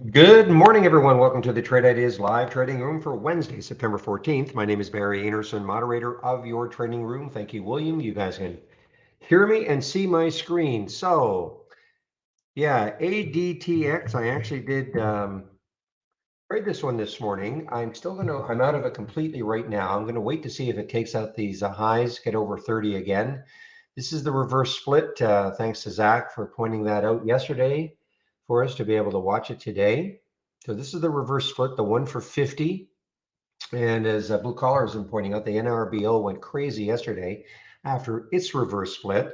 Good morning, everyone. Welcome to the Trade Ideas live trading room for Wednesday, September 14th. My name is Barry Anderson, moderator of your trading room. Thank you, William. You guys can hear me and see my screen. ADTX, I actually did trade this one this morning. I'm out of it completely right now. I'm going to wait to see if it takes out these highs, get over 30 again. This is the reverse split. Thanks to Zach for pointing that out yesterday for us to be able to watch it today. So this is the reverse split, the one for 50. And as Blue Collar has been pointing out, the NRBO went crazy yesterday after its reverse split.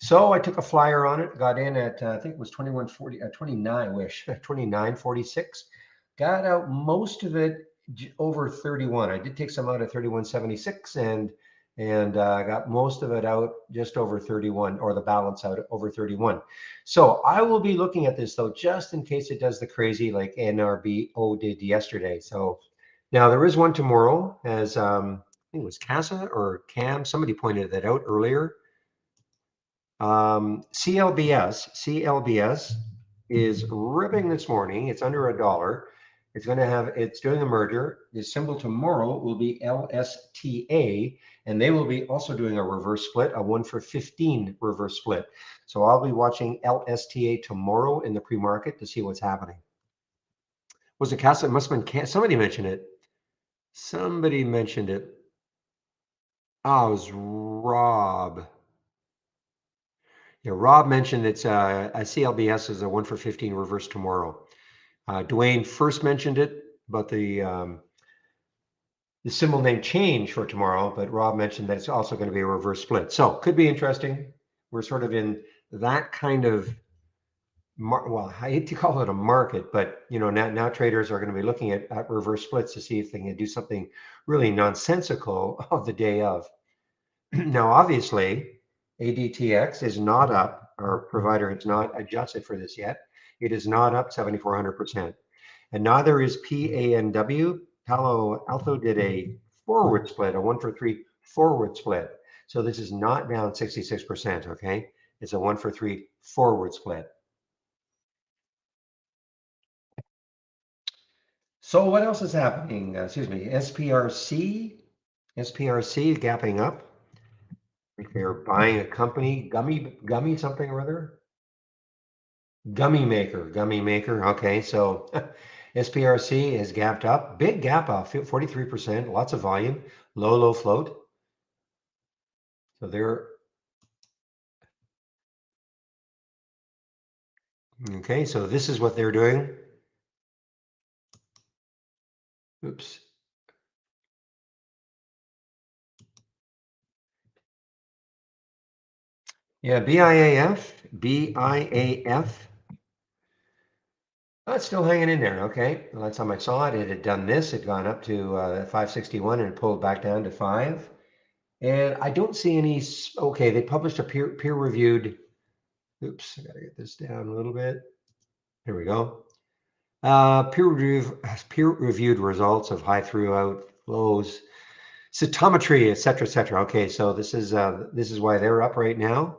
So I took a flyer on it, got in at, I think it was 2140, 29, wish, 29.46. Got out most of it over 31. I did take some out at 31.76 and got most of it out just over 31, or the balance out over 31. So I will be looking at this though, just in case it does the crazy like NRBO did yesterday. So now there is one tomorrow, as I think it was Casa or Cam. Somebody pointed that out earlier. CLBS is ripping this morning. It's under $1. It's doing a merger. The symbol tomorrow will be LSTA, and they will be also doing a reverse split, a 1 for 15 reverse split. So I'll be watching LSTA tomorrow in the pre-market to see what's happening. Was it Casa? It must have been somebody mentioned it. Somebody mentioned it. Oh, it was Rob. Yeah, Rob mentioned it's a CLBS is a 1 for 15 reverse tomorrow. Dwayne first mentioned it, but the symbol name change for tomorrow, but Rob mentioned that it's also going to be a reverse split. So could be interesting. We're sort of in that kind of, well, I hate to call it a market, but now traders are going to be looking at reverse splits to see if they can do something really nonsensical of the day of. Now, obviously, ADTX is not up. Our provider has not adjusted for this yet. It is not up 7,400%. And neither is PANW. Palo Alto did a forward split, a 1 for 3 forward split. So this is not down 66%, okay? It's a 1 for 3 forward split. So what else is happening? Excuse me, SPRC gapping up. I think they're buying a company, gummy something or other. Gummy maker. Okay, so SPRC is gapped up, big gap off, 43%, lots of volume, low float. So they're okay. So this is what they're doing. Oops. Yeah, BIAF. Oh, it's still hanging in there. Okay. The last time I saw it, it had done this. It had gone up to 561 and pulled back down to 5. And I don't see any. Okay, they published a peer reviewed. Oops, I gotta get this down a little bit. Here we go. Peer reviewed results of high throughout lows, cytometry, et cetera, et cetera. Okay, so this is why they're up right now.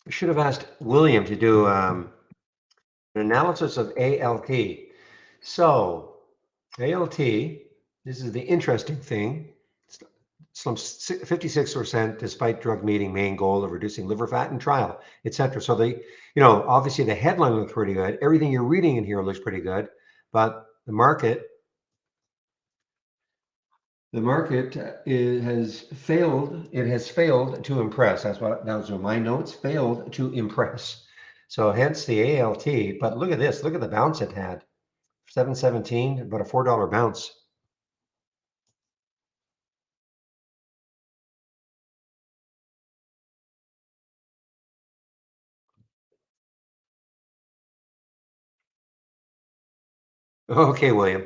I should have asked William to do an analysis of ALT. So ALT, this is the interesting thing. Some 56% despite drug meeting main goal of reducing liver fat in trial, etc. So obviously the headline looks pretty good. Everything you're reading in here looks pretty good, but the market has failed. It has failed to impress. Those are my notes. Failed to impress. So hence the ALT. But look at this. Look at the bounce it had. 717, about a $4 bounce. Okay, William.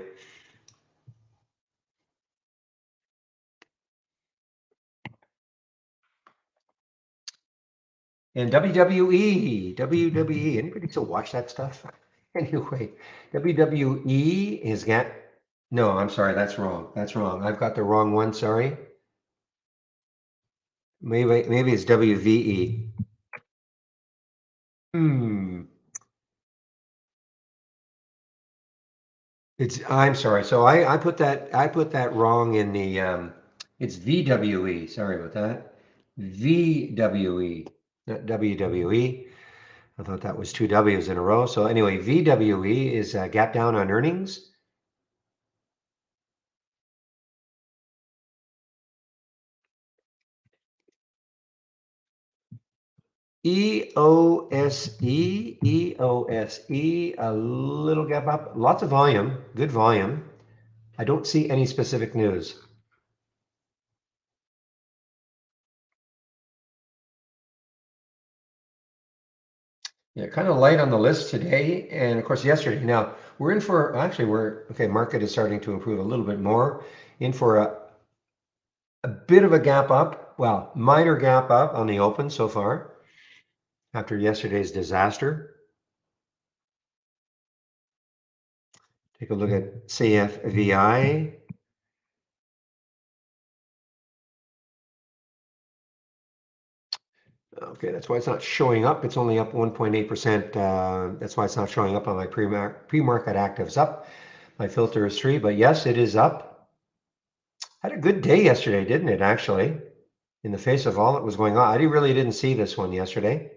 And WWE. Anybody still watch that stuff? Anyway, WWE is got. No, I'm sorry. That's wrong. That's wrong. I've got the wrong one. Sorry. Maybe it's WVE. Hmm. I'm sorry. So I put that wrong in the it's VWE. Sorry about that. VWE, not WWE. I thought that was two W's in a row. So anyway, VWE is gap down on earnings. EOSE, a little gap up, lots of volume, good volume. I don't see any specific news. Yeah, kind of light on the list today, and of course yesterday. Now we're in for actually we're okay. Market is starting to improve a little bit more. In for a bit of a gap up. Well, minor gap up on the open so far after yesterday's disaster. Take a look at CFVI. Okay, that's why it's not showing up. It's only up 1.8%. That's why it's not showing up on my pre-market actives up. My filter is 3, but yes, it is up. Had a good day yesterday, didn't it, actually? In the face of all that was going on. I really didn't see this one yesterday.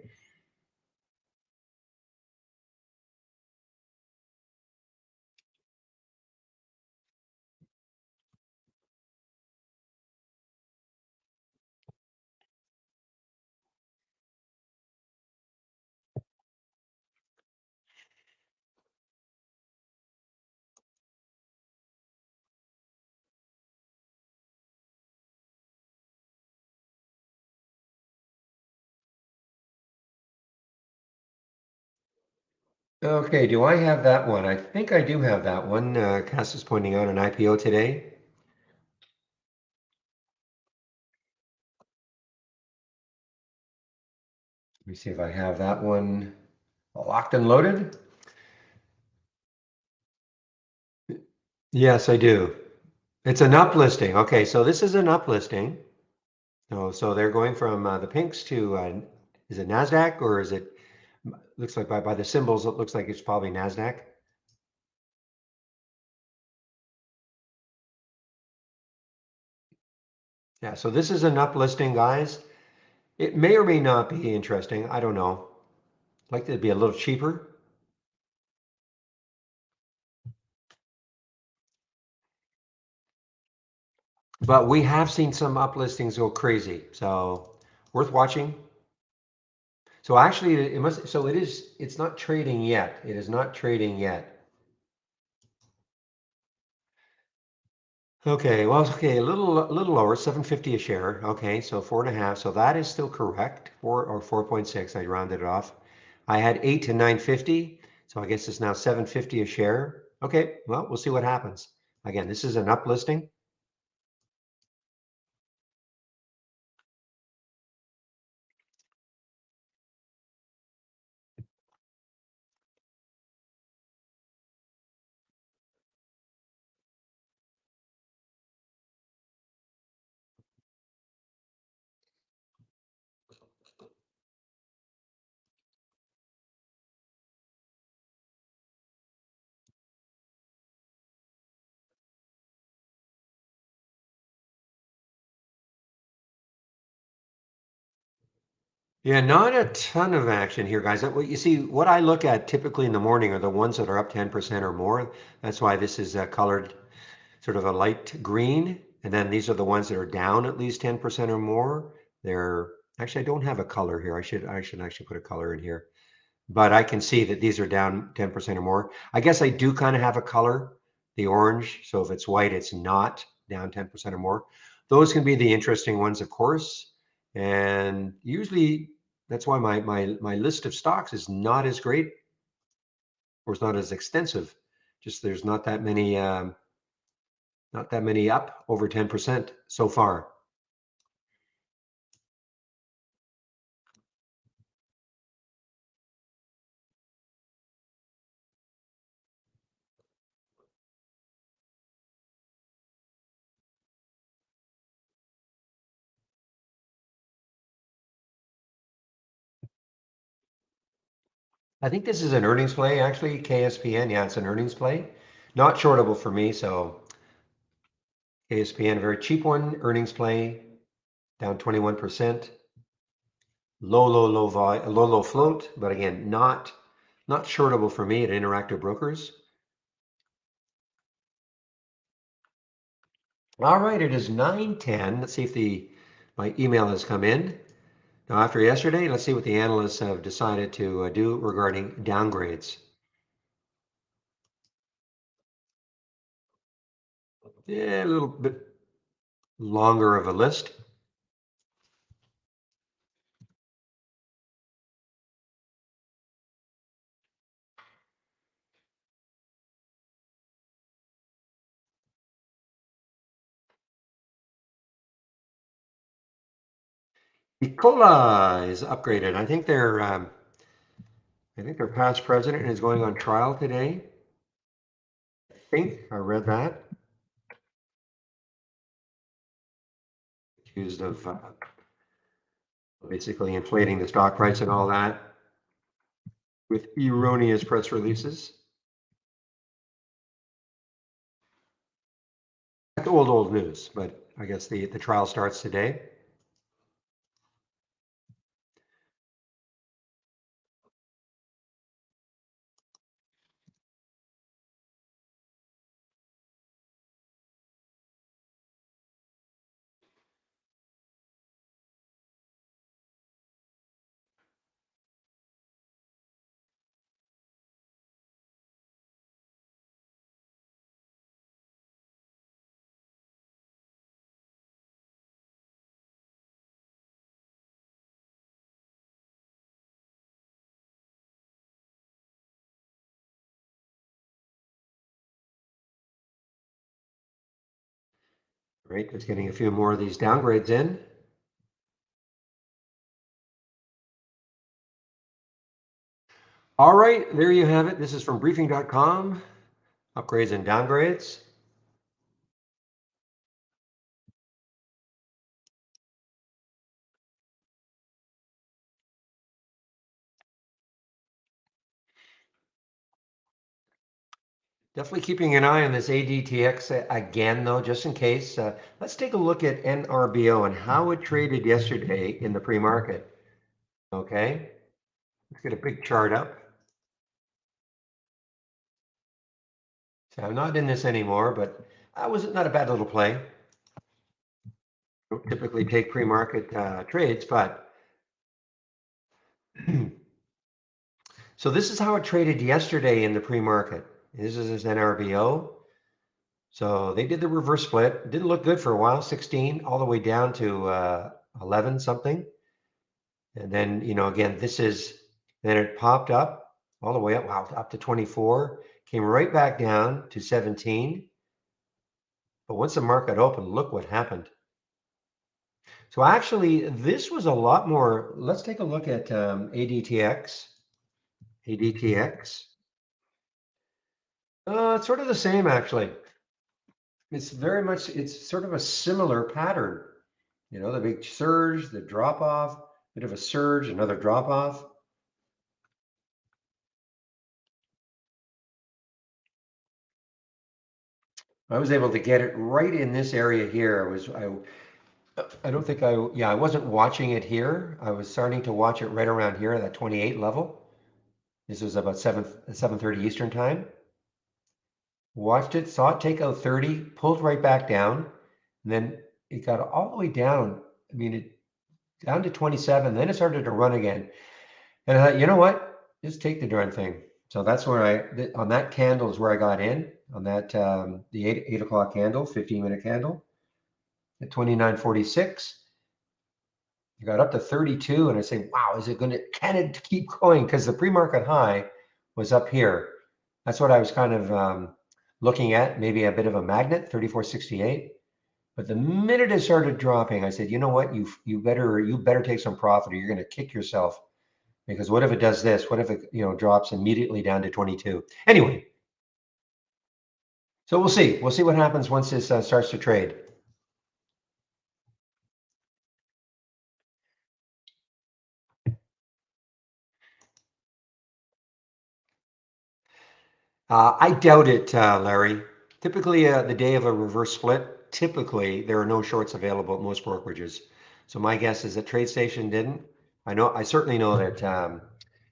Okay, do I have that one? I think I do have that one. Cass is pointing out an IPO today. Let me see if I have that one locked and loaded. Yes, I do. It's an uplisting. Okay, so this is an uplisting. So they're going from the pinks to is it Nasdaq or is it looks like by the symbols it looks like it's probably Nasdaq. Yeah, so this is an uplisting, guys. It may or may not be interesting. I don't know. I'd like it to be a little cheaper, but we have seen some uplistings go crazy. So worth watching. So actually, it must. So it is. It's not trading yet. It is not trading yet. Okay. Well, okay. A little lower. 750 a share. Okay. So 4.5. So that is still correct. 4.6. I rounded it off. I had 8 to 950. So I guess it's now 750 a share. Okay. Well, we'll see what happens. Again, this is an uplisting. Yeah, not a ton of action here, guys. What you see, what I look at typically in the morning are the ones that are up 10% or more. That's why this is colored sort of a light green. And then these are the ones that are down at least 10% or more. They're actually, I don't have a color here. I should actually put a color in here. But I can see that these are down 10% or more. I guess I do kind of have a color, the orange. So if it's white, it's not down 10% or more. Those can be the interesting ones, of course. And usually that's why my list of stocks is not as great or it's not as extensive. Just there's not that many up over 10% so far. I think this is an earnings play, actually, KSPN. Yeah, it's an earnings play. Not shortable for me, so KSPN, a very cheap one, earnings play, down 21%. Low float, but again, not shortable for me at Interactive Brokers. All right, it is 9:10. Let's see if my email has come in. Now, after yesterday, let's see what the analysts have decided to do regarding downgrades. Yeah, a little bit longer of a list. Nicola is upgraded. I think their past president is going on trial today. I think I read that. Accused of basically inflating the stock price and all that with erroneous press releases. That's old news, but I guess the trial starts today. Right, just getting a few more of these downgrades in. All right, there you have it. This is from briefing.com, upgrades and downgrades. Definitely keeping an eye on this ADTX again, though, just in case. Let's take a look at NRBO and how it traded yesterday in the pre-market. Okay, let's get a big chart up. So I'm not in this anymore, but that was not a bad little play. Don't typically take pre-market trades, but so this is how it traded yesterday in the pre-market. This is NRBO. So they did the reverse split. It didn't look good for a while, 16 all the way down to 11 something. And then, again, then it popped up all the way up, wow, up to 24, came right back down to 17. But once the market opened, look what happened. So actually, this was a lot more. Let's take a look at ADTX. ADTX. It's sort of the same, actually. It's sort of a similar pattern. The big surge, the drop off, bit of a surge, another drop off. I was able to get it right in this area here. I don't think I wasn't watching it here. I was starting to watch it right around here at that 28 level. This was about 7:30 Eastern time. Watched it, saw it take out 30, pulled right back down, and then it got all the way down. I mean, it down to 27, then it started to run again. And I thought, you know what? Just take the darn thing. So that's where on that candle is where I got in, on that the 8 o'clock candle, 15-minute candle at 29.46. I got up to 32 and I say, wow, can it keep going? Because the pre-market high was up here. That's what I was kind of looking at, maybe a bit of a magnet, 34.68. But the minute it started dropping, I said, you know what? You better take some profit or you're going to kick yourself. Because what if it does this? What if it drops immediately down to 22? Anyway, so we'll see. We'll see what happens once this starts to trade. I doubt it, Larry. Typically, the day of a reverse split, typically there are no shorts available at most brokerages. So my guess is that TradeStation didn't. I certainly know that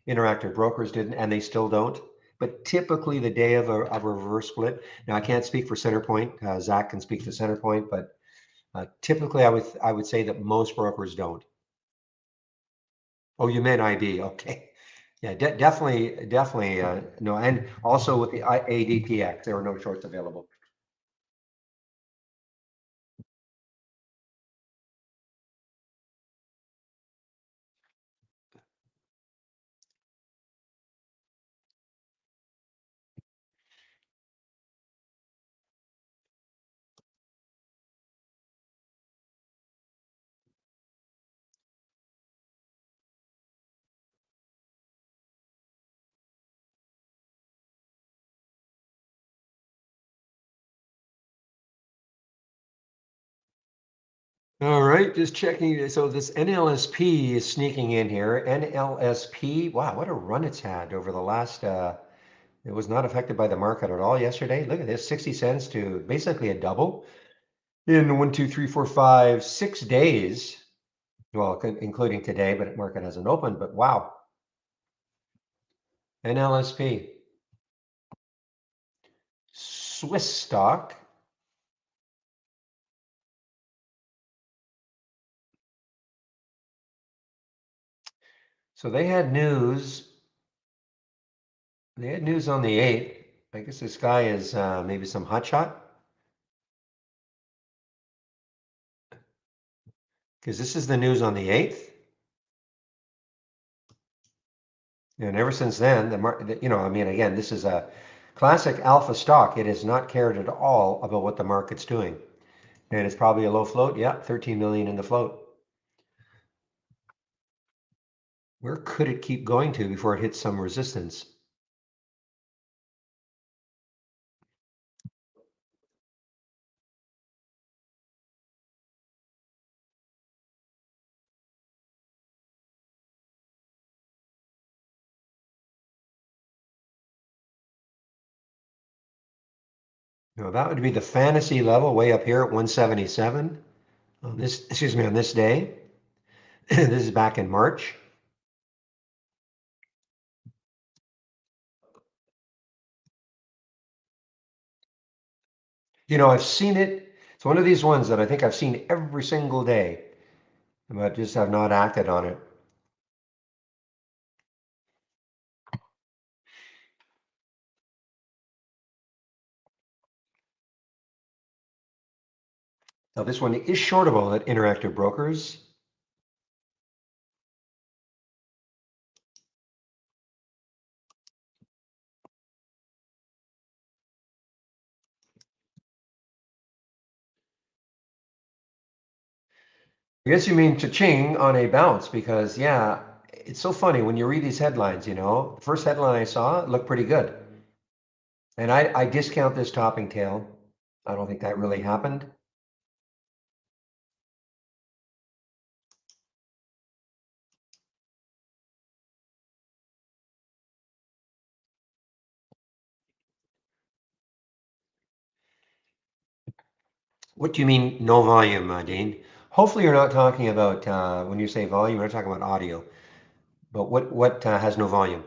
Interactive Brokers didn't, and they still don't. But typically, the day of a reverse split. Now, I can't speak for Centerpoint. Zach can speak to Centerpoint, but typically, I would say that most brokers don't. Oh, you meant IB? Okay. Yeah, definitely, no, and also with the ADPX, there were no shorts available. All right, just checking. So this NLSP is sneaking in here. NLSP, wow, what a run it's had over the last, it was not affected by the market at all yesterday. Look at this, 60 cents to basically a double in 6 days. Well, including today, but market hasn't opened, but wow, NLSP, Swiss stock. So they had news on the 8th. I guess this guy is maybe some hotshot because this is the news on the 8th. And ever since then, I mean, again, this is a classic alpha stock. It has not cared at all about what the market's doing. And it's probably a low float. Yeah, 13 million in the float. Where could it keep going to before it hits some resistance? No, that would be the fantasy level way up here at 177 on this day. This is back in March. I've seen it. It's one of these ones that I think I've seen every single day, but just have not acted on it. Now, this one is shortable at Interactive Brokers. I guess you mean cha-ching on a bounce because, yeah, it's so funny when you read these headlines, the first headline I saw looked pretty good. And I discount this topping tail. I don't think that really happened. What do you mean no volume, Dean? Hopefully you're not talking about, when you say volume, you're not talking about audio. But what has no volume?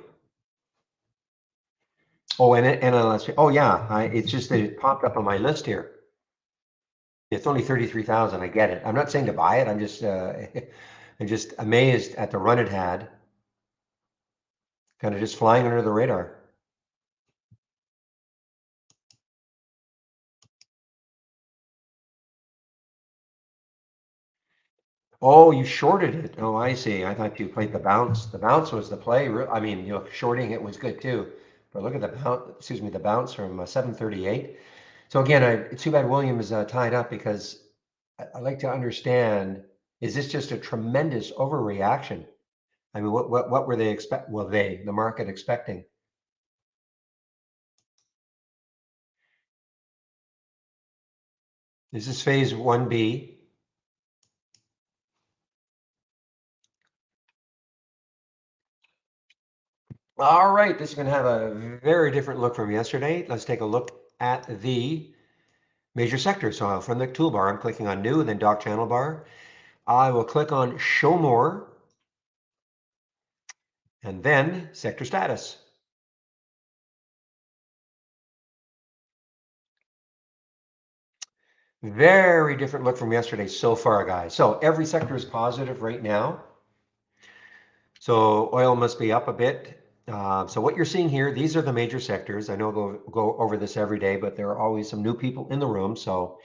Oh, and NLSP. Oh, yeah. It's just that it popped up on my list here. It's only 33,000. I get it. I'm not saying to buy it. I'm just, I'm just amazed at the run it had, kind of just flying under the radar. Oh, you shorted it. Oh, I see. I thought you played the bounce. The bounce was the play. I mean, shorting it was good too. But look at the bounce. Excuse me, the bounce from 738. So again, it's too bad William is tied up because I'd like to understand, is this just a tremendous overreaction? I mean, what were they expect? Well, the market expecting? This is phase 1B. All right, this is going to have a very different look from yesterday. Let's take a look at the major sectors. So from the toolbar, I'm clicking on New and then Dock Channel Bar. I will click on Show More and then Sector Status. Very different look from yesterday so far, guys. So every sector is positive right now. So oil must be up a bit. So what you're seeing here, these are the major sectors. I know I go over this every day, but there are always some new people in the room. So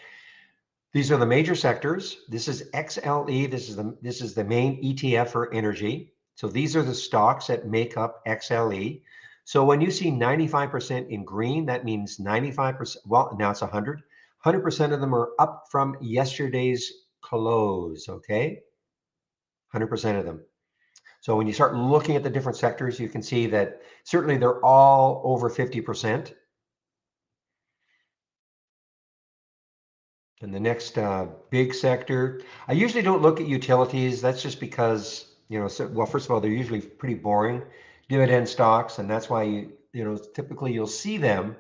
these are the major sectors. This is XLE. This is the main ETF for energy. So these are the stocks that make up XLE. So when you see 95% in green, that means 95%. Well, now it's 100. 100% of them are up from yesterday's close. Okay, 100% of them. So when you start looking at the different sectors, you can see that certainly they're all over 50%. And the next big sector, I usually don't look at utilities. That's just because, so, well, first of all, they're usually pretty boring dividend stocks. And that's why typically you'll see them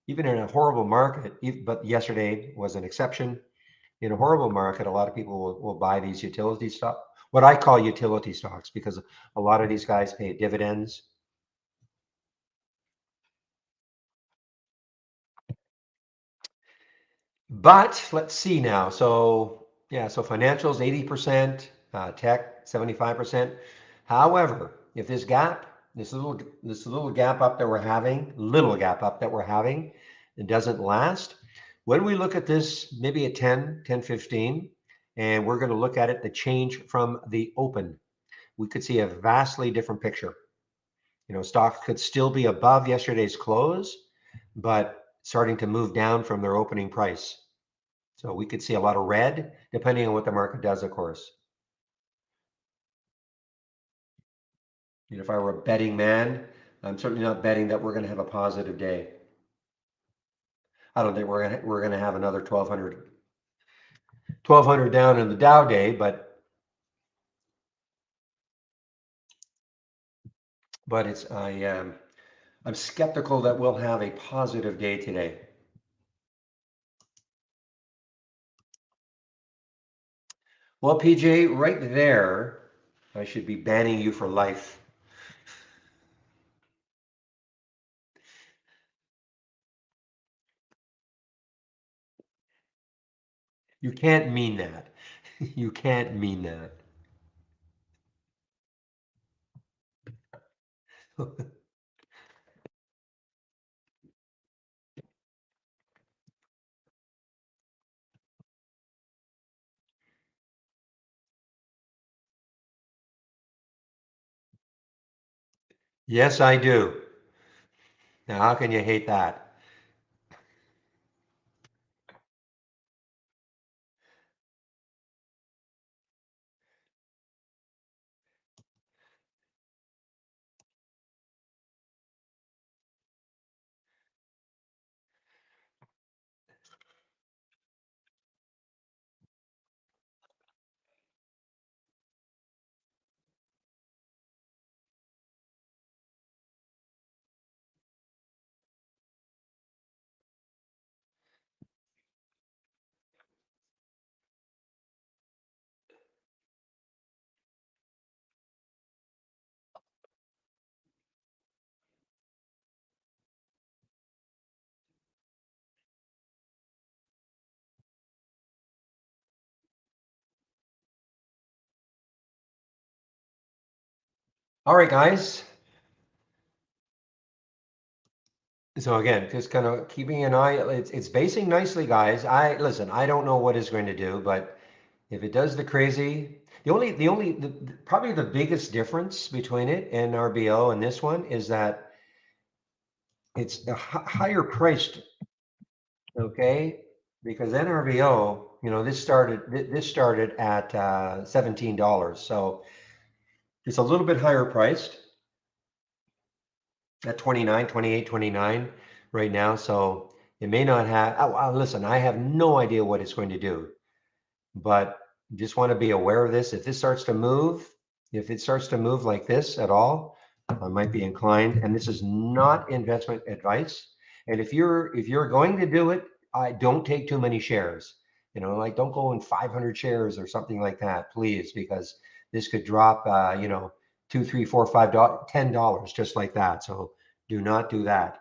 even in a horrible market. But yesterday was an exception. In a horrible market, a lot of people will buy these utility stocks, what I call utility stocks, because a lot of these guys pay dividends. But let's see now. So yeah, so financials 80%, tech 75%. However, if this little gap up that we're having, it doesn't last. When we look at this, maybe at 10, 15, and we're going to look at it, the change from the open, we could see a vastly different picture. Stocks could still be above yesterday's close, but starting to move down from their opening price. So we could see a lot of red, depending on what the market does, of course. If I were a betting man, I'm certainly not betting that we're going to have a positive day. I don't think we're going to have another 1200 down in the Dow day, but I'm skeptical that we'll have a positive day today. Well, PJ, right there, I should be banning you for life. You can't mean that. You can't mean that. Yes, I do. Now, how can you hate that? All right, guys. So again, just kind of keeping an eye. It's basing nicely, guys. Listen. I don't know what it's going to do, but if it does the crazy, probably the biggest difference between it and RBO and this one is that it's a higher priced. Okay, because NRBO, this started at $17, so it's a little bit higher priced at 29, 28, 29 right now. So it may not have. Listen, I have no idea what it's going to do, but just want to be aware of this. If it starts to move like this at all, I might be inclined, and this is not investment advice. And if you're going to do it, I don't take too many shares. Like don't go in 500 shares or something like that, please, because this could drop, two, three, four, $10 just like that. So do not do that.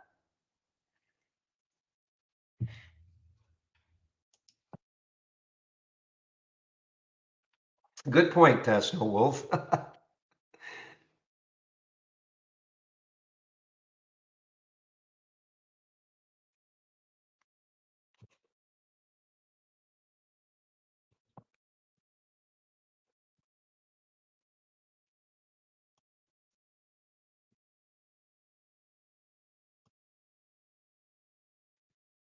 Good point, Snow Wolf.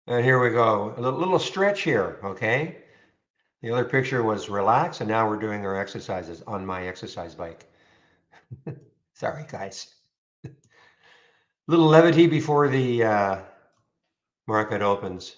And here we go. A little stretch here, okay? The other picture was relax, and now we're doing our exercises on my exercise bike. Sorry, guys. Little levity before the market opens.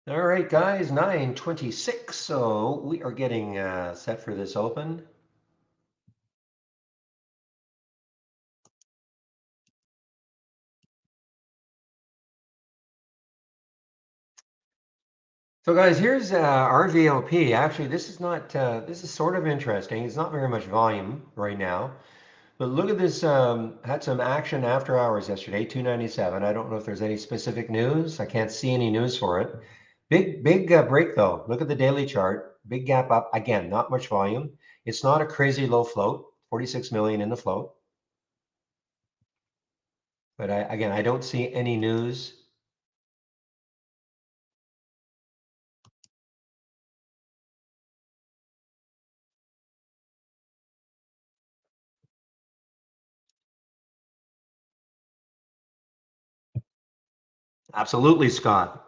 All right, guys, 9:26. So we are getting set for this open. So, guys, here's RVLP. Actually, this is not. This is sort of interesting. It's not very much volume right now. But look at this, had some action after hours yesterday, 297. I don't know if there's any specific news. I can't see any news for it. Big break though. Look at the daily chart. Big gap up. Again, not much volume. It's not a crazy low float, 46 million in the float. But again, I don't see any news. Absolutely, Scott.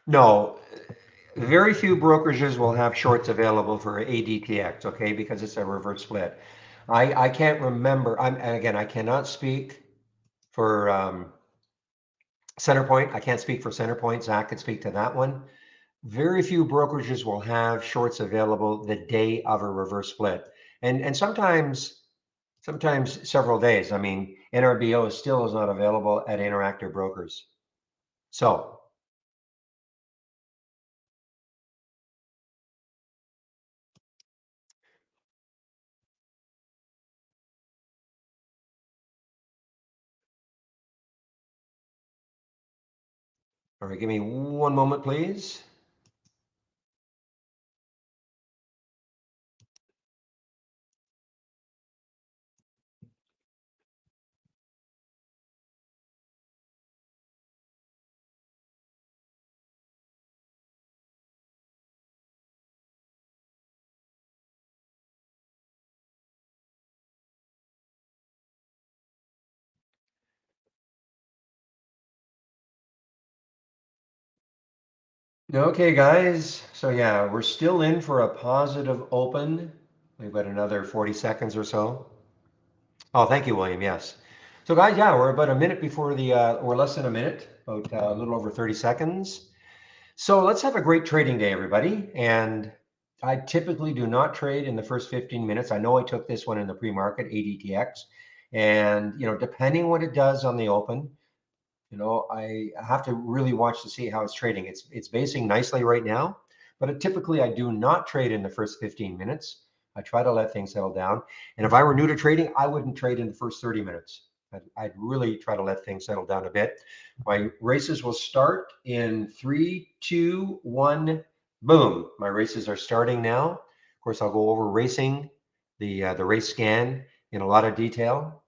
No, very few brokerages will have shorts available for ADTX, okay, because it's a reverse split. I can't remember. And again, I cannot speak for Centerpoint. I can't speak for Centerpoint. Zach could speak to that one. Very few brokerages will have shorts available the day of a reverse split, and sometimes several days. I mean, NRBO still is not available at Interactive Brokers. So, all right, give me one moment, please. Okay, guys. So yeah, we're still in for a positive open. We've got another 40 seconds or so. Oh, thank you, William. Yes. So, guys, yeah, we're about a minute before we're less than a minute, about a little over 30 seconds. So let's have a great trading day, everybody. And I typically do not trade in the first 15 minutes. I know I took this one in the pre-market, ADTX. And, depending what it does on the open, I have to really watch to see how it's trading. It's basing nicely right now, but typically I do not trade in the first 15 minutes. I try to let things settle down. And if I were new to trading, I wouldn't trade in the first 30 minutes. I'd really try to let things settle down a bit. My races will start in 3, 2, 1, boom. My races are starting now. Of course, I'll go over racing, the race scan in a lot of detail.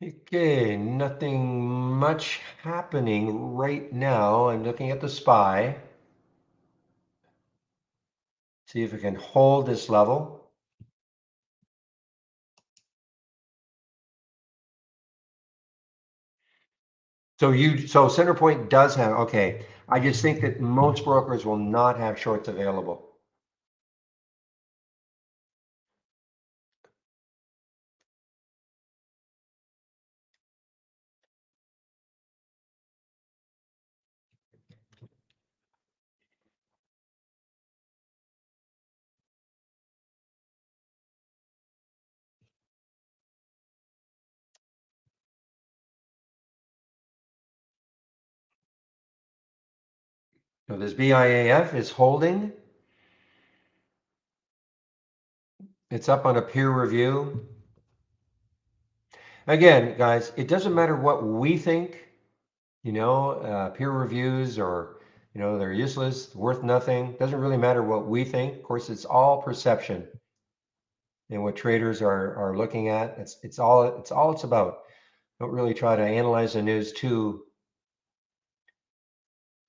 Okay, nothing much happening right now. I'm looking at the SPY. See if it can hold this level. So Center Point does have, okay. I just think that most brokers will not have shorts available. So this BIAF is holding. It's up on a peer review. Again, guys, it doesn't matter what we think, peer reviews or, they're useless, worth nothing. Doesn't really matter what we think. Of course, it's all perception and what traders are looking at. It's all it's about. Don't really try to analyze the news too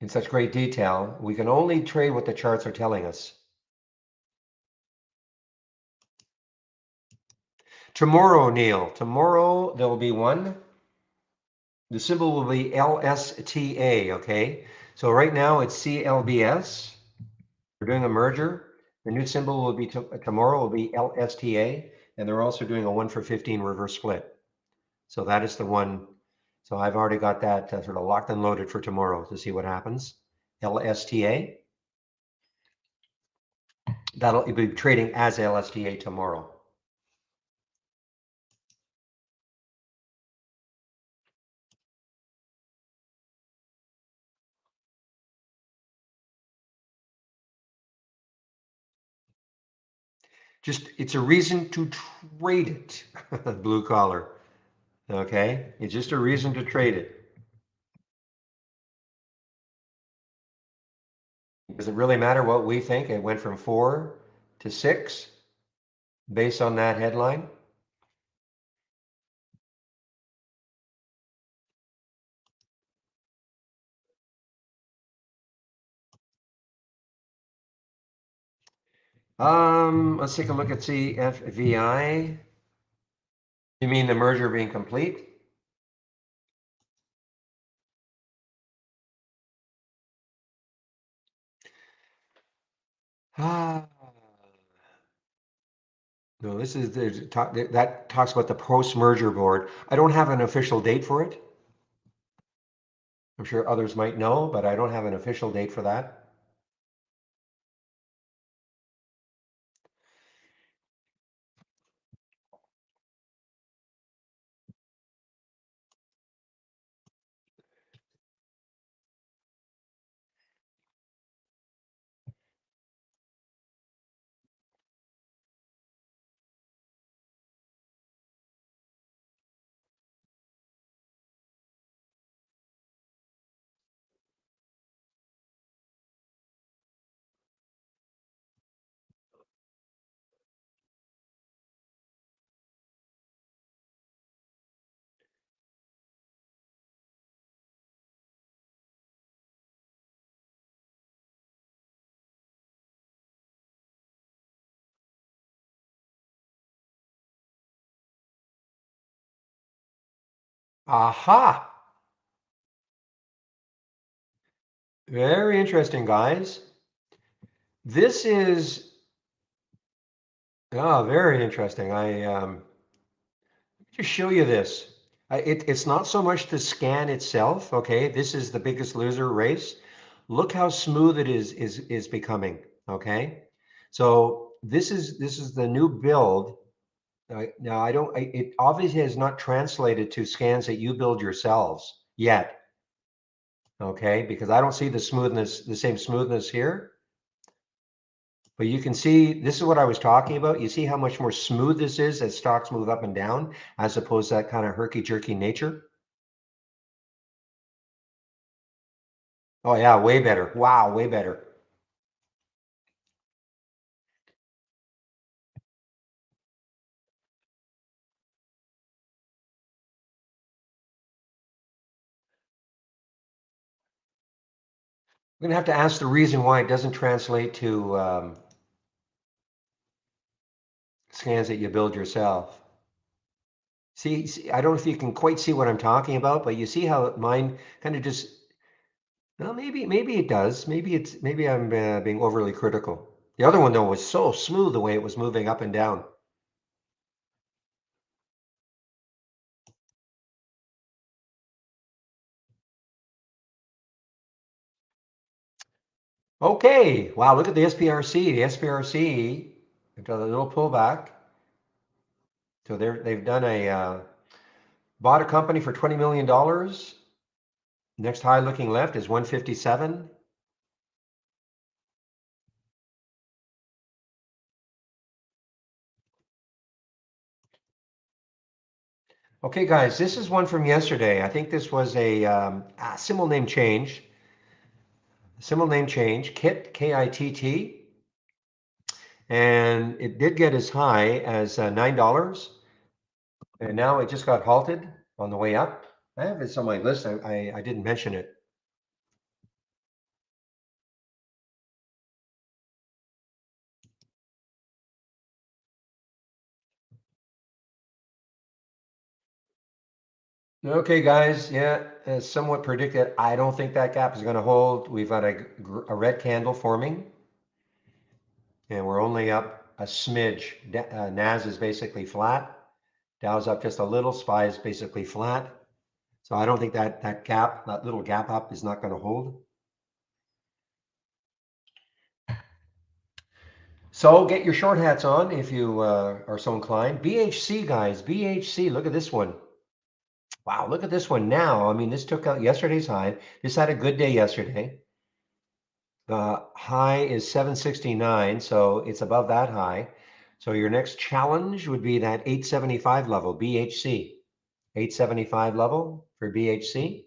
in such great detail. We can only trade what the charts are telling us. Tomorrow, Neil, tomorrow there will be one. The symbol will be LSTA, okay? So right now it's CLBS. We're doing a merger. The new symbol will be tomorrow will be LSTA, and they're also doing a 1 for 15 reverse split. So that is the one. So I've already got that sort of locked and loaded for tomorrow to see what happens. LSTA. That'll be trading as LSTA tomorrow. Just it's a reason to trade it. Blue collar. Okay, it's just a reason to trade it. Does it really matter what we think? It went from 4 to 6 based on that headline. Let's take a look at CFVI. You mean the merger being complete? Ah, no, this is that talks about the post-merger board. I don't have an official date for it. I'm sure others might know, but I don't have an official date for that. Aha! Very interesting, guys. This is very interesting. I just show you this. It's not so much the scan itself. Okay, this is the Biggest Loser race. Look how smooth it is becoming. Okay, so this is the new build. Now I don't. It obviously has not translated to scans that you build yourselves yet. Okay, because I don't see the smoothness, the same smoothness here. But you can see, this is what I was talking about. You see how much more smooth this is as stocks move up and down, as opposed to that kind of herky-jerky nature. Oh yeah, way better. Wow, way better. I'm gonna have to ask the reason why it doesn't translate to scans that you build yourself. See, I don't know if you can quite see what I'm talking about, but you see how mine kind of just, well, maybe it does. Maybe I'm being overly critical. The other one though was so smooth the way it was moving up and down. Okay, wow, look at the SPRC. The SPRC, they've done a little pullback. So they've done a bought a company for $20 million. Next high looking left is 157. Okay, guys, this is one from yesterday. I think this was a symbol name change. Symbol name change, KIT, KITT. And it did get as high as $9. And now it just got halted on the way up. I have this on my list. I didn't mention it. Okay, guys. Yeah, as somewhat predicted, I don't think that gap is going to hold. We've got a red candle forming, and we're only up a smidge. NAS is basically flat. Dow's up just a little. SPY is basically flat. So I don't think that gap, that little gap up, is not going to hold. So get your short hats on if you are so inclined. BHC, guys, BHC, look at this one. Wow, look at this one now. I mean, this took out yesterday's high. This had a good day yesterday. The high is 769, so it's above that high. So your next challenge would be that 875 level, BHC. 875 level for BHC.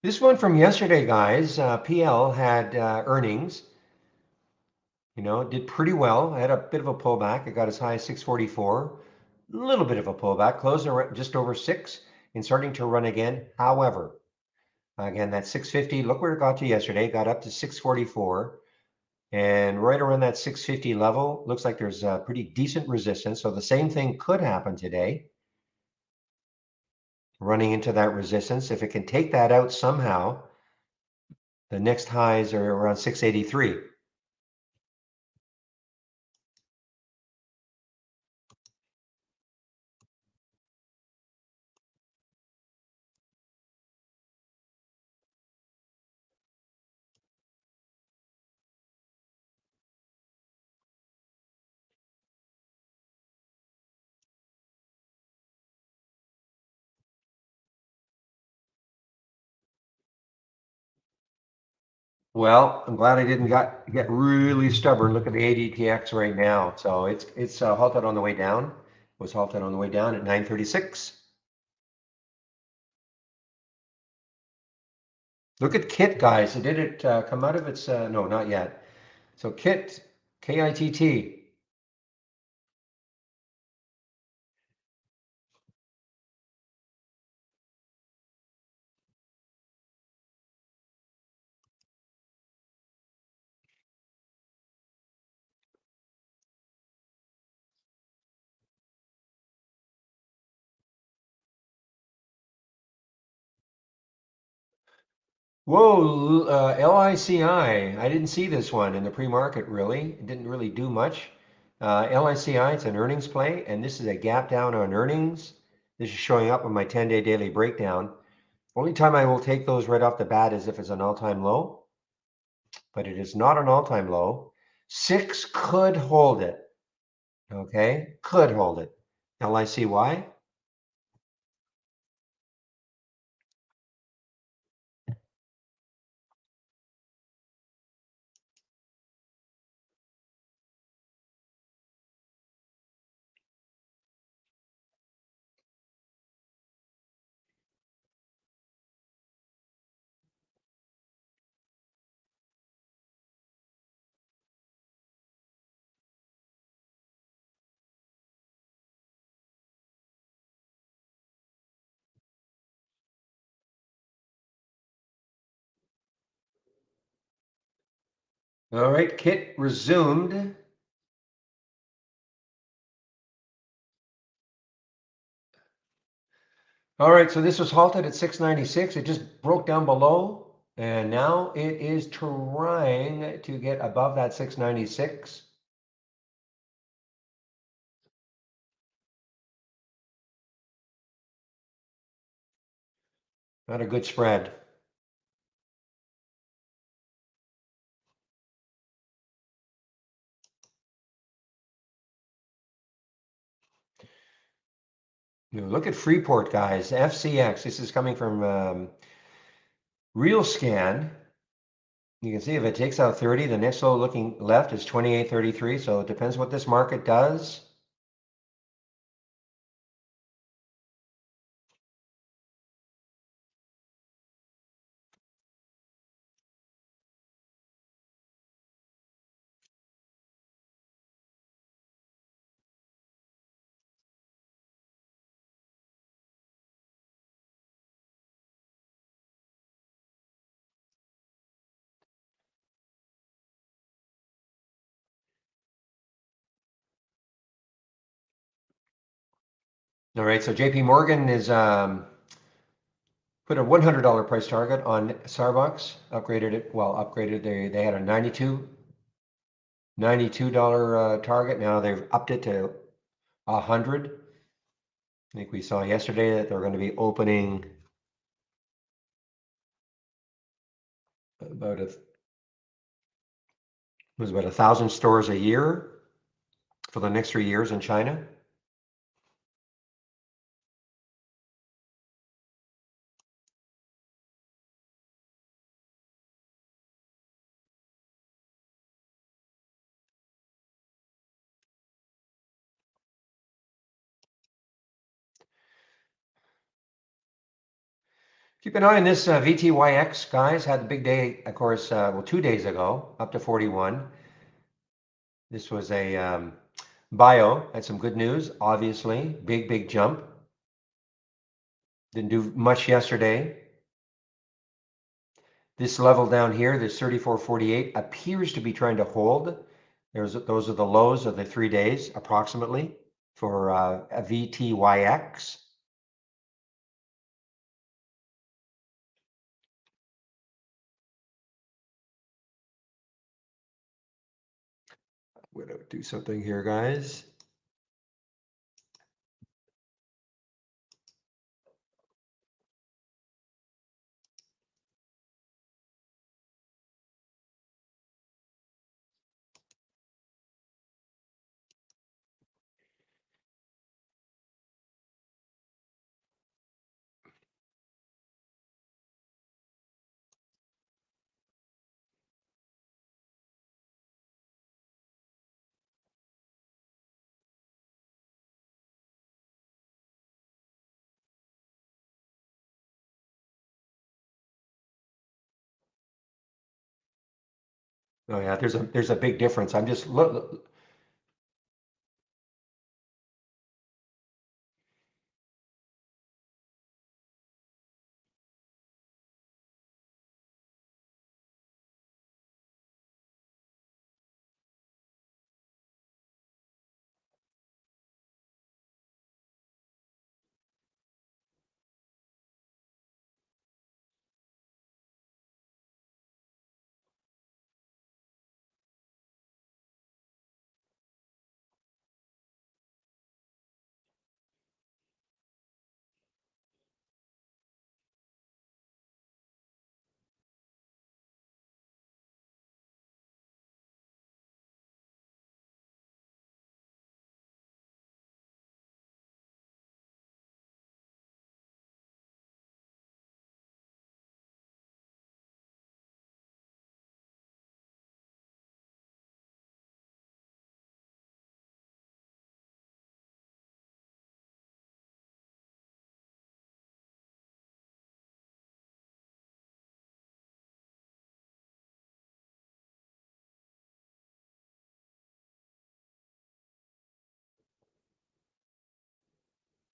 This one from yesterday, guys, PL had earnings, did pretty well. Had a bit of a pullback. It got as high as 644. A little bit of a pullback, closed around just over 6 and starting to run again. However, again, that 650, look where it got to yesterday, got up to 644. And right around that 650 level, looks like there's a pretty decent resistance. So the same thing could happen today, running into that resistance. If it can take that out somehow, the next highs are around 683. Well, I'm glad I didn't get really stubborn. Look at the ADTX right now. So it's halted on the way down. It was halted on the way down at 936. Look at KIT, guys. Did it come out of its? No, not yet. So KIT, KITT. Whoa, LICI. I didn't see this one in the pre-market really. It didn't really do much. LICI, it's an earnings play, and this is a gap down on earnings. This is showing up on my 10-day daily breakdown. Only time I will take those right off the bat is if it's an all-time low, but it is not an all-time low. Six could hold it. Okay, could hold it. LICY. All right, Kit resumed. All right, so this was halted at 696. It just broke down below, and now it is trying to get above that 696. Not a good spread. Look at Freeport, guys. FCX. This is coming from Real Scan. You can see if it takes out 30, the next low looking left is 28.33. So it depends what this market does. All right, so JP Morgan is put a $100 price target on Starbucks, upgraded it. Well, upgraded. They had a $92 target. Now they've upped it to 100. I think we saw yesterday that they're going to be opening about about 1,000 stores a year for the next 3 years in China. Keep an eye on this VTYX, guys. Had the big day, of course, well, 2 days ago, up to 41. This was a bio, had some good news, obviously. Big jump. Didn't do much yesterday. This level down here, this 34.48, appears to be trying to hold. Those are the lows of the 3 days, approximately, for a VTYX. I'm going to do something here, guys. Oh yeah, there's a big difference. I'm just look.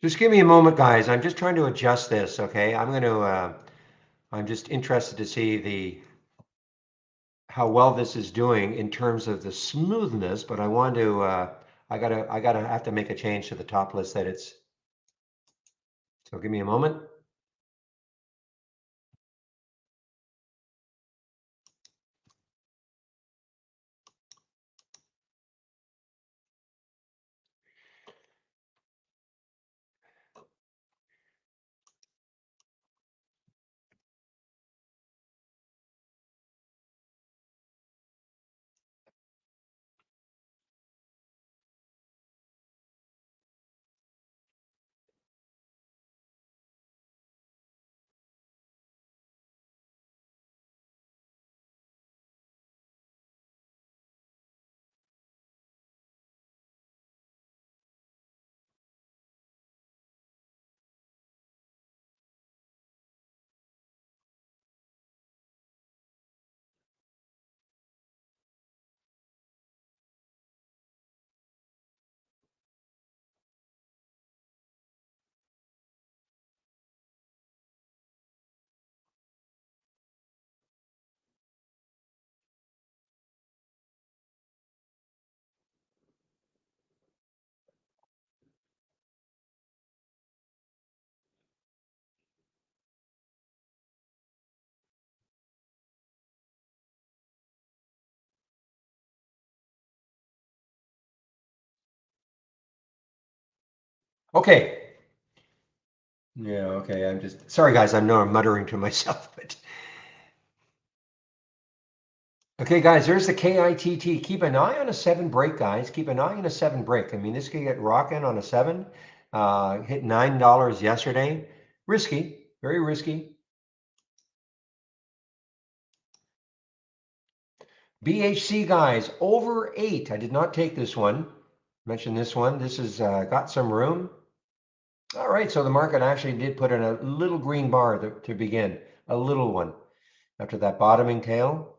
Just give me a moment, guys. I'm just trying to adjust this, okay? I'm just interested to see how well this is doing in terms of the smoothness, but I want to, I gotta have to make a change to the top list that it's, so give me a moment. Okay. Yeah, okay. I'm just, sorry guys, I know I'm muttering to myself, but okay, guys, there's the KITT. Keep an eye on a 7 break, guys. Keep an eye on a 7 break. I mean, this could get rocking on a 7. Hit $9 yesterday. Risky, very risky. BHC, guys, over 8. I did not take this one. Mention this one. This has got some room. All right, so the market actually did put in a little green bar to begin, a little one after that bottoming tail.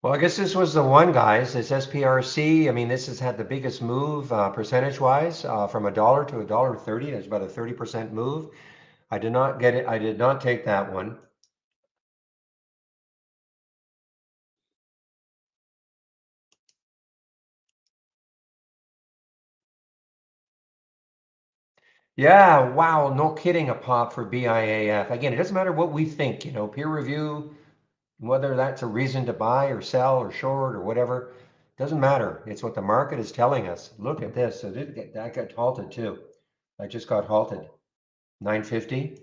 Well, I guess this was the one, guys. This SPRC. I mean, this has had the biggest move percentage-wise from $1 to $1.30. That's about a 30% move. I did not get it. I did not take that one. Yeah, wow, no kidding, a pop for BIAF. Again, it doesn't matter what we think, peer review, whether that's a reason to buy or sell or short or whatever, doesn't matter. It's what the market is telling us. Look at this. So that got halted too. I just got halted. 950.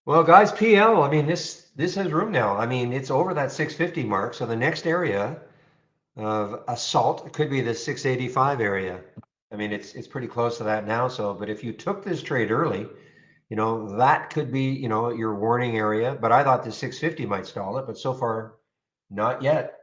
Well, guys, PL, I mean, this has room now. I mean, it's over that 650 mark. So the next area of assault could be the 685 area. I mean, it's pretty close to that now. So, but if you took this trade early, that could be, your warning area. But I thought the 650 might stall it, but so far, not yet.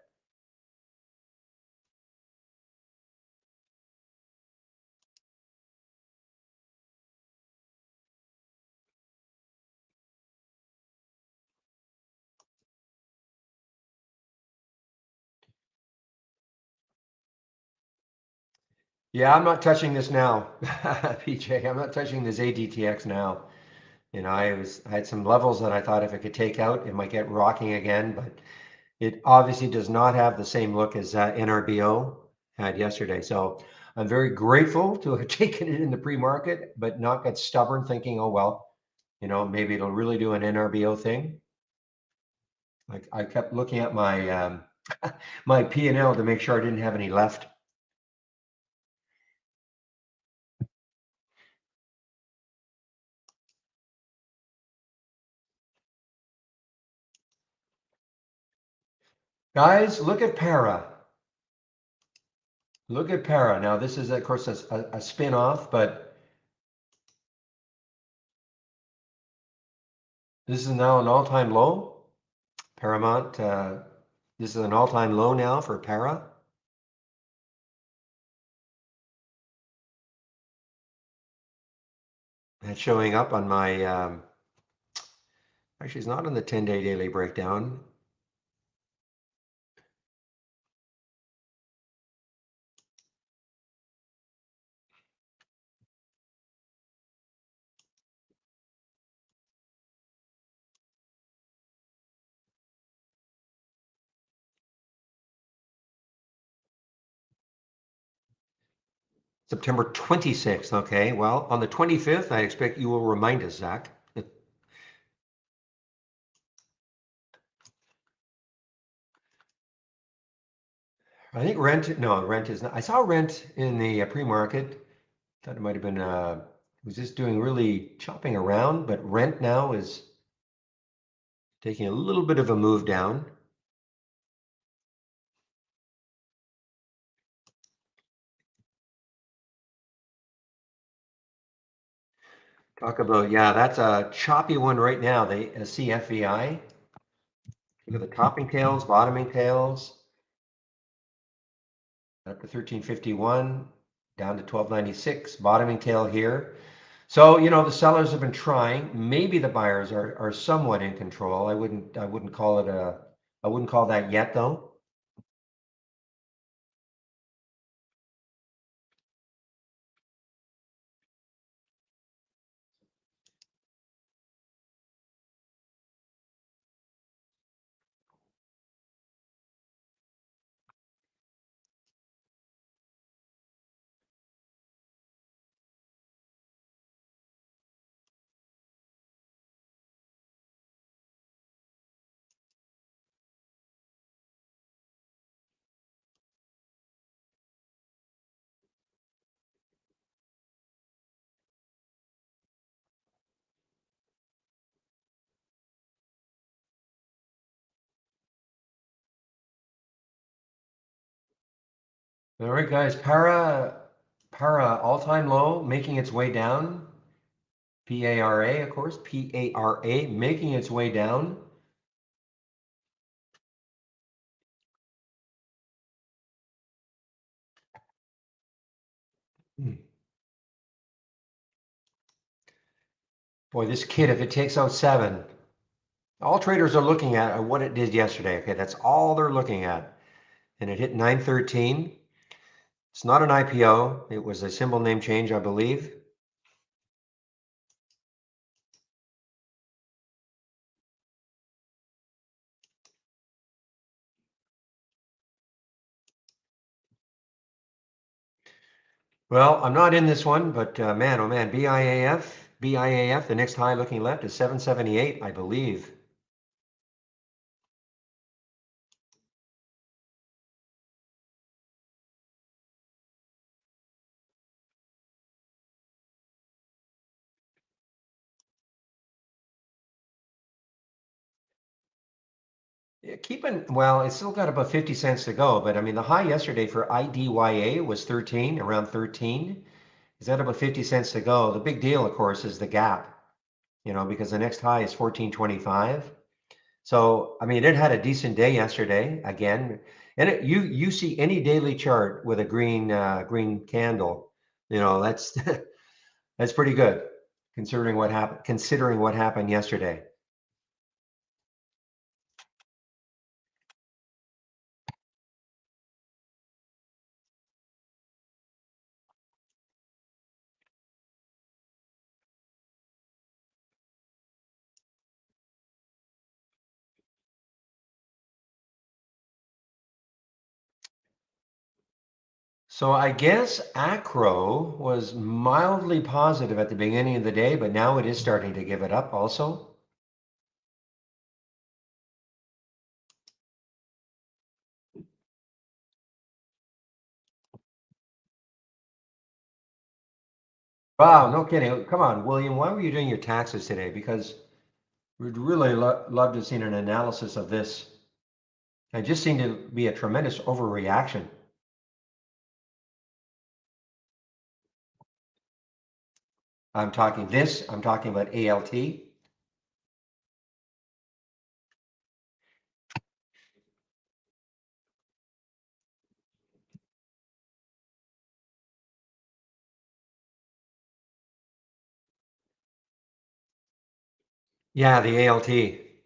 Yeah, I'm not touching this now, PJ. I'm not touching this ADTX now. I had some levels that I thought if it could take out, it might get rocking again, but it obviously does not have the same look as NRBO had yesterday. So I'm very grateful to have taken it in the pre-market, but not got stubborn thinking, oh well, maybe it'll really do an NRBO thing. Like I kept looking at my my P&L to make sure I didn't have any left. Guys, look at Para. Look at Para. Now this is of course a spin-off, but this is now an all-time low. Paramount, this is an all-time low now for Para. That's showing up on my, actually it's not on the 10-day daily breakdown. September 26th, okay. Well, on the 25th, I expect you will remind us, Zach. I think rent is not, I saw rent in the pre-market. Thought it might have been, was just doing really chopping around, but rent now is taking a little bit of a move down. Talk about, yeah, that's a choppy one right now, the CFVI. Look at the topping tails, bottoming tails, up to 1351, down to 1296, bottoming tail here. So, the sellers have been trying. Maybe the buyers are somewhat in control. I wouldn't call it I wouldn't call that yet though. All right, guys, para all-time low making its way down. PARA, of course, PARA making its way down. Hmm. Boy, this kid, if it takes out 7, all traders are looking at what it did yesterday. Okay, that's all they're looking at. And it hit 913. It's not an IPO. It was a symbol name change, I believe. Well, I'm not in this one, but man, oh man, BIAF, the next high looking left is 778, I believe. well, it's still got about 50 cents to go, but I mean, the high yesterday for IDYA was 13, around 13. Is that about 50 cents to go? The big deal, of course, is the gap, because the next high is 14.25. So, I mean, it had a decent day yesterday again. And you see any daily chart with a green candle, that's that's pretty good considering what happened yesterday. So I guess Acro was mildly positive at the beginning of the day, but now it is starting to give it up also. Wow, no kidding. Come on, William, why were you doing your taxes today? Because we'd really love to see an analysis of this. It just seemed to be a tremendous overreaction. I'm talking about ALT. Yeah, the ALT. It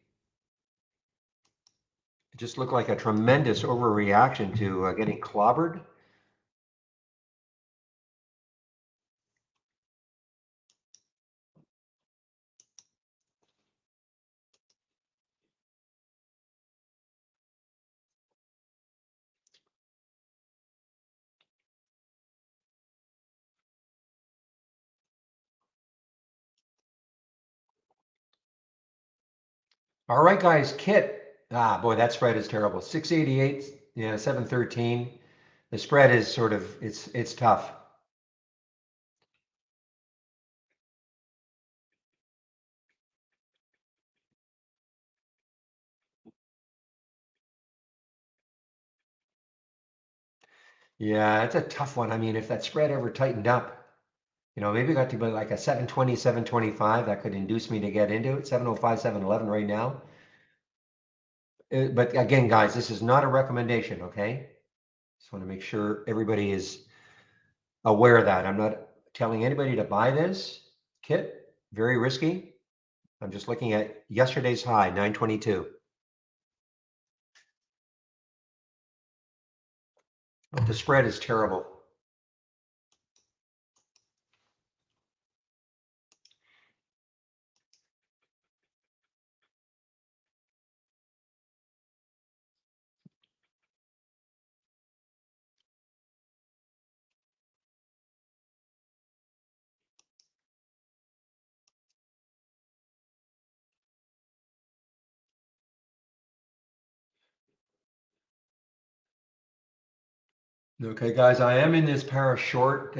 just looked like a tremendous overreaction to getting clobbered. All right, guys, Kit. Boy, that spread is terrible. 688, yeah, 713. The spread is sort of it's tough. Yeah, it's a tough one. I mean, if that spread ever tightened up, maybe got to be like a 720, 725, that could induce me to get into it. 705, 711 right now. But again, guys, this is not a recommendation, okay? Just want to make sure everybody is aware of that. I'm not telling anybody to buy this kit. Very risky. I'm just looking at yesterday's high, 922. But the spread is terrible. Okay, guys, I am in this para short.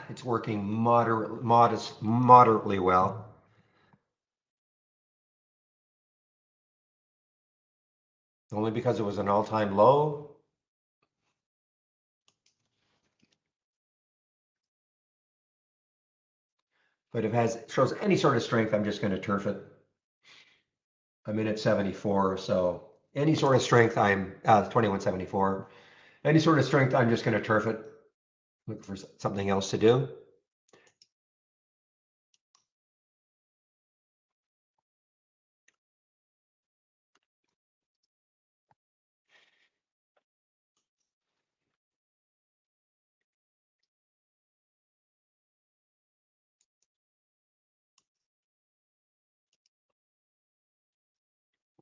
It's working moderately well. Only because it was an all-time low. But if it shows any sort of strength, I'm just going to turf it. I'm in at 74, so any sort of strength, I'm 2174. Any sort of strength, I'm just going to turf it. Look for something else to do.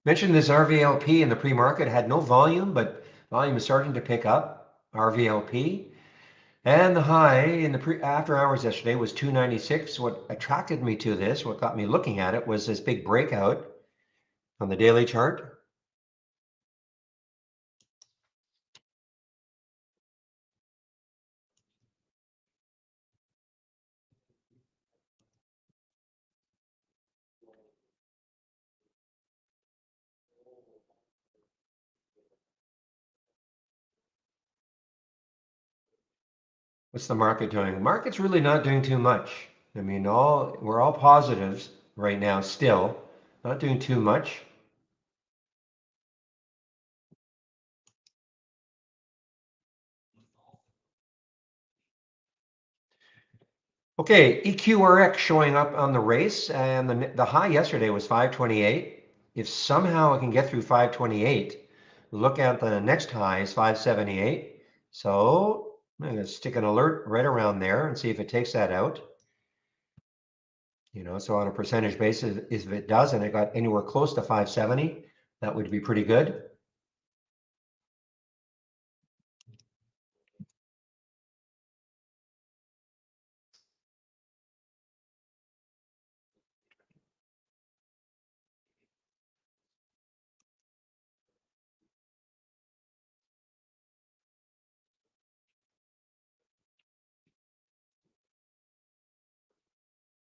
Mentioned this RVLP in the pre-market had no volume, but volume is starting to pick up. RVLP. And the high in the after hours yesterday was 296. What attracted me to this, what got me looking at it, was this big breakout on the daily chart. What's the market doing? Market's really not doing too much. I mean, we're all positives right now still, not doing too much. Okay, EQRX showing up on the race, and the high yesterday was 528. If somehow it can get through 528, look at the next high is 578. So I'm going to stick an alert right around there and see if it takes that out. So on a percentage basis, if it does and it got anywhere close to 570, that would be pretty good.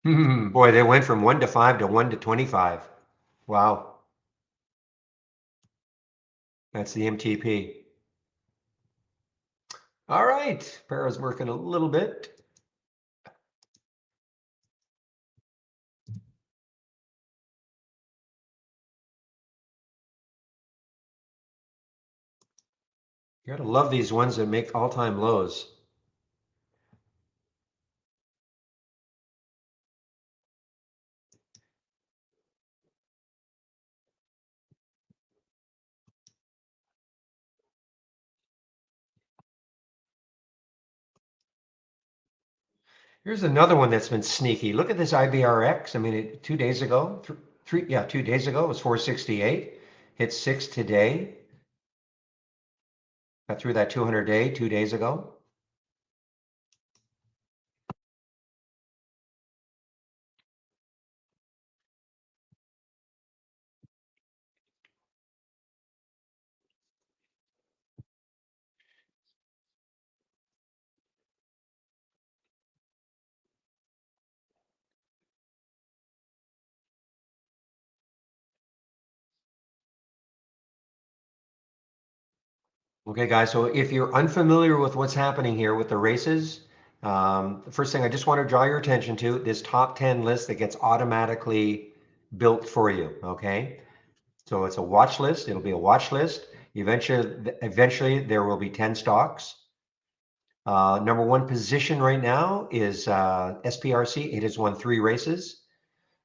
Boy, they went from 1 to 5 to 1 to 25. Wow, that's the MTP. All right, Para's working a little bit. You gotta love these ones that make all-time lows. Here's another one that's been sneaky. Look at this IBRX. I mean, 2 days ago, 2 days ago it was 468. Hit 6 today. Got through that 200-day 2 days ago. Okay, guys, so if you're unfamiliar with what's happening here with the races, the first thing I just want to draw your attention to this top 10 list that gets automatically built for you. Okay, so it's a watch list. It'll be a watch list. Eventually there will be 10 stocks. Number one position right now is SPRC. It has won 3 races.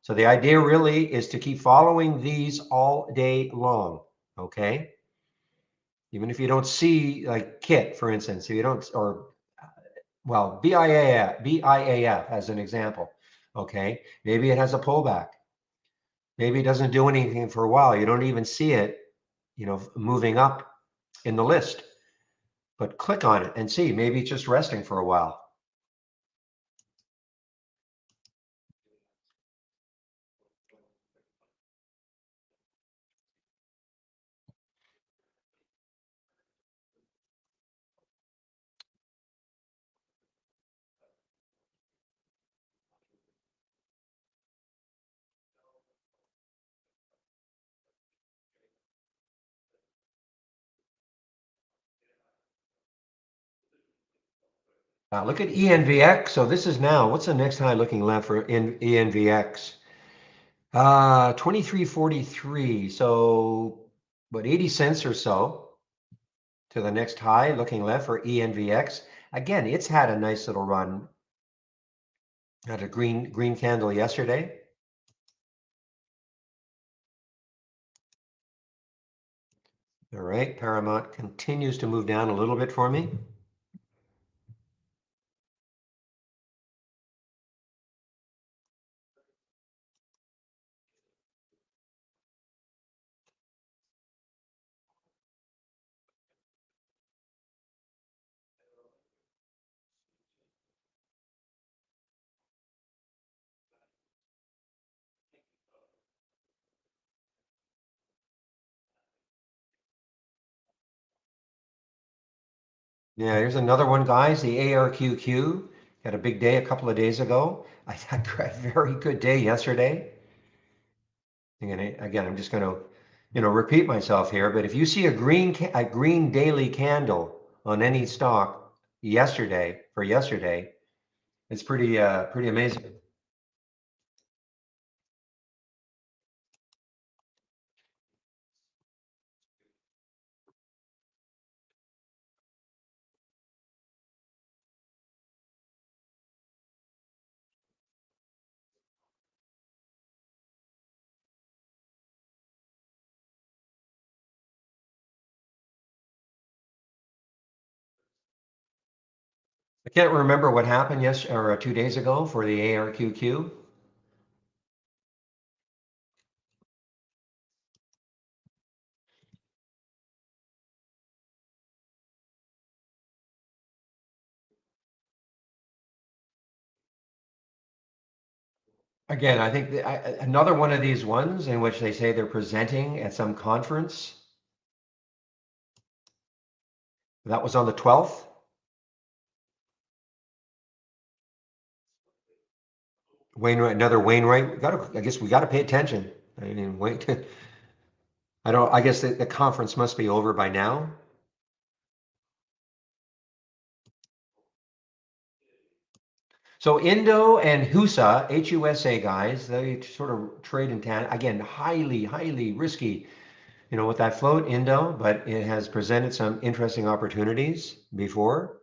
So the idea really is to keep following these all day long. Okay. Even if you don't see like KIT, for instance, if you don't, or well, BIAF as an example. Okay. Maybe it has a pullback. Maybe it doesn't do anything for a while. You don't even see it, moving up in the list. But click on it and see. Maybe it's just resting for a while. Look at ENVX. So this is now, what's the next high looking left for ENVX? 23.43. So what, 80 cents or so to the next high looking left for ENVX. Again, it's had a nice little run. Had a green candle yesterday. All right, Paramount continues to move down a little bit for me. Yeah, here's another one, guys. The ARQQ had a big day a couple of days ago. I had a very good day yesterday. Again, I'm just going to, repeat myself here. But if you see a green daily candle on any stock, yesterday for yesterday. It's pretty amazing. I can't remember what happened yesterday or 2 days ago for the ARQQ. Again, I think another one of these ones in which they say they're presenting at some conference. That was on the 12th. Wainwright, another Wainwright. I guess we got to pay attention. I mean, wait. I guess the conference must be over by now. So Indo and HUSA, HUSA guys, they sort of trade in tandem. Again, highly risky, with that float Indo, but it has presented some interesting opportunities before.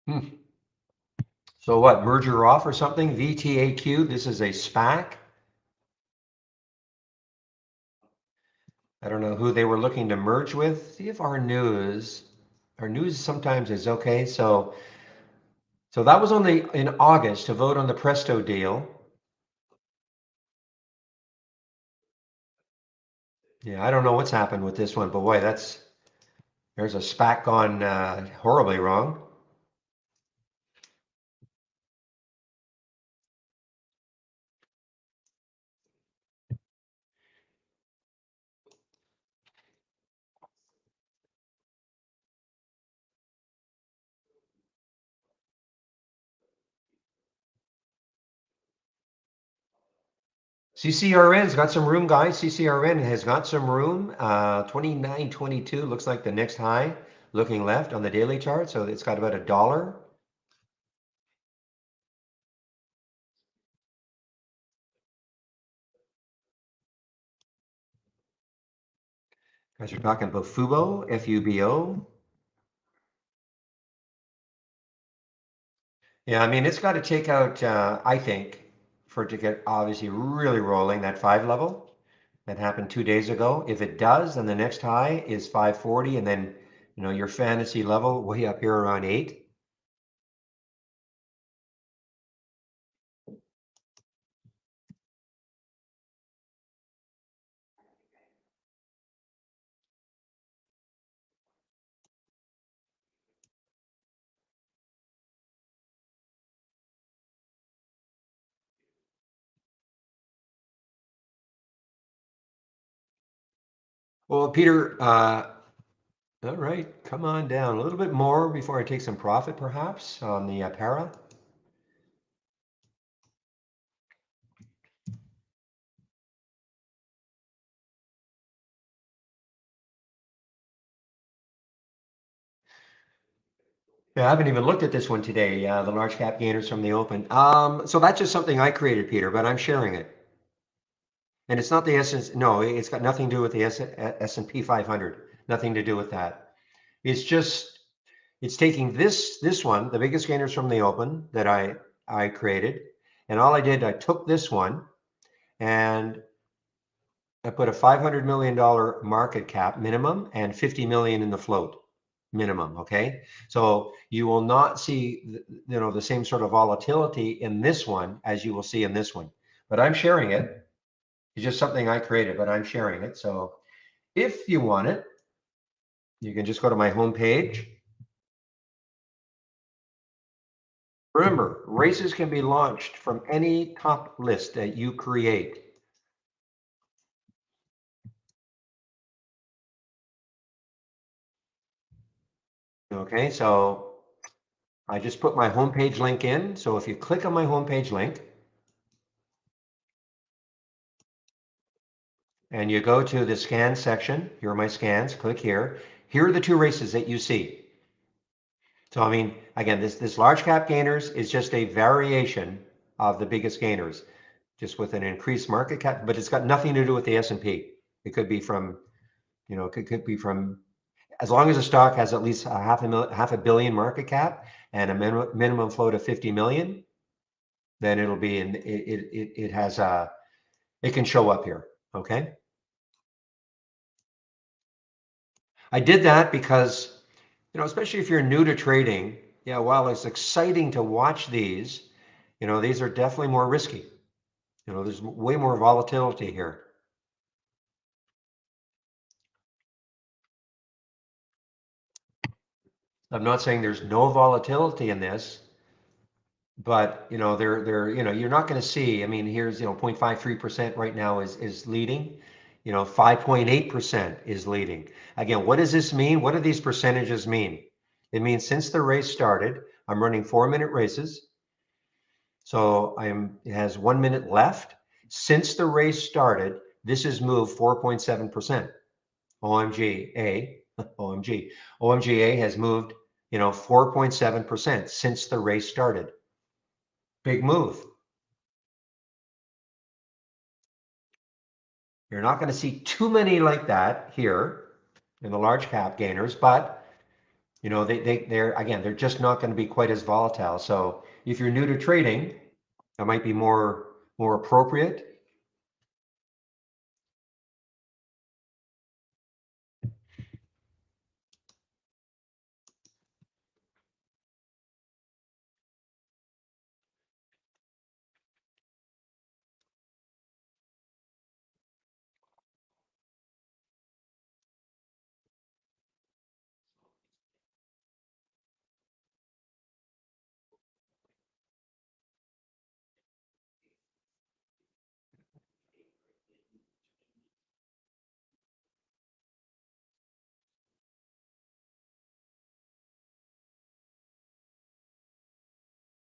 Hmm. So what, merger off or something? VTAQ, this is a SPAC. I don't know who they were looking to merge with. See if our news sometimes is okay. So that was only in August to vote on the Presto deal. Yeah, I don't know what's happened with this one, but boy, there's a SPAC gone horribly wrong. CCRN's got some room, guys. CCRN has got some room. 29.22 looks like the next high, looking left on the daily chart. So it's got about $1. Guys are talking about FUBO, FUBO. Yeah, I mean, it's got to take out, I think, for it to get obviously really rolling, that 5 level that happened 2 days ago. If it does, then the next high is 540, and then, your fantasy level way up here around 8. Well, Peter, all right, come on down a little bit more before I take some profit, perhaps, on the para. Yeah, I haven't even looked at this one today, the large cap gainers from the open. So that's just something I created, Peter, but I'm sharing it. And it's not the S, no, it's got nothing to do with the S&P 500, nothing to do with that. It's just, it's taking this one, the biggest gainers from the open that I created, and all I did, I took this one and I put a $500 million market cap minimum and 50 million in the float minimum. Okay. So you will not see, the same sort of volatility in this one as you will see in this one, but I'm sharing it. It's just something I created, but I'm sharing it. So if you want it, you can just go to my homepage. Remember, races can be launched from any top list that you create. Okay, so I just put my homepage link in. So if you click on my homepage link and you go to the scan section, here are my scans, click here. Here are the two races that you see. So I mean, again, this large cap gainers is just a variation of the biggest gainers, just with an increased market cap, but it's got nothing to do with the S&P. It could be from, could be from, as long as the stock has at least half a billion market cap and a minimum float of 50 million, then it'll be in, it has a, it can show up here. Okay. I did that because, especially if you're new to trading, yeah, while it's exciting to watch these, these are definitely more risky. There's way more volatility here. I'm not saying there's no volatility in this, but you're not going to see. I mean, here's 0.53% right now is leading. 5.8% is leading. Again, what does this mean? What do these percentages mean? It means since the race started, I'm running 4-minute races. So it has 1 minute left. Since the race started, this has moved 4.7%. OMGA, OMG, OMGA has moved, 4.7% since the race started. Big move. You're not going to see too many like that here in the large cap gainers, but they're just not going to be quite as volatile. So if you're new to trading, that might be more appropriate.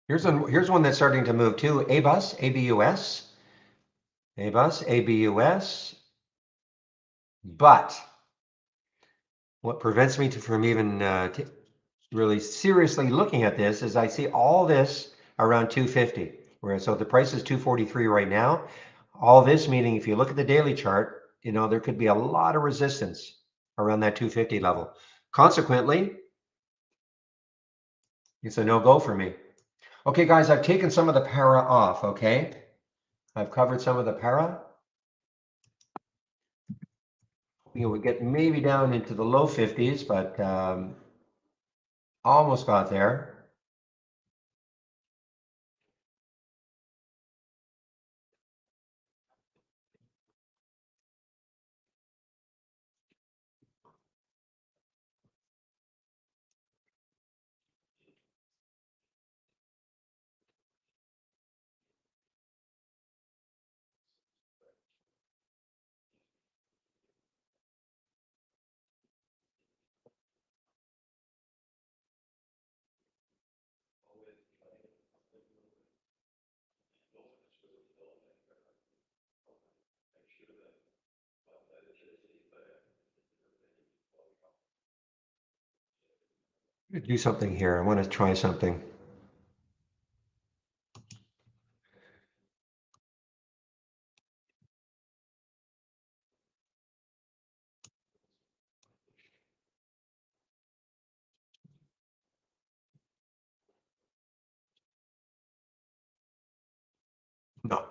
Here's one that's starting to move too. ABUS, ABUS, ABUS, ABUS. But what prevents me from even really seriously looking at this is I see all this around 250. So the price is 243 right now. All this meaning if you look at the daily chart, there could be a lot of resistance around that 250 level. Consequently, it's a no-go for me. Okay, guys, I've taken some of the para off, okay? I've covered some of the para. We get maybe down into the low 50s, but almost got there. Do something here. I want to try something. No.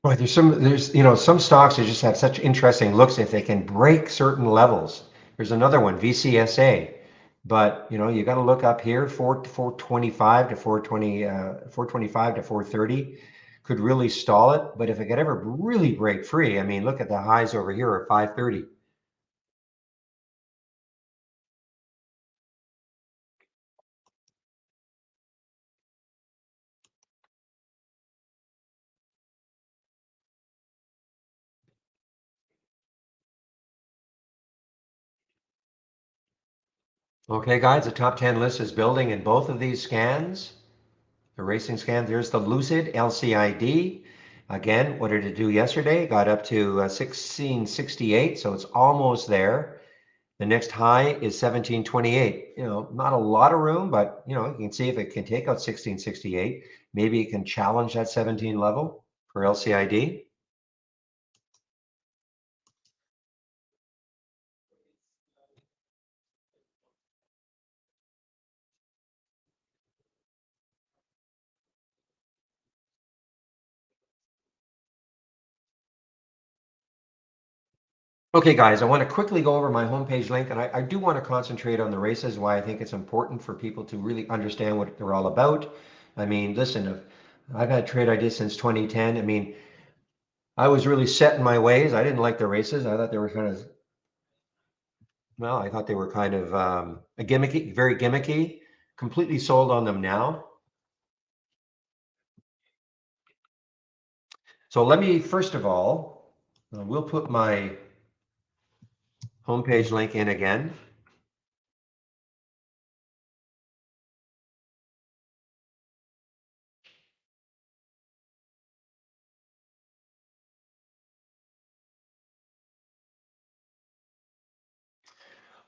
Right, some stocks that just have such interesting looks if they can break certain levels. There's another one, VCSA, but you got to look up here, 425 to 420, 425 to 430 could really stall it. But if it could ever really break free, I mean, look at the highs over here at 530. Okay, guys, the top 10 list is building in both of these scans. The racing scan, there's the Lucid LCID. Again, what did it do yesterday? Got up to 1668, so it's almost there. The next high is 1728. Not a lot of room, but you can see if it can take out 1668. Maybe it can challenge that 17 level for LCID. Okay, guys, I want to quickly go over my homepage link, and I do want to concentrate on the races, why I think it's important for people to really understand what they're all about. I mean, listen, I've had trade ideas since 2010. I mean, I was really set in my ways. I didn't like the races. I thought they were kind of, well, I thought they were kind of a gimmicky, very gimmicky. Completely sold on them now. So let me, first of all, we'll put my homepage link in again.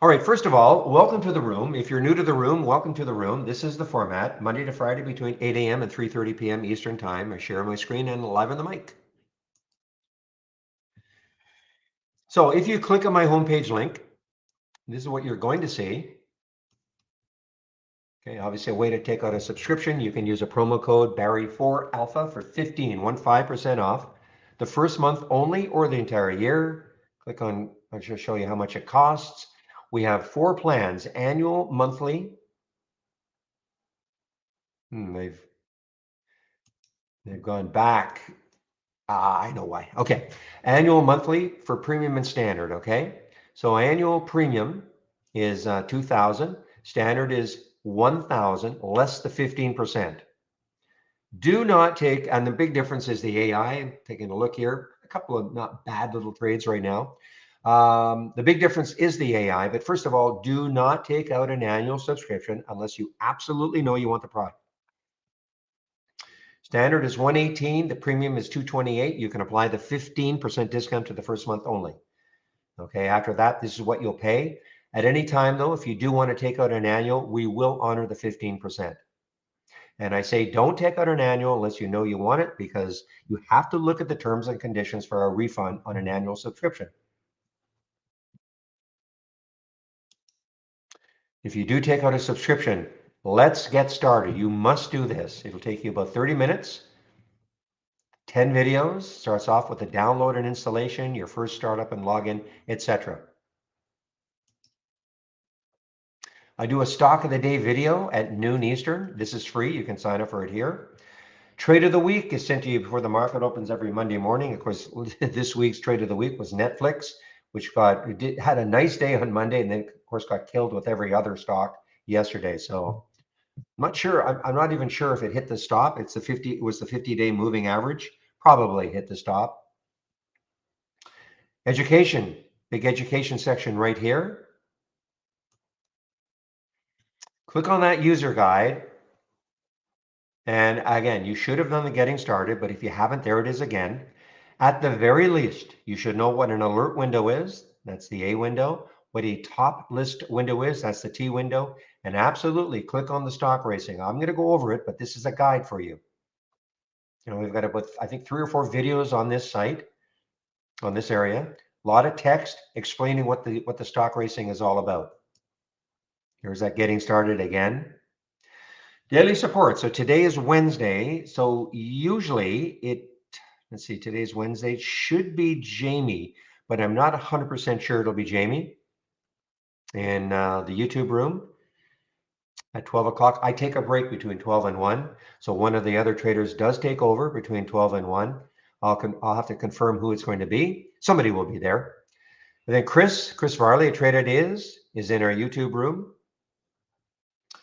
All right, first of all, welcome to the room. If you're new to the room, welcome to the room. This is the format, Monday to Friday between 8 a.m. and 3:30 p.m. Eastern Time. I share my screen and live on the mic. So if you click on my homepage link, this is what you're going to see. Okay, obviously a way to take out a subscription. You can use a promo code Barry4Alpha for 15% off. The first month only or the entire year. Click on, I'll just show you how much it costs. We have 4 plans, annual, monthly. They've gone back. I know why. Okay. Annual, monthly for premium and standard. Okay. So annual premium is 2,000. Standard is 1,000 less the 15%. Do not take, and the big difference is the AI. I'm taking a look here. A couple of not bad little trades right now. The big difference is the AI. But first of all, do not take out an annual subscription unless you absolutely know you want the product. Standard is 118. The premium is 228. You can apply the 15% discount to the first month only. Okay. After that, this is what you'll pay. At any time, though, if you do want to take out an annual, we will honor the 15%. And I say don't take out an annual unless you know you want it, because you have to look at the terms and conditions for a refund on an annual subscription. If you do take out a subscription, let's get started. You must do this. It'll take you about 30 minutes. 10 videos, starts off with the download and installation, your first startup and login, etc. I do a stock of the day video at noon Eastern. This is free. You can sign up for it here. Trade of the week is sent to you before the market opens every Monday morning. Of course, this week's trade of the week was Netflix, which had a nice day on Monday, and then of course got killed with every other stock yesterday. So I'm not sure. I'm not even sure if it hit the stop. It was the 50-day moving average. Probably hit the stop. Education, big education section right here. Click on that user guide. And again, you should have done the getting started, but if you haven't, there it is again. At the very least, you should know what an alert window is. That's the A window. What a top list window is. That's the T window. And absolutely click on the stock racing. I'm going to go over it, but this is a guide for you. We've got about, I think, 3 or 4 videos on this site, on this area. A lot of text explaining what the stock racing is all about. Here's that getting started again. Daily support. So today is Wednesday. So usually let's see, today's Wednesday. It should be Jamie, but I'm not 100% sure it'll be Jamie in the YouTube room at 12 o'clock. I take a break between 12 and 1. So one of the other traders does take over between 12 and 1. I'll have to confirm who it's going to be. Somebody will be there. And then Chris Varley, a Trade Ideas, is in our YouTube room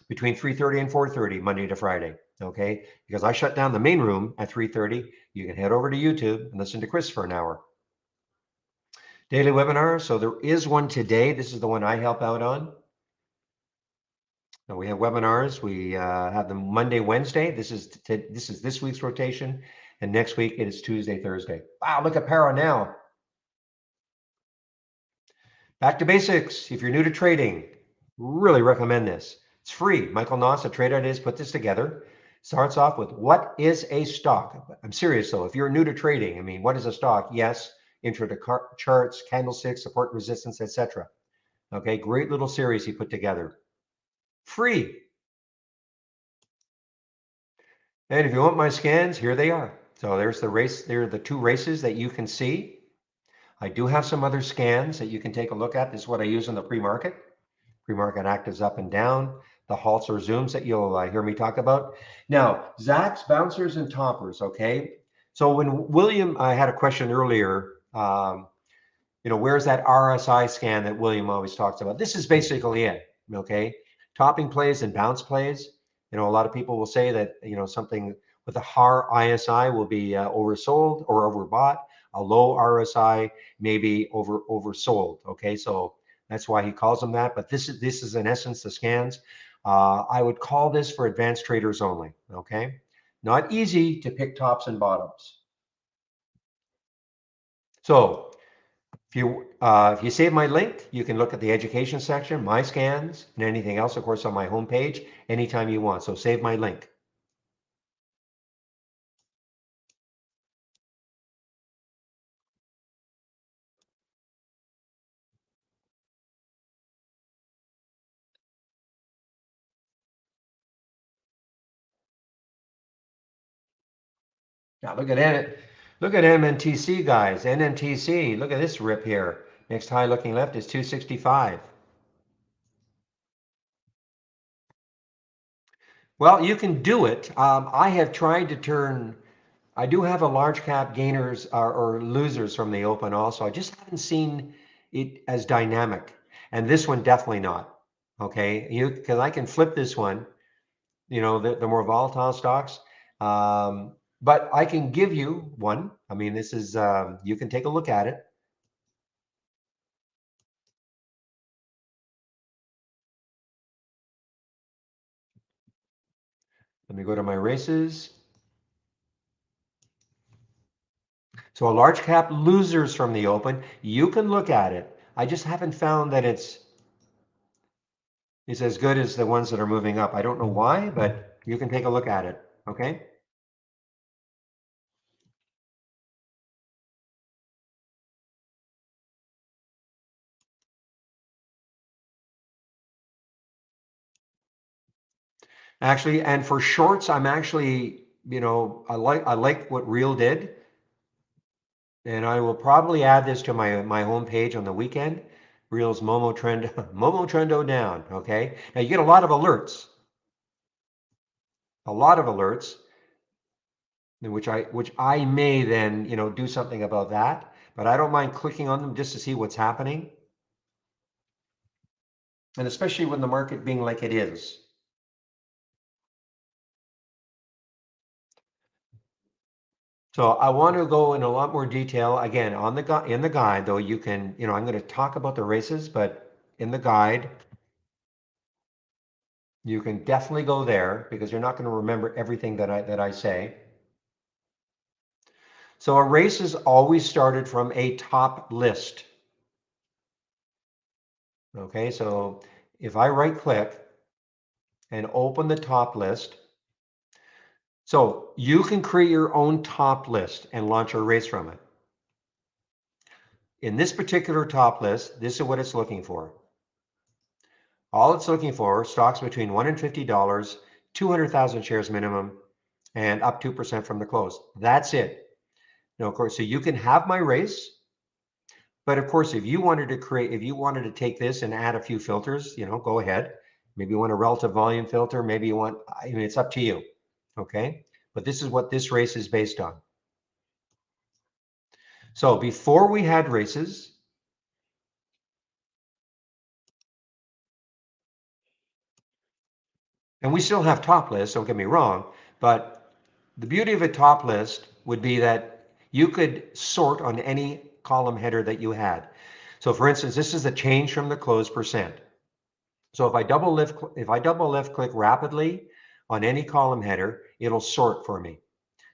between 3:30 and 4:30, Monday to Friday. Okay, because I shut down the main room at 3:30. You can head over to YouTube and listen to Chris for an hour. Daily webinar. So there is one today. This is the one I help out on. So we have webinars. We have them Monday, Wednesday. This is this week's rotation, and next week it is Tuesday, Thursday. Wow, look at Para now. Back to basics. If you're new to trading, really recommend this. It's free. Michael Noss, a Trade Ideas, put this together. Starts off with what is a stock? I'm serious though. If you're new to trading, I mean, what is a stock? Yes, intro to charts, candlesticks, support, resistance, etc. Okay, great little series he put together. Free. And if you want my scans, here they are. So there's the race. There are the two races that you can see. I do have some other scans that you can take a look at. This is what I use in the pre-market. Pre-market actives up and down. The halts or zooms that you'll hear me talk about. Now, Zach's bouncers and toppers, okay? So when William, I had a question earlier, where's that RSI scan that William always talks about? This is basically it, okay? Topping plays and bounce plays. A lot of people will say that, something with a high ISI will be oversold or overbought. A low RSI may be oversold, okay? So that's why he calls them that. But this is in essence the scans. I would call this for advanced traders only, okay? Not easy to pick tops and bottoms. So if you save my link, you can look at the education section, my scans, and anything else, of course, on my homepage anytime you want. So save my link. Now look at it. Look at MNTC, guys. NMTC. Look at this rip here. Next high looking left is 265. Well, you can do it. I have tried to turn. I do have a large cap gainers or losers from the open also. I just haven't seen it as dynamic. And this one definitely not. Okay, because I can flip this one, the more volatile stocks. But I can give you one. I mean, this is you can take a look at it. Let me go to my races. So a large cap losers from the open. You can look at it. I just haven't found that it's as good as the ones that are moving up. I don't know why, but you can take a look at it. Okay. Actually, and for shorts, I'm actually, I like what Real did, and I will probably add this to my homepage on the weekend. Real's Momo trend, Momo trendo down. Okay, now you get a lot of alerts, which I may then do something about that. But I don't mind clicking on them just to see what's happening, and especially when the market being like it is. So I want to go in a lot more detail again on in the guide, though. You can, I'm going to talk about the races, but in the guide, you can definitely go there because you're not going to remember everything that I say. So a race is always started from a top list. Okay, so if I right click and open the top list, so you can create your own top list and launch a race from it. In this particular top list, this is what it's looking for. All it's looking for, stocks between $1 and $50, 200,000 shares minimum, and up 2% from the close. That's it. Now, of course, so you can have my race, but of course, if you wanted to take this and add a few filters, go ahead. Maybe you want a relative volume filter. Maybe you want, it's up to you. Okay. But this is what this race is based on. So before we had races, and we still have top lists, don't get me wrong, but the beauty of a top list would be that you could sort on any column header that you had. So for instance, this is the change from the close percent. So if I double left click rapidly on any column header, it'll sort for me.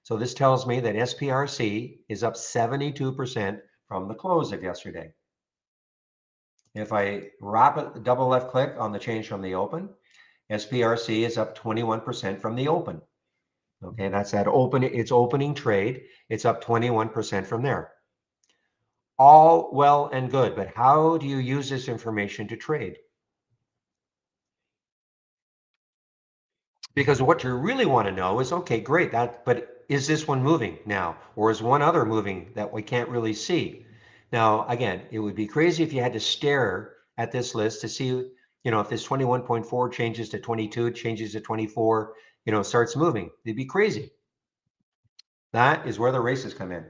So this tells me that SPRC is up 72% from the close of yesterday. If I double left click on the change from the open, SPRC is up 21% from the open. Okay, that's it's opening trade. It's up 21% from there. All well and good, but how do you use this information to trade? Because what you really want to know is, okay, great, but is this one moving now? Or is one other moving that we can't really see? Now, again, it would be crazy if you had to stare at this list to see, if this 21.4 changes to 22, changes to 24, starts moving. It'd be crazy. That is where the races come in.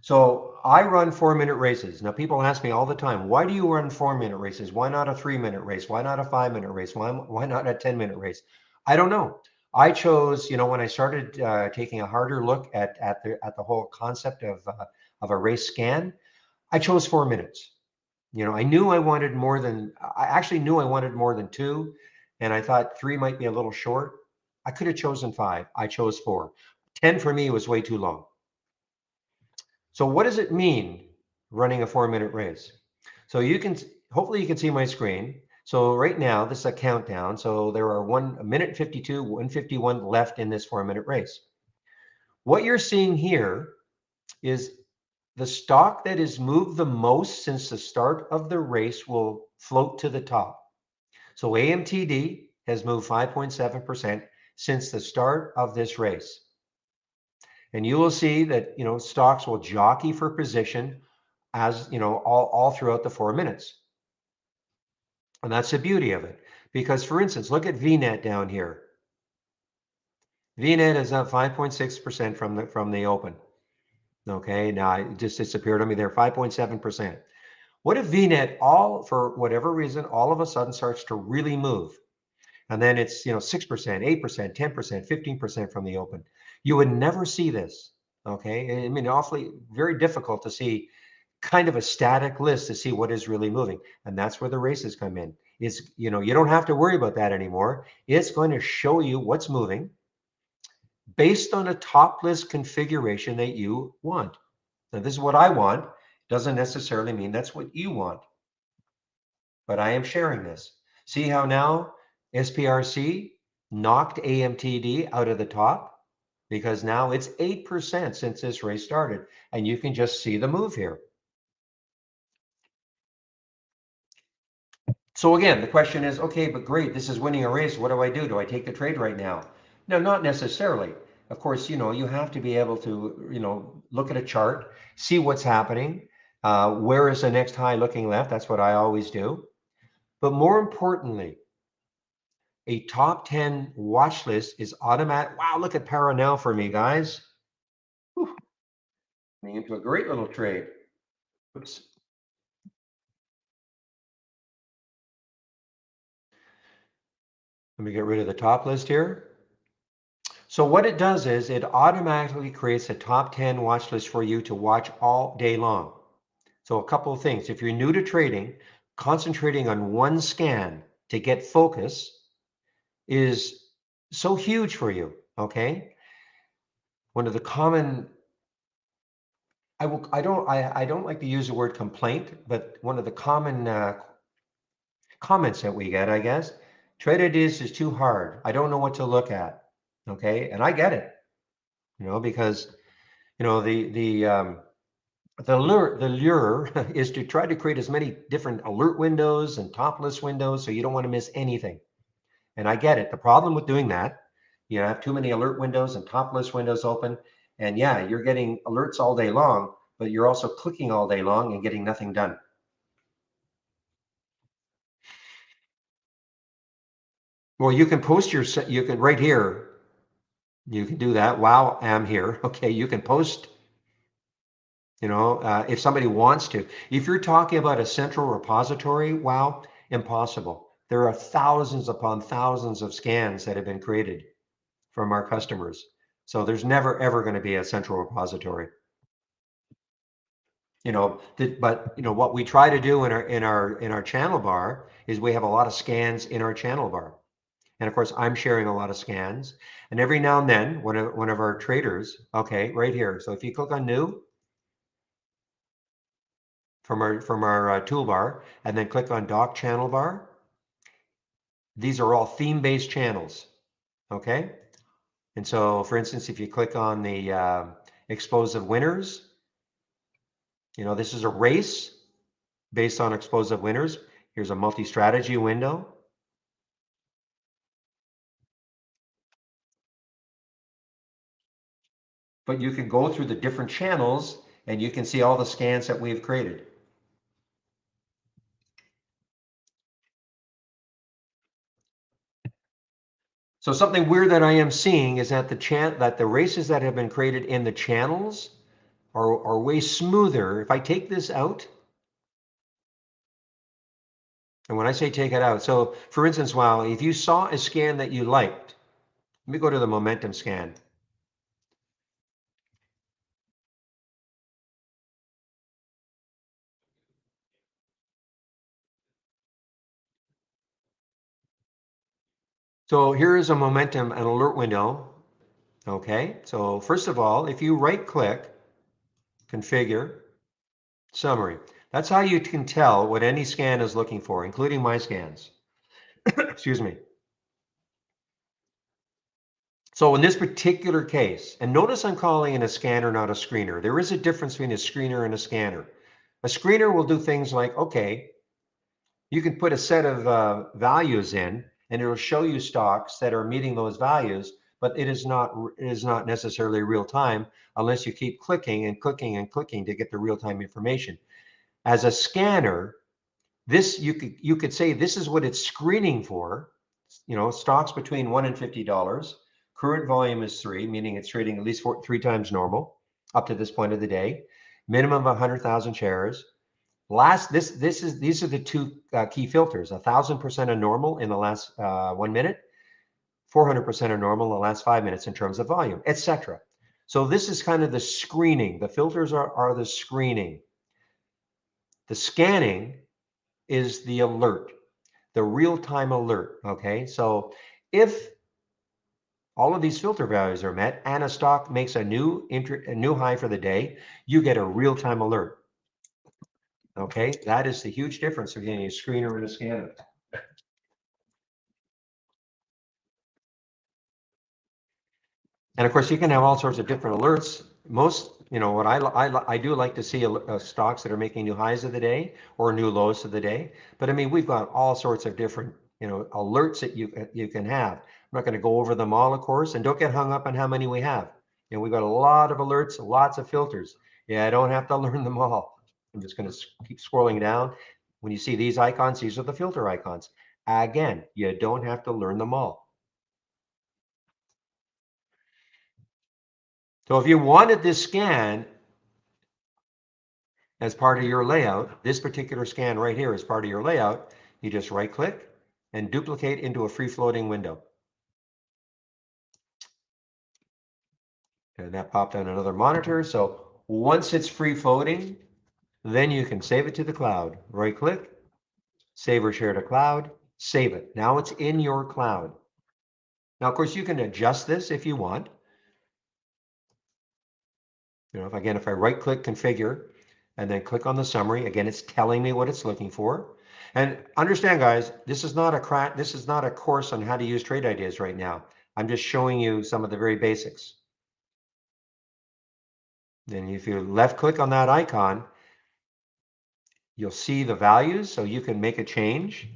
So I run 4-minute races. Now, people ask me all the time, why do you run 4-minute races? Why not a 3-minute race? Why not a 5-minute race? Why not a 10-minute race? I don't know. I chose, when I started taking a harder look at the whole concept of a race scan, I chose 4 minutes. I knew I wanted more than, I actually knew I wanted more than 2, and I thought 3 might be a little short. I could have chosen 5. I chose 4. 10 for me was way too long. So what does it mean running a 4-minute race? So hopefully you can see my screen. So right now, this is a countdown. So there are 1 minute 52, 151 left in this 4-minute race. What you're seeing here is the stock that has moved the most since the start of the race will float to the top. So AMTD has moved 5.7% since the start of this race. And you will see that, stocks will jockey for position as, all throughout the 4 minutes. And that's the beauty of it. Because for instance, look at VNet down here. VNet is up 5.6% from the open. Okay, now it just disappeared on me there, 5.7%. What if VNet for whatever reason, all of a sudden starts to really move? And then it's 6%, 8%, 10%, 15% from the open. You would never see this. Okay. I mean, awfully very difficult to see kind of a static list to see what is really moving. And that's where the races come in. You don't have to worry about that anymore. It's going to show you what's moving based on a top list configuration that you want. Now, this is what I want. Doesn't necessarily mean that's what you want, but I am sharing this. See how now SPRC knocked AMTD out of the top because now it's 8% since this race started. And you can just see the move here. So again, the question is, okay, but great, this is winning a race. What do I do? Do I take the trade right now? No, not necessarily. Of course, you have to be able to, look at a chart, see what's happening. Where is the next high looking left? That's what I always do. But more importantly, a top 10 watch list is automatic. Wow, look at para now for me, guys. Whew. Getting into a great little trade. Oops. Let me get rid of the top list here. So what it does is it automatically creates a top 10 watch list for you to watch all day long. So a couple of things. If you're new to trading, concentrating on one scan to get focus is so huge for you, okay? One of the common I don't like to use the word complaint, but one of the common comments that we get, I guess, trade ideas is too hard. I don't know what to look at. Okay, and I get it, because the lure is to try to create as many different alert windows and top list windows so you don't want to miss anything. And I get it. The problem with doing that, you have too many alert windows and top list windows open, and yeah, you're getting alerts all day long, but you're also clicking all day long and getting nothing done. Well, you can you can right here, you can do that while I'm here. Okay, you can post, if somebody wants to. If you're talking about a central repository, wow, impossible. There are thousands upon thousands of scans that have been created from our customers. So there's never ever going to be a central repository. But what we try to do in our channel bar is we have a lot of scans in our channel bar. And of course, I'm sharing a lot of scans. And every now and then, one of our traders, okay, right here. So if you click on new from our toolbar, and then click on dock channel bar, these are all theme-based channels, okay? And so, for instance, if you click on the explosive winners, this is a race based on explosive winners. Here's a multi-strategy window. But you can go through the different channels and you can see all the scans that we've created. So something weird that I am seeing is that the races that have been created in the channels are way smoother. If I take this out, and when I say take it out, so for instance, if you saw a scan that you liked, let me go to the momentum scan. So here is a momentum, an alert window. Okay, so first of all, if you right click, configure, summary, that's how you can tell what any scan is looking for, including my scans. Excuse me. So in this particular case, and notice I'm calling it a scanner, not a screener. There is a difference between a screener and a scanner. A screener will do things like, okay, you can put a set of values in and it'll show you stocks that are meeting those values, but it is not necessarily real time unless you keep clicking and clicking and clicking to get the real time information. As a scanner, this you could say this is what it's screening for, stocks between $1 and $50. Current volume is 3, meaning it's trading at least 3 times normal up to this point of the day. Minimum of 100,000 shares. These are the two key filters: 1,000% of normal in the last 1 minute, 400% of normal in the last 5 minutes in terms of volume, etc. So this is kind of the screening. The filters are the screening. The scanning is the alert, the real-time alert. Okay, so if all of these filter values are met and a stock makes a new high for the day, you get a real-time alert. Okay, that is the huge difference between a screener and a scanner. And of course, you can have all sorts of different alerts. Most, what I do like to see stocks that are making new highs of the day or new lows of the day. But I mean, we've got all sorts of different, alerts that you can have. I'm not going to go over them all, of course, and don't get hung up on how many we have. We've got a lot of alerts, lots of filters. Yeah, I don't have to learn them all. I'm just going to keep scrolling down. When you see these icons, these are the filter icons. Again, you don't have to learn them all. So if you wanted this scan as part of your layout, this particular scan right here is part of your layout, you just right click and duplicate into a free floating window. And that popped on another monitor. So once it's free floating, then you can save it to the cloud. Right click, save or share to cloud, save it. Now it's in your cloud. Now, of course, you can adjust this if you want. If I right click configure and then click on the summary, again, it's telling me what it's looking for. And understand, guys, this is not a course on how to use trade ideas right now. I'm just showing you some of the very basics. Then if you left click on that icon, you'll see the values, so you can make a change.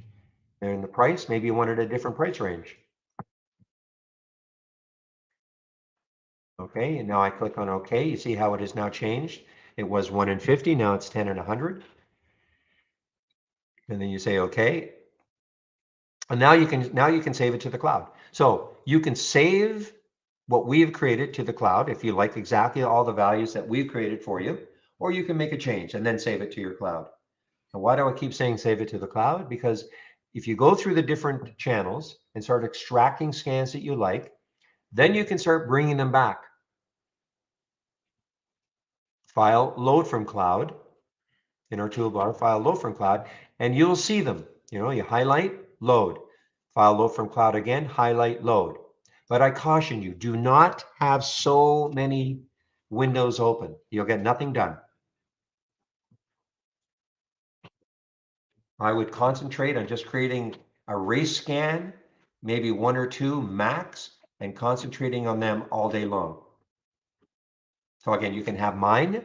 And the price, maybe you wanted a different price range. Okay, and now I click on OK. You see how it has now changed. It was 1 in 50, now it's 10 and 100. And then you say OK. And now you can save it to the cloud. So you can save what we've created to the cloud if you like exactly all the values that we've created for you, or you can make a change and then save it to your cloud. And why do I keep saying save it to the cloud? Because if you go through the different channels and start extracting scans that you like, then you can start bringing them back. File load from cloud in our toolbar, file load from cloud, and you'll see them. You highlight, load, file load from cloud again, highlight, load. But I caution you, do not have so many windows open. You'll get nothing done. I would concentrate on just creating a race scan, maybe one or two max, and concentrating on them all day long. So again, you can have mine.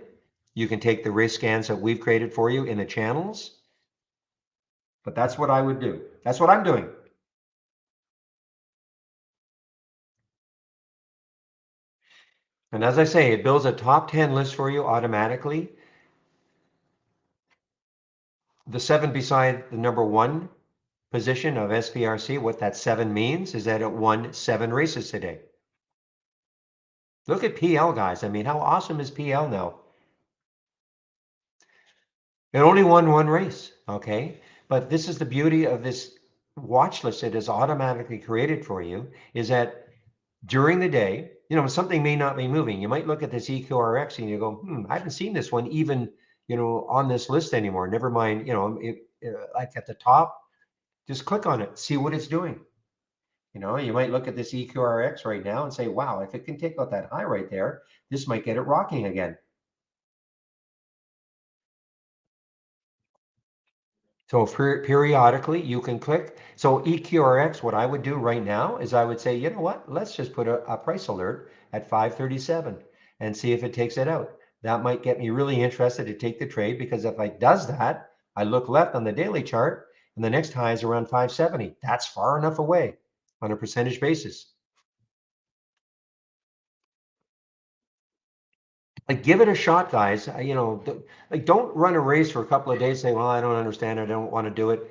You can take the race scans that we've created for you in the channels, but that's what I would do. That's what I'm doing. And as I say, it builds a top 10 list for you automatically. The 7 beside the number 1 position of SPRC, what that 7 means is that it won 7 races today. Look at PL, guys. I mean, how awesome is PL now? It only won 1 race, okay? But this is the beauty of this watch list that is automatically created for you, is that during the day, something may not be moving. You might look at this EQRX and you go, I haven't seen this one even, on this list anymore. Never mind, like at the top, just click on it, see what it's doing. You might look at this EQRX right now and say, wow, if it can take out that high right there, this might get it rocking again. So periodically you can click. So EQRX, what I would do right now is I would say, you know what, let's just put a price alert at 537 and see if it takes it out. That might get me really interested to take the trade, because if it does that, I look left on the daily chart and the next high is around 570. That's far enough away on a percentage basis. Like, give it a shot, guys. Like, don't run a race for a couple of days saying, well, I don't understand, I don't want to do it.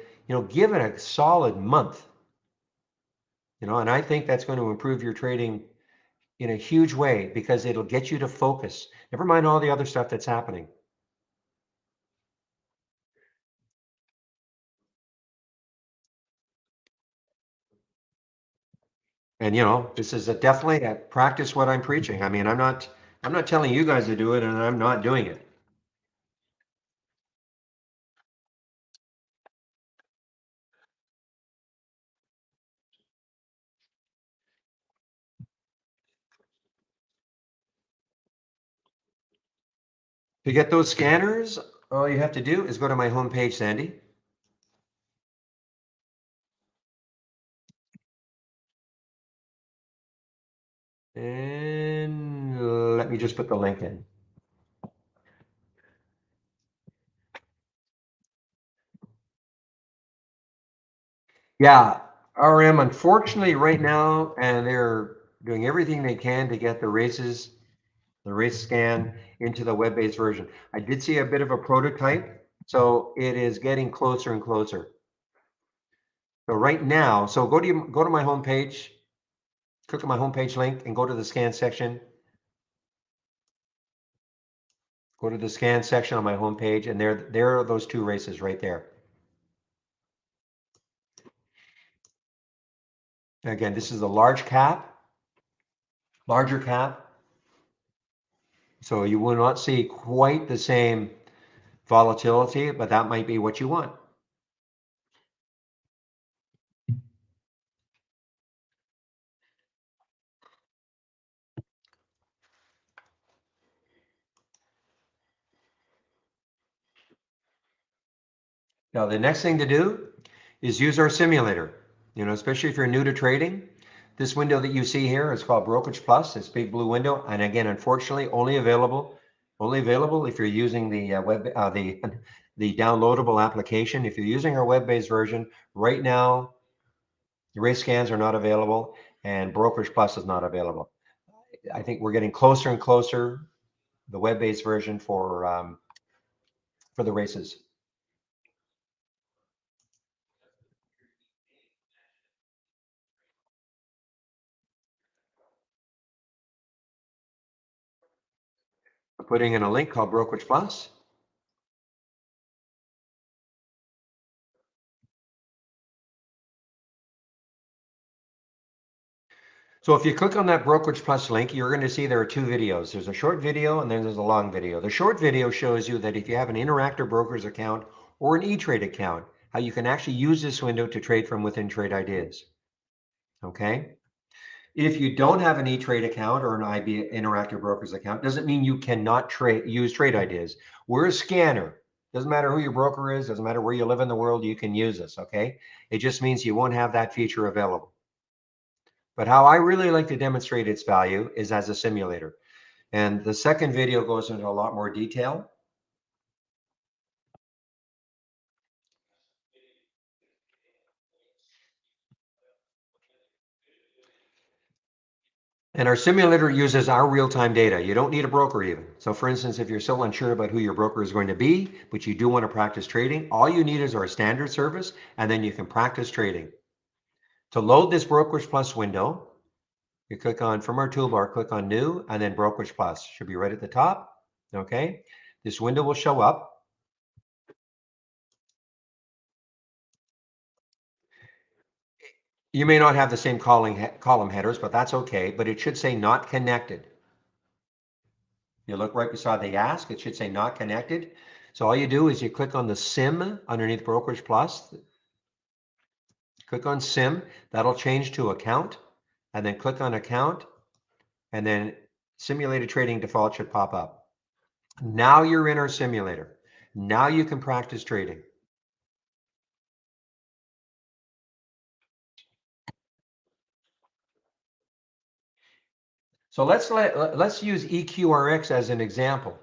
Give it a solid month. And I think that's going to improve your trading in a huge way, because it'll get you to focus. Never mind all the other stuff that's happening. And this is definitely a practice what I'm preaching. I mean, I'm not telling you guys to do it, and I'm not doing it. To get those scanners, all you have to do is go to my homepage, Sandy. And let me just put the link in. Yeah, RM, unfortunately, right now, and they're doing everything they can to get the race scan into the web-based version. I did see a bit of a prototype, so it is getting closer and closer. So right now, go to my homepage, click on my homepage link, and go to the scan section. Go to the scan section on my homepage, and there are those 2 races right there. Again, this is a larger cap. So you will not see quite the same volatility, but that might be what you want. Now, the next thing to do is use our simulator. Especially if you're new to trading, this window that you see here is called Brokerage Plus. This big blue window, and again, unfortunately, only available if you're using the the downloadable application. If you're using our web-based version right now, the race scans are not available, and Brokerage Plus is not available. I think we're getting closer and closer, the web-based version for the races. I'm putting in a link called Brokerage Plus. So if you click on that Brokerage Plus link, you're going to see there are 2 videos. There's a short video and then there's a long video. The short video shows you that if you have an Interactive Brokers account or an E-Trade account, how you can actually use this window to trade from within Trade Ideas. Okay. If you don't have an E-Trade account or an IB Interactive Brokers account, doesn't mean you cannot use Trade Ideas. We're a scanner. Doesn't matter who your broker is, doesn't matter where you live in the world, you can use us, okay? It just means you won't have that feature available. But how I really like to demonstrate its value is as a simulator. And the second video goes into a lot more detail. And our simulator uses our real-time data. You don't need a broker even. So for instance, if you're still unsure about who your broker is going to be, but you do want to practice trading, all you need is our standard service, and then you can practice trading. To load this Brokerage Plus window, you click on, from our toolbar, click on New, and then Brokerage Plus. Should be right at the top, okay? This window will show up. You may not have the same column headers, but that's okay, but it should say not connected. You look right beside the ask, it should say not connected. So all you do is you click on the SIM underneath Brokerage Plus, click on SIM, that'll change to account, and then click on account, and then simulated trading default should pop up. Now you're in our simulator. Now you can practice trading. So let's use EQRX as an example.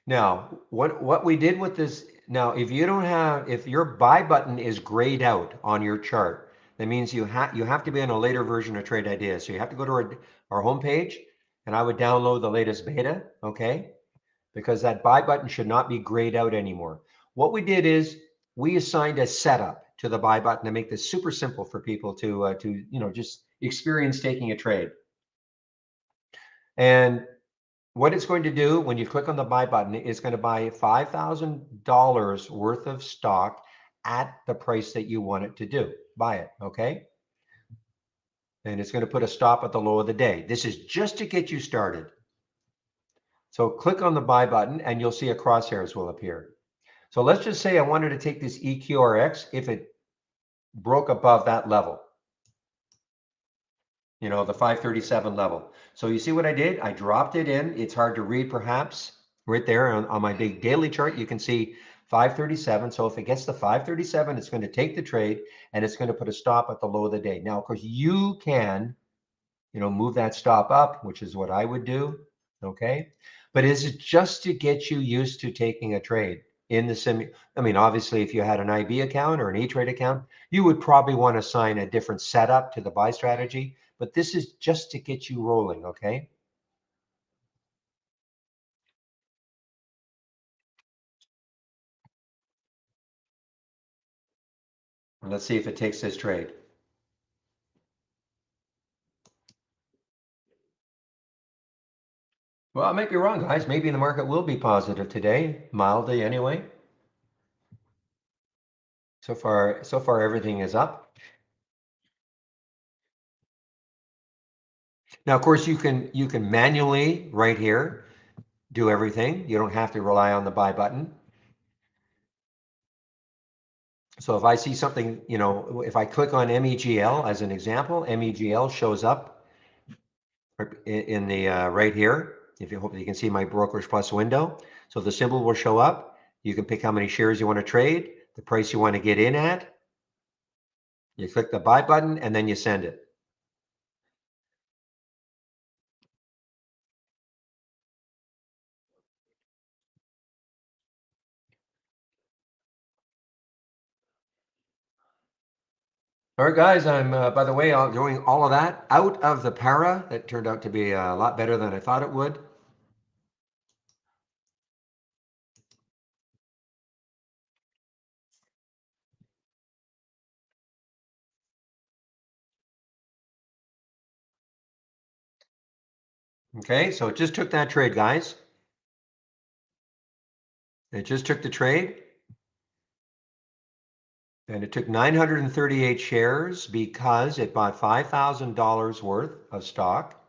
Now, what we did with this, now if your buy button is grayed out on your chart, that means you have to be on a later version of Trade Ideas. So you have to go to our homepage, and I would download the latest beta, okay? Because that buy button should not be grayed out anymore. What we did is we assigned a setup to the buy button to make this super simple for people to just experience taking a trade. And what it's going to do when you click on the buy button is going to buy $5,000 worth of stock at the price that you want it to do. Buy it, okay? And it's going to put a stop at the low of the day. This is just to get you started. So click on the buy button and you'll see a crosshairs will appear. So let's just say I wanted to take this EQRX if it broke above that level, the 537 level. So you see what I did? I dropped it in. It's hard to read perhaps. Right there on my big daily chart, you can see 537. So if it gets to 537, it's going to take the trade and it's going to put a stop at the low of the day. Now, of course, you can, move that stop up, which is what I would do. Okay. But is it just to get you used to taking a trade in the sim? I mean, obviously, if you had an IB account or an E-Trade account, you would probably want to assign a different setup to the buy strategy. But this is just to get you rolling. Okay. And let's see if it takes this trade. Well, I might be wrong, guys. Maybe the market will be positive today, mildly anyway. So far everything is up. Now, of course, you can manually right here do everything. You don't have to rely on the buy button. So if I see something, if I click on MEGL as an example, MEGL shows up in the right here. If you hope you can see my Brokerage Plus window. So the symbol will show up. You can pick how many shares you want to trade, the price you want to get in at. You click the buy button and then you send it. All right, guys, I'm, by the way, doing all of that out of the para. That turned out to be a lot better than I thought it would. Okay, so it just took that trade, guys. It just took the trade. And it took 938 shares because it bought $5,000 worth of stock.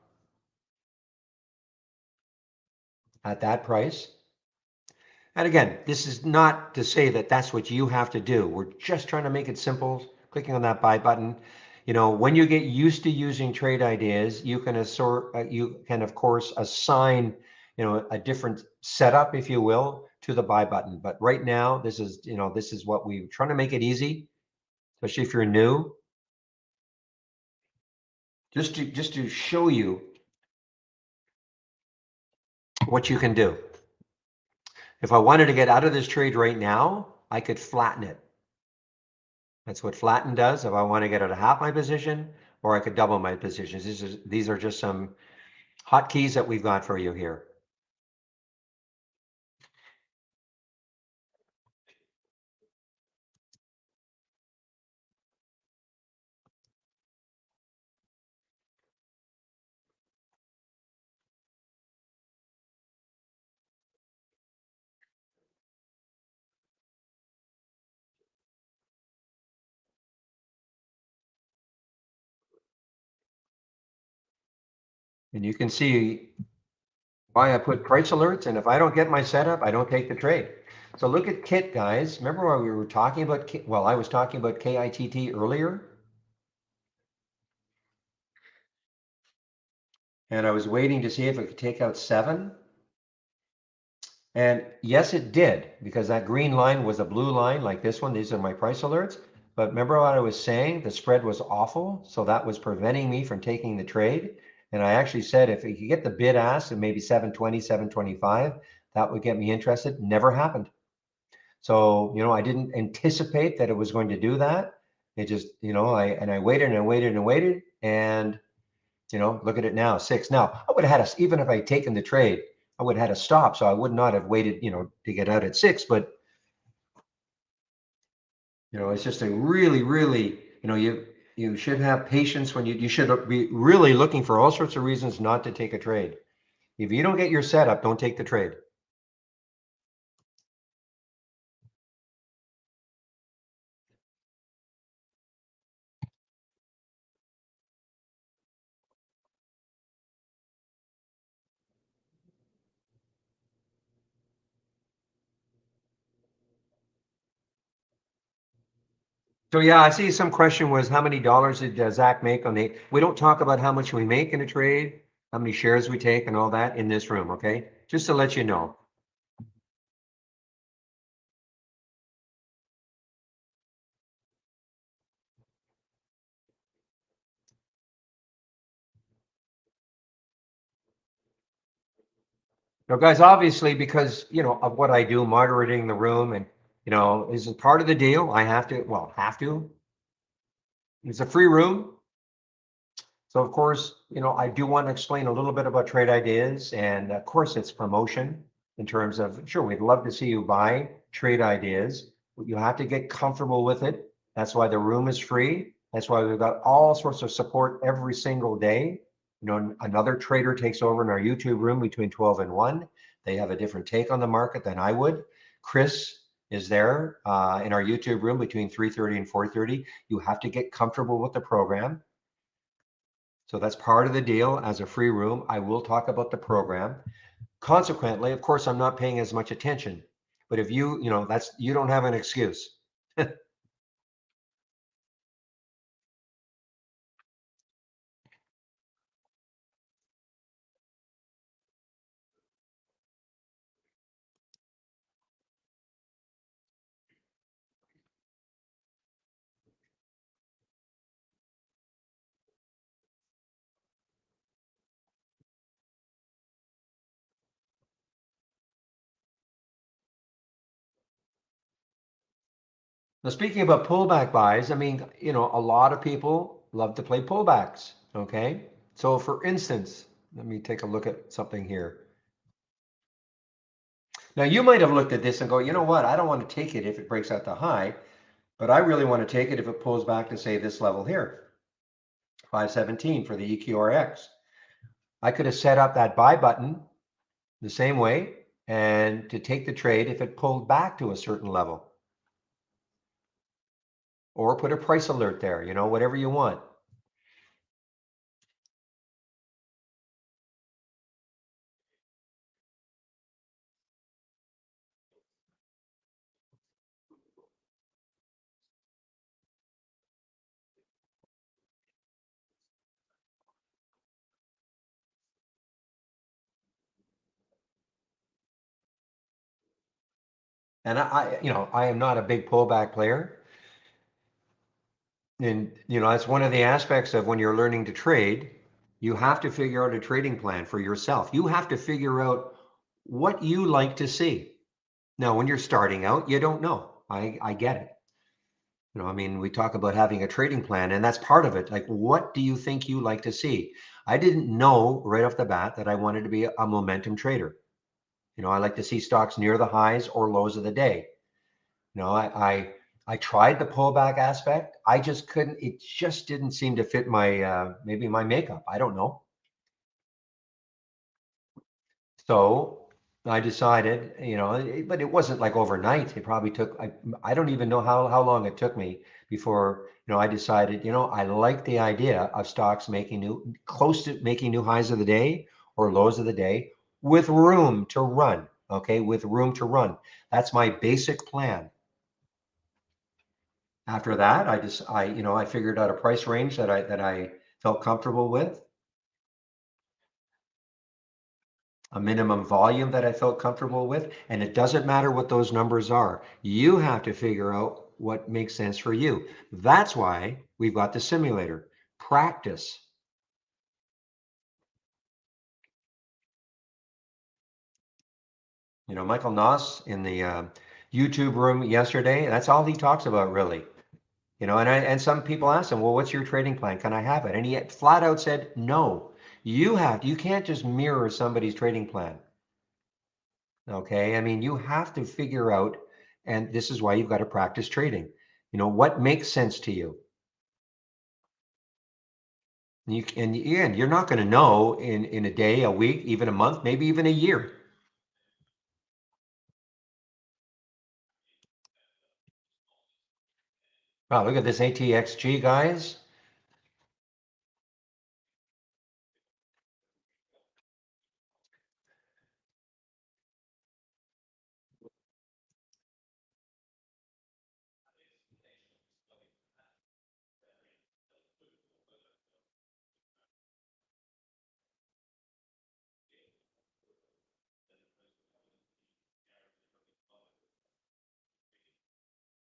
at that price. And again, this is not to say that that's what you have to do. We're just trying to make it simple, clicking on that buy button. When you get used to using trade ideas, you can of course assign, a different setup, if you will, to the buy button. But right now, this is what we're trying to make it easy, especially if you're new, just to show you what you can do. If I wanted to get out of this trade right now, I could flatten it. That's what flatten does. If I want to get out of half my position, or I could double my positions. These are just some hotkeys that we've got for you here. And you can see why I put price alerts. And if I don't get my setup, I don't take the trade. So look at KIT, guys. Remember when we were talking about KIT? Well, I was talking about KITT earlier, and I was waiting to see if it could take out 7. And yes, it did, because that green line was a blue line like this one. These are my price alerts. But remember what I was saying? The spread was awful. So that was preventing me from taking the trade. And I actually said if you could get the bid ask at maybe 720, 725, that would get me interested. Never happened. So, I didn't anticipate that it was going to do that. It just, I waited and I waited and waited. And look at it now, 6. Now, I would have had even if I had taken the trade, I would have had a stop. So I would not have waited, to get out at 6. But, it's just a really, really, you should have patience when you should be really looking for all sorts of reasons not to take a trade. If you don't get your setup, don't take the trade. So yeah, I see some question was how many dollars did Zach make on the, we don't talk about how much we make in a trade, how many shares we take and all that in this room, okay? Just to let you know. Now, guys, obviously, because, of what I do, moderating the room and, is a part of the deal. I it's a free room. So of course, I do want to explain a little bit about trade ideas, and of course it's promotion in terms of, sure, we'd love to see you buy trade ideas, but you have to get comfortable with it. That's why the room is free. That's why we've got all sorts of support every single day. Another trader takes over in our YouTube room between 12 and 1. They have a different take on the market than I would. Chris is there in our YouTube room between 3:30 and 4:30. You have to get comfortable with the program. So that's part of the deal. As a free room, I will talk about the program. Consequently, of course, I'm not paying as much attention. But if you don't have an excuse. Now, speaking about pullback buys, I mean, a lot of people love to play pullbacks. Okay. So for instance, let me take a look at something here. Now, you might have looked at this and go, you know what? I don't want to take it if it breaks out the high, but I really want to take it if it pulls back to say this level here, 517 for the EQRX. I could have set up that buy button the same way and to take the trade if it pulled back to a certain level, or put a price alert there, whatever you want. And I am not a big pullback player. And, that's one of the aspects of when you're learning to trade, you have to figure out a trading plan for yourself. You have to figure out what you like to see. Now, when you're starting out, you don't know. I get it. I mean, we talk about having a trading plan, and that's part of it. Like, what do you think you like to see? I didn't know right off the bat that I wanted to be a momentum trader. I like to see stocks near the highs or lows of the day. I tried the pullback aspect. I just couldn't. It just didn't seem to fit my maybe my makeup. I don't know. So I decided, but it wasn't like overnight. It probably took. I don't even know how long it took me before I decided. I like the idea of stocks making close to making new highs of the day or lows of the day with room to run. Okay, with room to run. That's my basic plan. After that, I figured out a price range that I felt comfortable with, a minimum volume that I felt comfortable with, and it doesn't matter what those numbers are. You have to figure out what makes sense for you. That's why we've got the simulator. Practice. Michael Noss in the YouTube room yesterday, that's all he talks about really. And some people ask him, well, what's your trading plan? Can I have it? And he flat out said, no, you can't just mirror somebody's trading plan. Okay. I mean, you have to figure out, and this is why you've got to practice trading. What makes sense to you. And again, you're not going to know in a day, a week, even a month, maybe even a year. Wow, look at this ATXG, guys.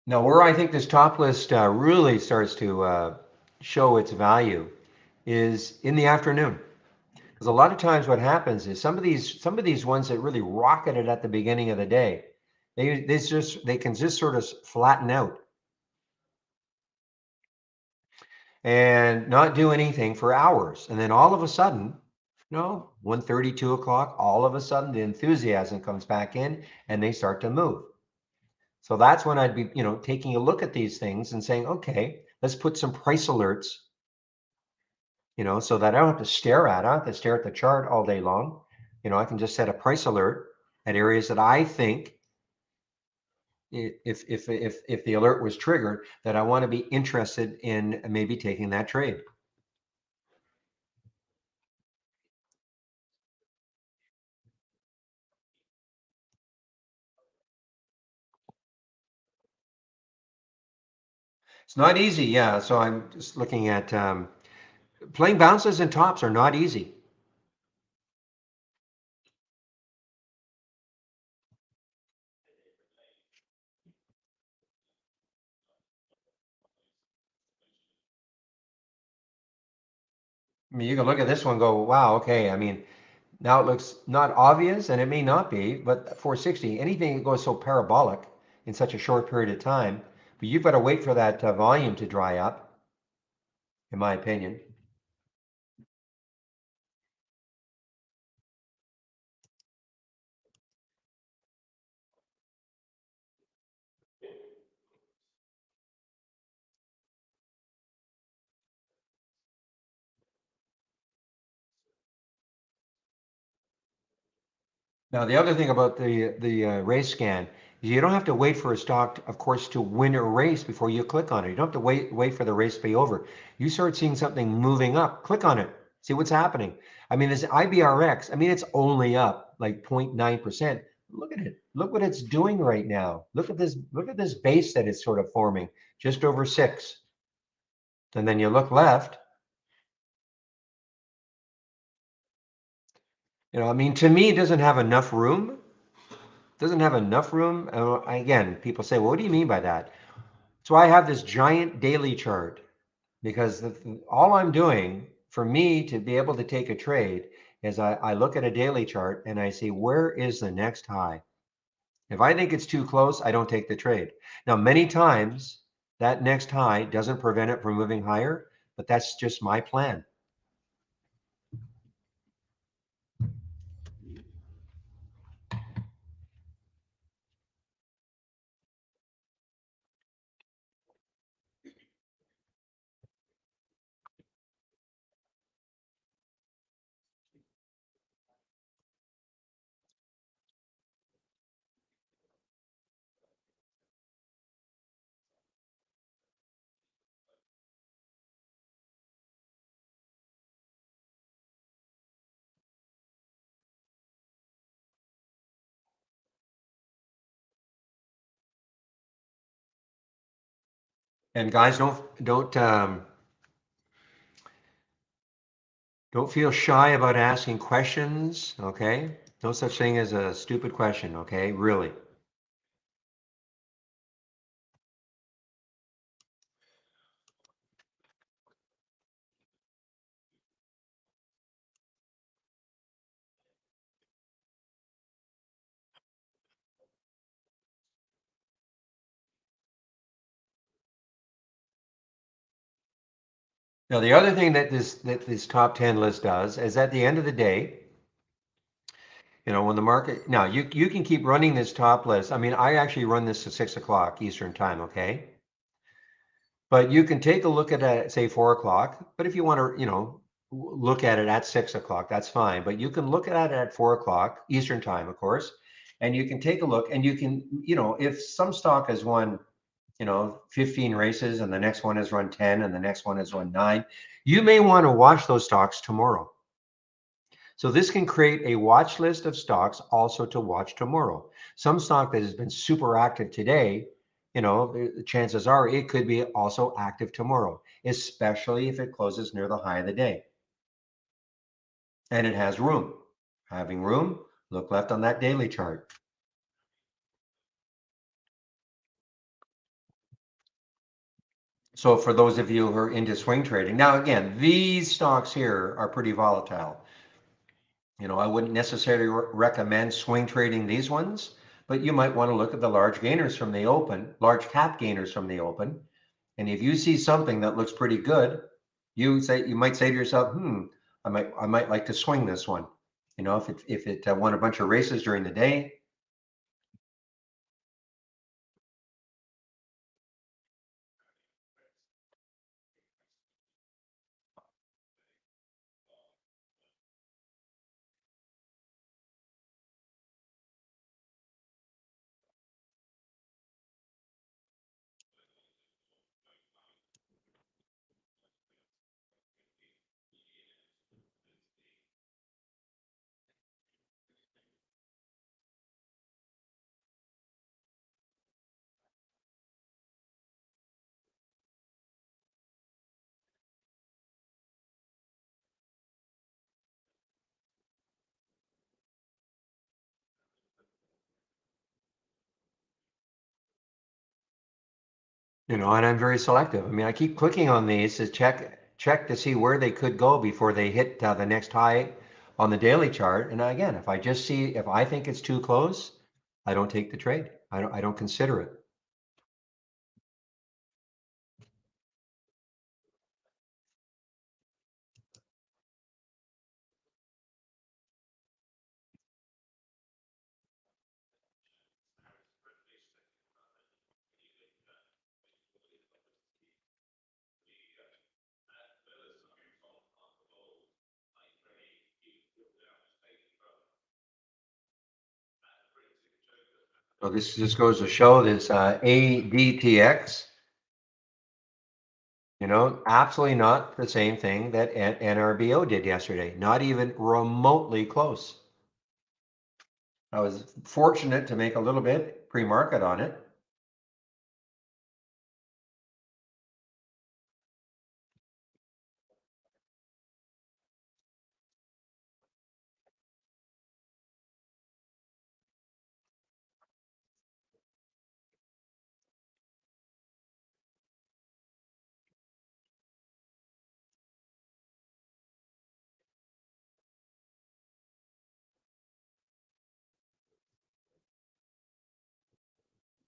Now, where I think this top list really starts to show its value is in the afternoon. Because a lot of times what happens is some of these ones that really rocket it at the beginning of the day, they can just sort of flatten out and not do anything for hours. And then all of a sudden, 1:30, 2 o'clock, all of a sudden the enthusiasm comes back in and they start to move. So that's when I'd be, taking a look at these things and saying, okay, let's put some price alerts, so that I don't have to stare at the chart all day long. I can just set a price alert at areas that I think if the alert was triggered, that I want to be interested in maybe taking that trade. It's not easy, yeah. So I'm just looking at playing bounces and tops are not easy. I mean, you can look at this one and go, wow, okay. I mean, now it looks not obvious, and it may not be, but 460, anything that goes so parabolic in such a short period of time, but you've got to wait for that volume to dry up, in my opinion. Now, the other thing about the race scan is you don't have to wait for a stock, of course, to win a race before you click on it. You don't have to wait for the race to be over. You start seeing something moving up, click on it, see what's happening. I mean, this IBRX, I mean, it's only up like 0.9%. Look at it. Look what it's doing right now. Look at this. Look at this base that it's sort of forming, just over 6. And then you look left. I mean, to me, it doesn't have enough room. doesn't have enough room. Again, people say, well, what do you mean by that? So I have this giant daily chart because all I'm doing for me to be able to take a trade is I look at a daily chart and I see where is the next high. If I think it's too close, I don't take the trade. Now, many times that next high doesn't prevent it from moving higher, but that's just my plan. And guys, don't feel shy about asking questions. Okay, no such thing as a stupid question. Okay, really. Now, the other thing that this top 10 list does is at the end of the day, when the market, now you can keep running this top list. I mean, I actually run this at 6 o'clock Eastern time, okay? But you can take a look at it, say 4 o'clock. But if you want to, look at it at 6 o'clock, that's fine. But you can look at it at 4 o'clock Eastern time, of course, and you can take a look and you can, if some stock has won 15 races and the next one has run 10 and the next one has run 9, you may want to watch those stocks tomorrow. So this can create a watch list of stocks also to watch tomorrow. Some stock that has been super active today, the chances are it could be also active tomorrow, especially if it closes near the high of the day and it has room. Having room, look left on that daily chart. So for those of you who are into swing trading, now again, these stocks here are pretty volatile. I wouldn't necessarily recommend swing trading these ones, but you might want to look at the large gainers from the open, large cap gainers from the open. And if you see something that looks pretty good, you might say to yourself, I might like to swing this one. If it won a bunch of races during the day. And I'm very selective. I mean, I keep clicking on these to check to see where they could go before they hit the next high on the daily chart. And again, if I think it's too close, I don't take the trade. I don't consider it. So this just goes to show this ADTX, absolutely not the same thing that NRBO did yesterday. Not even remotely close. I was fortunate to make a little bit pre-market on it.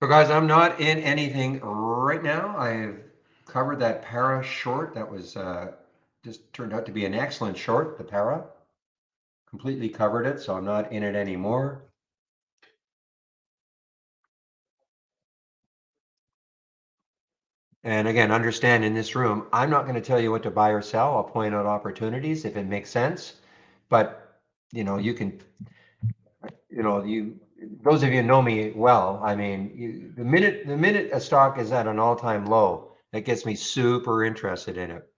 So guys, I'm not in anything right now. I've covered that para short. That was just turned out to be an excellent short, the para. Completely covered it, so I'm not in it anymore. And again, understand in this room, I'm not going to tell you what to buy or sell. I'll point out opportunities if it makes sense. But you can, those of you who know me well, I mean, the minute a stock is at an all-time low, that gets me super interested in it.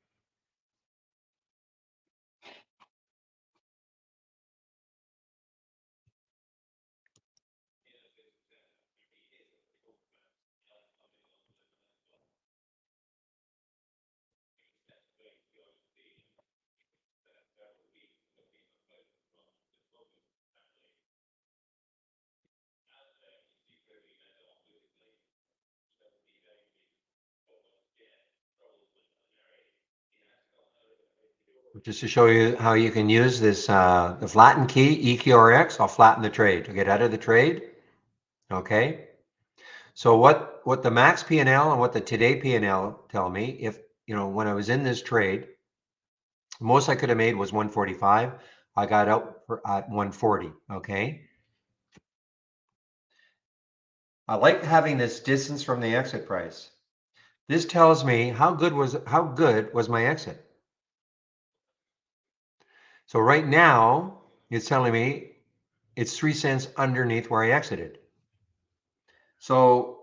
Just to show you how you can use this, the flatten key, EQRX, I'll flatten the trade. I'll get out of the trade. Okay. So what the max P&L and what the today P&L tell me, if, when I was in this trade, most I could have made was 145. I got out at 140. Okay. I like having this distance from the exit price. This tells me how good was my exit. So right now it's telling me it's 3 cents underneath where I exited. So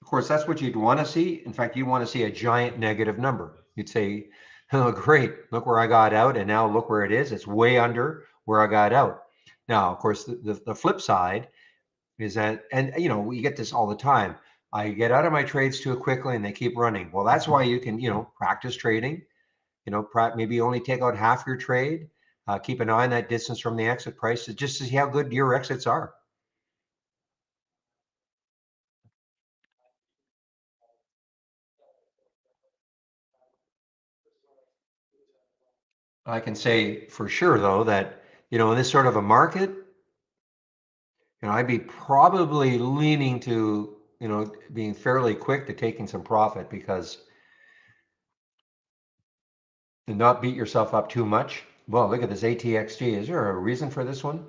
of course that's what you'd want to see. In fact, you want to see a giant negative number. You'd say, oh great, look where I got out, and now look where it is. It's way under where I got out. Now, of course, the flip side is that, and we get this all the time. I get out of my trades too quickly and they keep running. Well, that's why you can, practice trading, maybe only take out half your trade, keep an eye on that distance from the exit price just to see how good your exits are. I can say for sure though that, in this sort of a market, I'd be probably leaning to, being fairly quick to taking some profit, because to not beat yourself up too much. Well, look at this ATXG. Is there a reason for this one?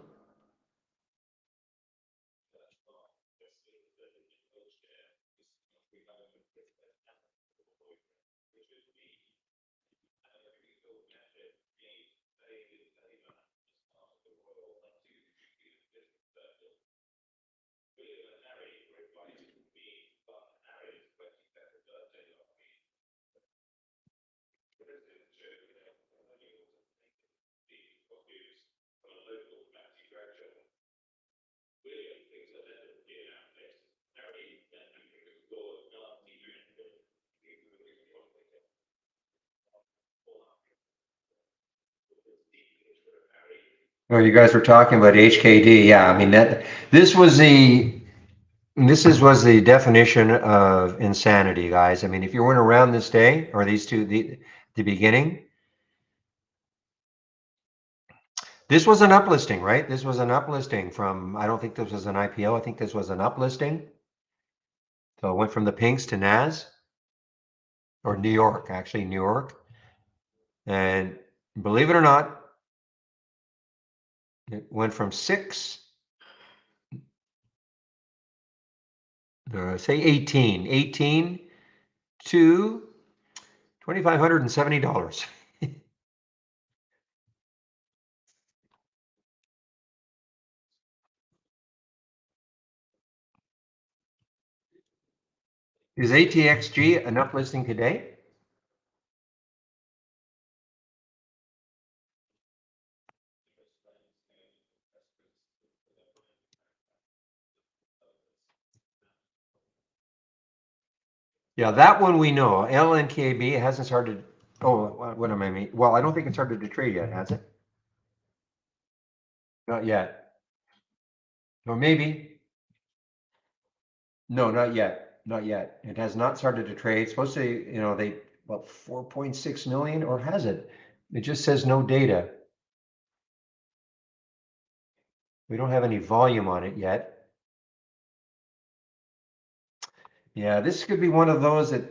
Oh, you guys were talking about HKD. Yeah, I mean that this was the definition of insanity, guys. I mean, if you weren't around this day or these two, the beginning, this was an uplisting, right? This was an uplisting from, I don't think this was an IPO. I think this was an uplisting. So it went from the pinks to NAS, or New York, actually New York. And believe it or not, it went from say 18 to $2,570. Is ATXG an uplisting today? Yeah, that one we know. LNKB hasn't started. Oh, what am I mean? Well, I don't think it started to trade yet, has it? Not yet. Or maybe. No, not yet. Not yet. It has not started to trade. It's supposed to, they, about 4.6 million, or has it? It just says no data. We don't have any volume on it yet. Yeah, this could be one of those that,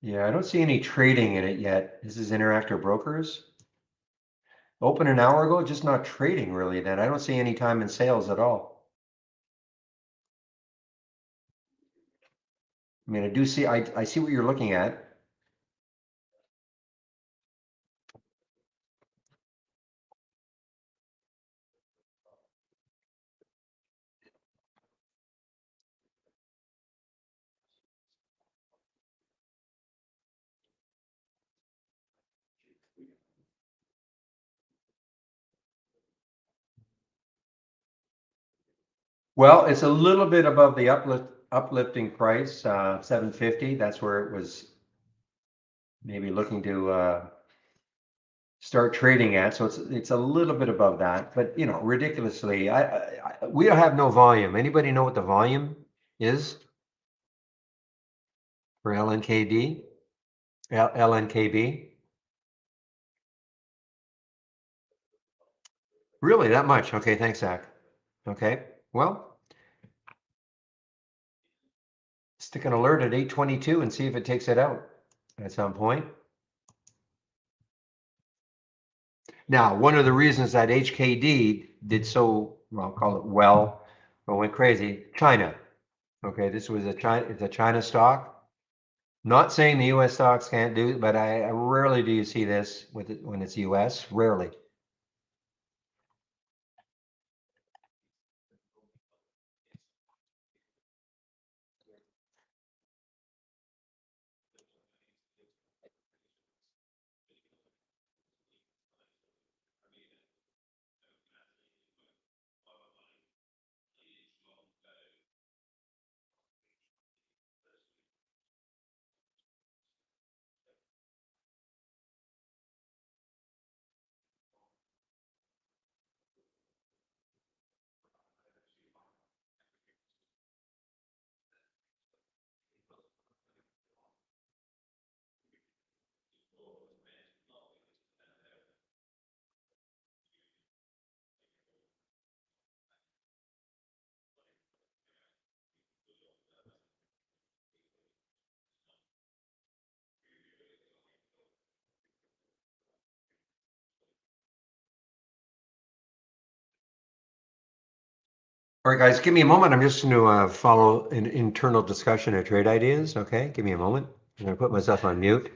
yeah, I don't see any trading in it yet. This is Interactive Brokers. Open an hour ago, just not trading really then. I don't see any time in sales at all. I mean, I do see, I see what you're looking at. Well, it's a little bit above the uplifting price, 750. That's where it was maybe looking to start trading at. So it's a little bit above that, but you know, ridiculously. We don't have no volume. Anybody know what the volume is for LNKD? LNKB? Really, that much? Okay, thanks, Zach. Okay, well, stick an alert at 8:22 and see if it takes it out at some point. Now, one of the reasons that HKD did so, well, I'll call it well, or went crazy, China. Okay, this was it's a China stock. Not saying the US stocks can't do it, but I rarely do you see this with it when it's US, rarely. All right, guys, give me a moment. I'm just going to follow an internal discussion of trade ideas. Okay, give me a moment. I'm going to put myself on mute.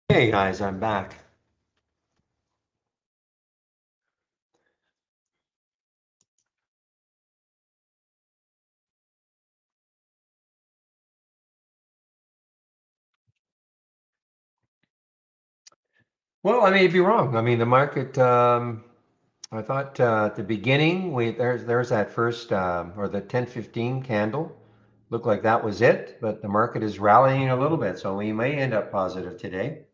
Hey, guys, I'm back. Well, I may be wrong. I mean, the market. I thought at the beginning, there's that first or the 10:15 candle. Looked like that was it, but the market is rallying a little bit, so we may end up positive today.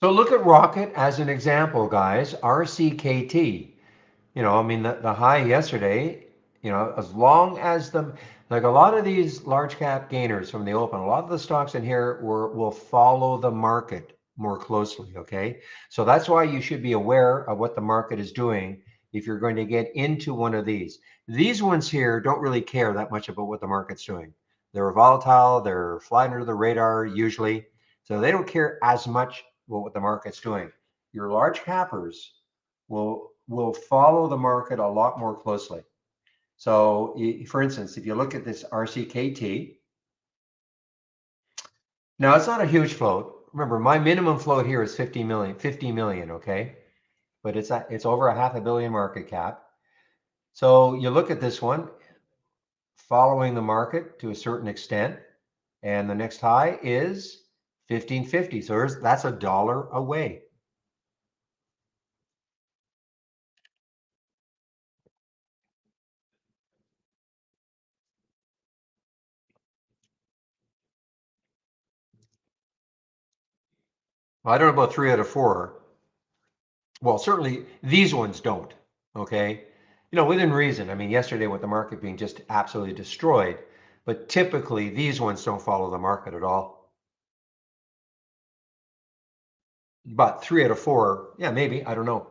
So look at Rocket as an example, guys. RCKT. I mean, the high yesterday, as long as like a lot of these large cap gainers from the open, a lot of the stocks in here will follow the market more closely. Okay. So that's why you should be aware of what the market is doing if you're going to get into one of these. These ones here don't really care that much about what the market's doing. They're volatile, they're flying under the radar usually. So they don't care as much about what the market's doing. Your large cappers will follow the market a lot more closely. So, for instance, if you look at this RCKT, now it's not a huge float. Remember, my minimum float here is 50 million, okay? But it's over a half a billion market cap. So you look at this one, following the market to a certain extent, and the next high is 1550. So that's $1 away. Well, I don't know about 3 out of 4. Well, certainly these ones don't. Okay. Within reason. I mean, yesterday with the market being just absolutely destroyed, but typically these ones don't follow the market at all. But 3 out of 4, yeah, maybe. I don't know.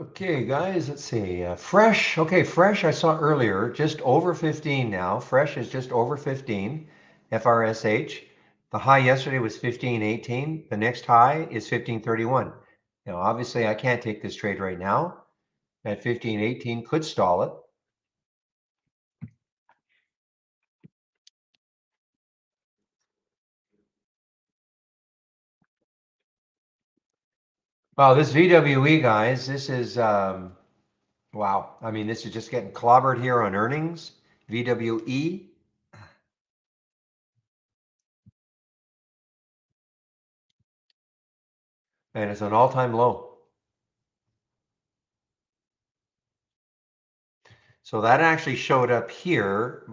Okay, guys, let's see. Fresh. Okay, Fresh I saw earlier, just over 15 now. Fresh is just over 15, FRSH. The high yesterday was 1518. The next high is 1531. Obviously, I can't take this trade right now. At 1518, could stall it. Wow, this VWE, guys, this is wow. I mean, this is just getting clobbered here on earnings. VWE, and it's an all-time low. So that actually showed up here,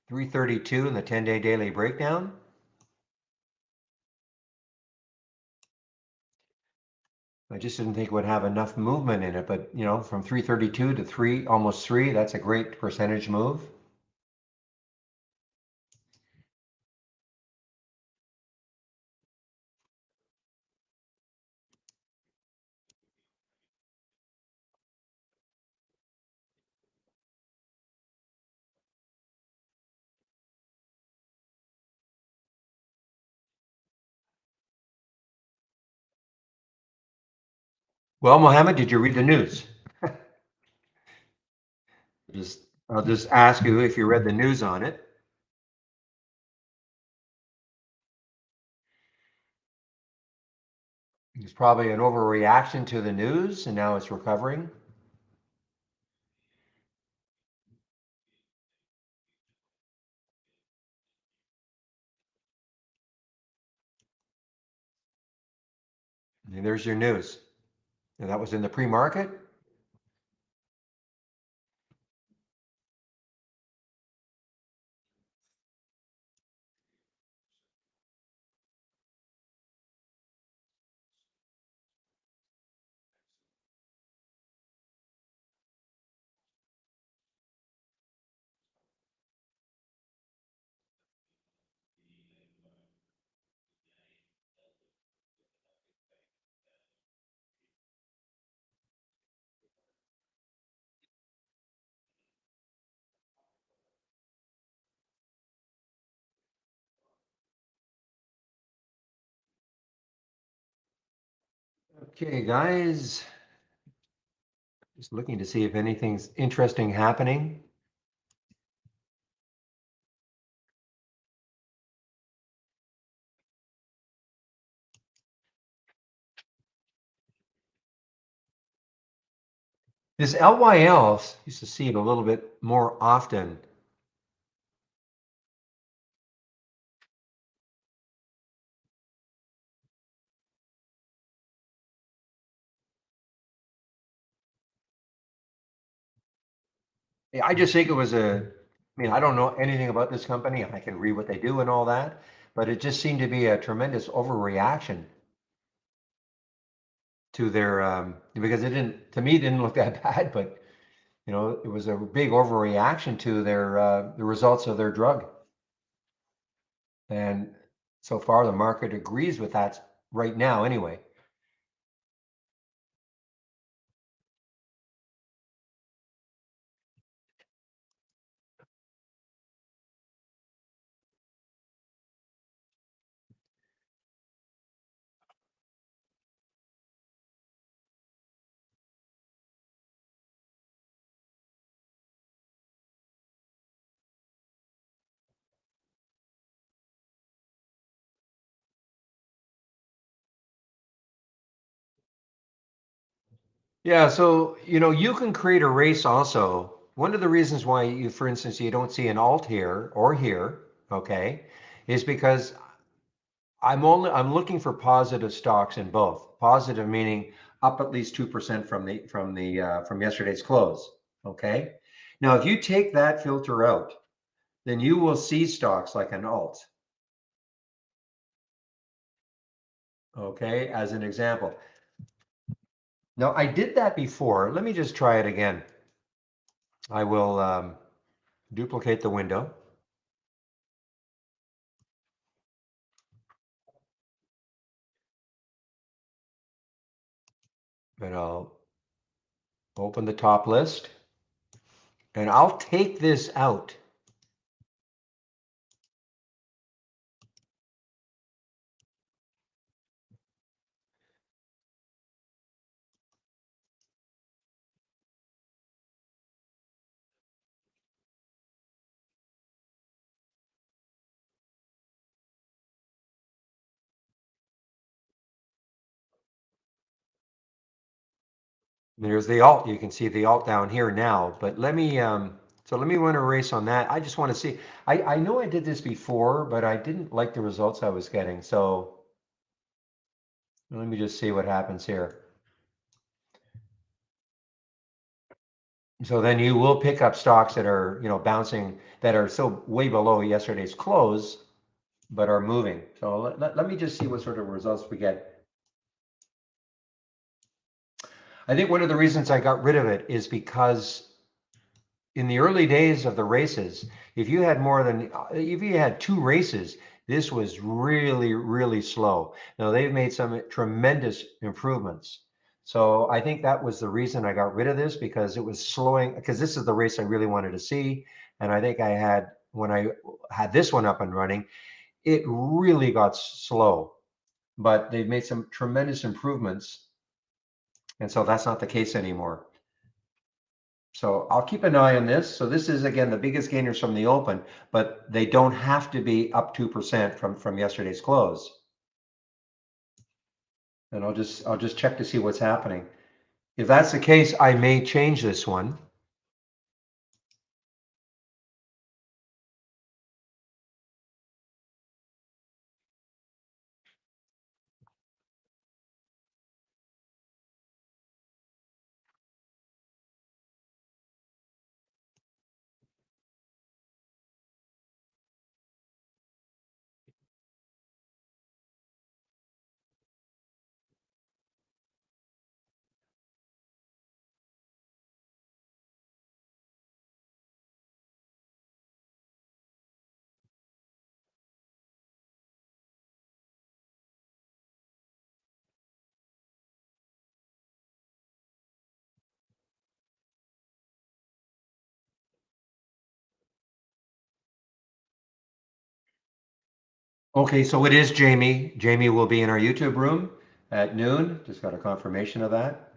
332 in the 10-day daily breakdown. I just didn't think it would have enough movement in it, but from 332 to almost 3, that's a great percentage move. Well, Mohammed, did you read the news? I'll just ask you if you read the news on it. It's probably an overreaction to the news, and now it's recovering. And there's your news. And that was in the pre-market. Okay, guys, just looking to see if anything's interesting happening. This LYL used to see it a little bit more often. Yeah, I just think it was I mean, I don't know anything about this company. I can read what they do and all that, but it just seemed to be a tremendous overreaction to their, because it didn't, to me, it didn't look that bad, but it was a big overreaction to the results of their drug. And so far, the market agrees with that right now, anyway. Yeah, so you can create a race also. One of the reasons why for instance, you don't see an alt here or here, okay, is because I'm looking for positive stocks in both. Positive meaning up at least 2% from yesterday's close. Okay. Now, if you take that filter out, then you will see stocks like an alt. Okay, as an example. Now, I did that before. Let me just try it again. I will duplicate the window, and I'll open the top list, and I'll take this out. There's the alt. You can see the alt down here now, but let me run a race on that. I just want to see. I know I did this before, but I didn't like the results I was getting. So let me just see what happens here. So then you will pick up stocks that are, bouncing, that are so way below yesterday's close, but are moving. So let me just see what sort of results we get. I think one of the reasons I got rid of it is because in the early days of the races, if you had two races, this was really, really slow. Now they've made some tremendous improvements. So I think that was the reason I got rid of this, because it was slowing, because this is the race I really wanted to see. And I think when I had this one up and running, it really got slow, but they've made some tremendous improvements. And so that's not the case anymore. So I'll keep an eye on this. So this is again the biggest gainers from the open, but they don't have to be up 2% from yesterday's close. And I'll just check to see what's happening. If that's the case, I may change this one. Okay, so it is Jamie. Jamie will be in our YouTube room at noon. Just got a confirmation of that.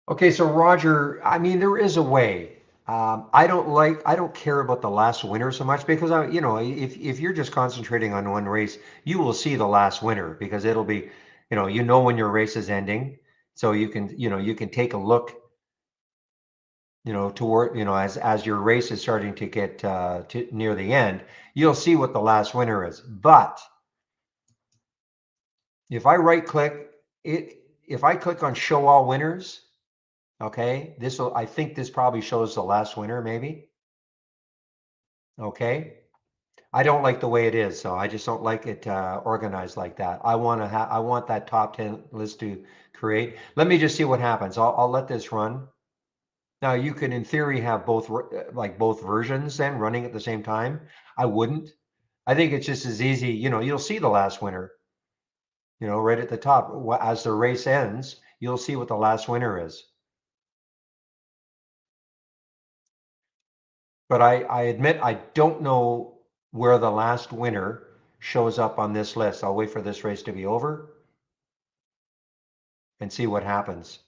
Okay, so Roger, I mean, there is a way. I don't care about the last winner so much because if you're just concentrating on one race, you will see the last winner because it'll be, when your race is ending, so you can take a look, toward, as your race is starting to get to near the end, you'll see what the last winner is. But if I right click it, if I click on show all winners, okay, I think this probably shows the last winner, maybe. Okay. I don't like the way it is, so I just don't like it organized like that. I want that top 10 list to create. Let me just see what happens. I'll let this run. Now you can in theory have both like both versions then running at the same time. I wouldn't. I think it's just as easy, you'll see the last winner, right at the top. As the race ends, you'll see what the last winner is. But I admit I don't know where the last winner shows up on this list. I'll wait for this race to be over and see what happens.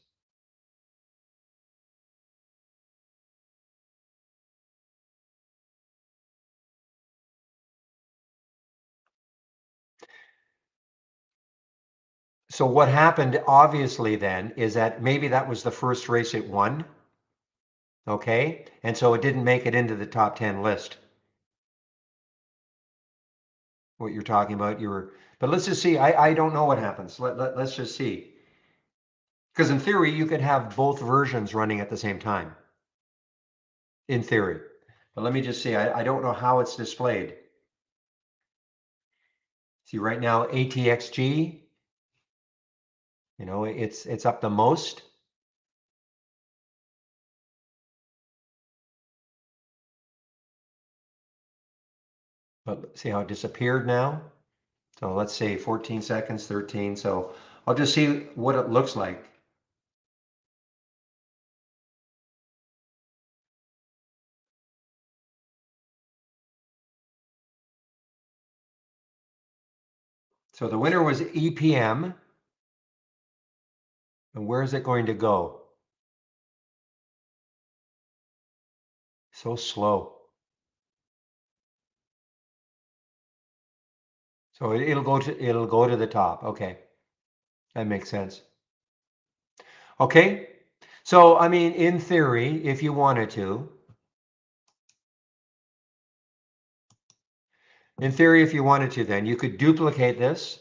So what happened obviously then is that maybe that was the first race it won, okay? And so it didn't make it into the top 10 list. What you're talking about, but let's just see. I don't know what happens. Let's just see. Because in theory, you could have both versions running at the same time, in theory. But let me just see. I don't know how it's displayed. See right now, ATXG, it's up the most. But see how it disappeared now? So let's say 14 seconds, 13. So I'll just see what it looks like. So the winner was EPM. And where is it going to go? So slow. So it'll go to the top. Okay. That makes sense. Okay. So I mean, in theory, if you wanted to, then you could duplicate this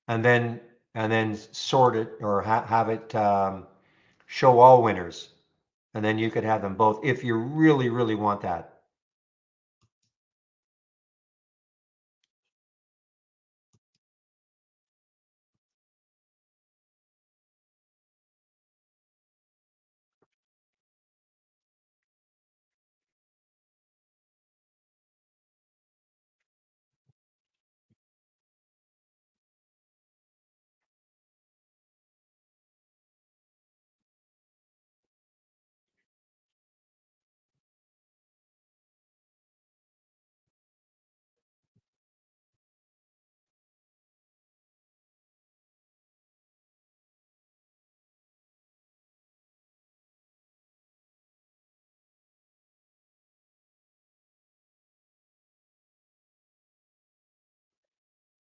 and then sort it or have it show all winners. And then you could have them both if you really, really want that.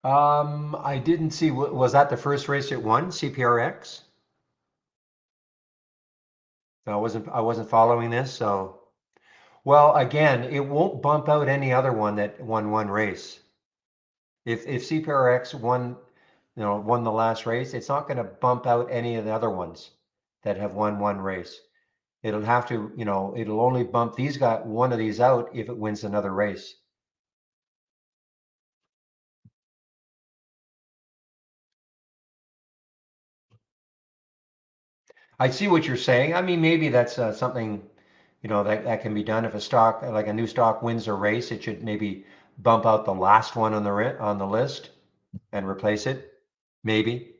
I didn't see, was that the first race it won, CPRX? I wasn't following this, so. Well, again, it won't bump out any other one that won one race. If CPRX won the last race, it's not going to bump out any of the other ones that have won one race. It'll have to, it'll only bump one of these out if it wins another race. I see what you're saying. I mean, maybe that's something, that can be done if a stock, like a new stock wins a race, it should maybe bump out the last one on the list and replace it. Maybe.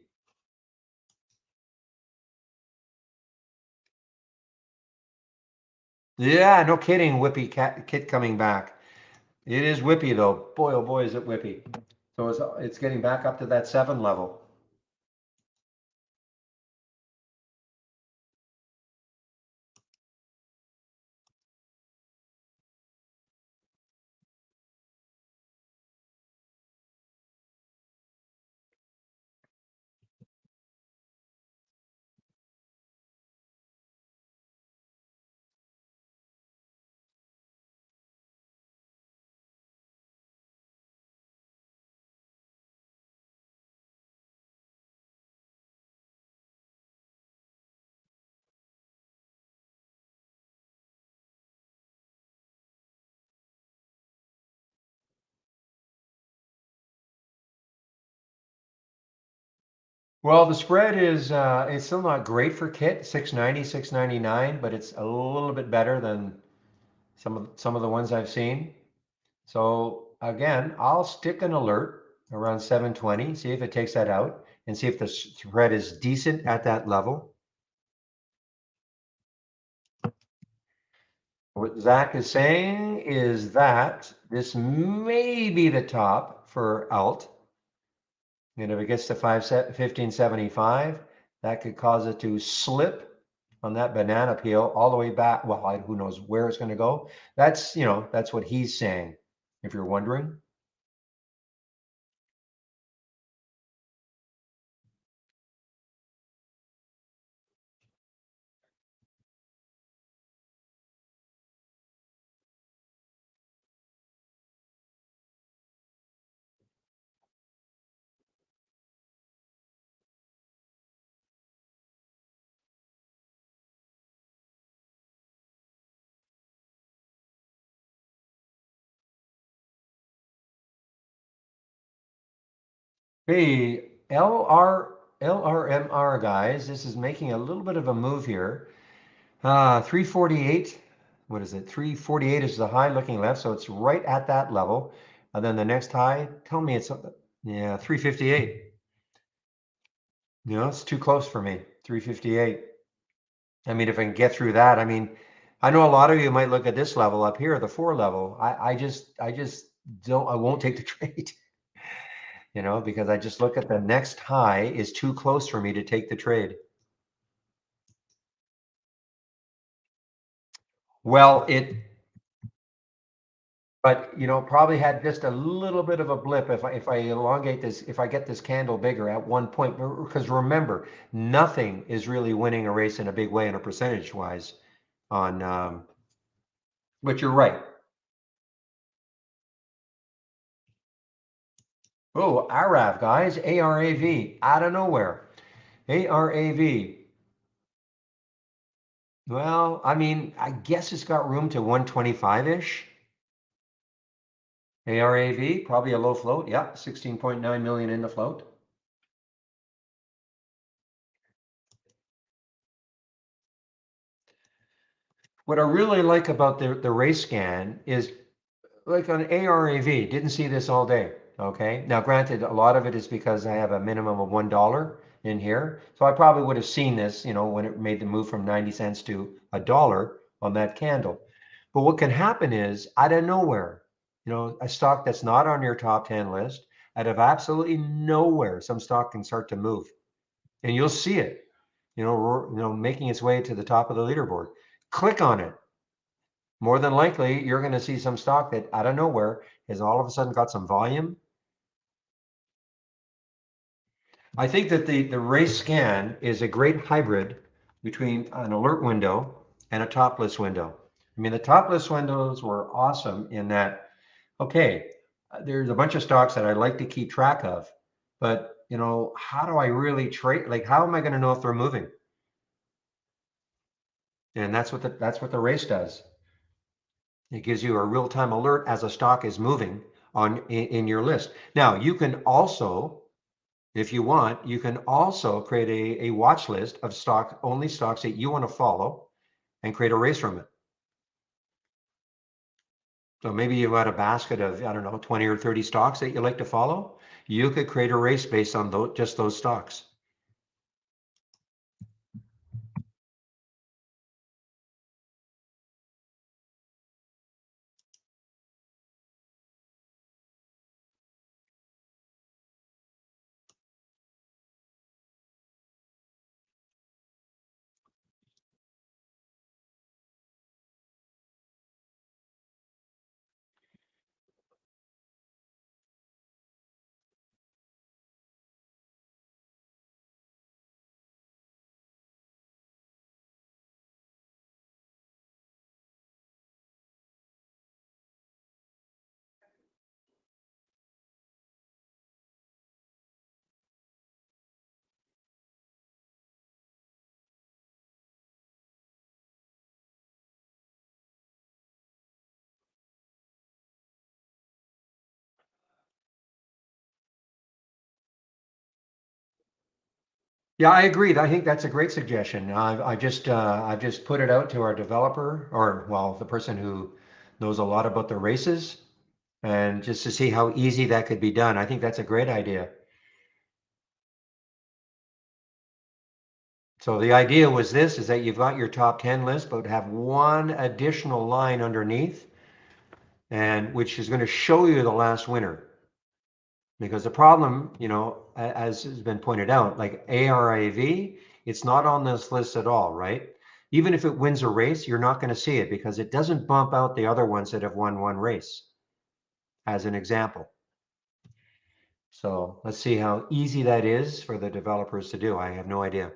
Yeah, no kidding. Whippy Kit coming back. It is whippy though. Boy, oh boy, is it whippy. So it's getting back up to that 7 level. Well, the spread is it's still not great for Kit, 690, 699, but it's a little bit better than some of the ones I've seen. So again, I'll stick an alert around 720, see if it takes that out, and see if the spread is decent at that level. What Zach is saying is that this may be the top for alt. And if it gets to 1575, that could cause it to slip on that banana peel all the way back. Well, who knows where it's going to go. That's what he's saying, if you're wondering. Hey, LRMR guys, this is making a little bit of a move here. 348, what is it? 348 is the high looking left, so it's right at that level. And then the next high, tell me it's, yeah, 358. It's too close for me, 358. I mean, if I can get through that, I mean, I know a lot of you might look at this level up here, the 4 level. I just don't, I won't take the trade, because I just look at the next high is too close for me to take the trade. Well, but probably had just a little bit of a blip if I elongate this, if I get this candle bigger at one point, because remember, nothing is really winning a race in a big way in a percentage wise on, but you're right. Oh, Arav guys, ARAV out of nowhere. ARAV. Well, I mean, I guess it's got room to 125-ish. ARAV, probably a low float. Yeah, 16.9 million in the float. What I really like about the race scan is like on ARAV, didn't see this all day. Okay. Now, granted, a lot of it is because I have a minimum of $1 in here. So I probably would have seen this, when it made the move from 90 cents to a dollar on that candle. But what can happen is out of nowhere, a stock that's not on your top 10 list, out of absolutely nowhere, some stock can start to move and you'll see it, making its way to the top of the leaderboard. Click on it. More than likely, you're going to see some stock that out of nowhere has all of a sudden got some volume. I think that the race scan is a great hybrid between an alert window and a top list window. I mean, the top list windows were awesome in that, okay, there's a bunch of stocks that I like to keep track of, but how do I really trade? Like, how am I going to know if they're moving? And that's what the race does. It gives you a real-time alert as a stock is moving in your list. Now, you can also, if you want, you can also create a watch list of only stocks that you want to follow and create a race from it. So maybe you've got a basket of, I don't know, 20 or 30 stocks that you like to follow. You could create a race based on just those stocks. Yeah, I agree. I think that's a great suggestion. I've just put it out to our developer, or well, the person who knows a lot about the races, and just to see how easy that could be done. I think that's a great idea. So the idea was this, is that you've got your top 10 list, but have one additional line underneath, and which is going to show you the last winner. Because the problem, as has been pointed out, like ARAV, it's not on this list at all, right? Even if it wins a race, you're not going to see it because it doesn't bump out the other ones that have won one race, as an example. So let's see how easy that is for the developers to do. I have no idea.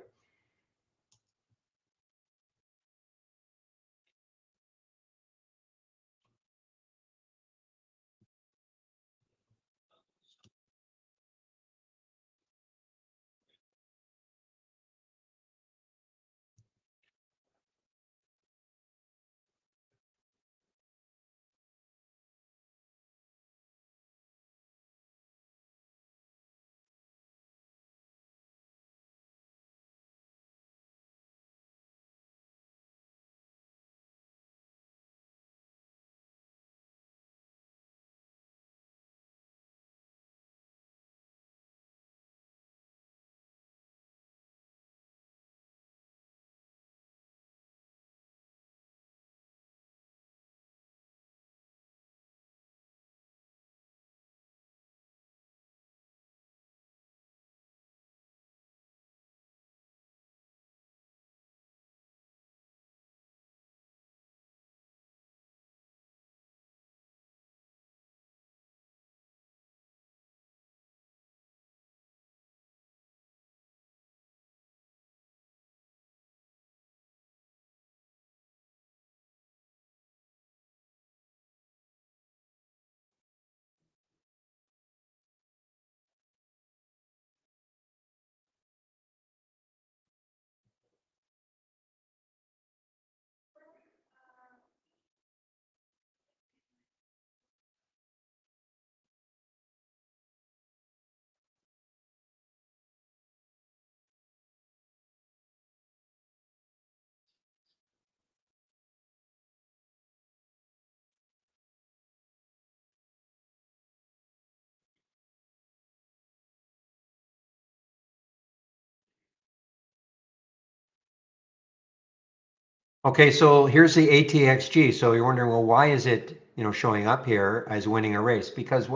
Okay, so here's the ATXG. So you're wondering, well, why is it, showing up here as winning a race? Because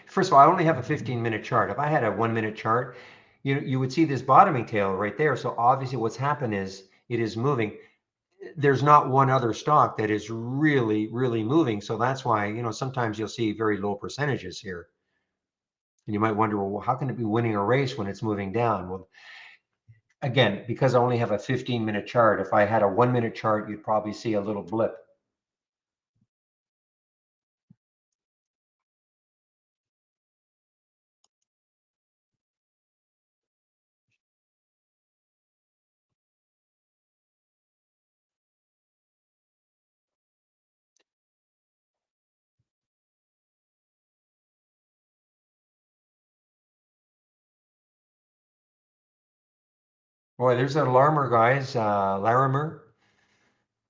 first of all, I only have a 15-minute chart. If I had a 1-minute chart, you would see this bottoming tail right there. So obviously what's happened is it is moving. There's not one other stock that is really, really moving. So that's why, sometimes you'll see very low percentages here. And you might wonder, well, how can it be winning a race when it's moving down? Well, again, because I only have a 15-minute chart, if I had a 1-minute chart, you'd probably see a little blip. Boy, there's an alarmer, guys.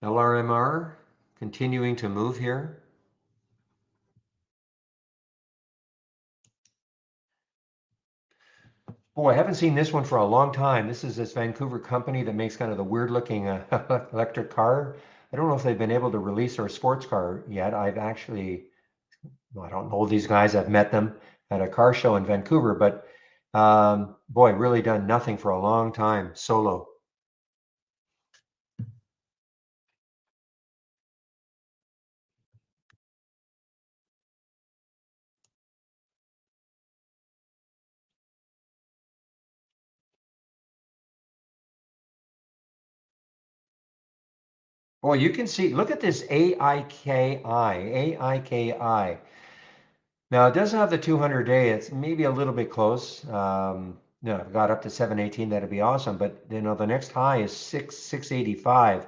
LRMR, continuing to move here. Boy, I haven't seen this one for a long time. This is this Vancouver company that makes kind of the weird looking electric car. I don't know if they've been able to release their sports car yet. I don't know these guys. I've met them at a car show in Vancouver, but boy, really done nothing for a long time solo. Boy, you can see, look at this AIKI. Now it doesn't have the 200-day. It's maybe a little bit close. No, if it got up to 718, that'd be awesome. But the next high is 685.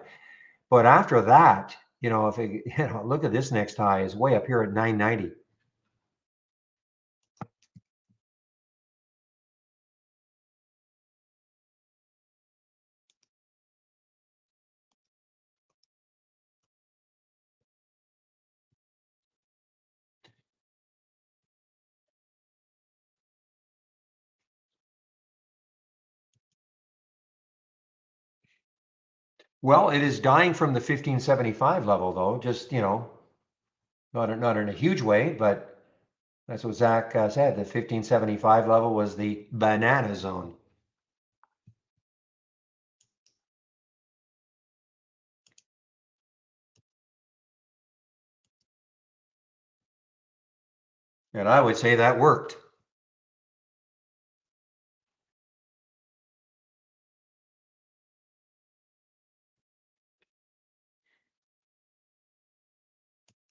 But after that, if it, look at this next high is way up here at 990. Well, it is dying from the 1575 level though. Just not in a huge way, but that's what Zach said. The 1575 level was the banana zone. And I would say that worked.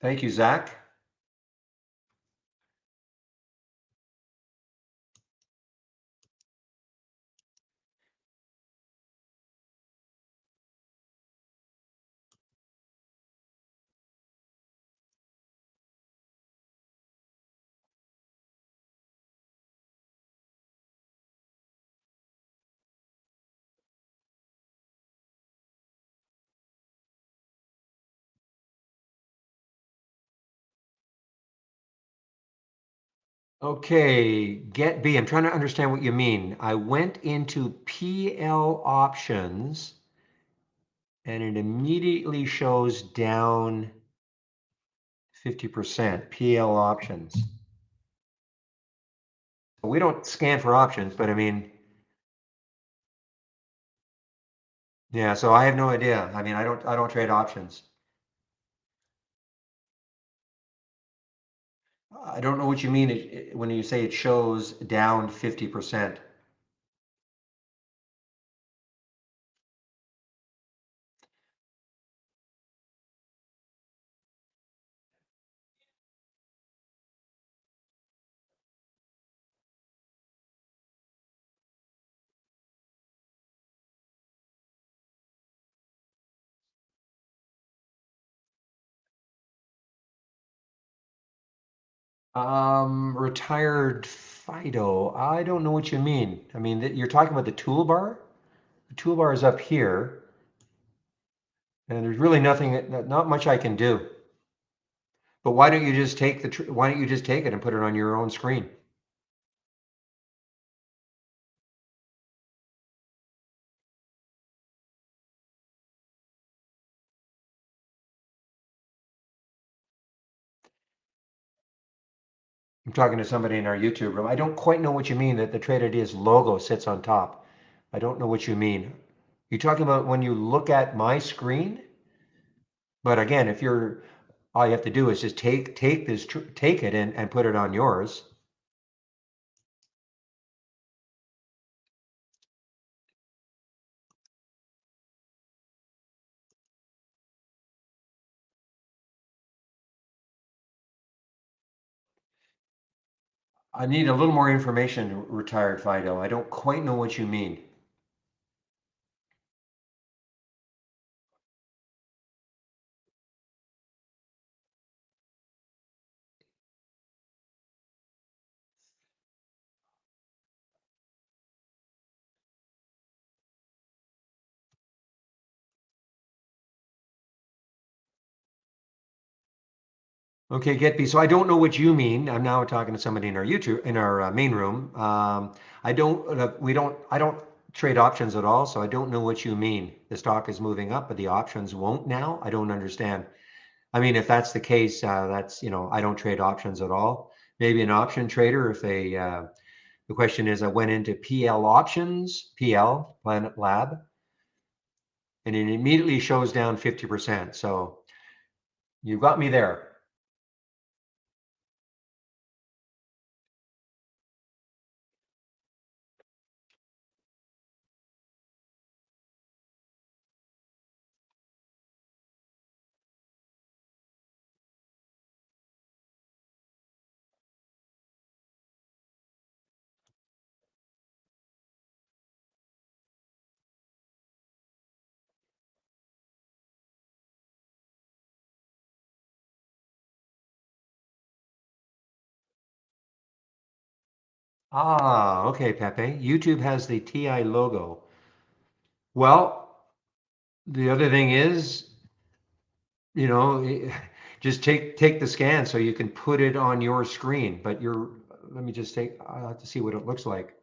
Thank you, Zach. Okay, get B. I'm trying to understand what you mean. I went into PL options and it immediately shows down 50%. PL options. We don't scan for options, but I mean, yeah, so I have no idea. I mean, I don't trade options. I don't know what you mean when you say it shows down 50%. Retired Fido. I don't know what you mean. I mean, you're talking about the toolbar? The toolbar is up here, and there's really not much I can do. But why don't you just take why don't you just take it and put it on your own screen? I'm talking to somebody in our YouTube room. I don't quite know what you mean that the Trade Ideas logo sits on top. I don't know what you mean. You're talking about when you look at my screen? But again, if you're, all you have to do is just take it and put it on yours. I need a little more information, retired Fido. I don't quite know what you mean. Okay, Getby. So I don't know what you mean. I'm now talking to somebody in our YouTube, in our main room. I don't trade options at all, so I don't know what you mean. The stock is moving up, but the options won't now. I don't understand. I mean, if that's the case, I don't trade options at all. Maybe an option trader, if the question is, I went into PL options, PL, Planet Lab, and it immediately shows down 50%. So you got me there. Ah, okay, Pepe. YouTube has the TI logo. Well, the other thing is, you know, just take the scan so you can put it on your screen. But let me just take, I'll have to see what it looks like.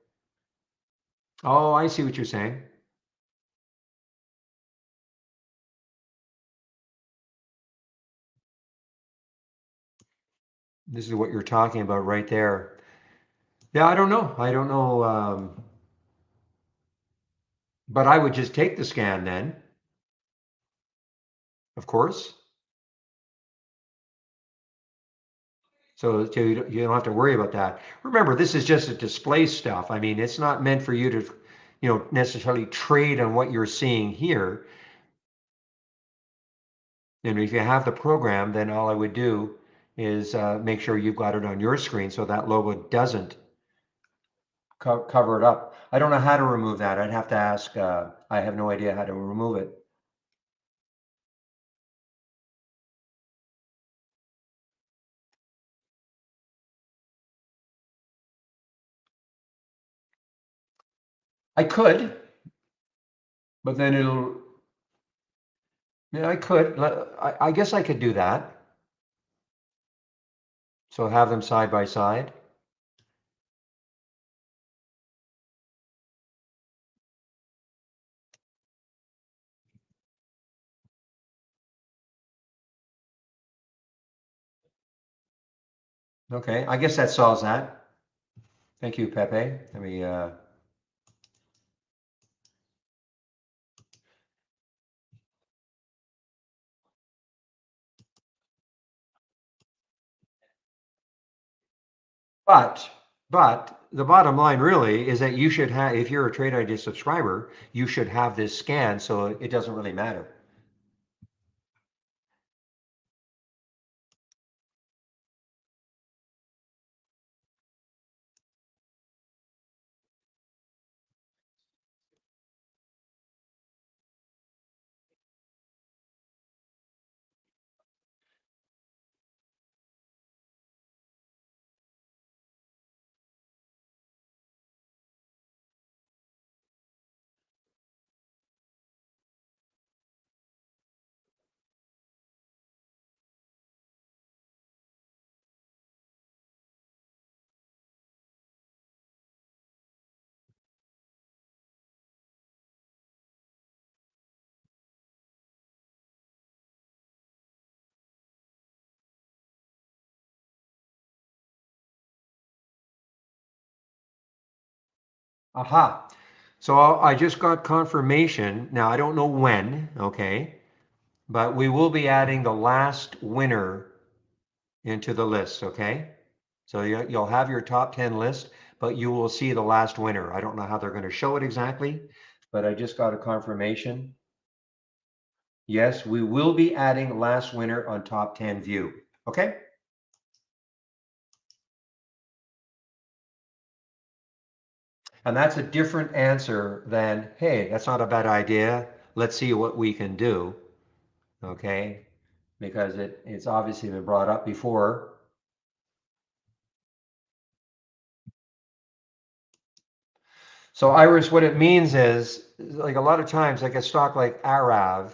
Oh, I see what you're saying. This is what you're talking about right there. Yeah, I don't know. I don't know. But I would just take the scan then, of course. So you don't have to worry about that. Remember, this is just a display stuff. I mean, it's not meant for you to, necessarily trade on what you're seeing here. And if you have the program, then all I would do is make sure you've got it on your screen so that logo doesn't cover it up. I don't know how to remove that. I'd have to ask. I have no idea how to remove it. I could, but then it'll. Yeah, I could. I guess I could do that. So have them side by side. Okay, I guess that solves that. Thank you, Pepe. Let me. But but the bottom line really is that you should have, if you're a Trade ID subscriber, you should have this scan, so it doesn't really matter. Aha. So I just got confirmation. Now I don't know when, okay, but we will be adding the last winner into the list, okay? So you'll have your top 10 list, but you will see the last winner. I don't know how they're going to show it exactly, but I just got a confirmation. Yes, we will be adding last winner on top 10 view, okay? And that's a different answer than, hey, that's not a bad idea. Let's see what we can do, okay? Because it's obviously been brought up before. So Iris, what it means is like a lot of times, like a stock like Arav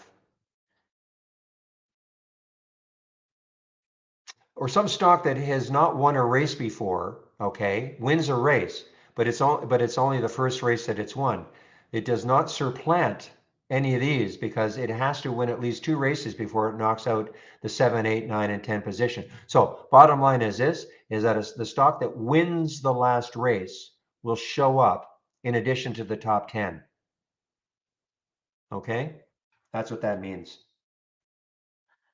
or some stock that has not won a race before, okay, wins a race, but it's only the first race that it's won. It does not supplant any of these because it has to win at least two races before it knocks out the 7, 8, 9, and 10 position. So bottom line is this, is that the stock that wins the last race will show up in addition to the top 10. Okay? That's what that means.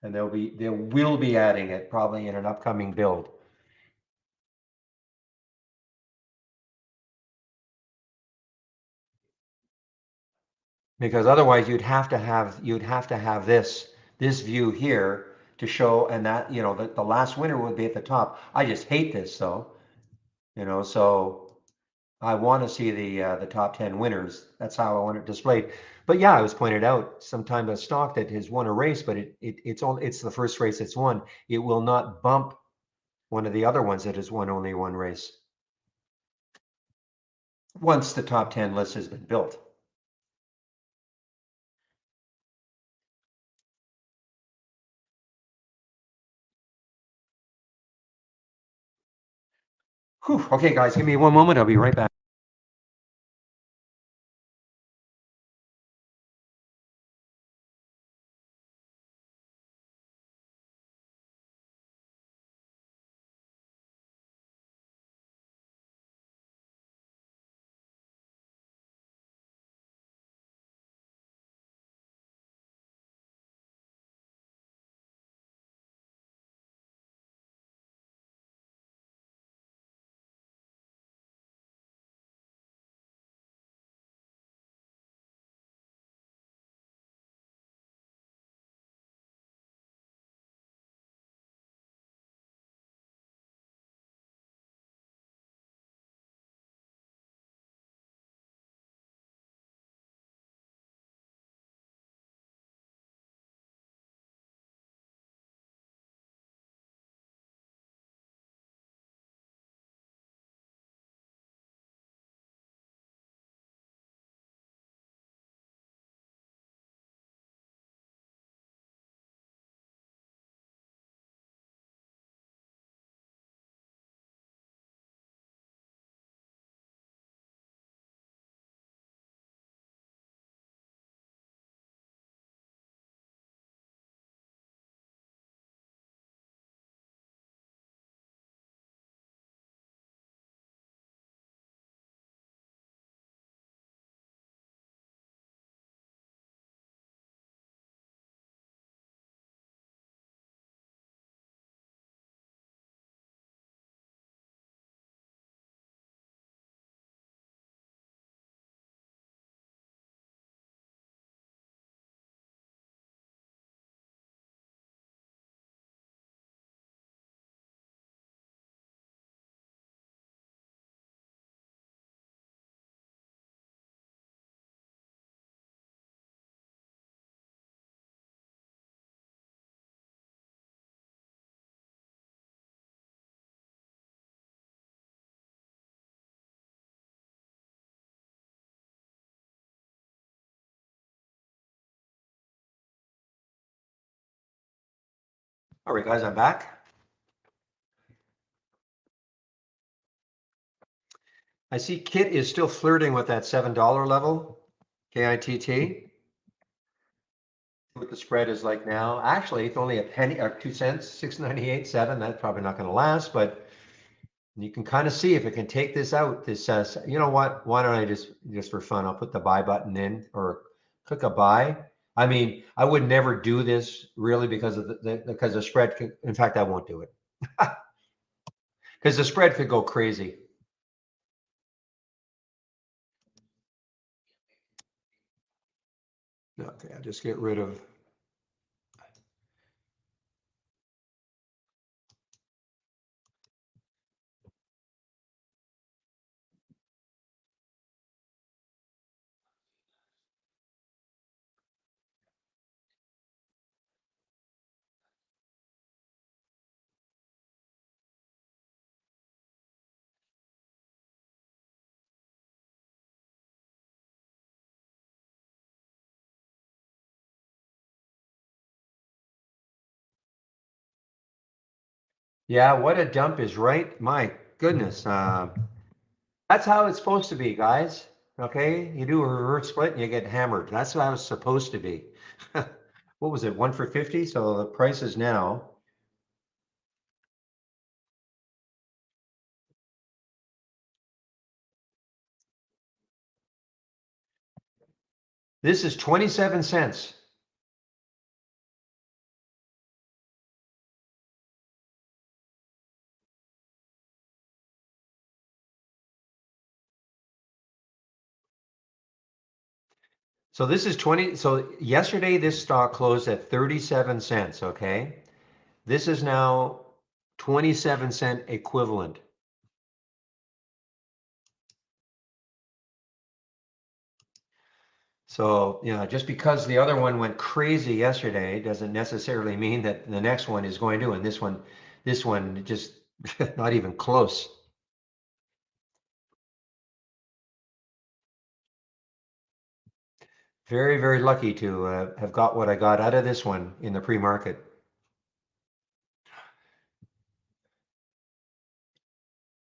And they will be adding it probably in an upcoming build. Because otherwise you'd have to have this view here to show, and that, you know, the last winner would be at the top. I just hate this though, you know, so I want to see the top 10 winners. That's how I want it displayed. But yeah, it was pointed out sometime a stock that has won a race, but it's the first race it's won. It will not bump one of the other ones that has won only one race once the top 10 list has been built. Whew. Okay, guys, give me one moment. I'll be right back. All right, guys, I'm back. I see Kit is still flirting with that $7 level, KITT. What the spread is like now. Actually, it's only a penny or 2 cents, 6.98, 7. That's probably not going to last, but You can kind of see if it can take this out. This says, you know what? Why don't I just for fun, I'll put the buy button in or click a buy. I mean, I would never do this really because of because the spread could, in fact, I won't do it because the spread could go crazy. Okay, I'll just get rid of. Yeah, what a dump is right. My goodness. That's how it's supposed to be, guys. Okay, you do a reverse split and you get hammered. That's how it's supposed to be. What was it, 1 for 50? So the price is now. This is 27 cents. So this is 20. So yesterday this stock closed at 37 cents. Okay, this is now 27-cent equivalent. So, just because the other one went crazy yesterday doesn't necessarily mean that the next one is going to, and this one just not even close. Very, very lucky to have got what I got out of this one in the pre-market.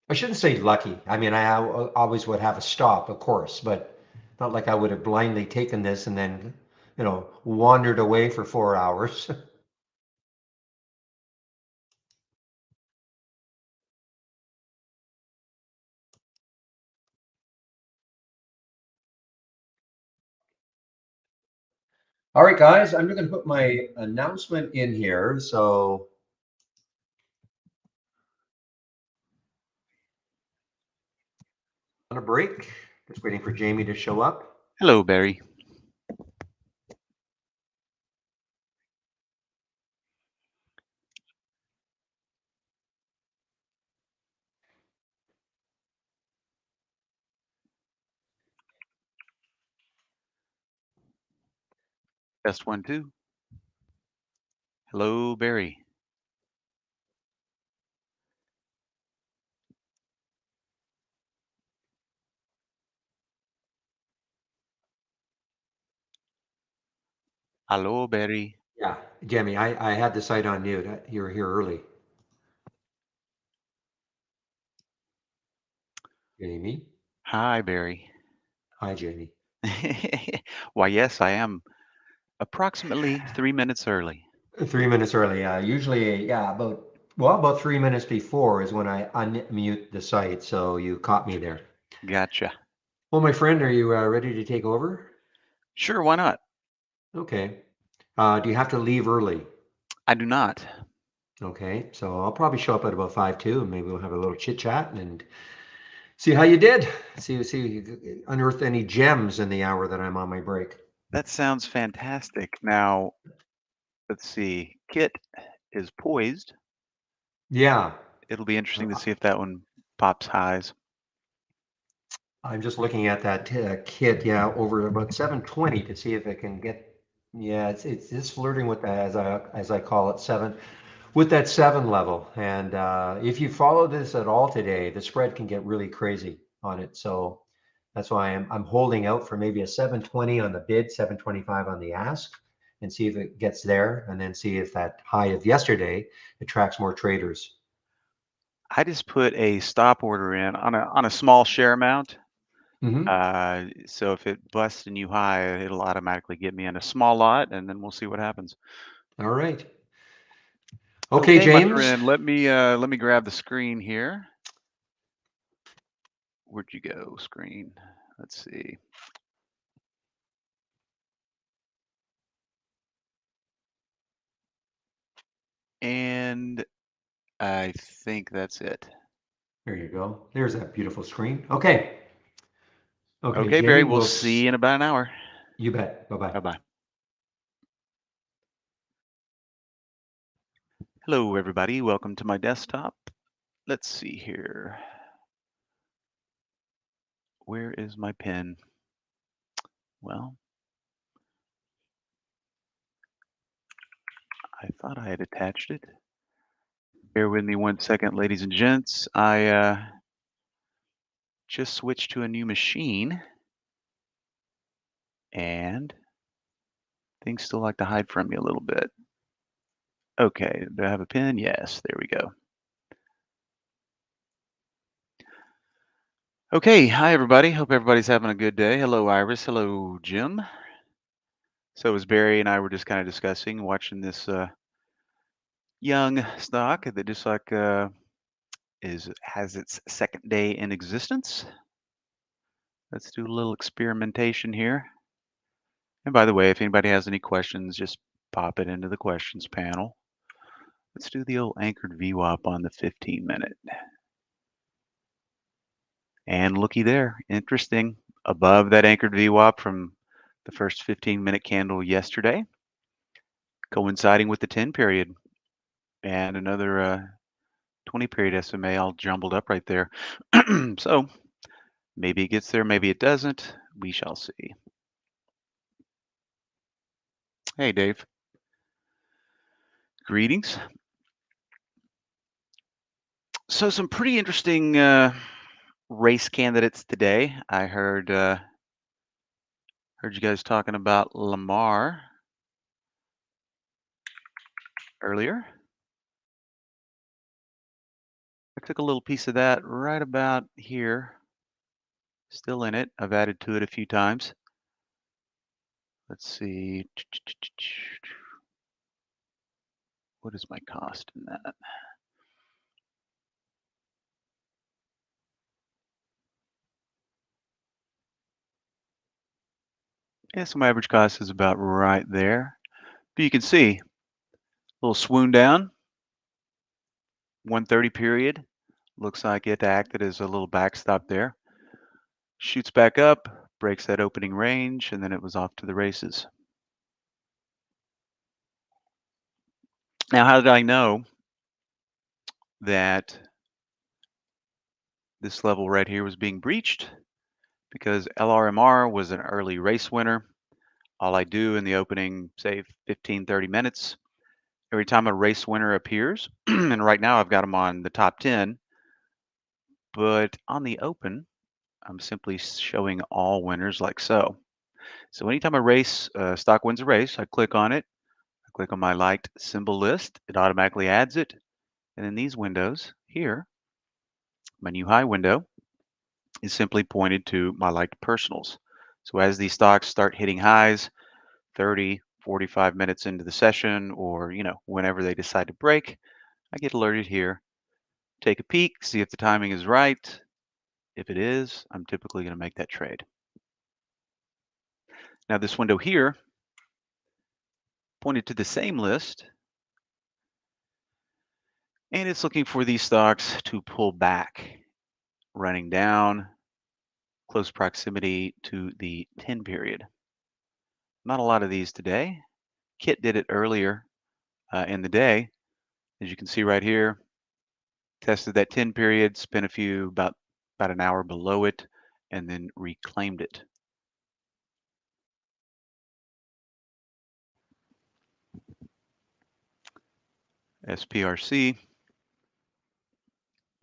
I shouldn't say lucky. I mean, I always would have a stop, of course, but not like I would have blindly taken this and then, wandered away for 4 hours. All right, guys, I'm going to put my announcement in here. So on a break, just waiting for Jamie to show up. Hello, Barry. Best one too. Hello, Barry. Hello, Barry. Yeah, Jamie, I had the site on mute. You were here early. Jamie. Hi, Barry. Hi, Jamie. Why, yes, I am approximately 3 minutes early. 3 minutes early. Yeah, usually, yeah, about 3 minutes before is when I unmute the site. So you caught me there. Gotcha. Well, my friend, are you ready to take over? Sure, why not? Okay. Do you have to leave early? I do not. Okay, so I'll probably show up at about 5 too, and maybe we'll have a little chit chat and see how you did. See if you unearth any gems in the hour that I'm on my break. That sounds fantastic. Now, let's see. Kit is poised. Yeah, It'll be interesting to uh, see if that one pops highs. I'm just looking at that kit. Yeah, over about 720 to see if it can get. Yeah, it's just flirting with that as I call it seven with that seven level. And if you follow this at all today, the spread can get really crazy on it. So that's why I'm holding out for maybe a 720 on the bid, 725 on the ask, and see if it gets there, and then see if that high of yesterday attracts more traders. I just put a stop order in on a small share amount. Hmm. So if it busts a new high, it'll automatically get me in a small lot, and then we'll see what happens. All right. Okay, Okay, my James. friend, let me grab the screen here. Where'd you go, screen? Let's see. And I think that's it. There you go. There's that beautiful screen. Okay. Okay, Okay, Barry, Jamie, we'll see you in about an hour. you bet. Bye-bye. Bye-bye. Hello, everybody. Welcome to my desktop. Let's see here. Where is my pen? Well, I thought I had attached it. Bear with me 1 second, ladies and gents. I just switched to a new machine, and things still like to hide from me a little bit. Okay, do I have a pen? Yes, there we go. Okay, hi everybody. Hope everybody's having a good day. Hello, Iris. Hello, Jim. So as Barry and I were just kind of discussing, watching this young stock that just like has its second day in existence. Let's do a little experimentation here. And by the way, if anybody has any questions, just pop it into the questions panel. Let's do the old anchored VWAP on the 15-minute. And looky there, interesting. Above that anchored VWAP from the first 15-minute candle yesterday, coinciding with the 10 period and another 20 period SMA all jumbled up right there. So maybe it gets there, maybe it doesn't. We shall see. Hey, Dave. Greetings. So some pretty interesting race candidates today. I heard you guys talking about Lamar earlier. I took a little piece of that right about here. Still in it. I've added to it a few times. Let's see. What is my cost in that? Yeah, so my average cost is about right there. But you can see, a little swoon down, 130 period. Looks like it acted as a little backstop there. Shoots back up, breaks that opening range, and then it was off to the races. Now, how did I know that this level right here was being breached? Because LRMR was an early race winner. All I do in the opening, say 15, 30 minutes, every time a race winner appears, and right now I've got them on the top 10, but on the open, I'm simply showing all winners like so. So anytime a race, stock wins a race, I click on it, I click on my liked symbol list, it automatically adds it. And in these windows here, my new high window is simply pointed to my liked personals. So as these stocks start hitting highs, 30, 45 minutes into the session, or whenever they decide to break, I get alerted here. Take a peek, see if the timing is right. If it is, I'm typically going to make that trade. Now this window here pointed to the same list, and it's looking for these stocks to pull back, running down close proximity to the 10 period. Not a lot of these today. Kit did it earlier in the day. As you can see right here, tested that 10 period, spent about an hour below it, and then reclaimed it. SPRC,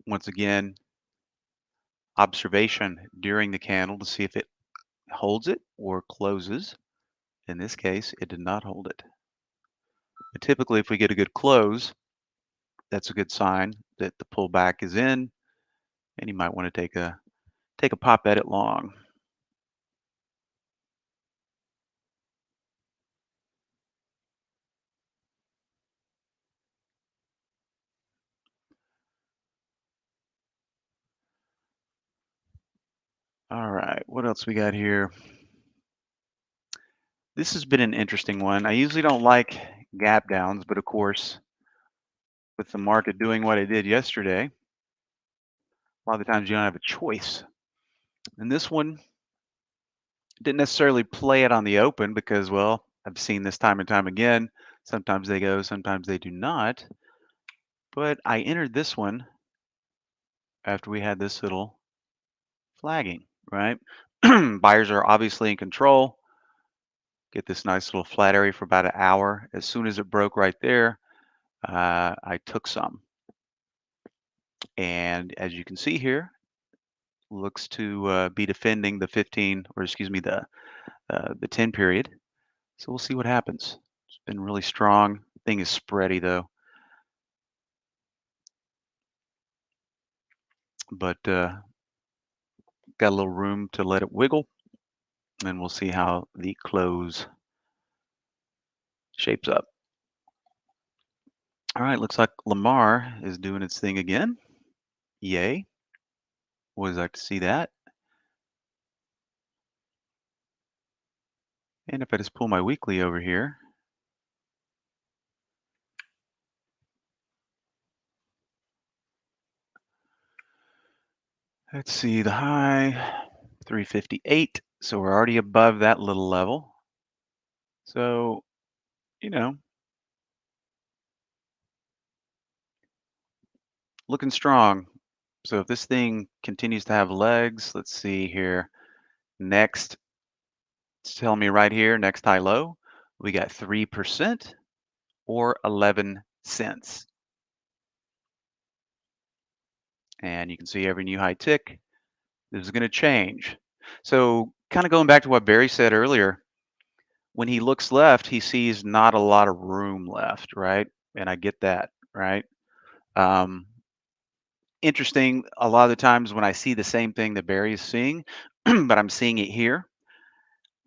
once again, observation during the candle to see if it holds it or closes. In this case, it did not hold it. But typically, if we get a good close, that's a good sign that the pullback is in, and you might want to take a pop at it long. All right, what else we got here? This has been an interesting one. I usually don't like gap downs, but of course, with the market doing what it did yesterday, a lot of the times you don't have a choice. And this one didn't necessarily play it on the open because, well, I've seen this time and time again. Sometimes they go, sometimes they do not. But I entered this one after we had this little flagging, right? Buyers are obviously in control. Get this nice little flat area for about an hour. As soon as it broke right there, I took some. And as you can see here, looks to be defending the 15, or excuse me, the 10 period. So we'll see what happens. It's been really strong. Thing is spready though, but got a little room to let it wiggle, and we'll see how the close shapes up. All right, looks like Lamar is doing its thing again. Yay. Always like to see that. And if I just pull my weekly over here, let's see, the high 358. So we're already above that little level. So, you know, looking strong. So if this thing continues to have legs, let's see here. Next, it's telling me right here, next high low, we got 3% or 11 cents. And you can see every new high tick, this is going to change. So kind of going back to what Barry said earlier, when he looks left, he sees not a lot of room left, right? And I get that, right? Um, Interesting. A lot of the times when I see the same thing that Barry is seeing, but I'm seeing it here,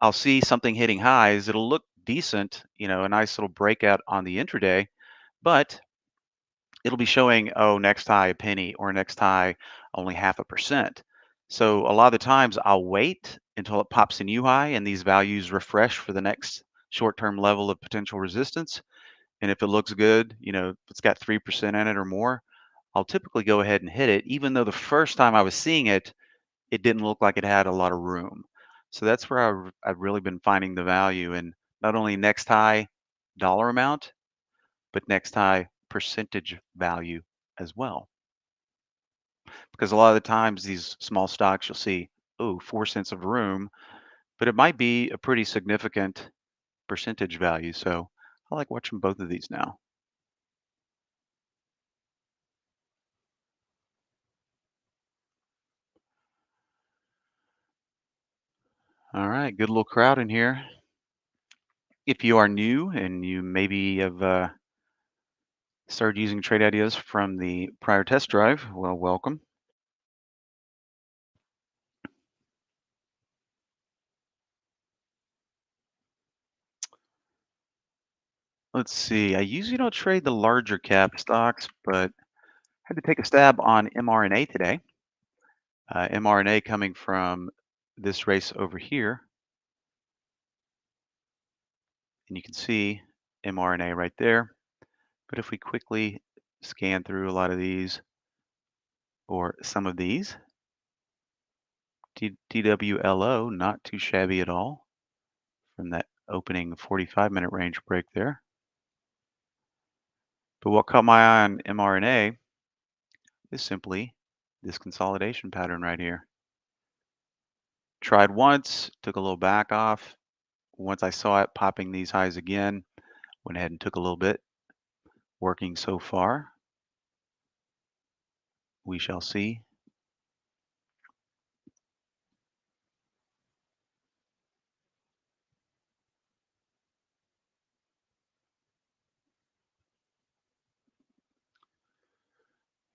I'll see something hitting highs. It'll look decent, a nice little breakout on the intraday, but it'll be showing, oh, next high a penny or next high only 0.5%. So a lot of the times I'll wait until it pops a new high and these values refresh for the next short-term level of potential resistance. And if it looks good, if it's got 3% in it or more, I'll typically go ahead and hit it, even though the first time I was seeing it, it didn't look like it had a lot of room. So that's where I've really been finding the value in not only next high dollar amount, but next high percentage value as well. Because a lot of the times these small stocks you'll see, oh, 4 cents of room, but it might be a pretty significant percentage value. So I like watching both of these now. All right, good little crowd in here. If you are new and you maybe have started using trade ideas from the prior test drive, well, welcome. Let's see. I usually don't trade the larger cap stocks, but had to take a stab on mRNA today. mRNA coming from this race over here. And you can see mRNA right there. But if we quickly scan through a lot of these or some of these, TWLO, not too shabby at all from that opening 45-minute range break there. But what caught my eye on mRNA is simply this consolidation pattern right here. Tried once, took a little back off. Once I saw it popping these highs again, went ahead and took a little bit. Working so far. We shall see.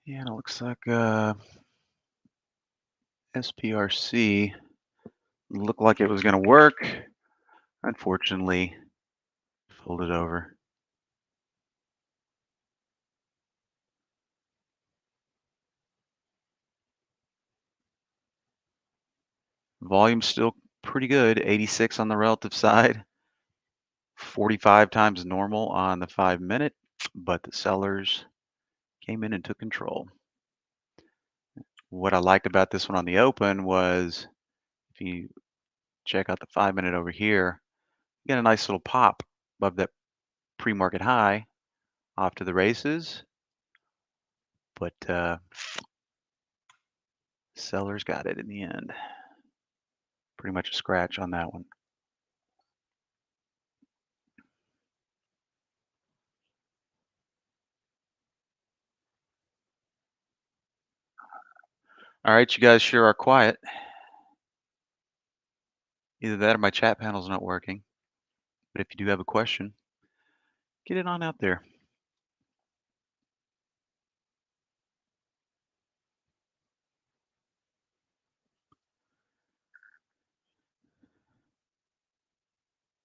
Yeah, and it looks like SPRC looked like it was going to work. Unfortunately, folded over. Volume's still pretty good, 86 on the relative side, 45 times normal on the 5-minute, but the sellers came in and took control. What I liked about this one on the open was if you check out the 5-minute over here, you get a nice little pop above that pre-market high off to the races, but sellers got it in the end. Pretty much a scratch on that one. All right, you guys sure are quiet. Either that or my chat panel's not working. But if you do have a question, get it on out there.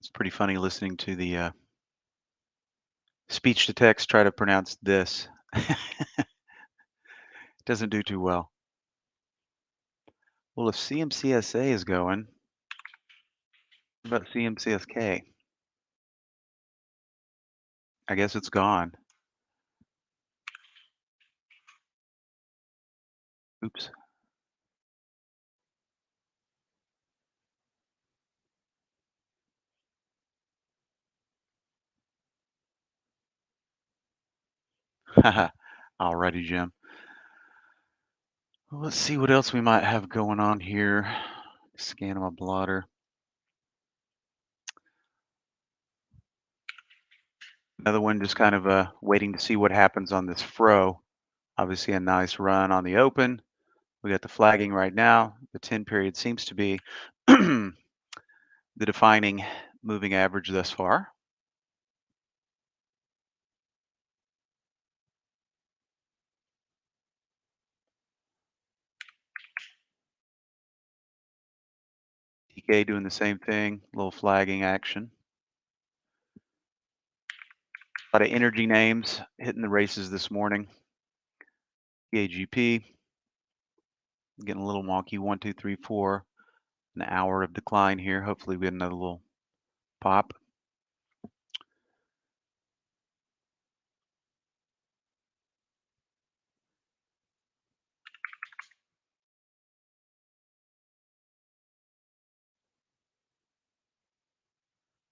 It's pretty funny listening to the speech to text try to pronounce this. Doesn't do too well. Well, if CMCSA is going, what about CMCSK? I guess it's gone. Oops. Alrighty, Jim. Well, let's see what else we might have going on here. Scan my blotter. Another one just kind of waiting to see what happens on this fro. Obviously a nice run on the open. We got the flagging right now. The 10 period seems to be the defining moving average thus far. TK doing the same thing, a little flagging action. A lot of energy names hitting the races this morning. TAGP getting a little wonky. 1, 2, 3, 4. An hour of decline here. Hopefully we get another little pop.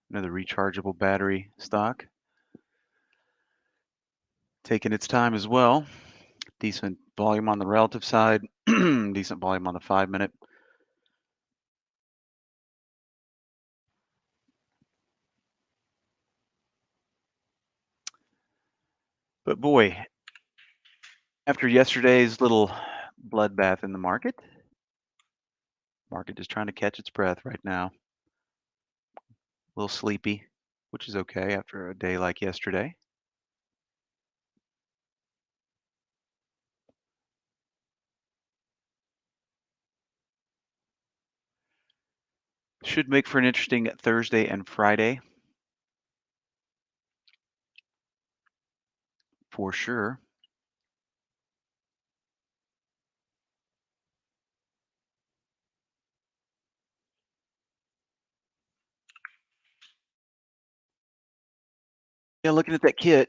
Another rechargeable battery stock. Taking its time as well. Decent volume on the relative side. Decent volume on the 5-minute. But boy, after yesterday's little bloodbath in the market just trying to catch its breath right now. A little sleepy, which is okay after a day like yesterday. Should make for an interesting Thursday and Friday for sure. Yeah, looking at that kit,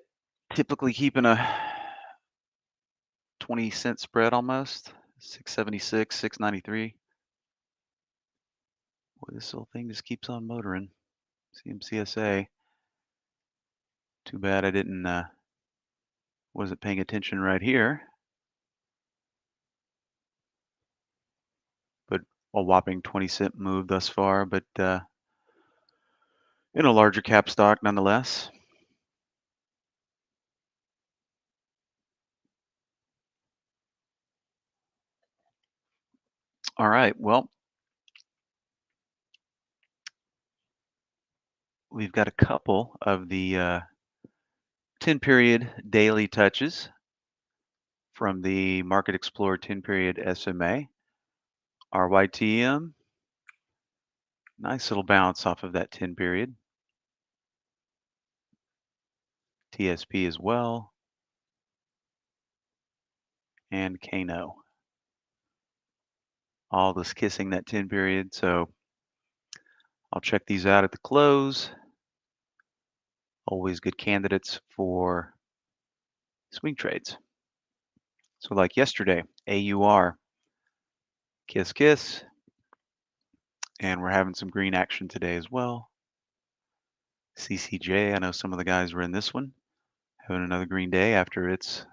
typically keeping a 20-cent spread almost. 676, 693. Boy, this little thing just keeps on motoring. CMCSA. Too bad I didn't wasn't paying attention right here. But a whopping 20-cent move thus far, but in a larger cap stock nonetheless. All right, well, we've got a couple of the 10 period daily touches from the Market Explorer 10 period SMA. RYTM, nice little bounce off of that 10 period. TSP as well. And Kano. all this kissing that 10 period. So I'll check these out at the close. Always good candidates for swing trades. So like yesterday, AUR, kiss, kiss. And we're having some green action today as well. CCJ, I know some of the guys were in this one, having another green day after its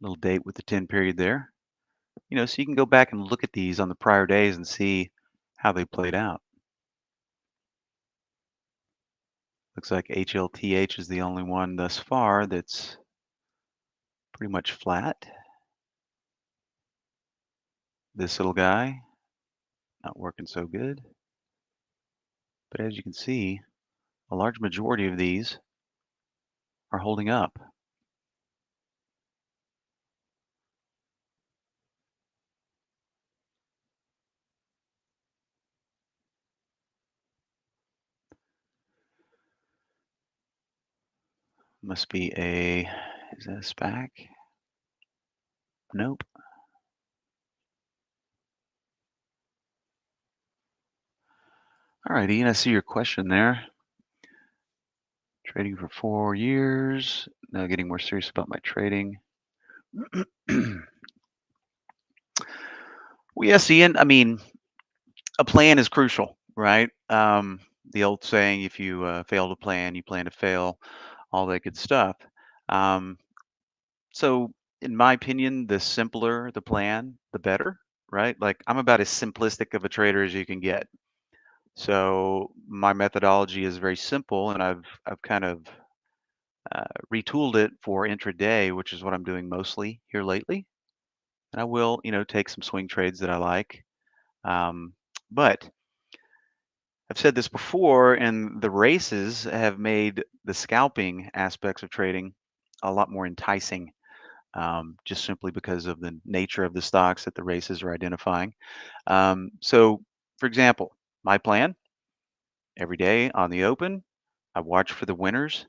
little date with the 10 period there. So you can go back and look at these on the prior days and see how they played out. Looks like HLTH is the only one thus far that's pretty much flat. This little guy, not working so good. But as you can see, a large majority of these are holding up. Must be is that a SPAC? Nope. All right, Ian, I see your question there. Trading for 4 years, now getting more serious about my trading. Well, yes, Ian, I mean, a plan is crucial, right? The old saying, if you fail to plan, you plan to fail, all that good stuff. Um, so, in my opinion, the simpler the plan, the better, right? Like, I'm about as simplistic of a trader as you can get. So, my methodology is very simple, and I've kind of retooled it for intraday, which is what I'm doing mostly here lately. And I will, take some swing trades that I like. Um, but I've said this before, and the races have made the scalping aspects of trading a lot more enticing, just simply because of the nature of the stocks that the races are identifying. So, for example, my plan every day on the open, I watch for the winners.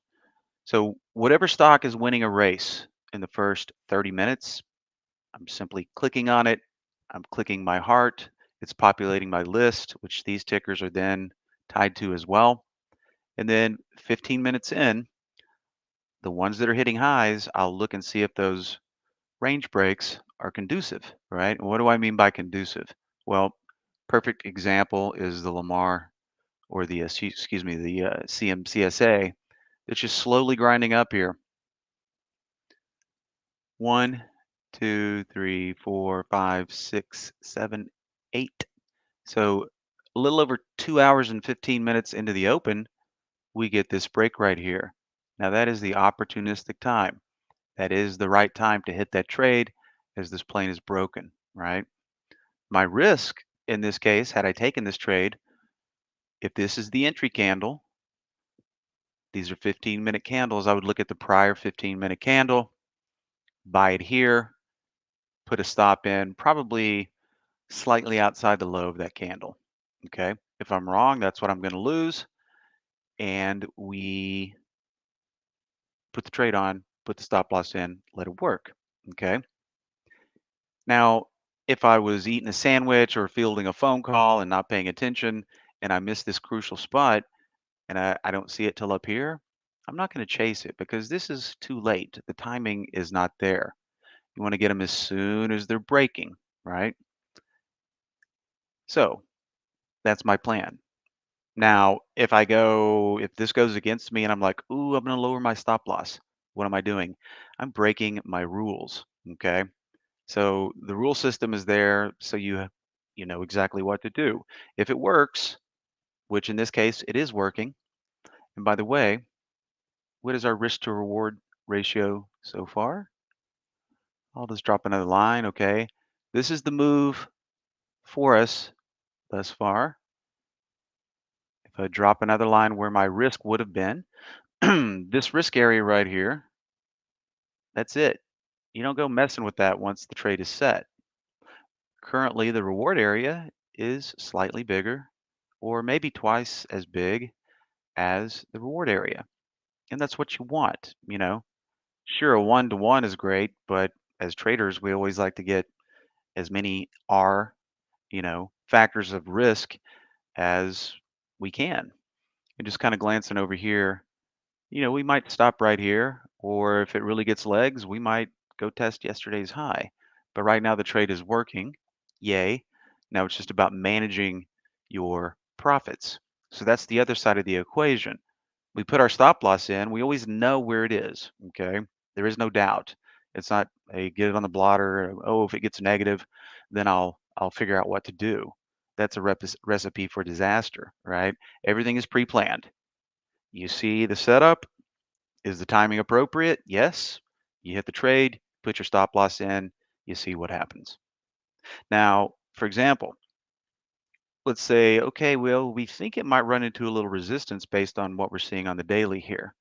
So, whatever stock is winning a race in the first 30 minutes, I'm simply clicking on it. I'm clicking my heart. It's populating my list, which these tickers are then tied to as well. And then 15 minutes in, the ones that are hitting highs, I'll look and see if those range breaks are conducive, right? And what do I mean by conducive? Well, perfect example is the Lamar or the, excuse me, the CMCSA. It's just slowly grinding up here. 1, 2, 3, 4, 5, 6, 7, 8. So a little over 2 hours and 15 minutes into the open, we get this break right here. Now that is the opportunistic time. That is the right time to hit that trade as this plane is broken, right? My risk in this case, had I taken this trade, if this is the entry candle, these are 15-minute candles, I would look at the prior 15-minute candle, buy it here, put a stop in, probably slightly outside the low of that candle. Okay. If I'm wrong, that's what I'm going to lose. And we put the trade on, put the stop loss in, let it work. Okay. Now, if I was eating a sandwich or fielding a phone call and not paying attention and I miss this crucial spot and I don't see it till up here, I'm not going to chase it because this is too late. The timing is not there. You want to get them as soon as they're breaking, right? So that's my plan. Now, if this goes against me and I'm like, ooh, I'm going to lower my stop loss, what am I doing? I'm breaking my rules. Okay. So the rule system is there so you know exactly what to do. If it works, which in this case it is working, and by the way, what is our risk to reward ratio so far? I'll just drop another line. Okay. This is the move for us thus far. If I drop another line where my risk would have been, this risk area right here, that's it. You don't go messing with that once the trade is set. Currently, the reward area is slightly bigger or maybe twice as big as the reward area. And that's what you want. Sure, a one-to-one is great, but as traders, we always like to get as many R factors of risk as we can. And just kind of glancing over here, we might stop right here, or if it really gets legs, we might go test yesterday's high. But right now the trade is working. Yay. Now it's just about managing your profits. So that's the other side of the equation. We put our stop loss in, we always know where it is. Okay. There is no doubt. It's not a get it on the blotter. Oh, if it gets negative, then I'll figure out what to do. That's a recipe for disaster, right? Everything is pre-planned. You see the setup. Is the timing appropriate? Yes. You hit the trade, put your stop loss in, you see what happens. Now, for example, let's say, okay, well, we think it might run into a little resistance based on what we're seeing on the daily here.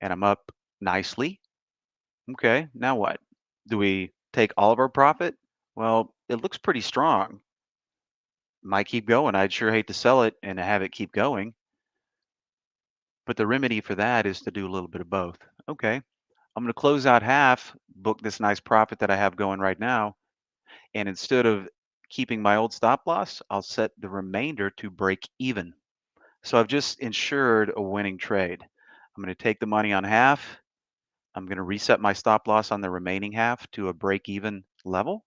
And I'm up nicely. Okay, now what? Do we take all of our profit? Well, it looks pretty strong. Might keep going. I'd sure hate to sell it and have it keep going. But the remedy for that is to do a little bit of both. Okay, I'm going to close out half, book this nice profit that I have going right now. And instead of keeping my old stop loss, I'll set the remainder to break even. So I've just ensured a winning trade. I'm going to take the money on half. I'm going to reset my stop loss on the remaining half to a break even level.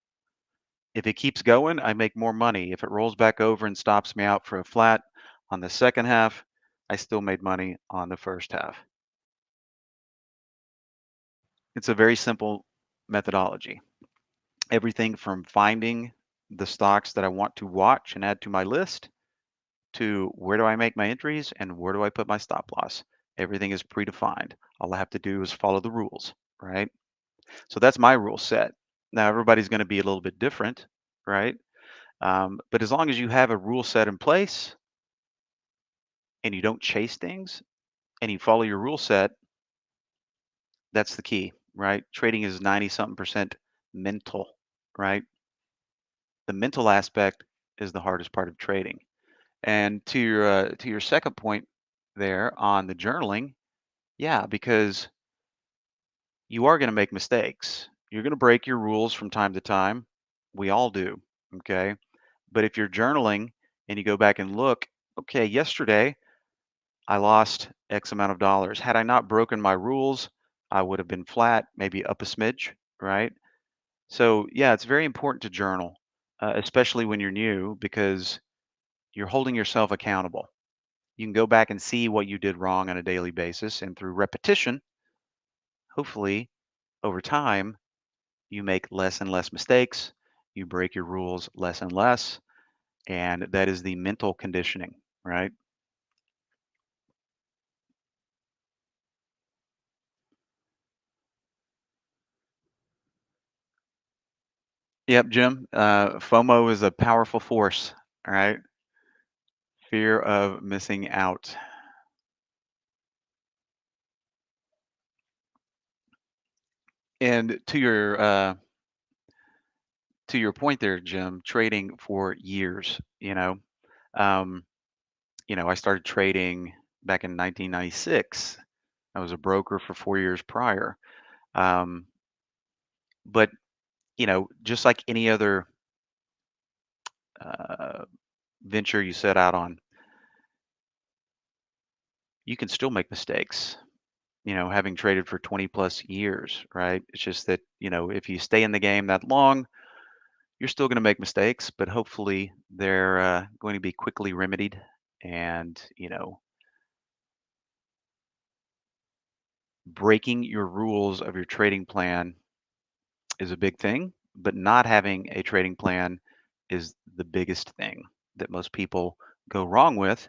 If it keeps going, I make more money. If it rolls back over and stops me out for a flat on the second half, I still made money on the first half. It's a very simple methodology. Everything from finding the stocks that I want to watch and add to my list to where do I make my entries and where do I put my stop loss. Everything is predefined. All I have to do is follow the rules, right? So that's my rule set. Now, everybody's going to be a little bit different, right? But as long as you have a rule set in place and you don't chase things and you follow your rule set, that's the key, right? Trading is 90 something percent mental, right? The mental aspect is the hardest part of trading. And to your second point there on the journaling, yeah, because you are going to make mistakes. You're going to break your rules from time to time. We all do, okay? But if you're journaling and you go back and look, okay, yesterday I lost X amount of dollars. Had I not broken my rules, I would have been flat, maybe up a smidge, right? So, yeah, it's very important to journal, especially when you're new, because you're holding yourself accountable. You can go back and see what you did wrong on a daily basis. And through repetition, hopefully over time, you make less and less mistakes. You break your rules less and less. And that is the mental conditioning, right? Yep, Jim. FOMO is a powerful force, all right? Fear of missing out. And to your point there, Jim, trading for years, um, I started trading back in 1996. I was a broker for 4 years prior. Um, but just like any other uh, venture you set out on, you can still make mistakes. Having traded for 20 plus years, right? It's just that if you stay in the game that long, you're still going to make mistakes, but hopefully they're going to be quickly remedied. And breaking your rules of your trading plan is a big thing, but not having a trading plan is the biggest thing that most people go wrong with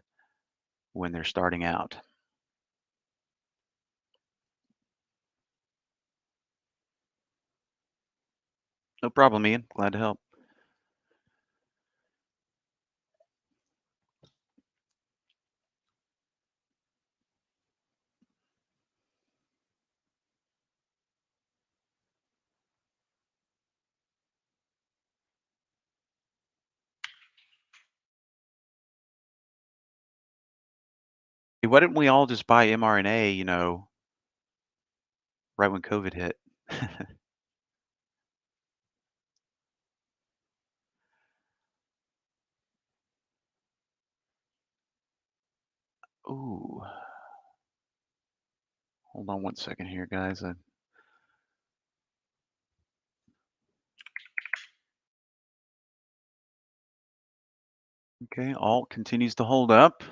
when they're starting out. No problem, Ian. Glad to help. Hey, why didn't we all just buy mRNA, right when COVID hit? Ooh, hold on one second here, guys. Okay, alt continues to hold up.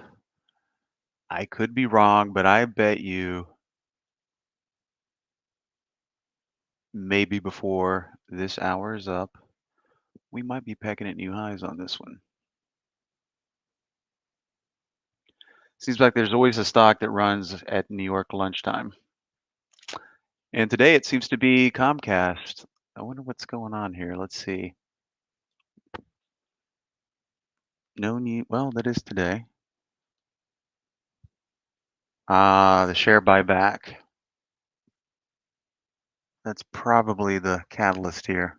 I could be wrong, but I bet you maybe before this hour is up, we might be pecking at new highs on this one. Seems like there's always a stock that runs at New York lunchtime. And today it seems to be Comcast. I wonder what's going on here. Let's see. No need. Well, that is today. The share buyback. That's probably the catalyst here.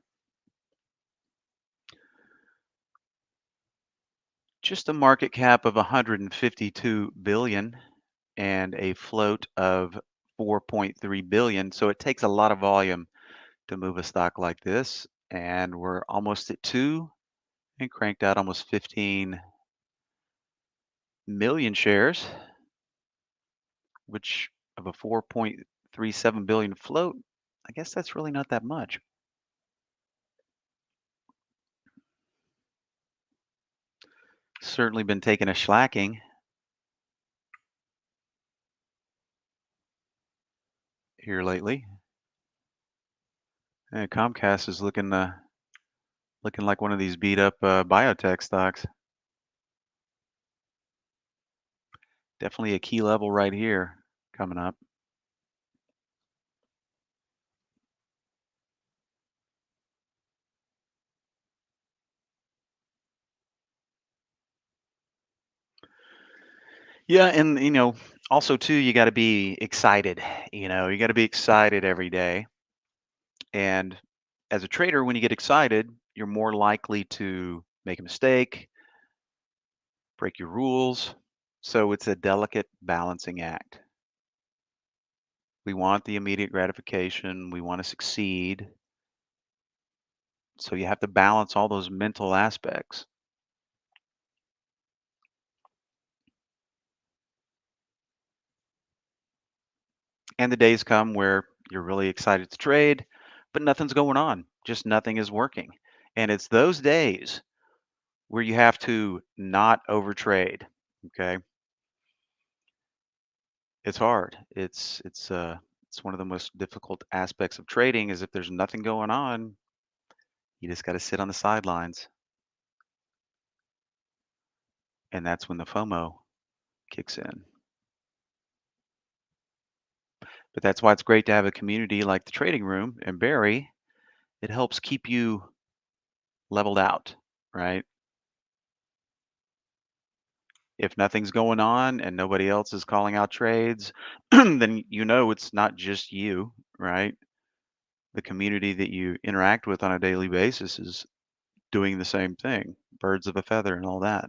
Just a market cap of 152 billion and a float of 4.3 billion. So it takes a lot of volume to move a stock like this. And we're almost at 2 and cranked out almost 15 million shares, which of a 4.37 billion float, I guess that's really not that much. Certainly been taking a shellacking here lately. And Comcast is looking like one of these beat up biotech stocks. Definitely a key level right here coming up. Yeah, and also too, you got to be excited. You got to be excited every day. And as a trader, when you get excited, you're more likely to make a mistake, break your rules. So it's a delicate balancing act. We want the immediate gratification, we want to succeed. So you have to balance all those mental aspects. And the days come where you're really excited to trade, but nothing's going on. Just nothing is working. And it's those days where you have to not overtrade. Okay. It's hard. It's one of the most difficult aspects of trading is if there's nothing going on, you just got to sit on the sidelines. And that's when the FOMO kicks in. But that's why it's great to have a community like the trading room and Barry. It helps keep you leveled out, right? If nothing's going on and nobody else is calling out trades, then it's not just you, right? The community that you interact with on a daily basis is doing the same thing, birds of a feather and all that.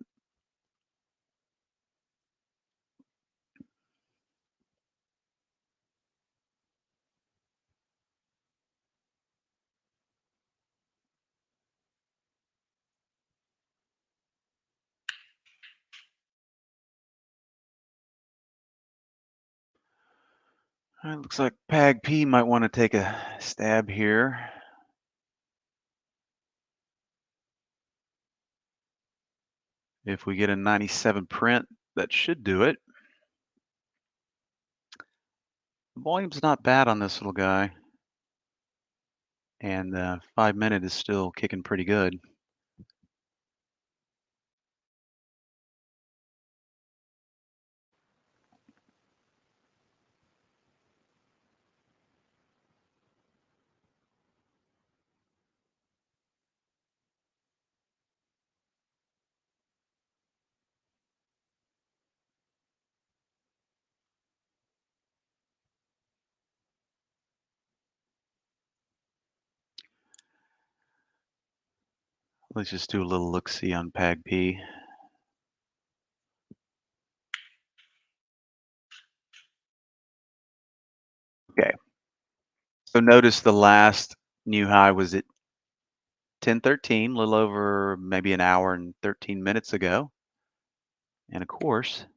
All right, looks like Pag P might want to take a stab here. If we get a 97 print, that should do it. The volume's not bad on this little guy. And 5-minute is still kicking pretty good. Let's just do a little look-see on Pag P. Okay. So notice the last new high was at 10:13, a little over maybe an hour and 13 minutes ago. And of course,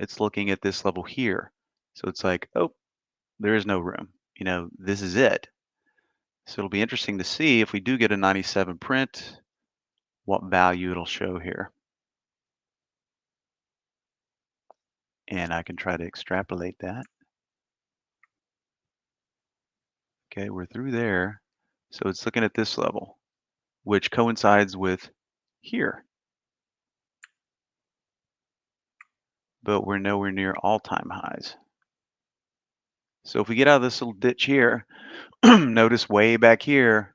it's looking at this level here. So it's like, oh, there is no room. This is it. So it'll be interesting to see if we do get a 97 print, what value it'll show here. And I can try to extrapolate that. Okay, we're through there. So it's looking at this level, which coincides with here. But we're nowhere near all-time highs. So if we get out of this little ditch here, notice way back here.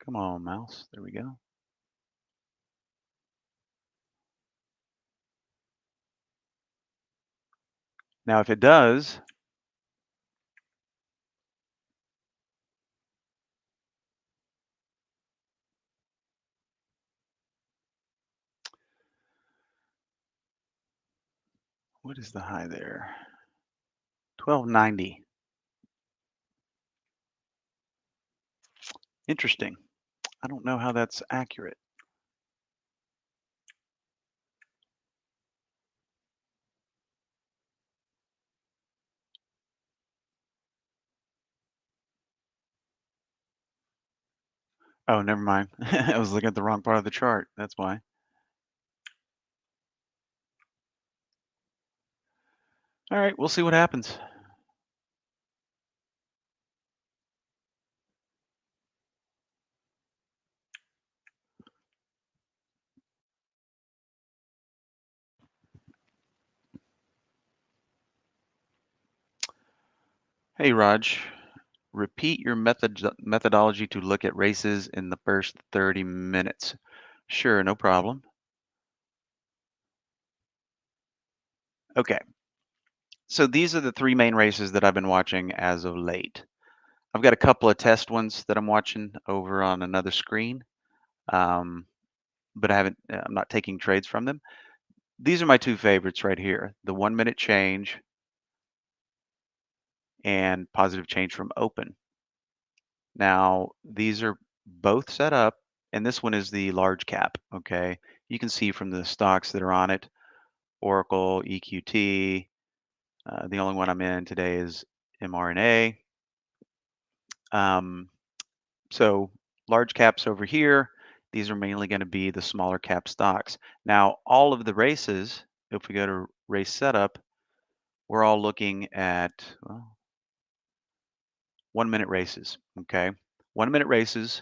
Come on, mouse. There we go. Now, if it does, what is the high there? 1290. Interesting. I don't know how that's accurate. Oh, never mind. I was looking at the wrong part of the chart. That's why. All right, we'll see what happens. Hey, Raj, repeat your methodology to look at races in the first 30 minutes. Sure, no problem. Okay, so these are the three main races that I've been watching as of late. I've got a couple of test ones that I'm watching over on another screen, but I'm not taking trades from them. These are my two favorites right here, the 1 minute change and positive change from open. Now, these are both set up, and this one is the large cap, okay? You can see from the stocks that are on it, Oracle, EQT. The only one I'm in today is mRNA. So large caps over here, these are mainly going to be the smaller cap stocks. Now, all of the races, if we go to race setup, we're all looking at, well, 1 minute races, okay? 1 minute races,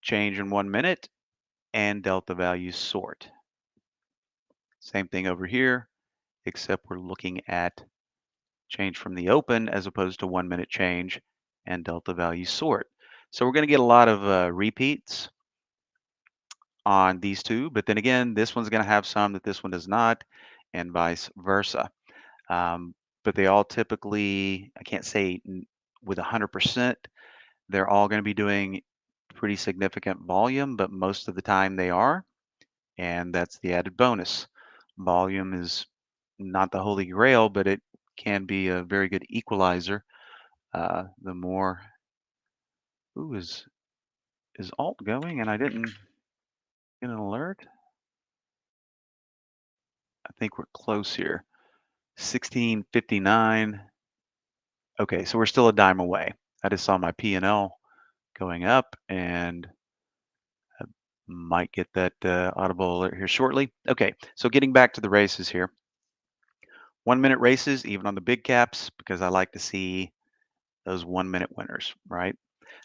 change in 1 minute, and delta values sort. Same thing over here, except we're looking at change from the open as opposed to 1 minute change and delta value sort. So we're going to get a lot of repeats on these two, but then again, this one's going to have some that this one does not, and vice versa. But they all typically, I can't say with 100%, they're all going to be doing pretty significant volume, but most of the time they are, and that's the added bonus. Volume is not the holy grail, but it can be a very good equalizer. The more, ooh, is alt going and I didn't get an alert? I think we're close here. 1659. Okay, so we're still a dime away. I just saw my P&L going up and I might get that audible alert here shortly. Okay, so getting back to the races here. 1 minute races, even on the big caps, because I like to see those 1 minute winners, right?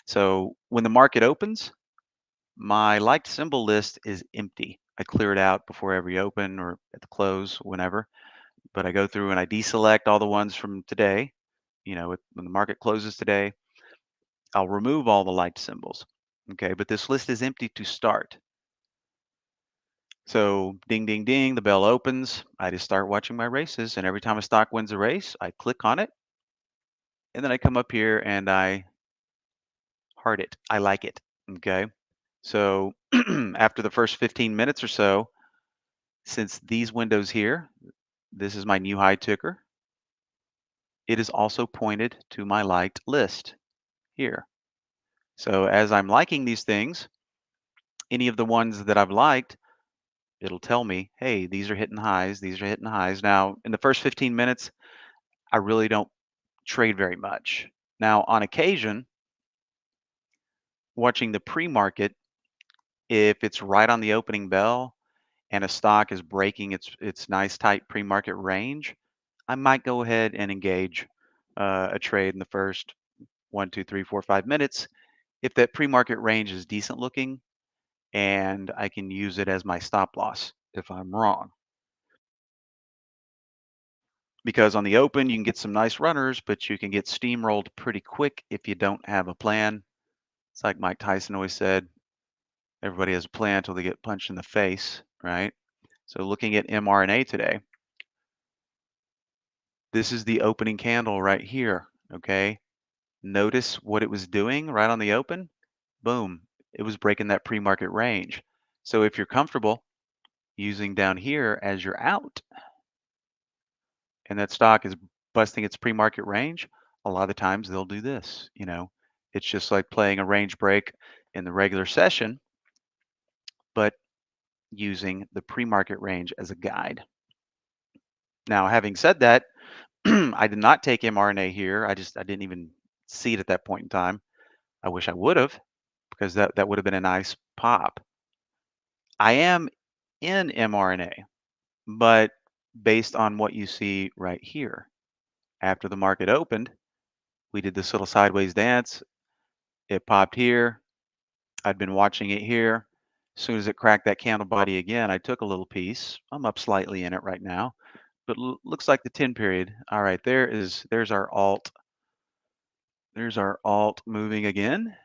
So when the market opens, my liked symbol list is empty. I clear it out before every open or at the close, whenever. But I go through and I deselect all the ones from today. When the market closes today, I'll remove all the liked symbols. Okay, but this list is empty to start. So ding, ding, ding, the bell opens. I just start watching my races. And every time a stock wins a race, I click on it. And then I come up here and I heart it. I like it. Okay. So after the first 15 minutes or so, since these windows here, this is my new high ticker, it is also pointed to my liked list here. So as I'm liking these things, any of the ones that I've liked, It'll tell me, hey, these are hitting highs, these are hitting highs. Now, in the first 15 minutes, I really don't trade very much. Now, on occasion, watching the pre-market, if it's right on the opening bell and a stock is breaking its nice tight pre-market range, I might go ahead and engage a trade in the first 1, 2, 3, 4, 5 minutes if that pre-market range is decent looking, and I can use it as my stop loss if I'm wrong. Because on the open, you can get some nice runners, but you can get steamrolled pretty quick if you don't have a plan. It's like Mike Tyson always said, everybody has a plan until they get punched in the face, right? So looking at mRNA today, this is the opening candle right here, okay? Notice what it was doing right on the open. Boom, it was breaking that pre-market range. So if you're comfortable using down here as your out and that stock is busting its pre-market range, a lot of times they'll do this, It's just like playing a range break in the regular session, but using the pre-market range as a guide. Now, having said that, I did not take mRNA here. I didn't even see it at that point in time. I wish I would have, because that would have been a nice pop. I am in mRNA, but based on what you see right here, after the market opened, we did this little sideways dance. It popped here. I'd been watching it here. As soon as it cracked that candle body again, I took a little piece. I'm up slightly in it right now, but looks like the 10 period. All right, there's our alt. There's our alt moving again.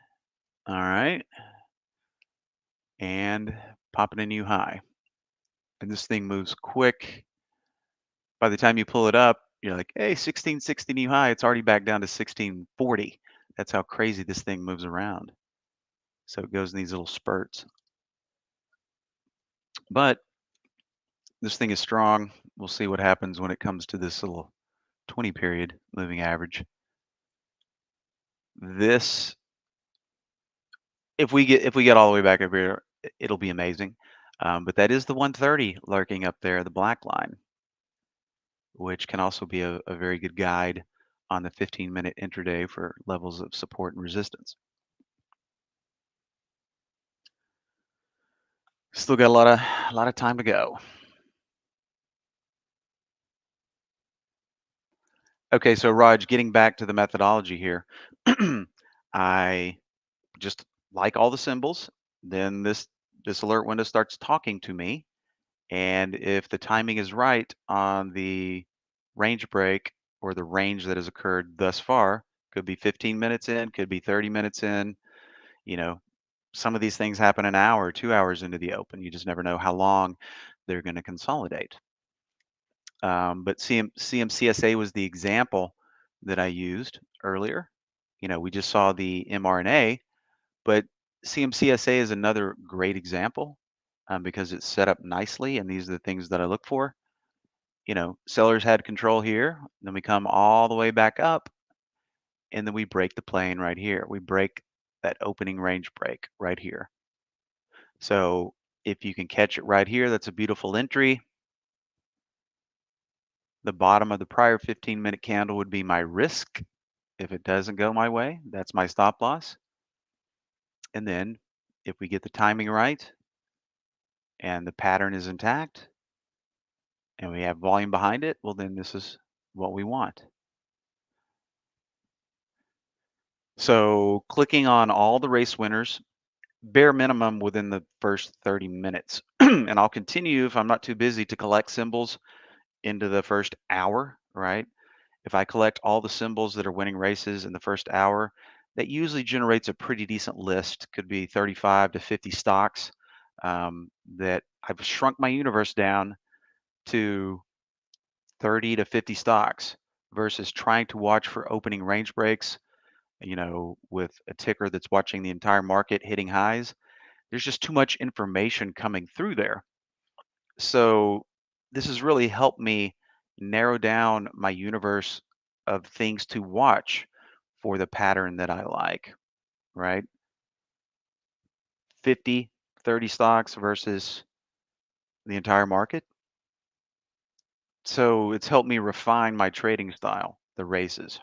All right, and popping a new high. And this thing moves quick. By the time you pull it up, you're like, hey, 1660 new high. It's already back down to 1640. That's how crazy this thing moves around. So it goes in these little spurts. But this thing is strong. We'll see what happens when it comes to this little 20 period moving average. This, if we get all the way back up here, it'll be amazing. But that is the 130 lurking up there, the black line, which can also be a very good guide on the 15-minute intraday for levels of support and resistance. Still got a lot of time to go. Okay, so Raj, getting back to the methodology here, I just like all the symbols. Then this alert window starts talking to me, and if the timing is right on the range break or the range that has occurred thus far, could be 15 minutes in, could be 30 minutes in. You know, some of these things happen an hour, 2 hours into the open. You just never know how long they're going to consolidate. But CMCSA was the example that I used earlier. We just saw the mRNA, but CMCSA is another great example because it's set up nicely, and these are the things that I look for. Sellers had control here, then we come all the way back up, and then we break the plane right here. We break that opening range break right here. So if you can catch it right here, that's a beautiful entry. The bottom of the prior 15-minute candle would be my risk. If it doesn't go my way, that's my stop loss. And then if we get the timing right and the pattern is intact and we have volume behind it, well, then this is what we want. So clicking on all the race winners, bare minimum within the first 30 minutes. And I'll continue if I'm not too busy to collect symbols into the first hour, right? If I collect all the symbols that are winning races in the first hour, that usually generates a pretty decent list. Could be 35 to 50 stocks that I've shrunk my universe down to 30 to 50 stocks versus trying to watch for opening range breaks, with a ticker that's watching the entire market hitting highs. There's just too much information coming through there. So this has really helped me narrow down my universe of things to watch for the pattern that I like, right? 50, 30 stocks versus the entire market. So it's helped me refine my trading style, the races.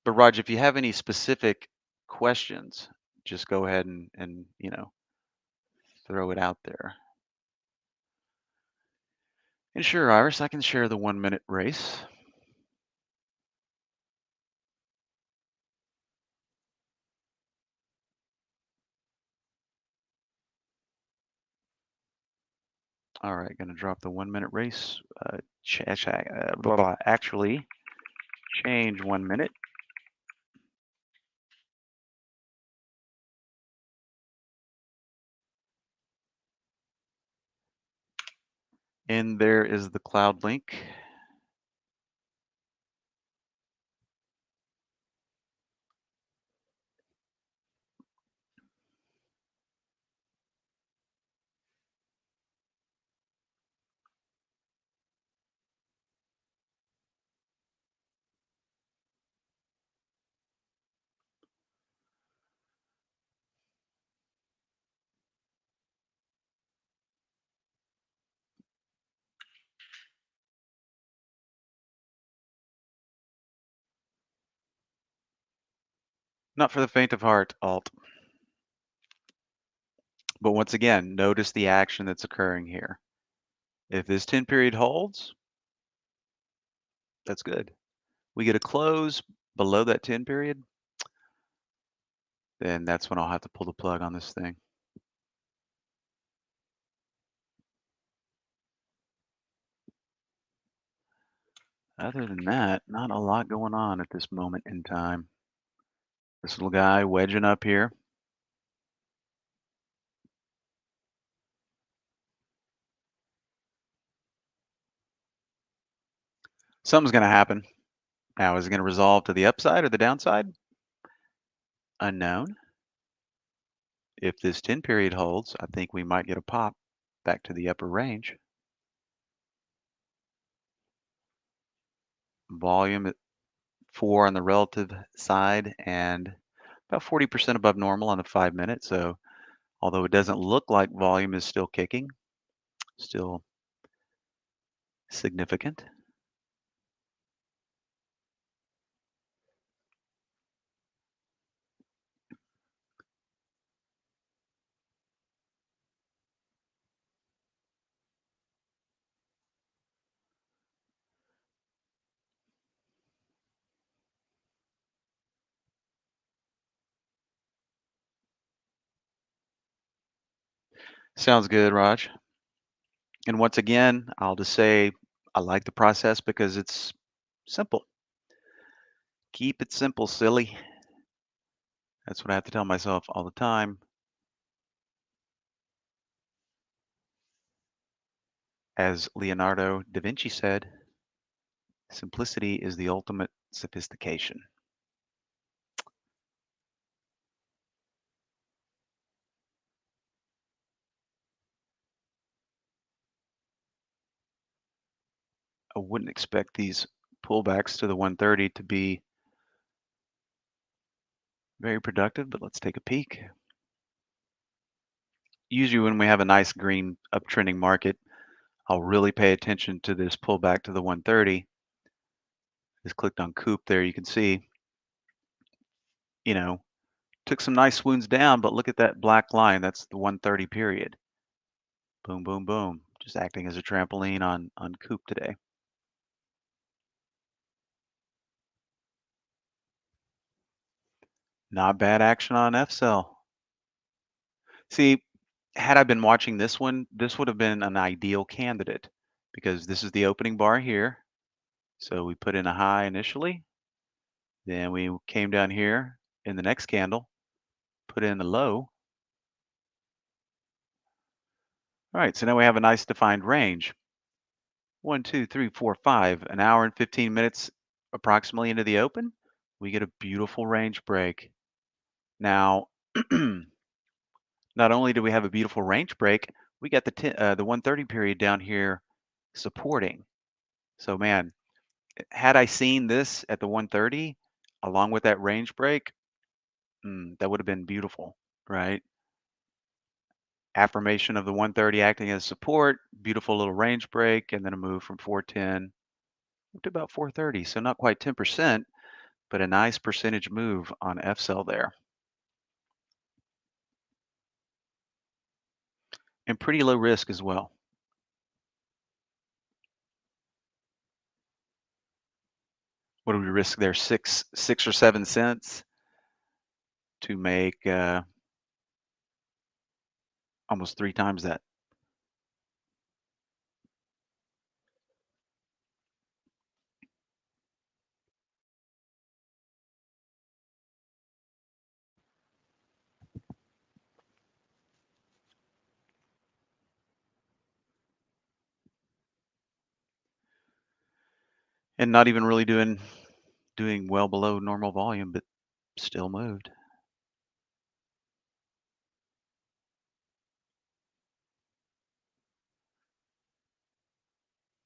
But Raj, if you have any specific questions, just go ahead and throw it out there. And sure, Iris, I can share the 1 minute race. All right, going to drop the 1 minute race. Actually, change 1 minute. And there is the cloud link. Not for the faint of heart, Alt. But once again, notice the action that's occurring here. If this 10 period holds, that's good. We get a close below that 10 period, then that's when I'll have to pull the plug on this thing. Other than that, not a lot going on at this moment in time. This little guy wedging up here. Something's going to happen. Now, is it going to resolve to the upside or the downside? Unknown. If this 10 period holds, I think we might get a pop back to the upper range. Volume at 4 on the relative side and about 40% above normal on the 5 minute. So although it doesn't look like volume is still kicking, still significant. Sounds good, Raj. And once again, I'll just say I like the process because it's simple. Keep it simple, silly. That's what I have to tell myself all the time. As Leonardo da Vinci said, simplicity is the ultimate sophistication. I wouldn't expect these pullbacks to the 130 to be very productive, but let's take a peek. Usually when we have a nice green uptrending market, I'll really pay attention to this pullback to the 130. Just clicked on Coop there, you can see, took some nice swoons down, but look at that black line. That's the 130 period. Boom, boom, boom. Just acting as a trampoline on Coop today. Not bad action on F-Cell. See, had I been watching this one, this would have been an ideal candidate because this is the opening bar here. So we put in a high initially. Then we came down here in the next candle, put in the low. All right, so now we have a nice defined range. 1, 2, 3, 4, 5, an hour and 15 minutes approximately into the open. We get a beautiful range break. Now, not only do we have a beautiful range break, we got the 130 period down here supporting. So man, had I seen this at the 130 along with that range break, That would have been beautiful, right? Affirmation of the 130 acting as support, beautiful little range break, and then a move from 410 to about 430. So not quite 10%, but a nice percentage move on F cell there. And pretty low risk as well. What do we risk there? Six or 7 cents to make almost 3 times that. And not even really doing well below normal volume, but still moved.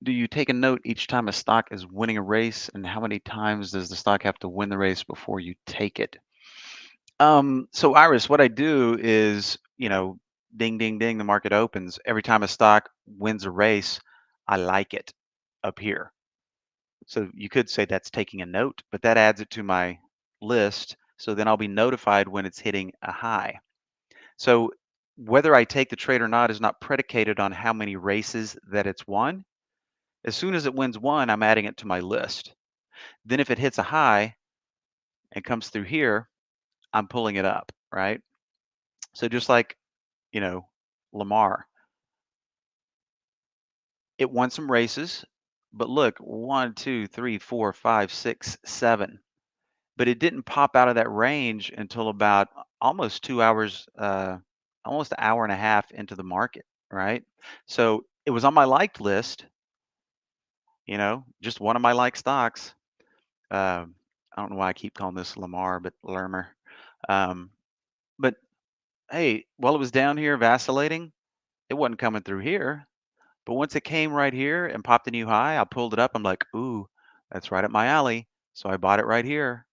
Do you take a note each time a stock is winning a race, and how many times does the stock have to win the race before you take it? So Iris, what I do is, ding, ding, ding, the market opens. Every time a stock wins a race, I like it up here. So you could say that's taking a note, but that adds it to my list. So then I'll be notified when it's hitting a high. So whether I take the trade or not is not predicated on how many races that it's won. As soon as it wins one, I'm adding it to my list. Then if it hits a high and comes through here, I'm pulling it up, right? So just like, you know, Lamar, it won some races, but look, 1, 2, 3, 4, 5, 6, 7. But it didn't pop out of that range until about almost 2 hours, almost an hour and a half into the market, right? So it was on my liked list, just one of my like stocks. I don't know why I keep calling this Lamar, but Lermer. Um, but hey, while it was down here vacillating, it wasn't coming through here. But once it came right here and popped a new high, I pulled it up. I'm like, ooh, that's right up my alley. So I bought it right here.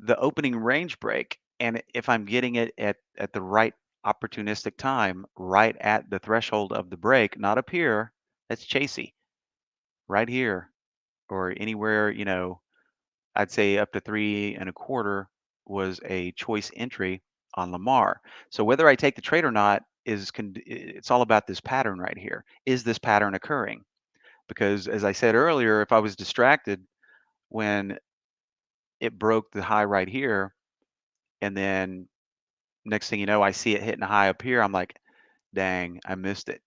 The opening range break, and if I'm getting it at the right opportunistic time, right at the threshold of the break, not up here, that's chasey, right here, or anywhere, I'd say up to 3.25 was a choice entry on Lamar. So whether I take the trade or not it's all about this pattern right here. Is this pattern occurring? Because as I said earlier, if I was distracted when it broke the high right here, and then next thing you know, I see it hitting a high up here, I'm like, dang, I missed it.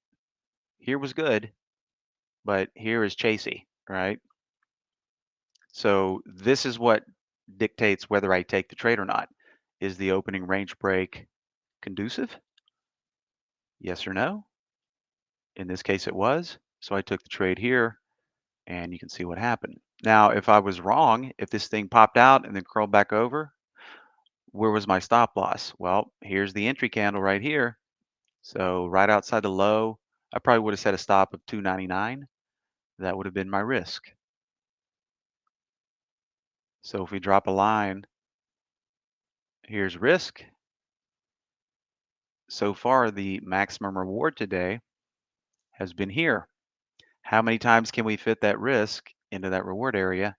Here was good, but here is chasey, right? So this is what dictates whether I take the trade or not. Is the opening range break conducive? Yes or no? In this case, it was. So I took the trade here, and you can see what happened. Now, if I was wrong, if this thing popped out and then curled back over, where was my stop loss? Well, here's the entry candle right here. So right outside the low, I probably would have set a stop of 299. That would have been my risk. So if we drop a line, here's risk. So far, the maximum reward today has been here. How many times can we fit that risk into that reward area?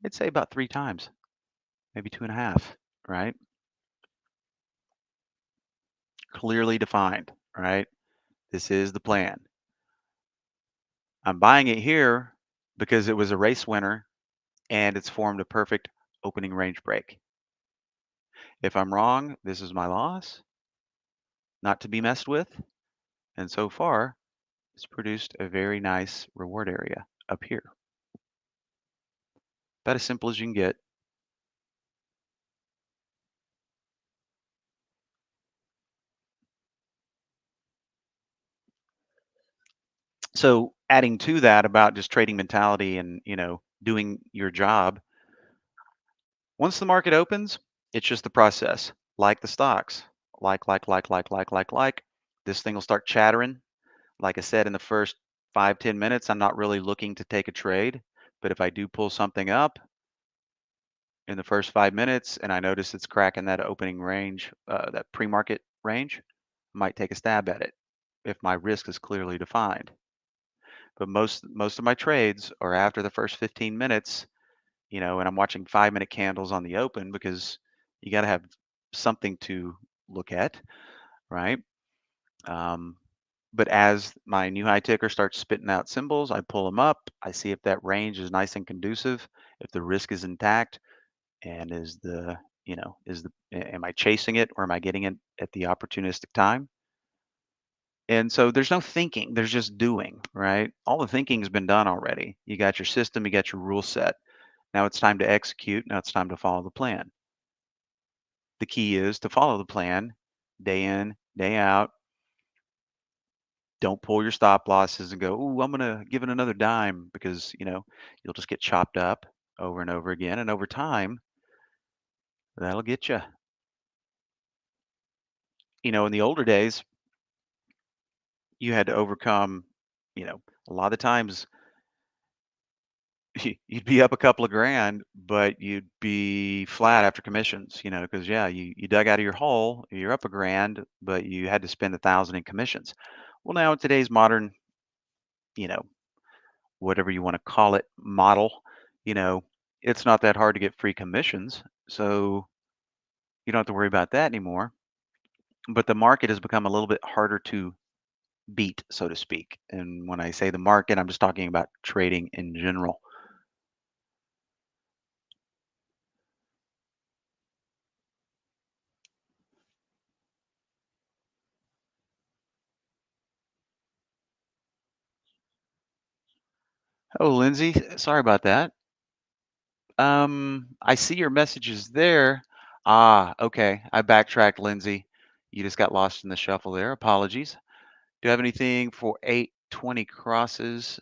I'd say about 3 times, maybe 2.5, right? Clearly defined, right? This is the plan. I'm buying it here because it was a race winner and it's formed a perfect opening range break. If I'm wrong, this is my loss, not to be messed with. And so far, it's produced a very nice reward area up here. About as simple as you can get. So adding to that about just trading mentality and, doing your job, once the market opens, it's just the process. Like the stocks. Like. This thing will start chattering. Like I said, in the first 5, 10 minutes, I'm not really looking to take a trade. But if I do pull something up, in the first 5 minutes and I notice it's cracking that opening range, that pre-market range, I might take a stab at it if my risk is clearly defined. But most of my trades are after the first 15 minutes, and I'm watching 5-minute candles on the open because you got to have something to look at, right? Um, but as my new high ticker starts spitting out symbols, I pull them up. I see if that range is nice and conducive, if the risk is intact, and am I chasing it or am I getting it at the opportunistic time? And so there's no thinking, there's just doing, right? All the thinking's been done already. You got your system, you got your rule set. Now it's time to execute. Now it's time to follow the plan. The key is to follow the plan day in, day out. Don't pull your stop losses and go, "Ooh, I'm gonna give it another dime," because you'll just get chopped up over and over again, and over time, that'll get you. In the older days, you had to overcome. A lot of times you'd be up a couple of grand, but you'd be flat after commissions. Because yeah, you dug out of your hole, you're up a grand, but you had to spend 1,000 in commissions. Well, now in today's modern, you know, whatever you want to call it, model, you know, it's not that hard to get free commissions. So you don't have to worry about that anymore. But the market has become a little bit harder to beat, so to speak. And when I say the market, I'm just talking about trading in general. Oh, Lindsay, sorry about that. I see your messages there. Ah, okay. I backtracked, Lindsay. You just got lost in the shuffle there. Apologies. Do you have anything for 820 crosses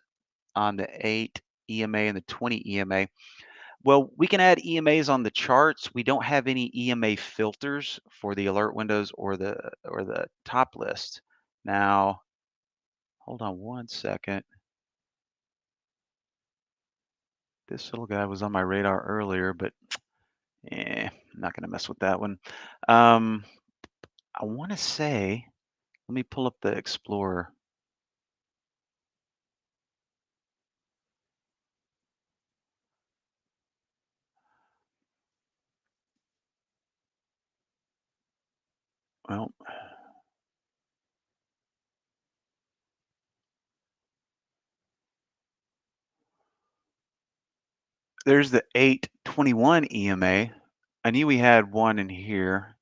on the 8 EMA and the 20 EMA? Well, we can add EMAs on the charts. We don't have any EMA filters for the alert windows or the top list. Now, hold on one second. This little guy was on my radar earlier, but I'm not going to mess with that one. Um, I want to say, let me pull up the Explorer. Well, there's the 821 EMA. I knew we had one in here.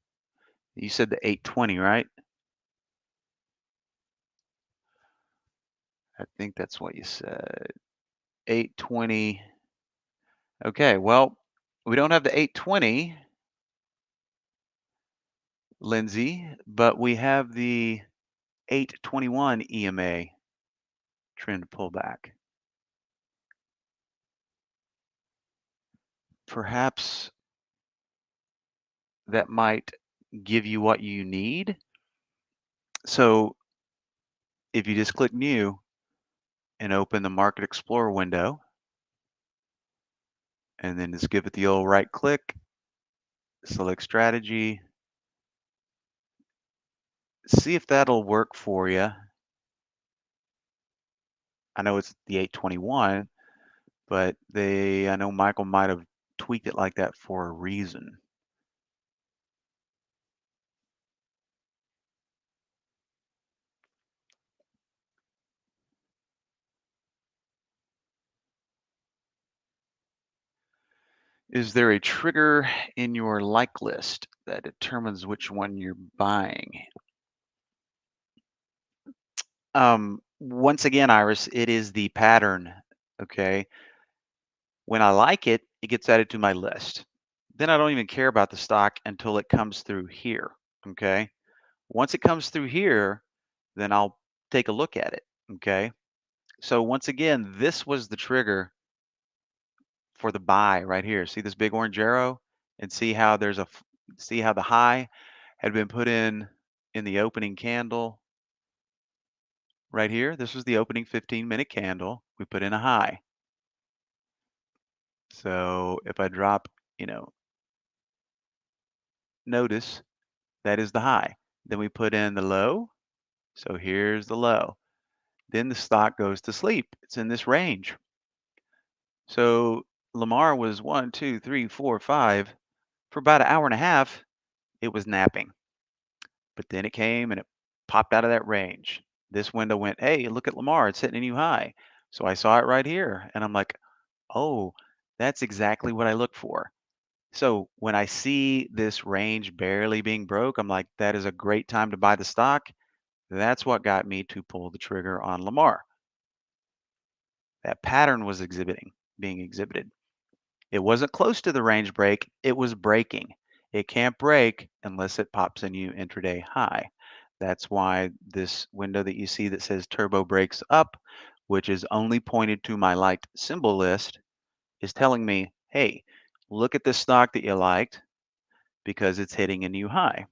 You said the 820, right? I think that's what you said. 820. Okay, well, we don't have the 820, Lindsay, but we have the 821 EMA trend pullback. Perhaps that might give you what you need. So if you just click New and open the Market Explorer window, and then just give it the old right click, select Strategy, see if that'll work for you. I know it's the 821, but I know Michael might have tweaked it like that for a reason. Is there a trigger in your like list that determines which one you're buying? Once again, Iris, it is the pattern. Okay. When I like it, it gets added to my list. Then I don't even care about the stock until it comes through here. Okay. Once it comes through here, then I'll take a look at it. Okay. So once again, this was the trigger for the buy right here. See this big orange arrow and see how the high had been put in the opening candle right here. This was the opening 15-minute candle. We put in a high. So if I drop you know, notice that is the high. Then we put in the low. So here's the low. Then the stock goes to sleep. It's in this range. So Lamar was 1, 2, 3, 4, 5. For about an hour and a half, it was napping. But then it came and it popped out of that range. This window went, hey, look at Lamar. It's hitting a new high. So I saw it right here. And I'm like, oh, that's exactly what I look for. So when I see this range barely being broke, I'm like, that is a great time to buy the stock. That's what got me to pull the trigger on Lamar. That pattern was being exhibited. It wasn't close to the range break, it was breaking. It can't break unless it pops a new intraday high. That's why this window that you see that says turbo breaks up, which is only pointed to my liked symbol list, is telling me, hey, look at this stock that you liked because it's hitting a new high.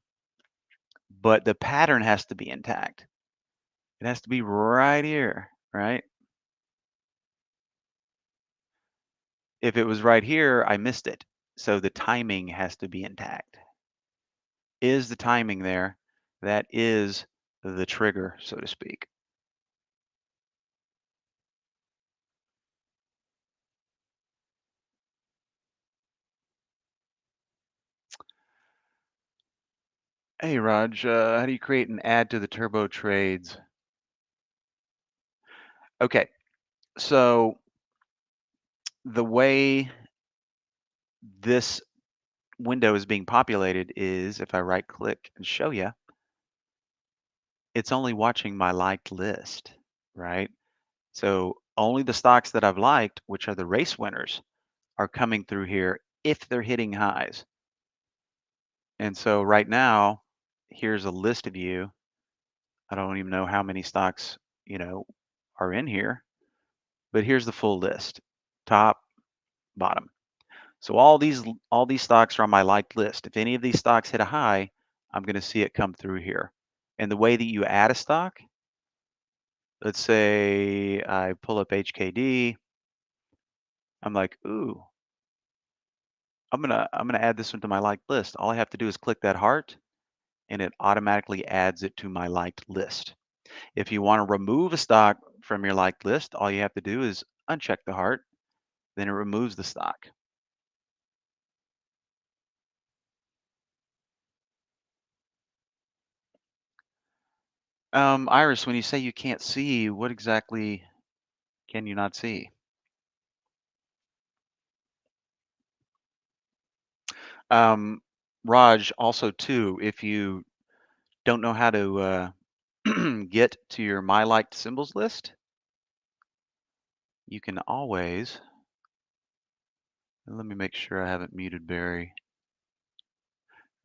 But the pattern has to be intact. It has to be right here, right? If it was right here, I missed it. So the timing has to be intact. Is the timing there? That is the trigger, so to speak. Hey, Raj, how do you create an add to the turbo trades? Okay, so the way this window is being populated is if I right click and show you, it's only watching my liked list, right? So only the stocks that I've liked, which are the race winners, are coming through here if they're hitting highs. And so right now, here's a list of you. I don't even know how many stocks, are in here, but here's the full list. Top, bottom. So all these stocks are on my liked list. If any of these stocks hit a high, I'm going to see it come through here. And the way that you add a stock, let's say I pull up HKD, I'm like, ooh, I'm gonna add this one to my liked list. All I have to do is click that heart and it automatically adds it to my liked list. If you want to remove a stock from your liked list, all you have to do is uncheck the heart, then it removes the stock. Iris, when you say you can't see, what exactly can you not see? Um, Raj, also too, if you don't know how to get to your My Liked Symbols list, you can always, let me make sure I haven't muted Barry.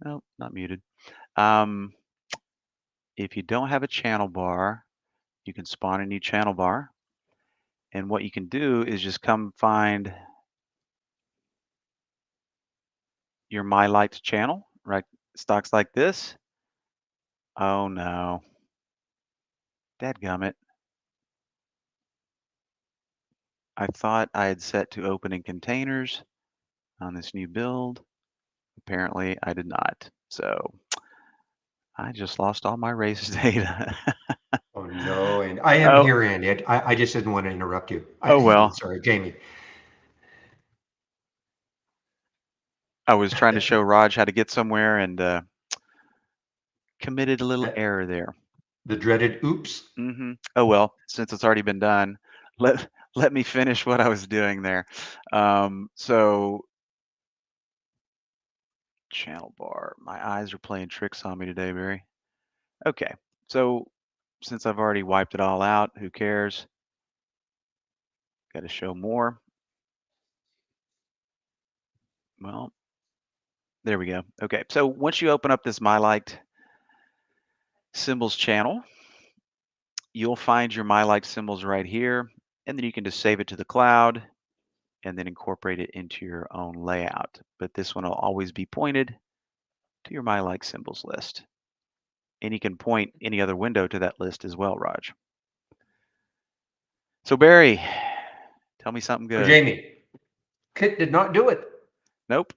No, not muted. Um, if you don't have a channel bar, you can spawn a new channel bar. And what you can do is just come find your My Liked channel, right? Stocks like this. Oh no, dadgummit. I thought I had set to open in containers on this new build. Apparently I did not. So I just lost all my race data. Oh, no. And I am Oh, here, Andy. I just didn't want to interrupt you. oh well. Sorry, Jamie. I was trying to show Raj how to get somewhere and committed a little error there. The dreaded oops. Oh well, since it's already been done, let me finish what I was doing there. So channel bar. My eyes are playing tricks on me today, Barry. Okay, so since I've already wiped it all out, who cares? Got to show more. Well, there we go. Okay, so once you open up this My Liked Symbols channel, you'll find your My Liked Symbols right here, and then you can just save it to the cloud and then incorporate it into your own layout. But this one will always be pointed to your My Liked Symbols list. And you can point any other window to that list as well, Raj. So Barry, tell me something Oh, good. Jamie. Kit did not do it. Nope.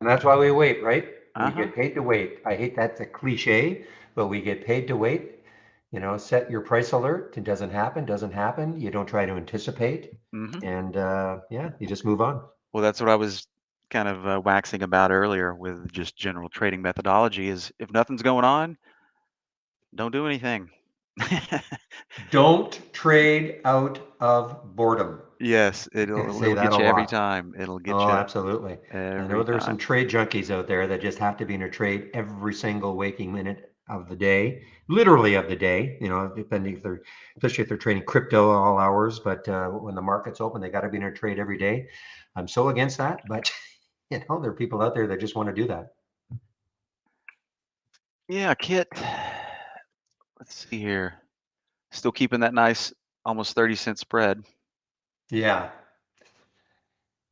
And that's why we wait, right? We Uh-huh. get paid to wait. I hate that's a cliche, but we get paid to wait. Set your price alert. It doesn't happen, doesn't happen. You don't try to anticipate. Hmm. And yeah, you just move on. Well, that's what I was kind of waxing about earlier with just general trading methodology is if nothing's going on, don't do anything. Don't trade out of boredom. Yes, I it'll say it'll that get a you every lot. time. It'll get Oh, you absolutely. I know every there's some time. trade junkies out there that just have to be in a trade every single waking minute of the day, literally of the day, depending if they're, especially if they're trading crypto all hours. But when the market's open, they got to be in a trade every day. I'm so against that, but there are people out there that just want to do that. Yeah, Kit. Let's see here. Still keeping that nice almost 30-cent spread. Yeah.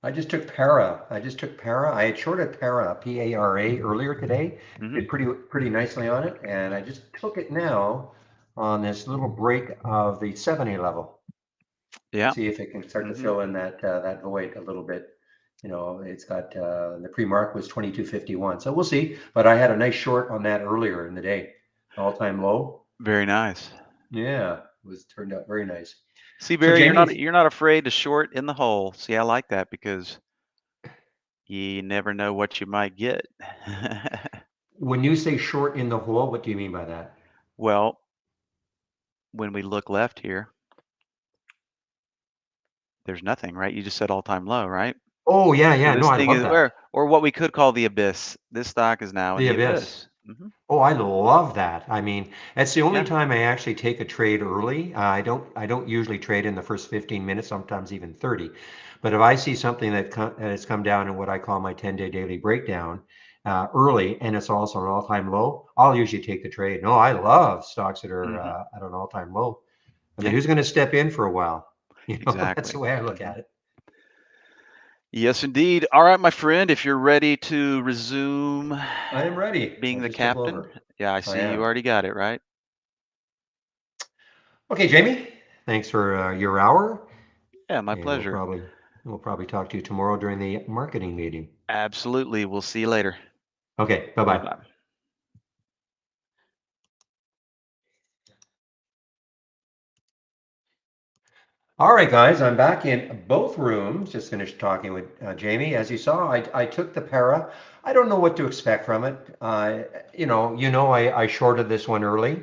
I just took para. I had shorted para, Para, earlier today. Hmm. Did pretty nicely on it, and I just took it now on this little break of the 70 level. Yeah. See if it can start to Hmm. fill in that void a little bit. It's got the pre-mark was 22.51, so we'll see. But I had a nice short on that earlier in the day, all-time low. Very nice. Yeah, it was turned out very nice. See, So Barry, you're Jamie, not you're not afraid to short in the hole. See, I like that because you never know what you might get. when you say short in the hole, what do you mean by that? Well, when we look left here, there's nothing, right? You just said all-time low, right? Oh yeah, So yeah. No, this I thing love is that. or what we could call the abyss. This stock is now in The the abyss. abyss. Hmm. Oh, I love that. I mean, that's the only Yeah. time I actually take a trade early. I don't usually trade in the first 15 minutes, sometimes even 30. But if I see something that has come down in what I call my 10-day daily breakdown early, and it's also an all-time low, I'll usually take the trade. No, I love stocks that are Hmm. at an all-time low. I mean, Yeah. who's going to step in for a while? That's Exactly. the way I look Hmm. at it. Yes, indeed. All right, my friend, if you're ready to resume I am ready. being I the just took captain, over. yeah, I I see you am. already got it, right? Okay, Jamie. Thanks for your hour. Yeah, my And pleasure. we'll probably talk to you tomorrow during the marketing meeting. Absolutely. We'll see you later. Okay, bye Bye bye. bye. All right, guys, I'm back in both rooms. Just finished talking with Jamie. As you saw, I took the para. I don't know what to expect from it. I shorted this one early,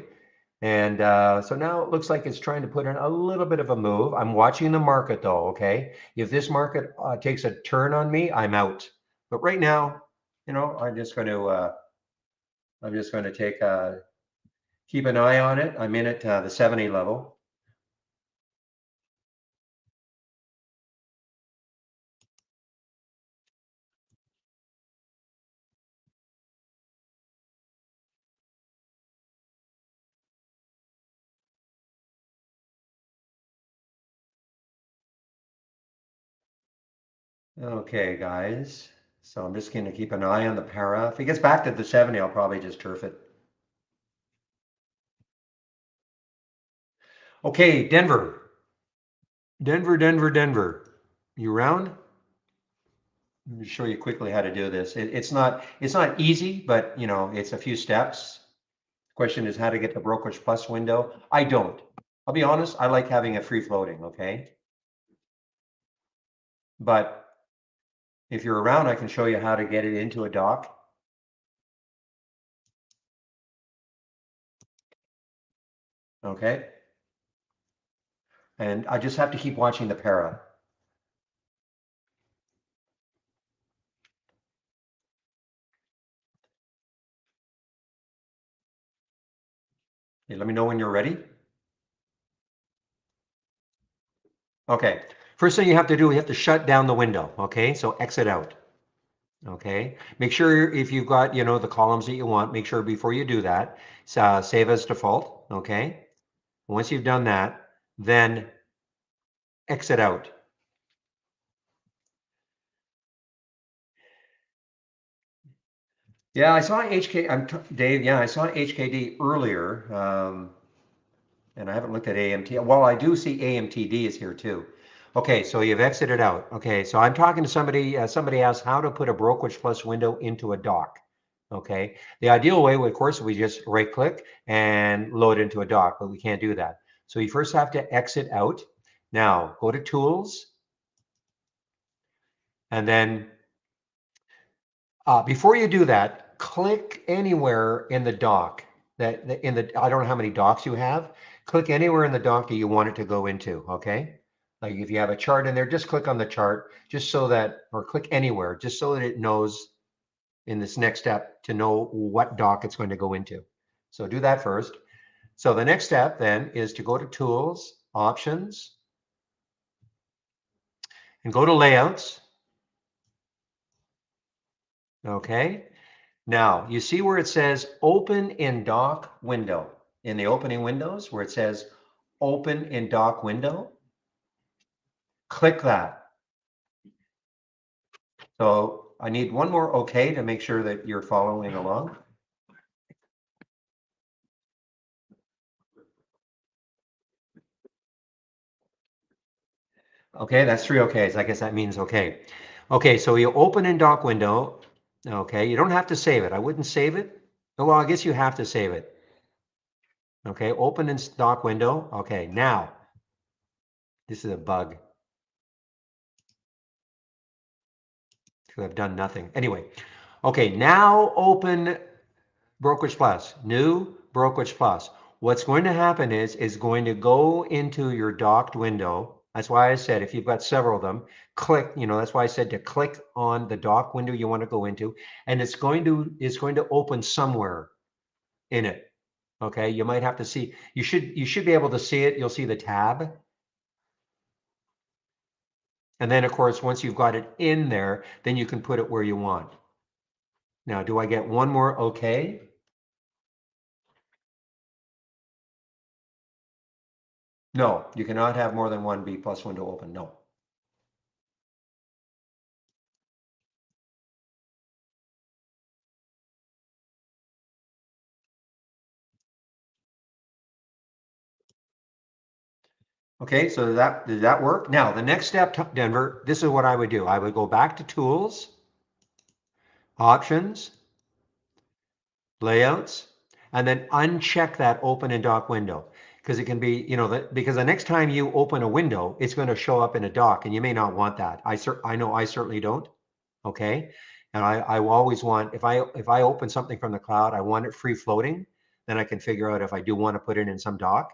and so now it looks like it's trying to put in a little bit of a move. I'm watching the market though. Okay, if this market takes a turn on me, I'm out. But right now, I'm just going to keep an eye on it. I'm in at the 70 level. Okay, guys. So I'm just going to keep an eye on the para. If it gets back to the 70, I'll probably just turf it. Okay, Denver. Denver, Denver, Denver. You around? Let me show you quickly how to do this. It's not easy, but it's a few steps. Question is how to get the brokerage plus window. I don't. I'll be honest, I like having a free floating, okay? But if you're around, I can show you how to get it into a dock. Okay. And I just have to keep watching the para. Okay, let me know when you're ready. Okay. First thing you have to do, you have to shut down the window. Okay. So exit out. Okay. Make sure if you've got, the columns that you want, make sure before you do that, save as default. Okay. Once you've done that, then exit out. Yeah, I saw Dave. Yeah, I saw HKD earlier, and I haven't looked at AMT. Well, I do see AMTD is here too. Okay, so you've exited out. Okay, so I'm talking to somebody, somebody asked how to put a Brokerage Plus window into a dock. Okay, the ideal way, of course, we just right click and load into a dock, but we can't do that. So you first have to exit out. Now go to Tools, and then before you do that, click anywhere in the dock I don't know how many docks you have. Click anywhere in the dock that you want it to go into, okay? Like if you have a chart in there, just click on the chart just so that, or click anywhere, just so that it knows in this next step to know what dock it's going to go into. So do that first. So the next step then is to go to Tools, Options, and go to Layouts, okay? Now, you see where it says open in dock window in the opening windows where it says open in dock window? Click that. So I need one more okay to make sure that you're following along. Okay, that's three okays. I guess that means okay. Okay, so you open in dock window. Okay, you don't have to save it. I wouldn't save it. Oh, well, I guess you have to save it. Okay, open in dock window. Okay, now, this is a bug. So I've done nothing. Anyway, okay, now open Brokerage Plus, new Brokerage Plus. What's going to happen is going to go into your docked window. That's why I said if you've got several of them, click, that's why I said to click on the dock window you want to go into, and it's going to open somewhere in it. Okay, you might have to see, you should be able to see it. You'll see the tab. And then of course, once you've got it in there, then you can put it where you want. Now, do I get one more okay? No, you cannot have more than one B plus window open. No. Okay, so did that work? Now, the next step, Denver, this is what I would do. I would go back to Tools, Options, Layouts, and then uncheck that Open in Dock window. Because it can be, because the next time you open a window, it's going to show up in a dock, and you may not want that. I know I certainly don't. Okay, and I will always want, if I open something from the cloud, I want it free floating. Then I can figure out if I do want to put it in some dock.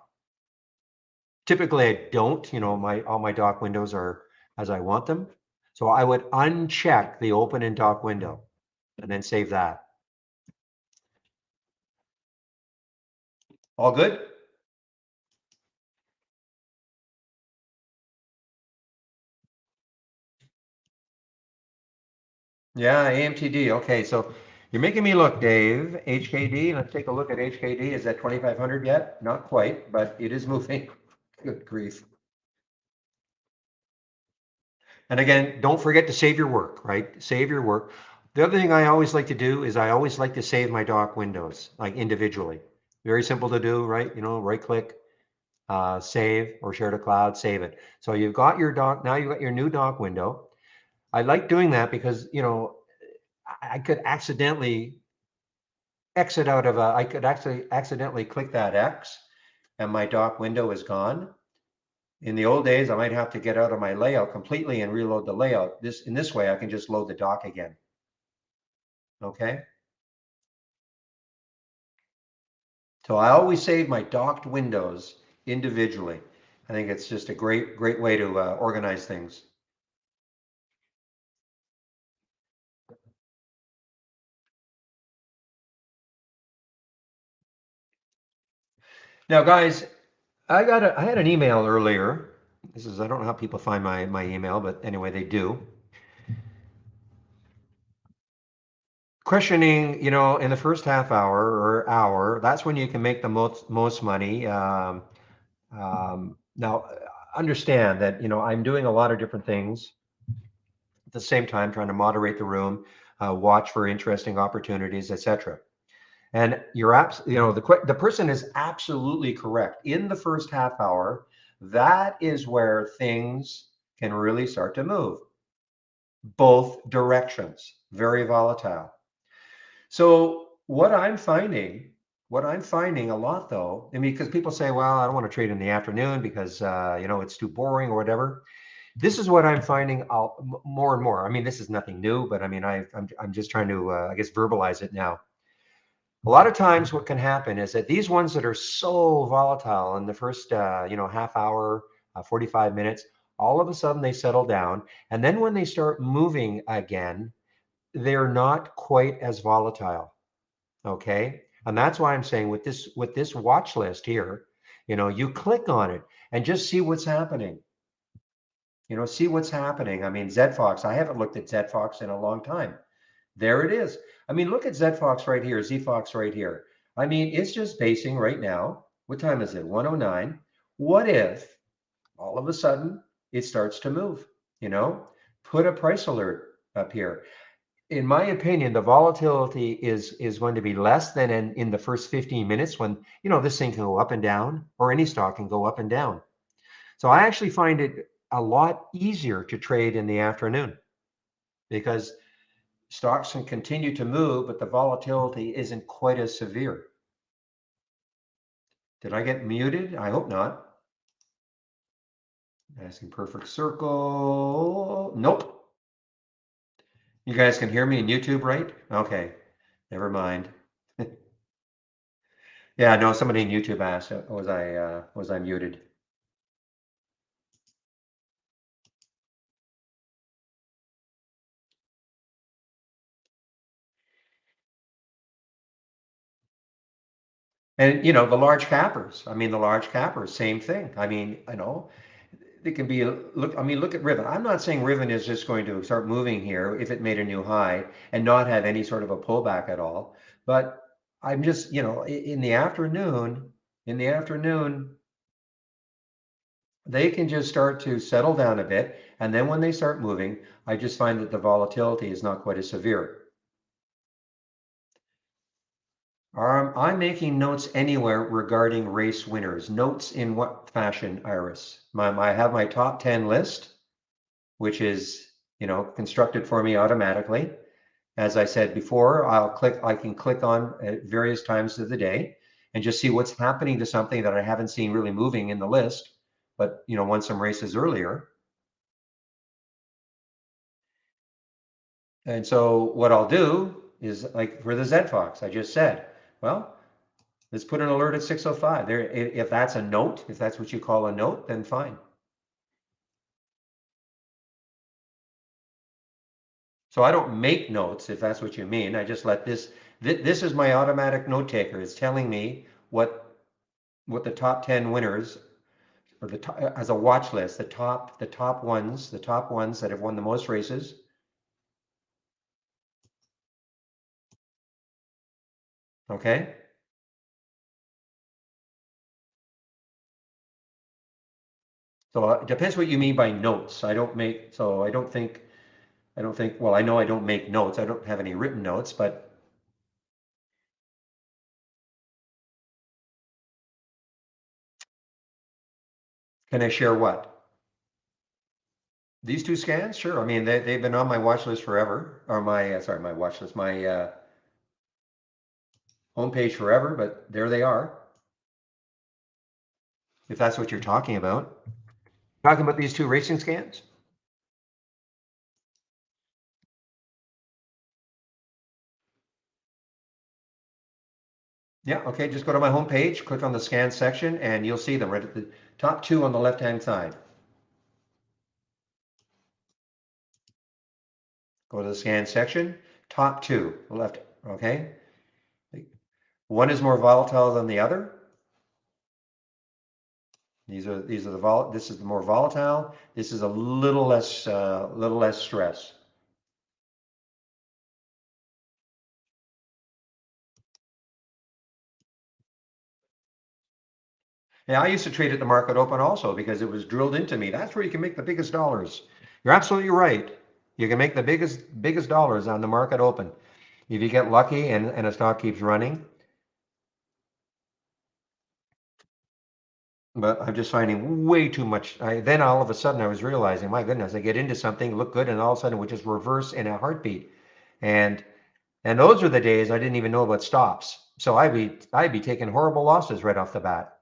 Typically, I don't, all my dock windows are as I want them. So I would uncheck the open and dock window and then save that. All good? Yeah, AMTD. Okay, so you're making me look, Dave. HKD, let's take a look at HKD. Is that 2,500 yet? Not quite, but it is moving. Good grief. And again, don't forget to save your work, right? Save your work. The other thing I always like to do is I always like to save my dock windows, like individually. Very simple to do, right? Right click, save, or share to cloud, save it. So you've got your dock, now you've got your new dock window. I like doing that because, I could accidentally exit out of I could actually accidentally click that X and my dock window is gone. In the old days, I might have to get out of my layout completely and reload the layout. In this way, I can just load the dock again. Okay. So I always save my docked windows individually. I think it's just a great way to organize things. Now, guys, I had an email earlier. I don't know how people find my email, but anyway, they do. Questioning, in the first half hour or hour, that's when you can make the most money. Now, understand that, I'm doing a lot of different things at the same time, trying to moderate the room, watch for interesting opportunities, etc. And the person is absolutely correct. In the first half hour, that is where things can really start to move both directions. Very volatile. So what I'm finding a lot though, I mean, because people say, well, I don't want to trade in the afternoon because it's too boring or whatever. This is what I'm finding out more and more. I mean, this is nothing new, but I mean, I'm just trying to, I guess, verbalize it now. A lot of times, what can happen is that these ones that are so volatile in the first, half hour, 45 minutes, all of a sudden they settle down, and then when they start moving again, they're not quite as volatile. Okay, and that's why I'm saying with this watch list here, you click on it and just see what's happening. See what's happening. I mean, ZFox, I haven't looked at ZFox in a long time. There it is. I mean, look at ZFox right here, ZFox right here. I mean, it's just basing right now. What time is it? 109. What if all of a sudden it starts to move? Put a price alert up here. In my opinion, the volatility is going to be less than in the first 15 minutes when, this thing can go up and down, or any stock can go up and down. So I actually find it a lot easier to trade in the afternoon because stocks can continue to move, but the volatility isn't quite as severe. Did I get muted? I hope not. Asking perfect circle. Nope. You guys can hear me in YouTube, right? Okay. Never mind. Yeah, no, somebody in YouTube asked, was I muted? And the large cappers. I mean, the large cappers, same thing. I mean, it can be look. I mean, look at Riven. I'm not saying Riven is just going to start moving here if it made a new high and not have any sort of a pullback at all. But I'm just, in the afternoon, they can just start to settle down a bit, and then when they start moving, I just find that the volatility is not quite as severe. I'm making notes anywhere regarding race winners. Notes in what fashion, Iris? I have my top 10 list, which is, constructed for me automatically. As I said before, I can click on at various times of the day and just see what's happening to something that I haven't seen really moving in the list, but, won some races earlier. And so what I'll do is like for the ZFox, I just said, well, let's put an alert at 6:05. There, if that's a note, if that's what you call a note, then fine. So I don't make notes, if that's what you mean. I just let this is my automatic note taker. It's telling me what the top 10 winners or as a watch list, the top ones that have won the most races. Okay. So it depends what you mean by notes. I don't think, well, I know I don't make notes. I don't have any written notes, but can I share what? These two scans? Sure. I mean, they've been on my watch list forever, or my watch list, my homepage forever, but there they are. If that's what you're talking about. Talking about these two racing scans? Yeah, okay, just go to my homepage, click on the scan section, and you'll see them right at the top two on the left-hand side. Go to the scan section, top two, left, okay? One is more volatile than the other. These are this is the more volatile. This is a little less stress. Yeah, I used to trade at the market open also because it was drilled into me. That's where you can make the biggest dollars. You're absolutely right. You can make the biggest dollars on the market open. If you get lucky and a stock keeps running. but I'm just finding way too much. Then all of a sudden I was realizing, my goodness, I get into something, look good, and all of a sudden it would just reverse in a heartbeat. And and those are the days I didn't even know about stops. So I'd be taking horrible losses right off the bat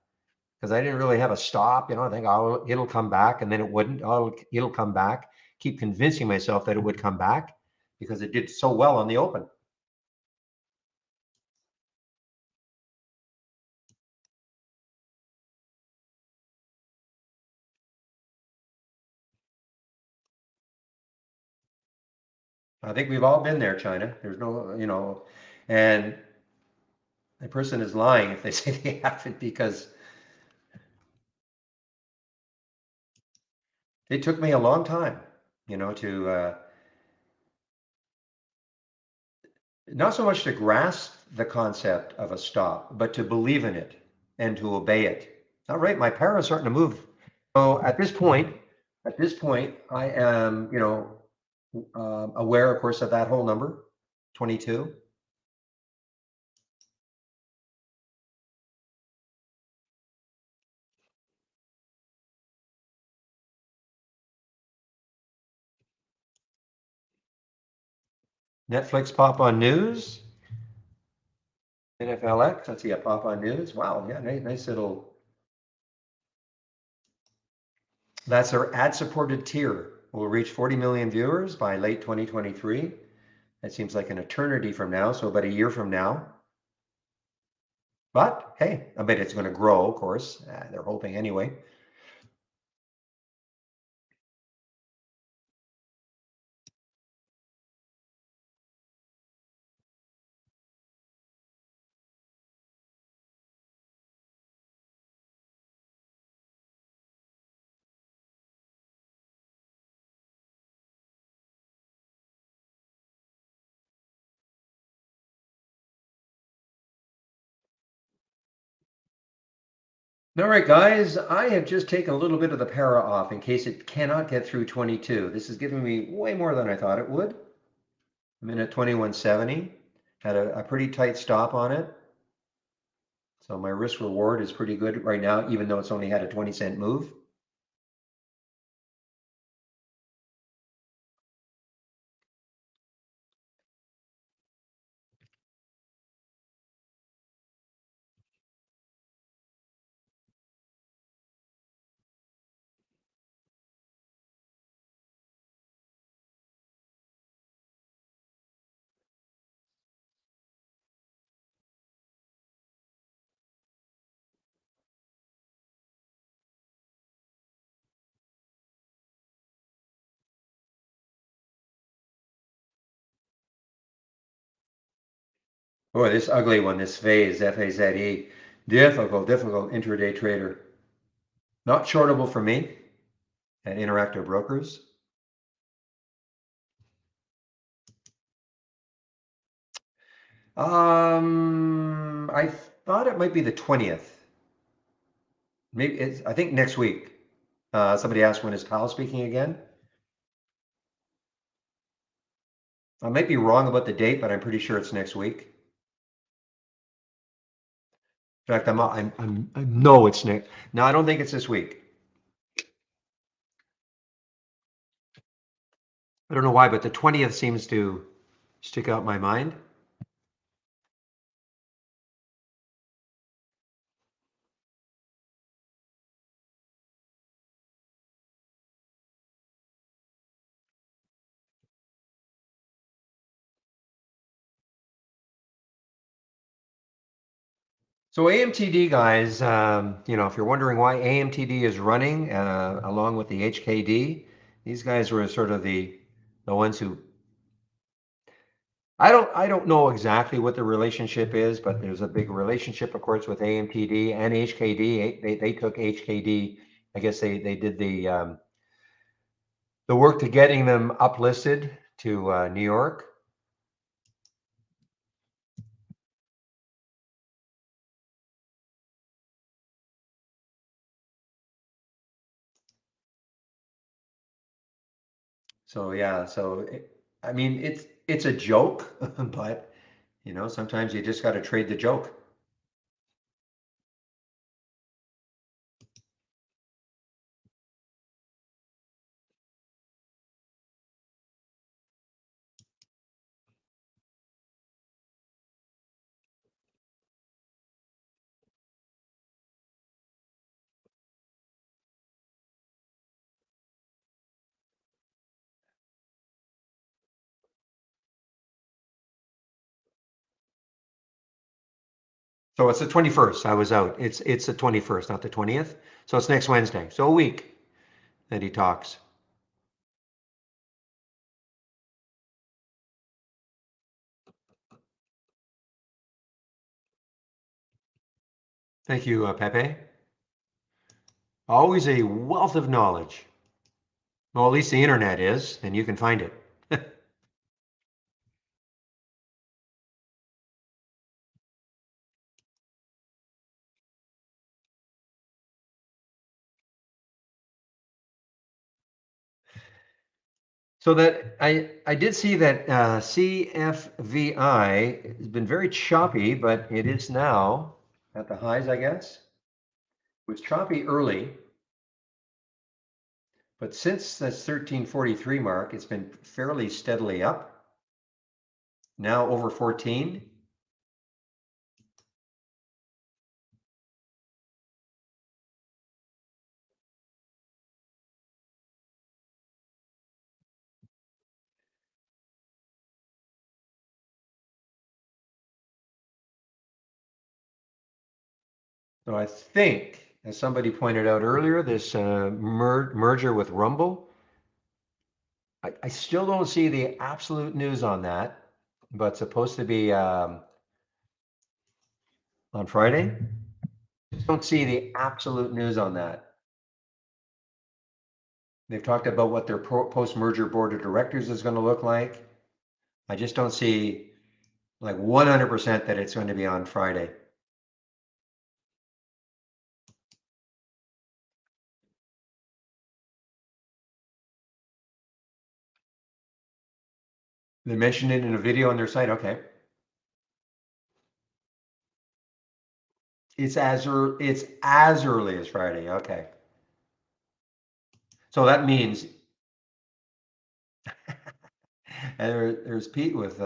because I didn't really have a stop. I think, oh, it'll come back, and then it wouldn't. Oh, it'll come back. Keep convincing myself that it would come back because it did so well on the open. I think we've all been there, China. There's no, and the person is lying if they say they haven't because it took me a long time, to not so much to grasp the concept of a stop, but to believe in it and to obey it. All right, my power is starting to move. So at this point, I am, aware, of course, of that whole number, 22. Netflix pop on news, NFLX. Let's see a pop on news. Wow, yeah, nice little. That's our ad-supported tier. Will reach 40 million viewers by late 2023. That seems like an eternity from now, so about a year from now. But hey, I bet it's going to grow, of course. They're hoping anyway. All right, guys, I have just taken a little bit of the para off in case it cannot get through 22. This is giving me way more than I thought it would. I'm in at 2170. Had a pretty tight stop on it. So my risk reward is pretty good right now, even though it's only had a 20-cent move. Boy, this ugly one, this phase, FAZE, difficult intraday trader. Not shortable for me at Interactive Brokers. I thought it might be the 20th. Maybe I think next week. Somebody asked when is Powell speaking again. I might be wrong about the date, but I'm pretty sure it's next week. In fact, I know it's next. No, I don't think it's this week. I don't know why, but the 20th seems to stick out in my mind. So AMTD guys, if you're wondering why AMTD is running along with the HKD, these guys were sort of the ones who I don't know exactly what the relationship is, but there's a big relationship, of course, with AMTD and HKD. They took HKD. I guess they did the work to getting them uplisted to New York. So yeah, I mean it's a joke, but sometimes you just got to trade the joke. So it's the 21st. I was out. It's the 21st, not the 20th. So it's next Wednesday. So a week that he talks. Thank you, Pepe. Always a wealth of knowledge. Well, at least the internet is, and you can find it. So that I did see that CFVI has been very choppy, but it is now at the highs, I guess. It was choppy early, but since this 1343 mark, it's been fairly steadily up. Now over 14. So I think, as somebody pointed out earlier, this merger with Rumble, I still don't see the absolute news on that, but it's supposed to be on Friday. Just don't see the absolute news on that. They've talked about what their post-merger board of directors is going to look like. I just don't see like 100% that it's going to be on Friday. They mentioned it in a video on their site. Okay. It's as early as Friday. Okay. So that means and there's Pete with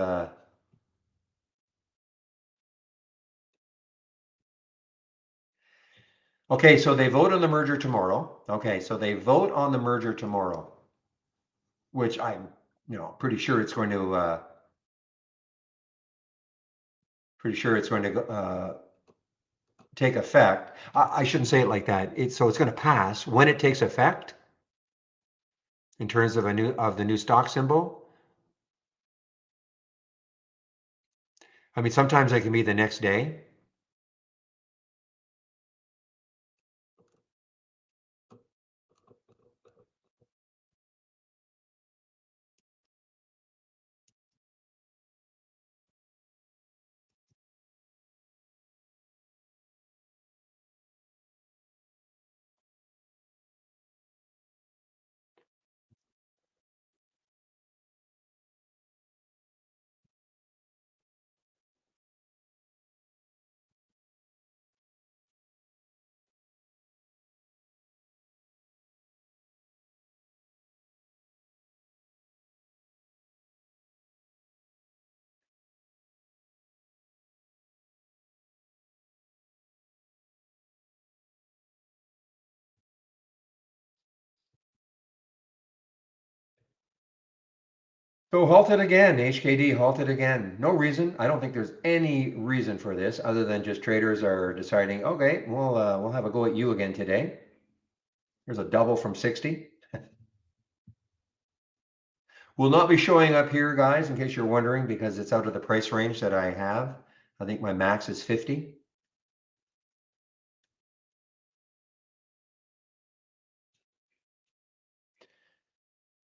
okay, so they vote on the merger tomorrow. Okay, so they vote on the merger tomorrow, which I'm, pretty sure it's going to take effect. I shouldn't say it like that. It's going to pass when it takes effect in terms of the new stock symbol. I mean, sometimes it can be the next day. So halted again, HKD halted again. No reason. I don't think there's any reason for this other than just traders are deciding, okay, we'll have a go at you again today. There's a double from 60. Will not be showing up here, guys, in case you're wondering, because it's out of the price range that I have. I think my max is 50.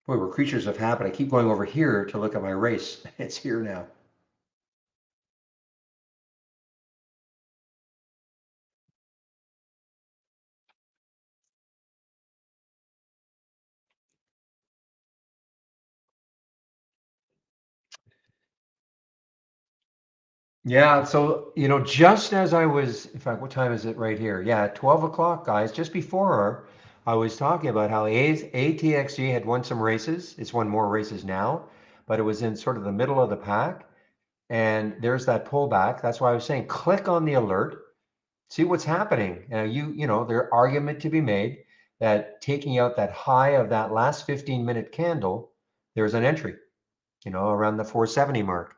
Boy, we're creatures of habit. I keep going over here to look at my race. It's here now. Yeah, so just as I was, in fact, what time is it right here? Yeah, 12 o'clock, guys. Just before I was talking about how ATXG had won some races. It's won more races now, but it was in sort of the middle of the pack. And there's that pullback. That's why I was saying click on the alert, see what's happening. There's argument to be made that taking out that high of that last 15-minute candle, there's an entry, around the 470 mark.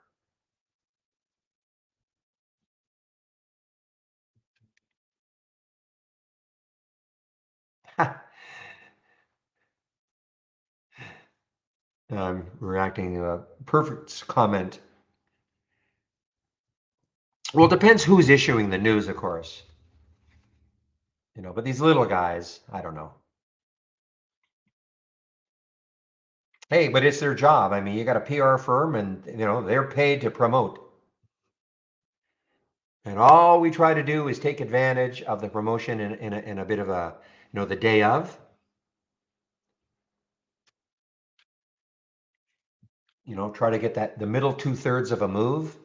reacting perfect comment. Well, it depends who's issuing the news, of course. But these little guys, I don't know. Hey, but it's their job. I mean, you got a PR firm and they're paid to promote. And all we try to do is take advantage of the promotion in a bit of a, the day of, try to get the middle 2/3 of a move.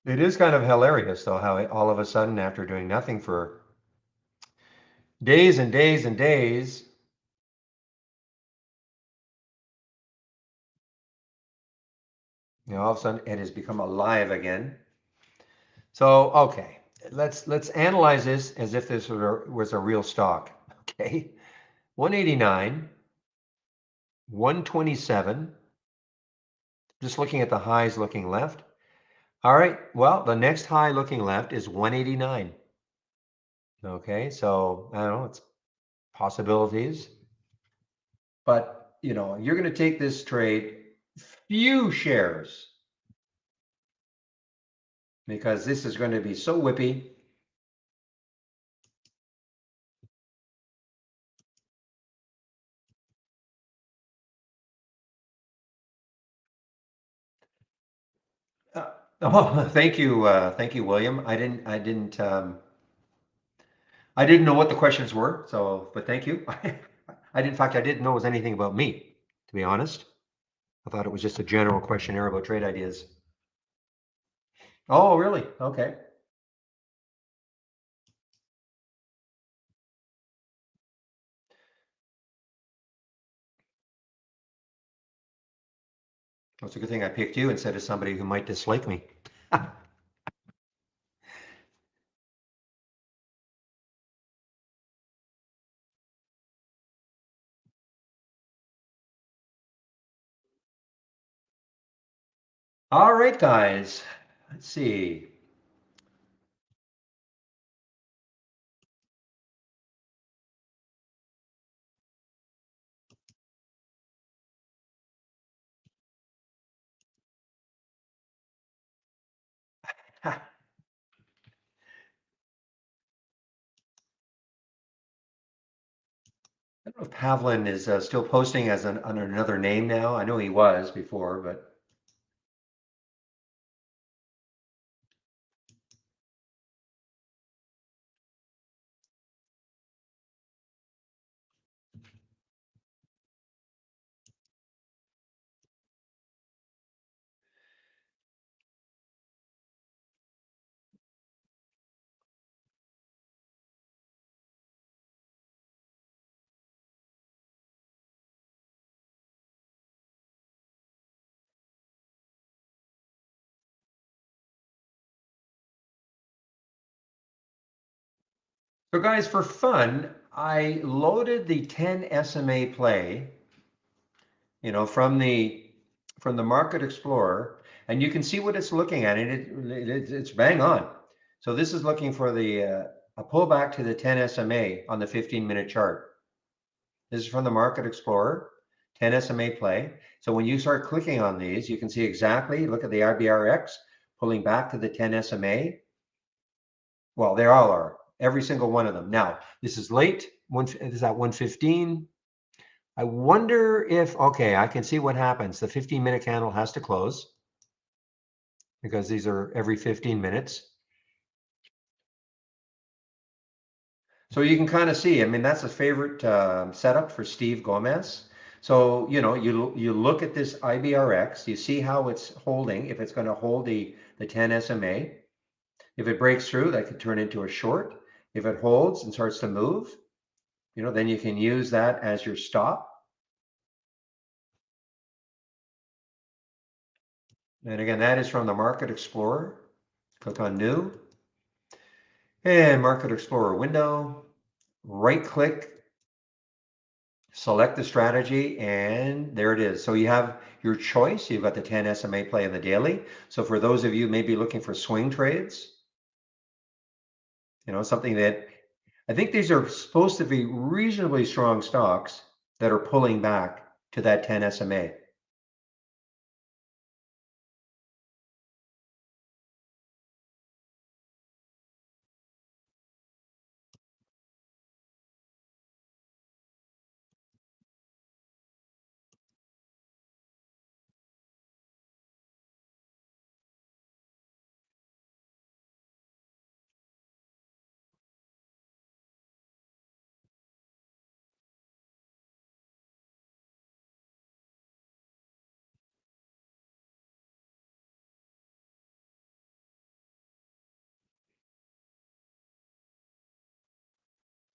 It is kind of hilarious, though, how all of a sudden, after doing nothing for days and days and days, all of a sudden it has become alive again. So, okay, let's analyze this as if this was a real stock. Okay, 189, 127. Just looking at the highs looking left. All right, well, the next high looking left is 189. Okay, so I don't know, it's possibilities. But, you're going to take this trade few shares because this is going to be so whippy. Oh, thank you, William. I didn't know what the questions were, so, but thank you. In fact, I didn't know it was anything about me, to be honest. I thought it was just a general questionnaire about trade ideas. Oh, really? Okay. Well, it's a good thing I picked you instead of somebody who might dislike me. All right, guys. Let's see. I don't know if Pavlin is still posting as under another name now. I know he was before, but so guys, for fun, I loaded the 10 SMA play, from the Market Explorer, and you can see what it's looking at, and it's bang on. So this is looking for a pullback to the 10 SMA on the 15-minute chart. This is from the Market Explorer, 10 SMA play. So when you start clicking on these, you can see exactly, look at the IBRX pulling back to the 10 SMA. Well, they all are, every single one of them. Now, this is late, this is at 1:15. I wonder if, okay, I can see what happens. The 15-minute candle has to close because these are every 15 minutes. So you can kind of see, I mean, that's a favorite setup for Steve Gomez. So, you look at this IBRX, you see how it's holding, if it's going to hold the 10 SMA. If it breaks through, that could turn into a short. If it holds and starts to move, then you can use that as your stop. And again, that is from the Market Explorer. Click on New and Market Explorer window, right click, select the strategy, and there it is. So you have your choice. You've got the 10 SMA play in the daily. So for those of you maybe looking for swing trades, something that I think these are supposed to be reasonably strong stocks that are pulling back to that 10 SMA.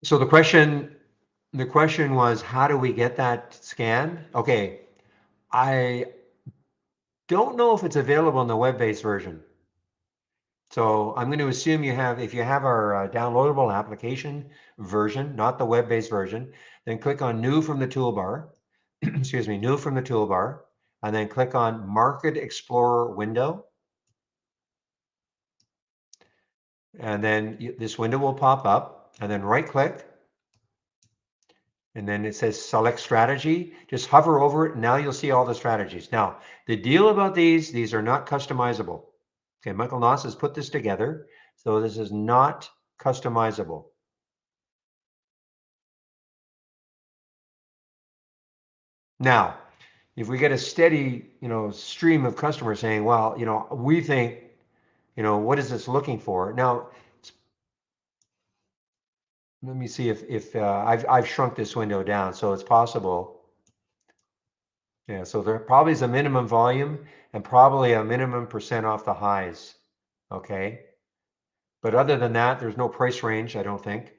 So the question was, how do we get that scan? Okay, I don't know if it's available in the web-based version. So I'm going to assume if you have our downloadable application version, not the web-based version, then click on New from the toolbar, excuse me, New from the toolbar, and then click on Market Explorer window. And then this window will pop up, and then right click, and then it says select strategy. Just hover over it, and now you'll see all the strategies. Now, the deal about these are not customizable. Okay, Michael Noss has put this together, so this is not customizable. Now, if we get a steady, stream of customers saying, well, we think, what is this looking for? Now, let me see if I've shrunk this window down, so it's possible. Yeah, so there probably is a minimum volume and probably a minimum percent off the highs. Okay. But other than that, there's no price range, I don't think.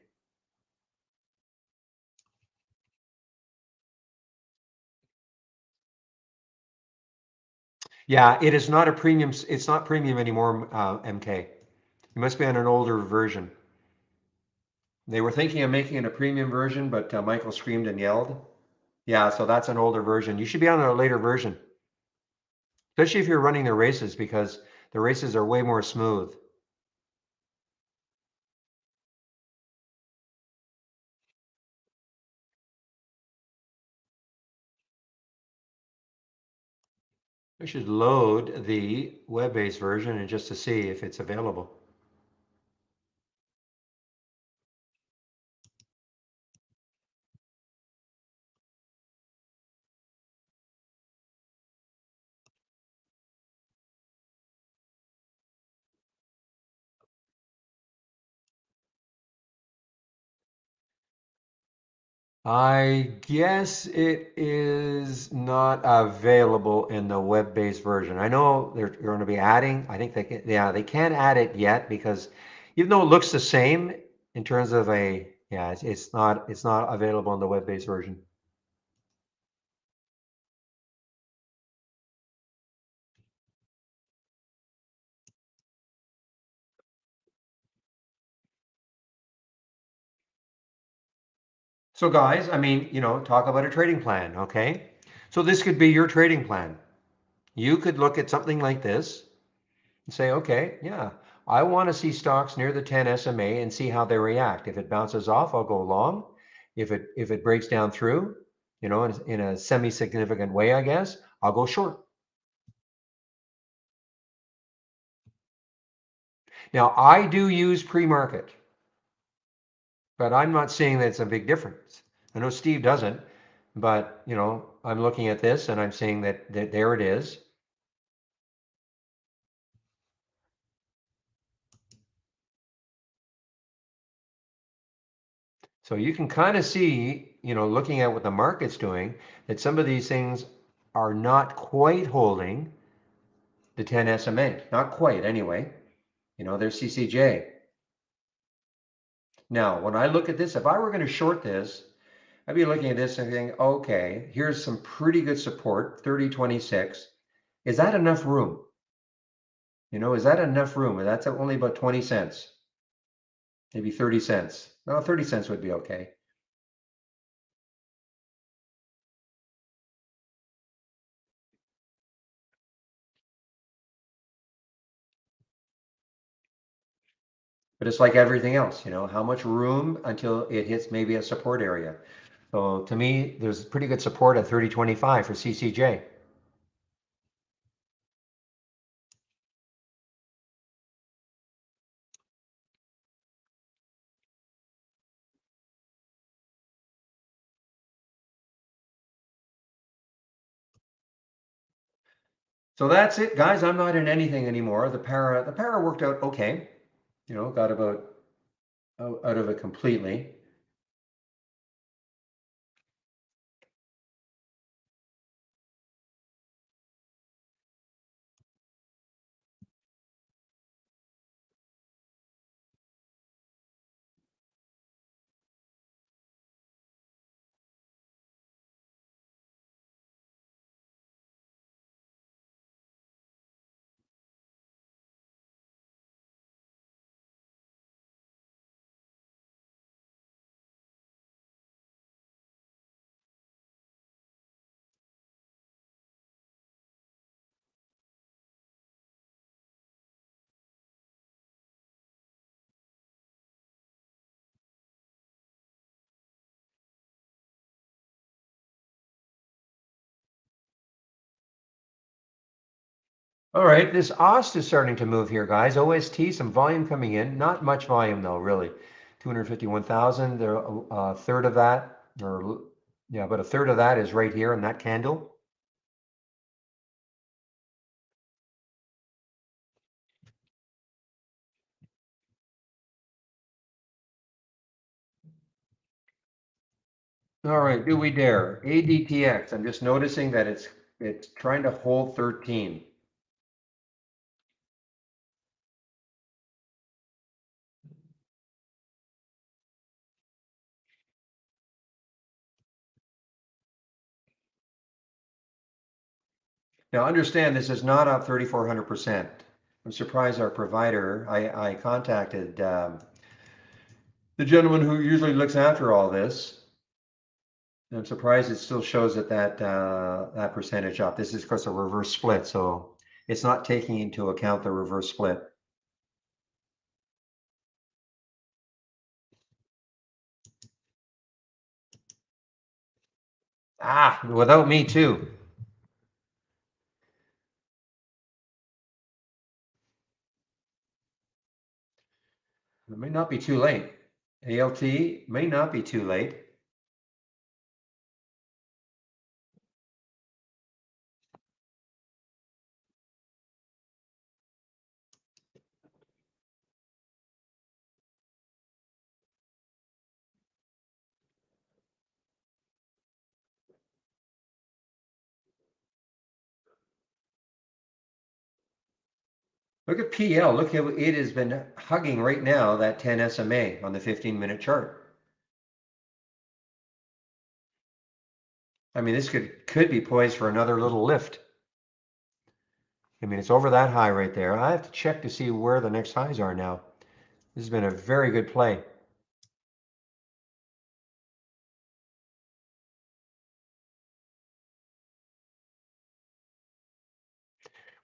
Yeah, it is not a premium. It's not premium anymore, MK. You must be on an older version. They were thinking of making it a premium version, but Michael screamed and yelled. Yeah, so that's an older version. You should be on a later version, especially if you're running the races, because the races are way more smooth. I should load the web-based version and just to see if it's available. I guess it is not available in the web-based version. I know they're going to be adding. I think yeah, they can't add it yet because even though it looks the same in terms of yeah, it's not available in the web-based version. So guys, I mean, talk about a trading plan, okay? So this could be your trading plan. You could look at something like this and say, okay, yeah, I want to see stocks near the 10 SMA and see how they react. If it bounces off, I'll go long. If it breaks down through, in a semi-significant way, I guess, I'll go short. Now, I do use pre-market, but I'm not saying that it's a big difference. I know Steve doesn't, but I'm looking at this and I'm saying that there it is. So you can kind of see, looking at what the market's doing, that some of these things are not quite holding the 10 SMA. Not quite anyway. There's CCJ. Now, when I look at this, if I were going to short this, I'd be looking at this and thinking, okay, here's some pretty good support, 30.26. Is that enough room? Is that enough room? That's only about 20 cents, maybe 30 cents. No, 30 cents would be okay. But it's like everything else, how much room until it hits maybe a support area. So to me, there's pretty good support at 30.25 for CCJ. So that's it, guys. I'm not in anything anymore. The para worked out okay. Got about out of it completely. All right, this OST is starting to move here, guys. OST, some volume coming in. Not much volume though, really. 251,000. There, a third of that, or yeah, about a third of that is right here in that candle. All right, do we dare? ADTX. I'm just noticing that it's trying to hold 13. Now understand this is not up 3,400%. I'm surprised our provider, I contacted the gentleman who usually looks after all this. I'm surprised it still shows that percentage up. This is of course a reverse split, so it's not taking into account the reverse split. Without me too. It may not be too late. ALT may not be too late. Look at PL. Look how it has been hugging right now that 10 SMA on the 15-minute chart. I mean, this could be poised for another little lift. I mean, it's over that high right there. I have to check to see where the next highs are now. This has been a very good play.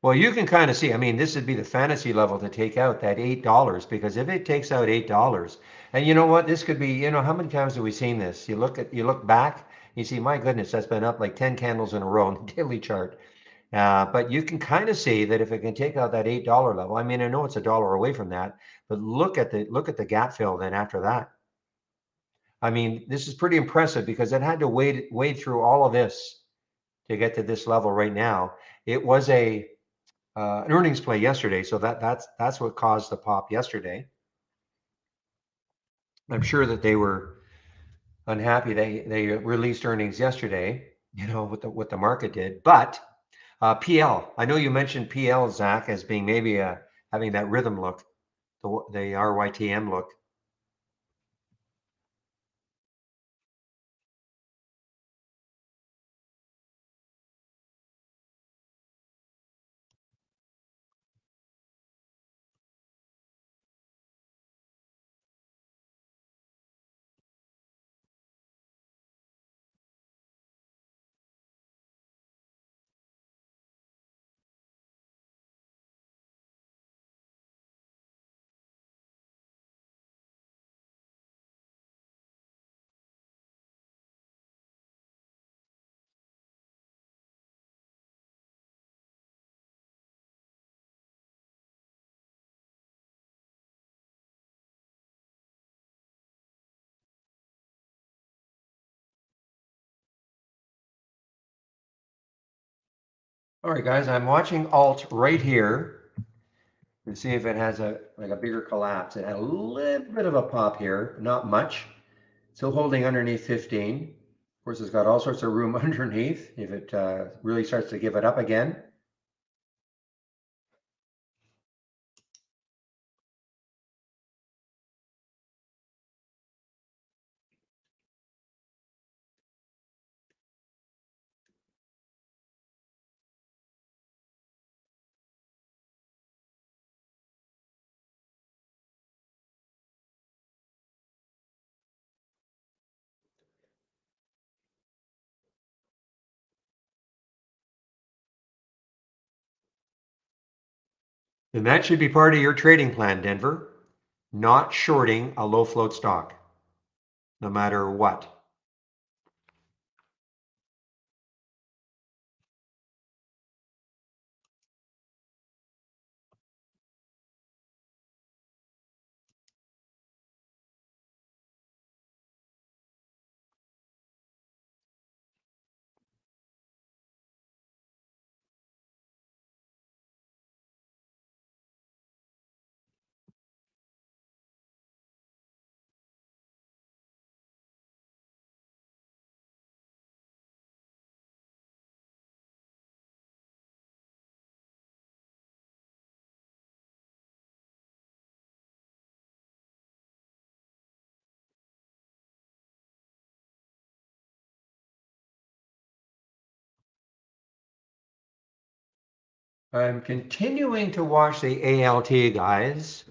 Well, you can kind of see, I mean, this would be the fantasy level to take out that $8, because if it takes out $8, and you know what, this could be, how many times have we seen this? You look back, you see, my goodness, that's been up like 10 candles in a row on the daily chart. But you can kind of see that if it can take out that $8 level, I mean, I know it's a dollar away from that, but look at the gap fill then after that. I mean, this is pretty impressive because it had to wade through all of this to get to this level right now. It was an earnings play yesterday, so that's what caused the pop yesterday. I'm sure that they were unhappy they released earnings yesterday, what the market did. But PL, I know you mentioned PL, Zach, as being maybe having that rhythm look, the RYTM look. All right, guys, I'm watching alt right here to see if it has a bigger collapse. It had a little bit of a pop here, not much. Still holding underneath 15. Of course, it's got all sorts of room underneath if it really starts to give it up again. And that should be part of your trading plan, Denver. Not shorting a low float stock, no matter what. I'm continuing to watch the ALT, guys,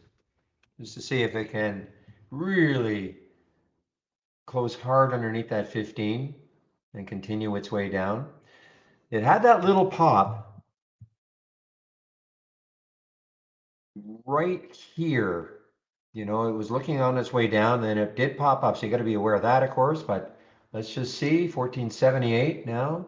just to see if it can really close hard underneath that 15 and continue its way down. It had that little pop right here. It was looking on its way down, then it did pop up. So you got to be aware of that, of course. But let's just see 1478 now.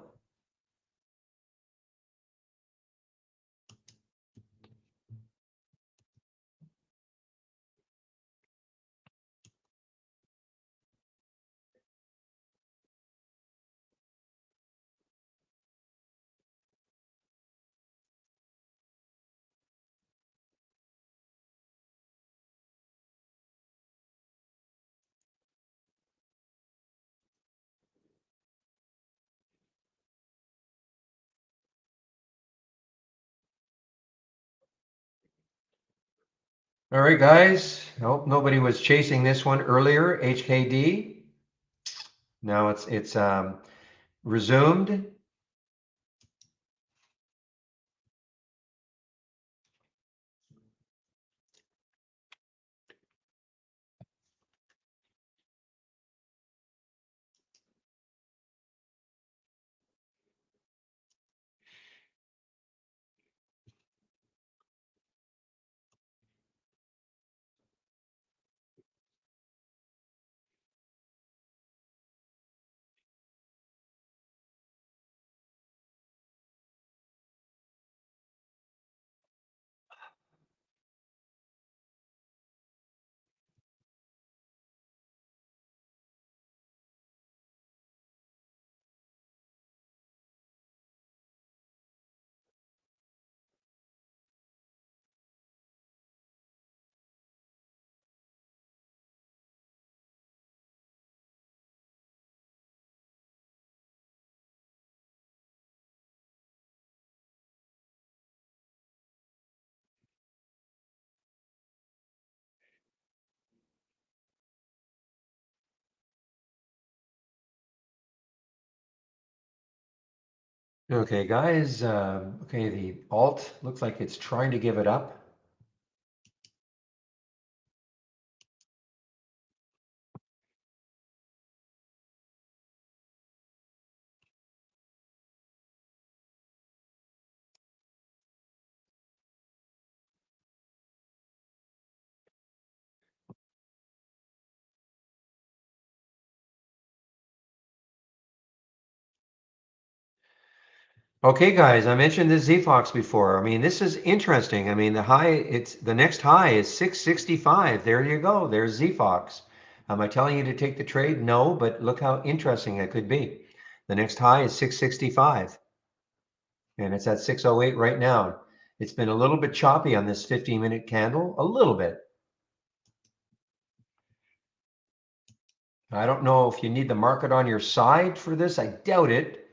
All right, guys. I hope nobody was chasing this one earlier. HKD. Now it's resumed. Okay, guys. Okay, the alt looks like it's trying to give it up. Okay, guys, I mentioned this Z-Fox before. I mean, this is interesting. I mean, the next high is 665. There you go. There's Z-Fox. Am I telling you to take the trade? No, but look how interesting it could be. The next high is 665, and it's at 608 right now. It's been a little bit choppy on this 15-minute candle, a little bit. I don't know if you need the market on your side for this. I doubt it.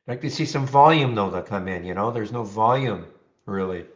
I'd like to see some volume though that come in, there's no volume really.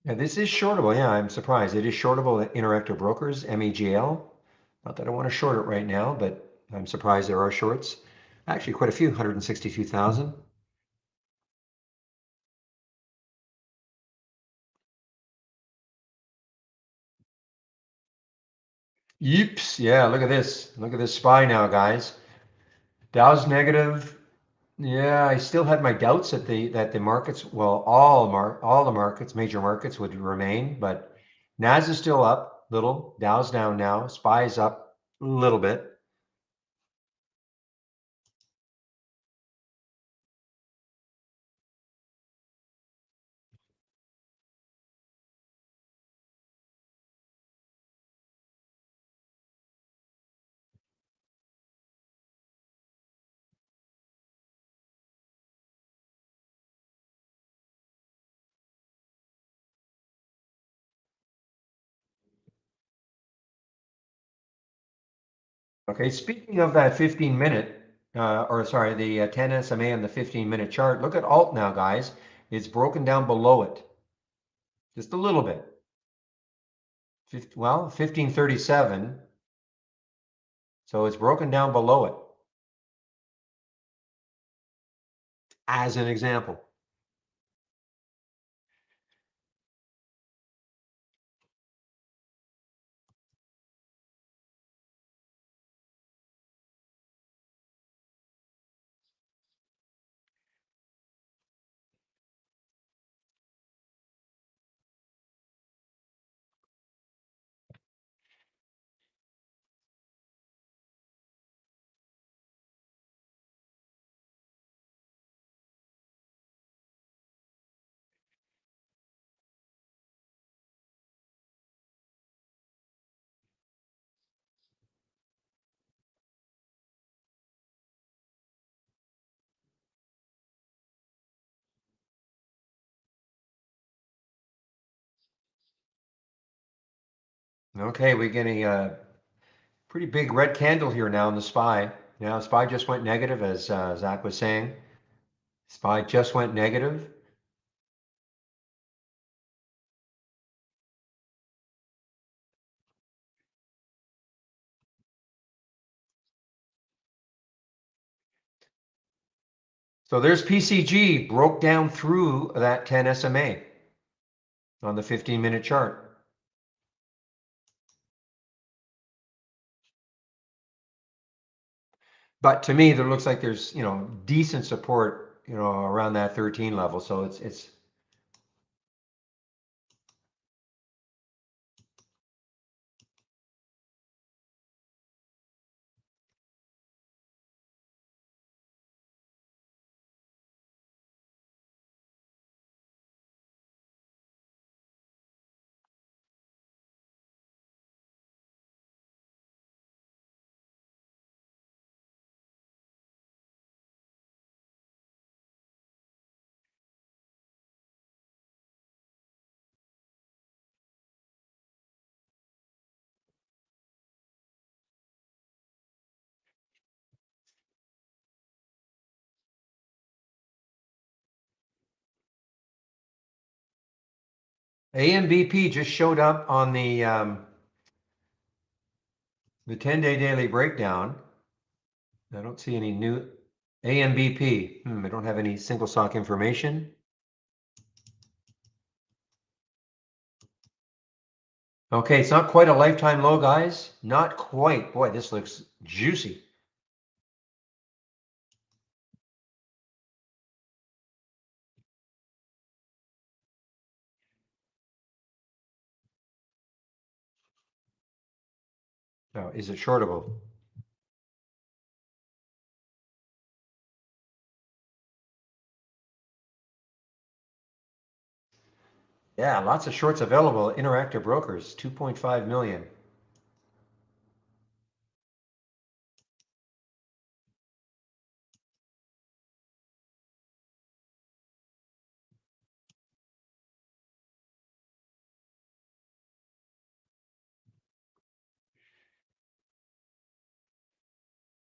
Yeah, this is shortable. Yeah, I'm surprised. It is shortable at Interactive Brokers, MEGL. Not that I want to short it right now, but I'm surprised there are shorts. Actually, quite a few, 162,000. Yeeps. Yeah, look at this. Look at this SPY now, guys. Dow's negative. Yeah, I still had my doubts that the markets, well, all the markets, major markets would remain, but Nas is still up, little. Dow's down now. SPY's up a little bit. Okay, speaking of that 15-minute, or sorry, the 10 SMA on the 15-minute chart, look at alt now, guys. It's broken down below it just a little bit. Well, 1537. So it's broken down below it as an example. Okay, we're getting a pretty big red candle here now in the SPY. Now, SPY just went negative, as Zach was saying. SPY just went negative. So there's PCG broke down through that 10 SMA on the 15-minute chart. But to me, there looks like there's, decent support, around that 13 level. So it's AMBP just showed up on the 10-day daily breakdown. I don't see any new AMBP. I don't have any single stock information. Okay, it's not quite a lifetime low, guys. Not quite. Boy, this looks juicy. Now, is it shortable? Yeah, lots of shorts available. Interactive Brokers, 2.5 million.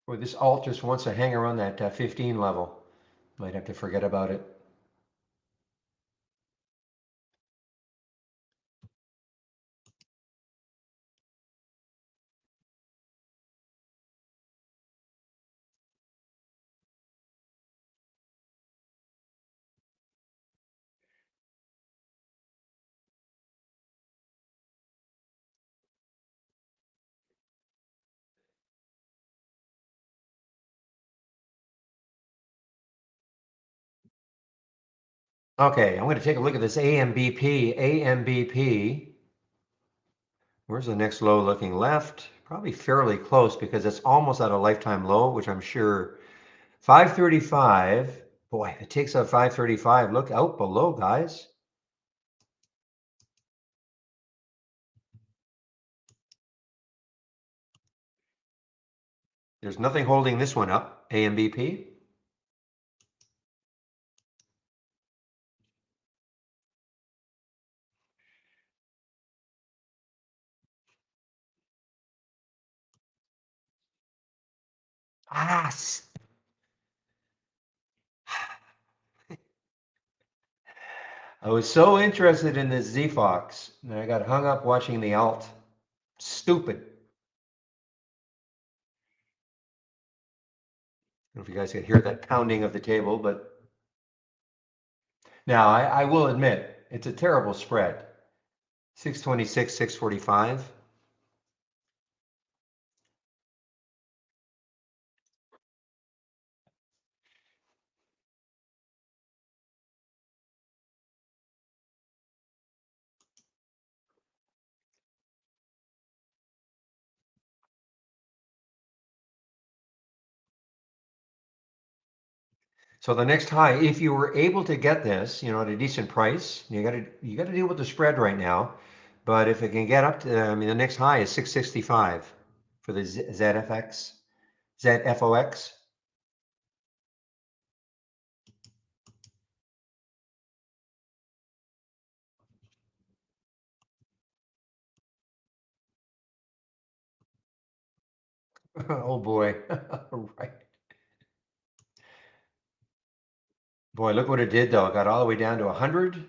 Boy, this alt just wants to hang around that 15 level. Might have to forget about it. Okay, I'm going to take a look at this AMBP. AMBP. Where's the next low looking left? Probably fairly close because it's almost at a lifetime low, which I'm sure 535. Boy, if it takes out 535, look out below, guys. There's nothing holding this one up, AMBP. Ah, I was so interested in this Z-Fox, and I got hung up watching the alt. Stupid. I don't know if you guys could hear that pounding of the table, but now I will admit it's a terrible spread. 626, 645. So the next high, if you were able to get this, at a decent price, you got to deal with the spread right now. But if it can get up to, the next high is 665 for the ZFX, ZFOX. Oh boy, right. Boy, look what it did though. It got all the way down to 100.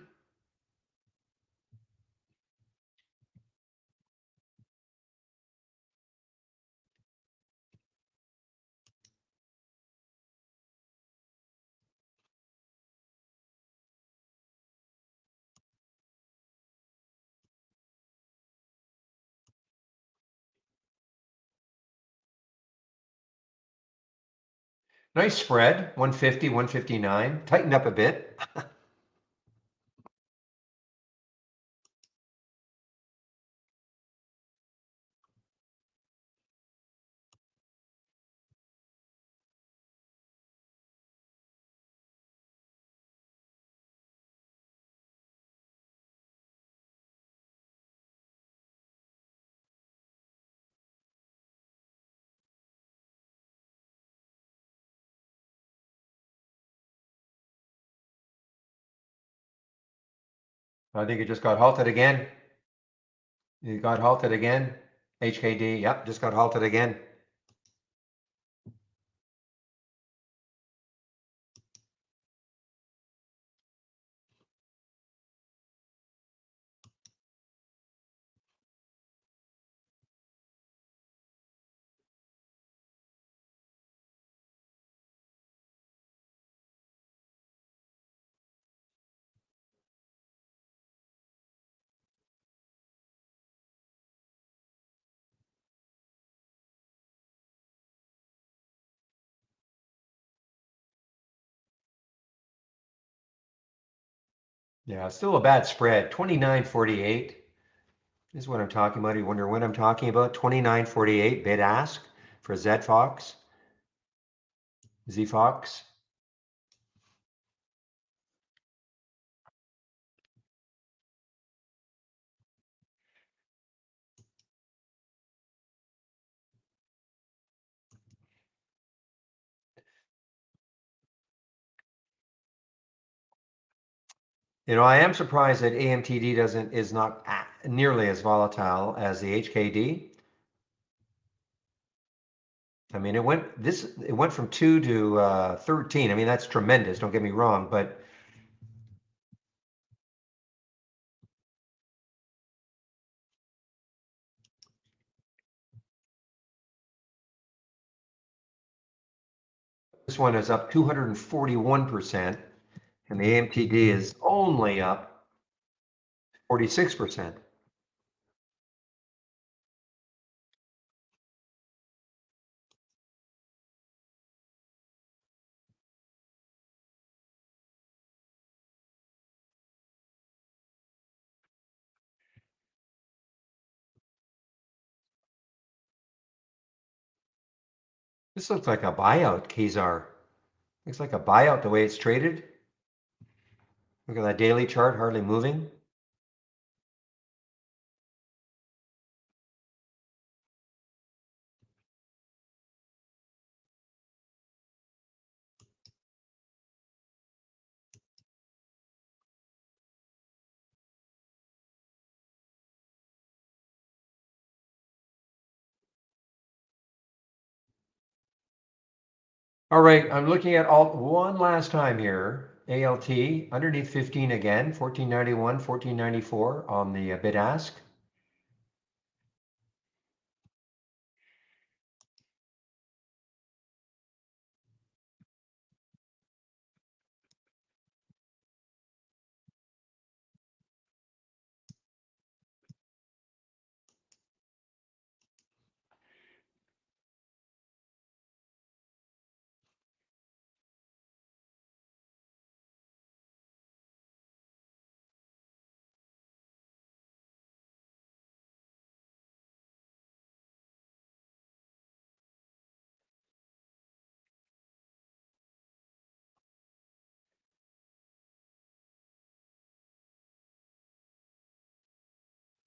Nice spread, 150, 159. Tightened up a bit. I think it just got halted again. It got halted again. HKD, yep, just got halted again. Yeah, still a bad spread. 29.48 is what I'm talking about. You wonder what I'm talking about? 29.48 bid ask for Z Fox, Z Fox. I am surprised that AMTD is not nearly as volatile as the HKD. I mean, it went from 2 to 13. I mean, that's tremendous. Don't get me wrong, but this one is up 241%, and the AMTD is only up 46%. This looks like a buyout, Kezar. Looks like a buyout the way it's traded. Look at that daily chart, hardly moving. All right, I'm looking at alt one last time here. ALT underneath 15 again, 1491, 1494 on the bid ask.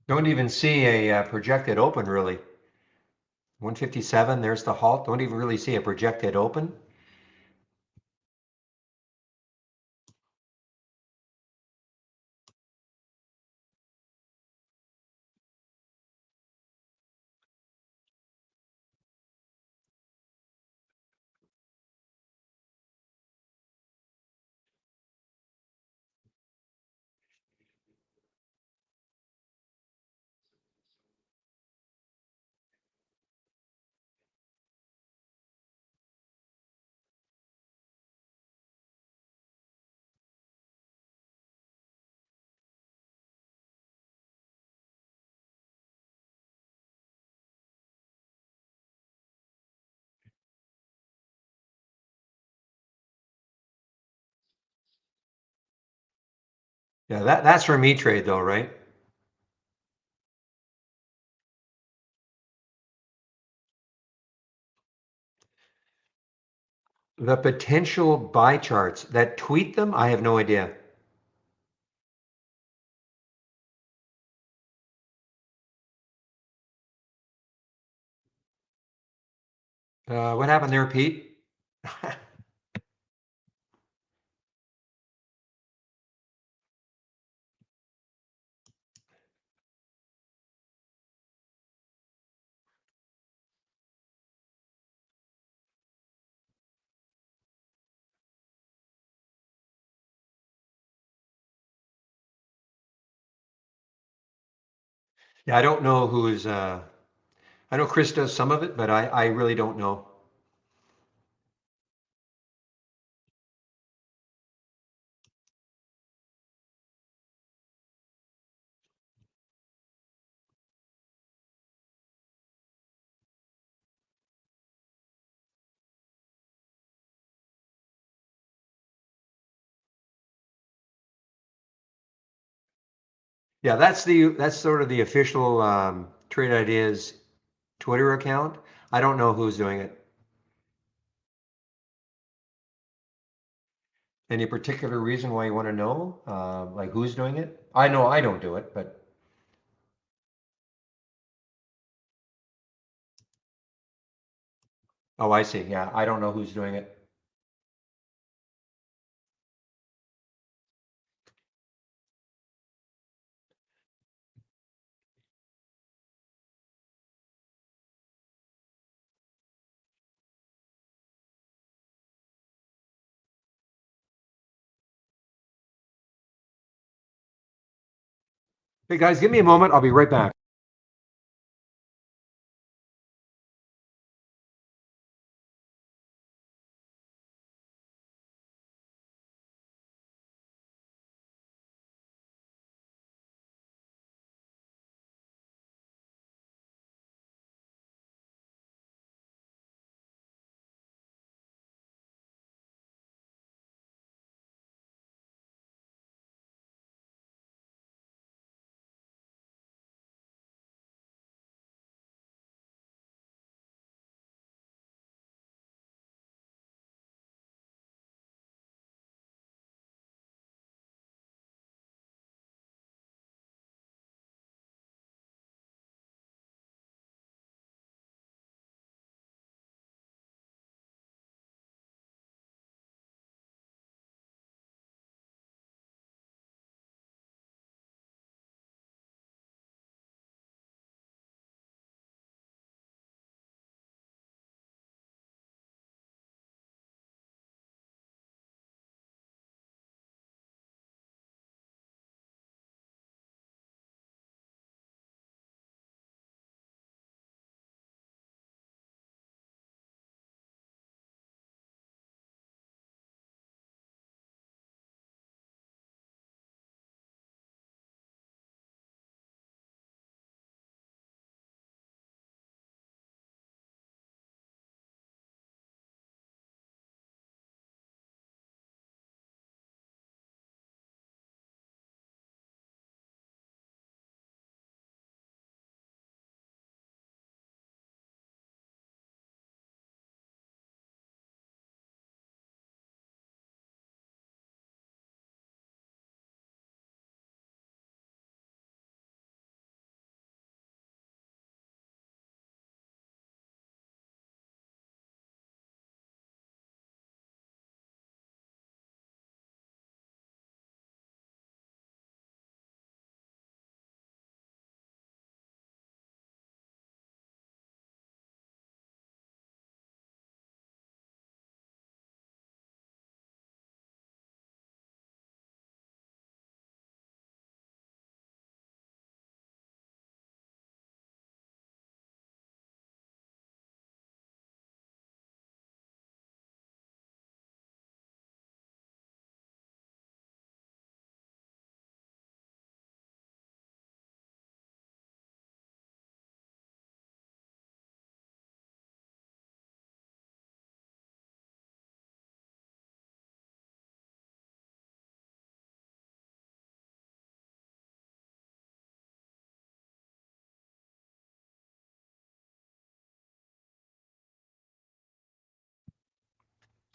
Don't even see a projected open really. 157, there's the halt. Don't even really see a projected open. Yeah, that's for me trade though, right? The potential buy charts that tweet them, I have no idea. What happened there, Pete? Yeah, I don't know who's. I know Chris does some of it, but I really don't know. Yeah, that's sort of the official Trade Ideas Twitter account. I don't know who's doing it. Any particular reason why you want to know? Like who's doing it? I know I don't do it, but oh, I see. Yeah, I don't know who's doing it. Hey guys, give me a moment. I'll be right back.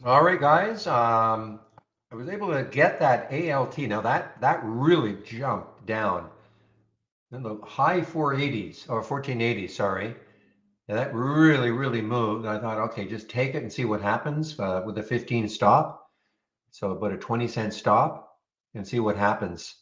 All right, guys. I was able to get that ALT. Now that really jumped down in the high 480s or 1480s. Sorry. Yeah, that really moved. I thought, okay, just take it and see what happens with a 15 stop. So about a 20-cent stop and see what happens.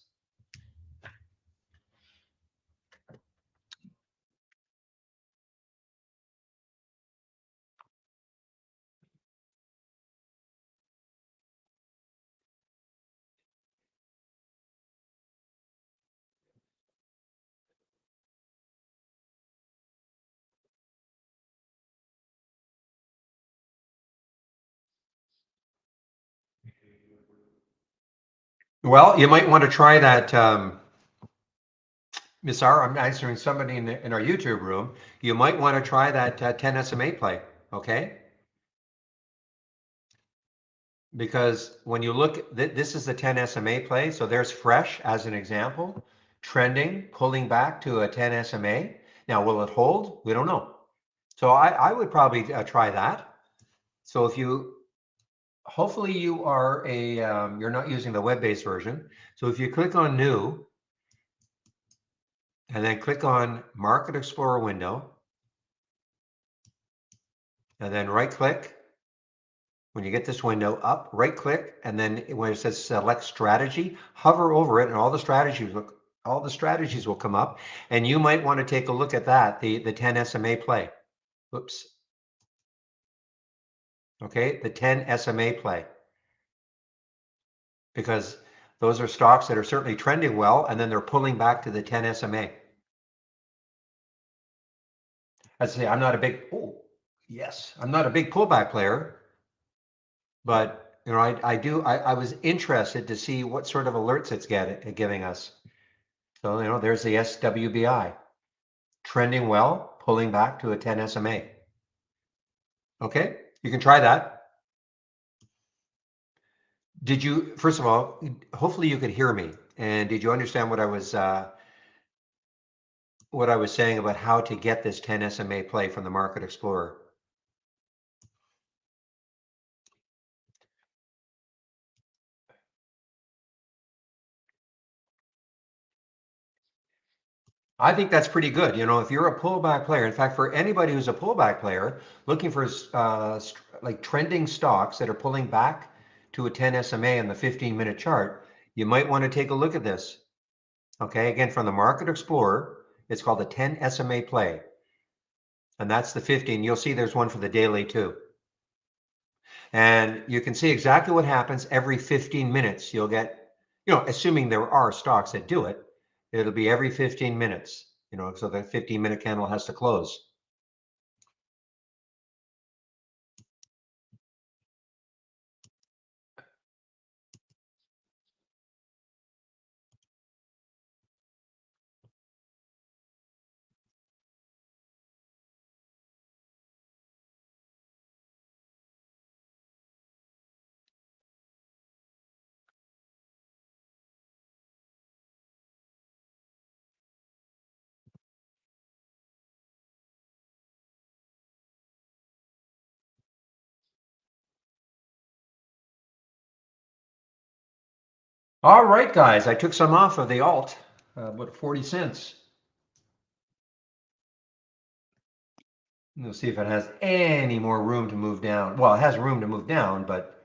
Well, you might want to try that, Miss R. I'm answering somebody in our YouTube room. You might want to try that 10 SMA play, okay? Because when you look, this is the 10 SMA play. So there's fresh as an example. trending, pulling back to a 10 SMA. Now, will it hold? We don't know. So I would probably try that. So if you, hopefully you are you're not using the web-based version. So if you click on new and then click on Market Explorer window and then right click, when you get this window up, right click, and then when it says select strategy, hover over it and all the strategies will come up, and you might want to take a look at that, the 10 SMA play. Whoops. Okay, the 10 SMA play. Because those are stocks that are certainly trending well, and then they're pulling back to the 10 SMA. I say I'm not a big, oh, yes, I'm not a big pullback player, but you know, I was interested to see what sort of alerts it's giving us. So, you know, there's the SWBI trending well, pulling back to a 10 SMA. Okay, you can try that. Did you, first of all, hopefully you could hear me. And did you understand what I was saying about how to get this 10 SMA play from the Market Explorer? I think that's pretty good. You know, if you're a pullback player, in fact, for anybody who's a pullback player looking for like trending stocks that are pulling back to a 10 SMA on the 15-minute chart, you might want to take a look at this. Okay, again, from the Market Explorer, it's called the 10 SMA play. And that's the 15. You'll see there's one for the daily too. And you can see exactly what happens every 15 minutes. You'll get, you know, assuming there are stocks that do it, it'll be every 15 minutes, you know, so the 15-minute candle has to close. All right, guys, I took some off of the alt, about 40 cents. We'll see if it has any more room to move down. Well, it has room to move down, but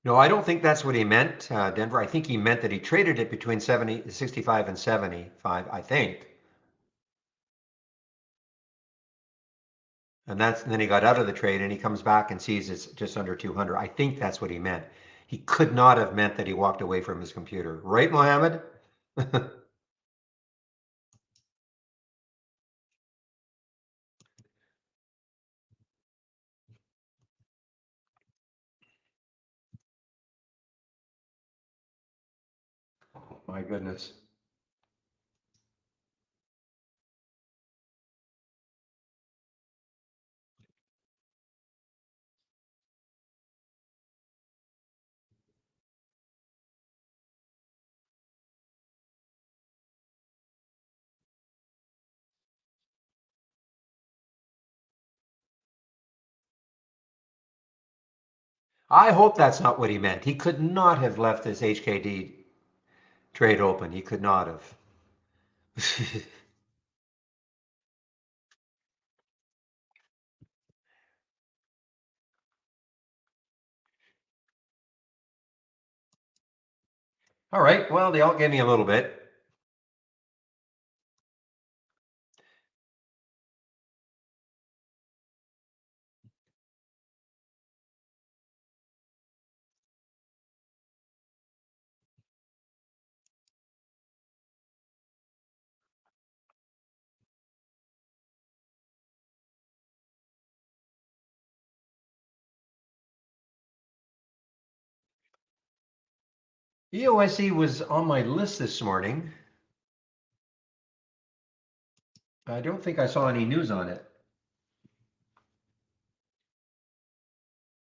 no, I don't think that's what he meant, Denver. I think he meant that he traded it between 65 and 75, I think. And then he got out of the trade and he comes back and sees it's just under 200. I think that's what he meant. He could not have meant that he walked away from his computer. Right, Mohammed? My goodness. I hope that's not what he meant. He could not have left this HKD trade open. He could not have. All right. Well, they all gave me a little bit. EOSE was on my list this morning. I don't think I saw any news on it.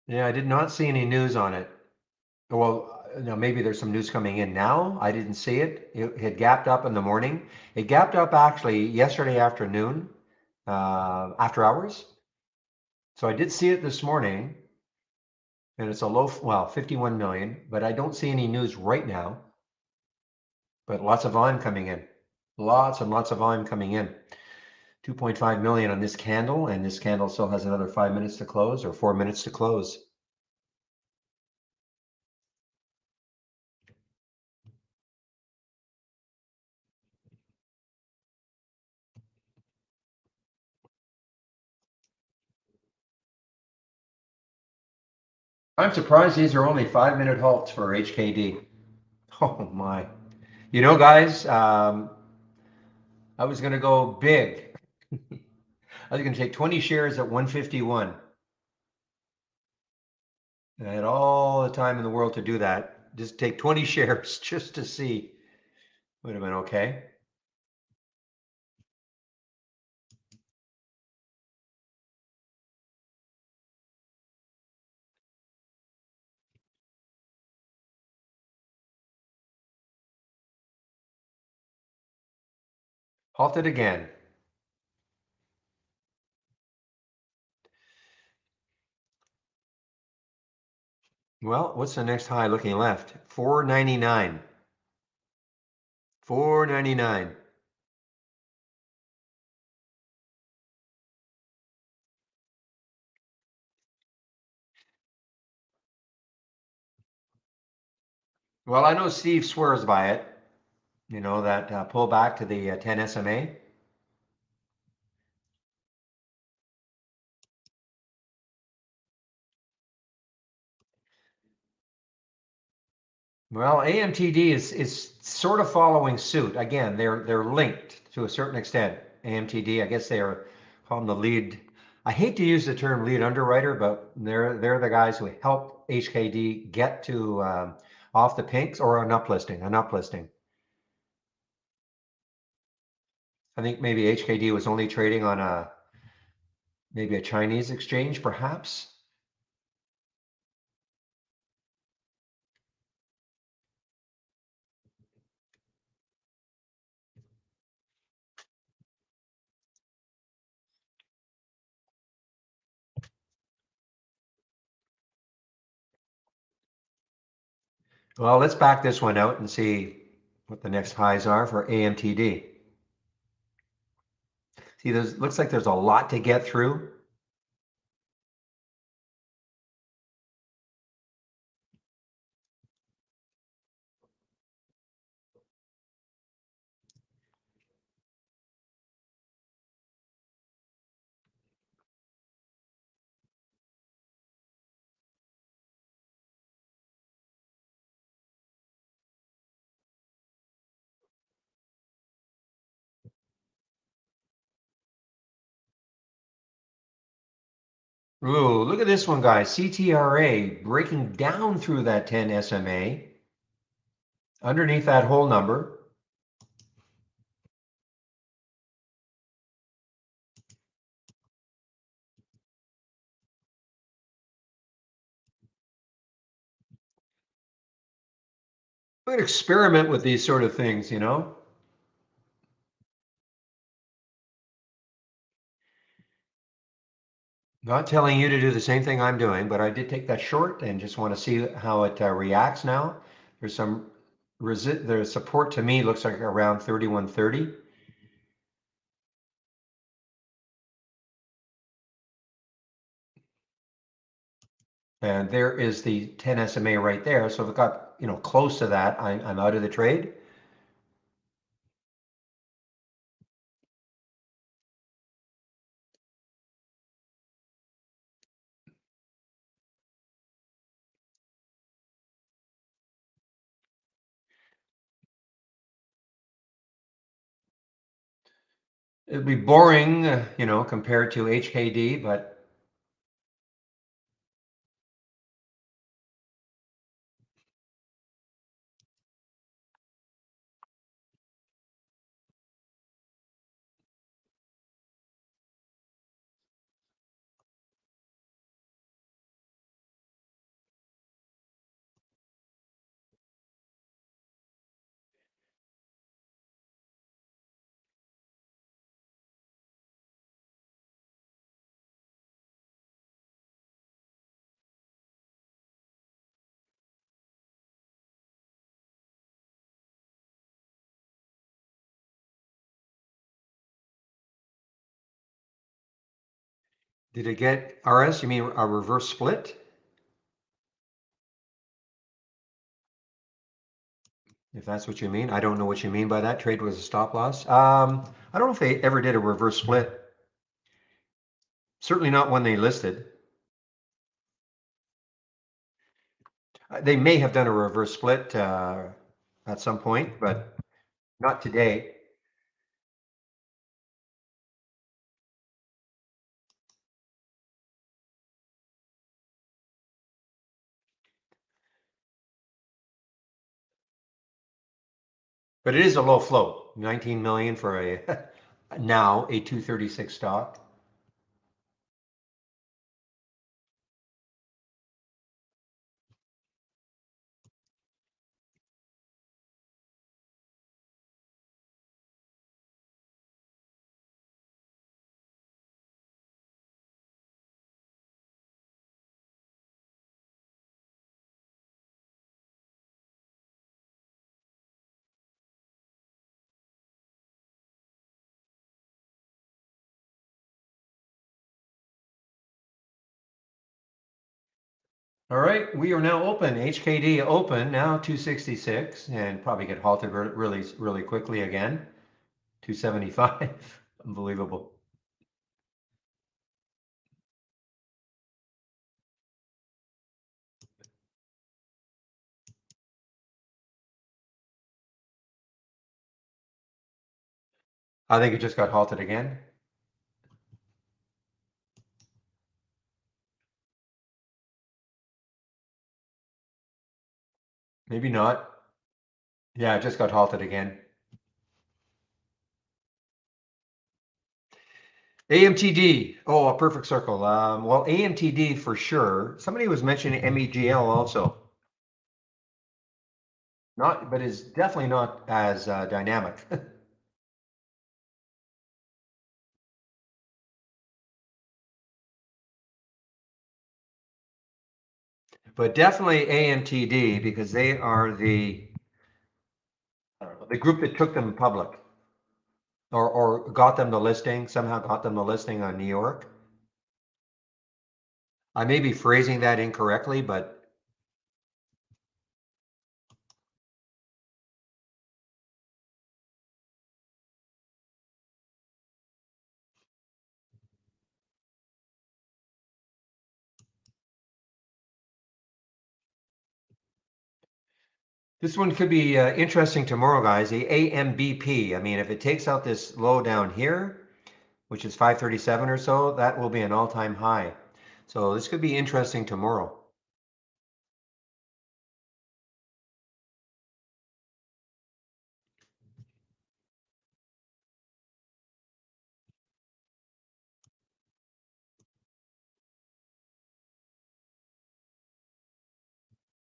Yeah, I did not see any news on it. Well, now maybe there's some news coming in now. I didn't see it. It had gapped up in the morning. It gapped up actually yesterday afternoon, after hours. So I did see it this morning, and it's a low, well, 51 million, but I don't see any news right now. But lots of volume coming in. Lots and lots of volume coming in. 2.5 million on this candle, and this candle still has another 5 minutes to close or 4 minutes to close. I'm surprised these are only 5 minute halts for HKD. Oh my. You know, guys, I was going to go big. I was going to take 20 shares at 151. And I had all the time in the world to do that. Just take 20 shares just to see. Would have been okay. Halted again. Well, what's the next high looking left? 499. 499. Well, I know Steve swears by it. You know, that pull back to the 10 SMA. Well, AMTD is sort of following suit. Again, they're linked to a certain extent. AMTD, I guess they are on the lead. I hate to use the term lead underwriter, but they're the guys who help HKD get to off the pinks or an uplisting, an uplisting. I think maybe HKD was only trading on a maybe a Chinese exchange, perhaps. Well, let's back this one out and see what the next highs are for AMTD. See, there's looks like there's a lot to get through. Ooh, look at this one, guys. CTRA breaking down through that 10 SMA underneath that whole number. We could experiment with these sort of things, you know. Not telling you to do the same thing I'm doing, but I did take that short and just want to see how it reacts now. There's some there's support to me looks like around 3130. And there is the 10 SMA right there. So if it got, you know, close to that, I'm out of the trade. It'd be boring, you know, compared to HKD, but Did it get RS? You mean a reverse split? If that's what you mean. I don't know what you mean by that. Trade was a stop loss. I don't know if they ever did a reverse split. Certainly not when they listed. They may have done a reverse split at some point, but not today. But it is a low float, 19 million for a now a 236 stock. All right, we are now open. HKD open now 266 and probably get halted really quickly again. 275. Unbelievable. I think it just got halted again. Maybe not. Yeah, it just got halted again. AMTD. Oh, a perfect circle. Well, AMTD for sure. Somebody was mentioning MEGL also. Not, but is definitely not as dynamic. But definitely AMTD because they are the group that took them public or got them the listing, somehow got them the listing on New York. I may be phrasing that incorrectly, but this one could be interesting tomorrow, guys. The AMBP. I mean, if it takes out this low down here, which is 537 or so, that will be an all-time high. So this could be interesting tomorrow.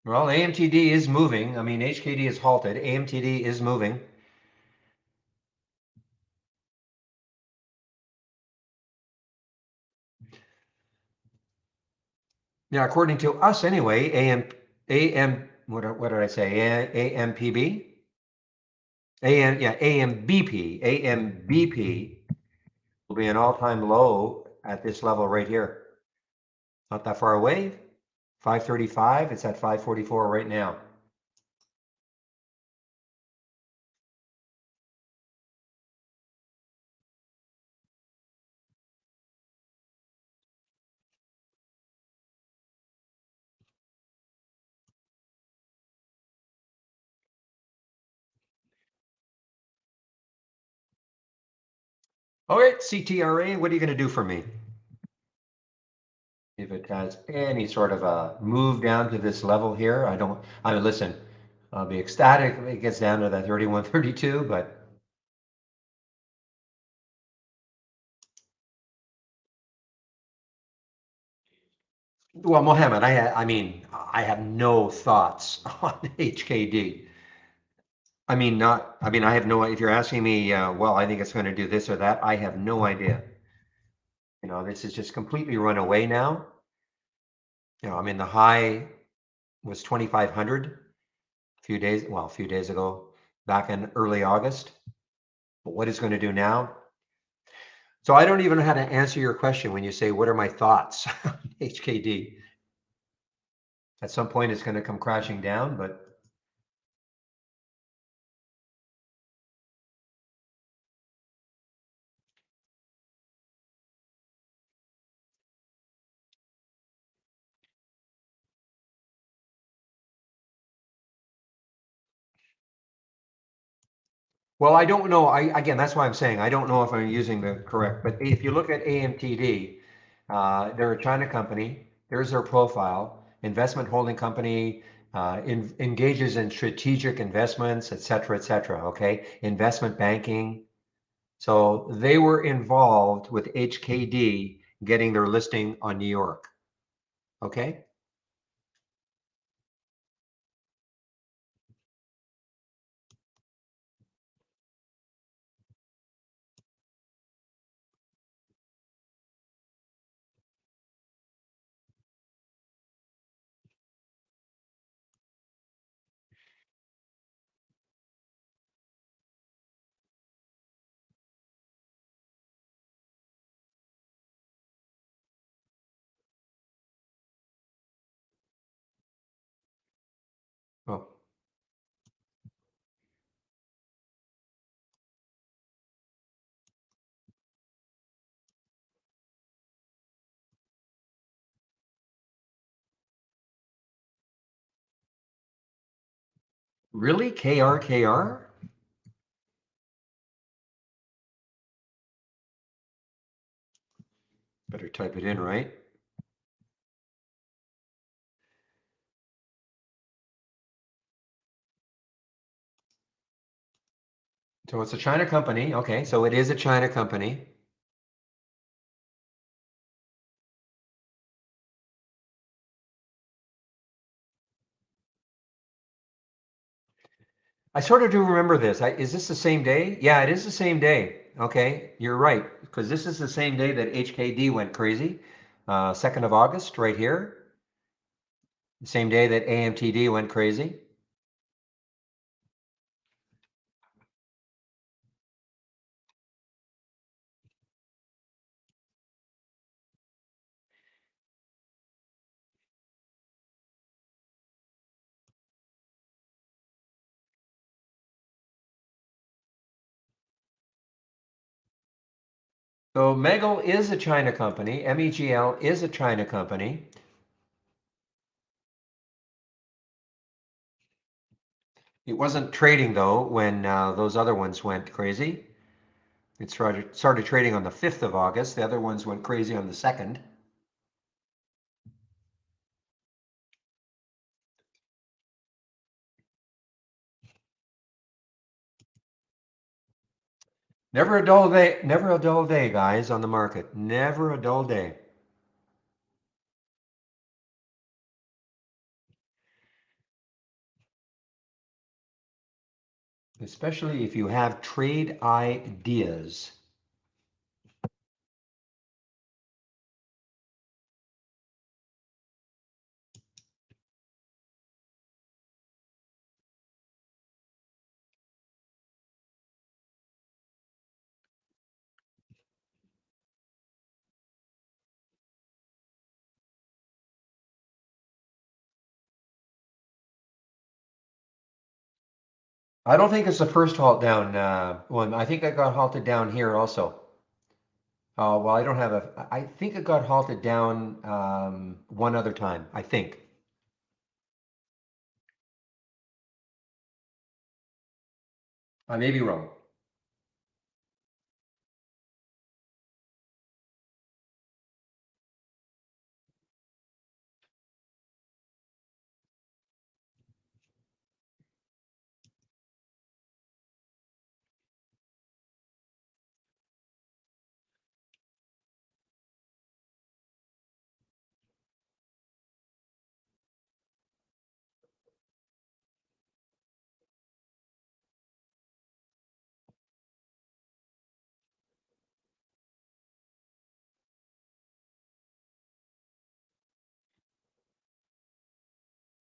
Well, AMTD is moving. I mean, HKD is halted. AMTD is moving. Yeah, according to us anyway, what did I say? AMPB? Yeah, AMBP will be an all-time low at this level right here. Not that far away. 535, it's at 544 right now. All right, CTRA, what are you going to do for me? If it has any sort of a move down to this level here, I mean, listen, I'll be ecstatic if it gets down to that 31.32, but well, Mohammed, I mean, I have no thoughts on HKD. I mean, not, I mean, I have no, if you're asking me, well, I think it's going to do this or that, I have no idea. You know, this is just completely run away now. You know, I mean, the high was 2,500 a few days ago, back in early August. But what it's going to do now, So I don't even know how to answer your question when you say, what are my thoughts on HKD? At some point, it's going to come crashing down, but well, I don't know. Again, that's why I'm saying I don't know if I'm using the correct. But if you look at AMTD, they're a China company. There's their profile. Investment holding company, engages in strategic investments, et cetera, et cetera. Okay, investment banking. So they were involved with HKD getting their listing on New York. Okay. Oh, really? KRKR? Better type it in, right? So it's a China company. Okay, so it is a China company. I sort of do remember this. Is this the same day? Yeah, it is the same day. Okay, you're right, because this is the same day that HKD went crazy. 2nd of August, right here. The same day that AMTD went crazy. So Megel is a China company. MEGL is a China company. It wasn't trading though when those other ones went crazy. It started trading on the 5th of August. The other ones went crazy on the 2nd. Never a dull day, never a dull day, guys, on the market. Never a dull day. Especially if you have trade ideas. I don't think it's the first halt down one. I think I got halted down here also. Well, I don't have I think it got halted down one other time. I think. I may be wrong.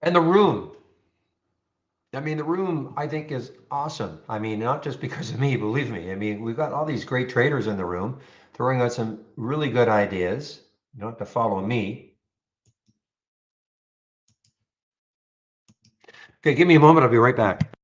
And the room. I mean, the room I think is awesome. I mean, not just because of me, believe me. I mean, we've got all these great traders in the room. throwing out some really good ideas. You don't have to follow me. Okay, give me a moment. I'll be right back.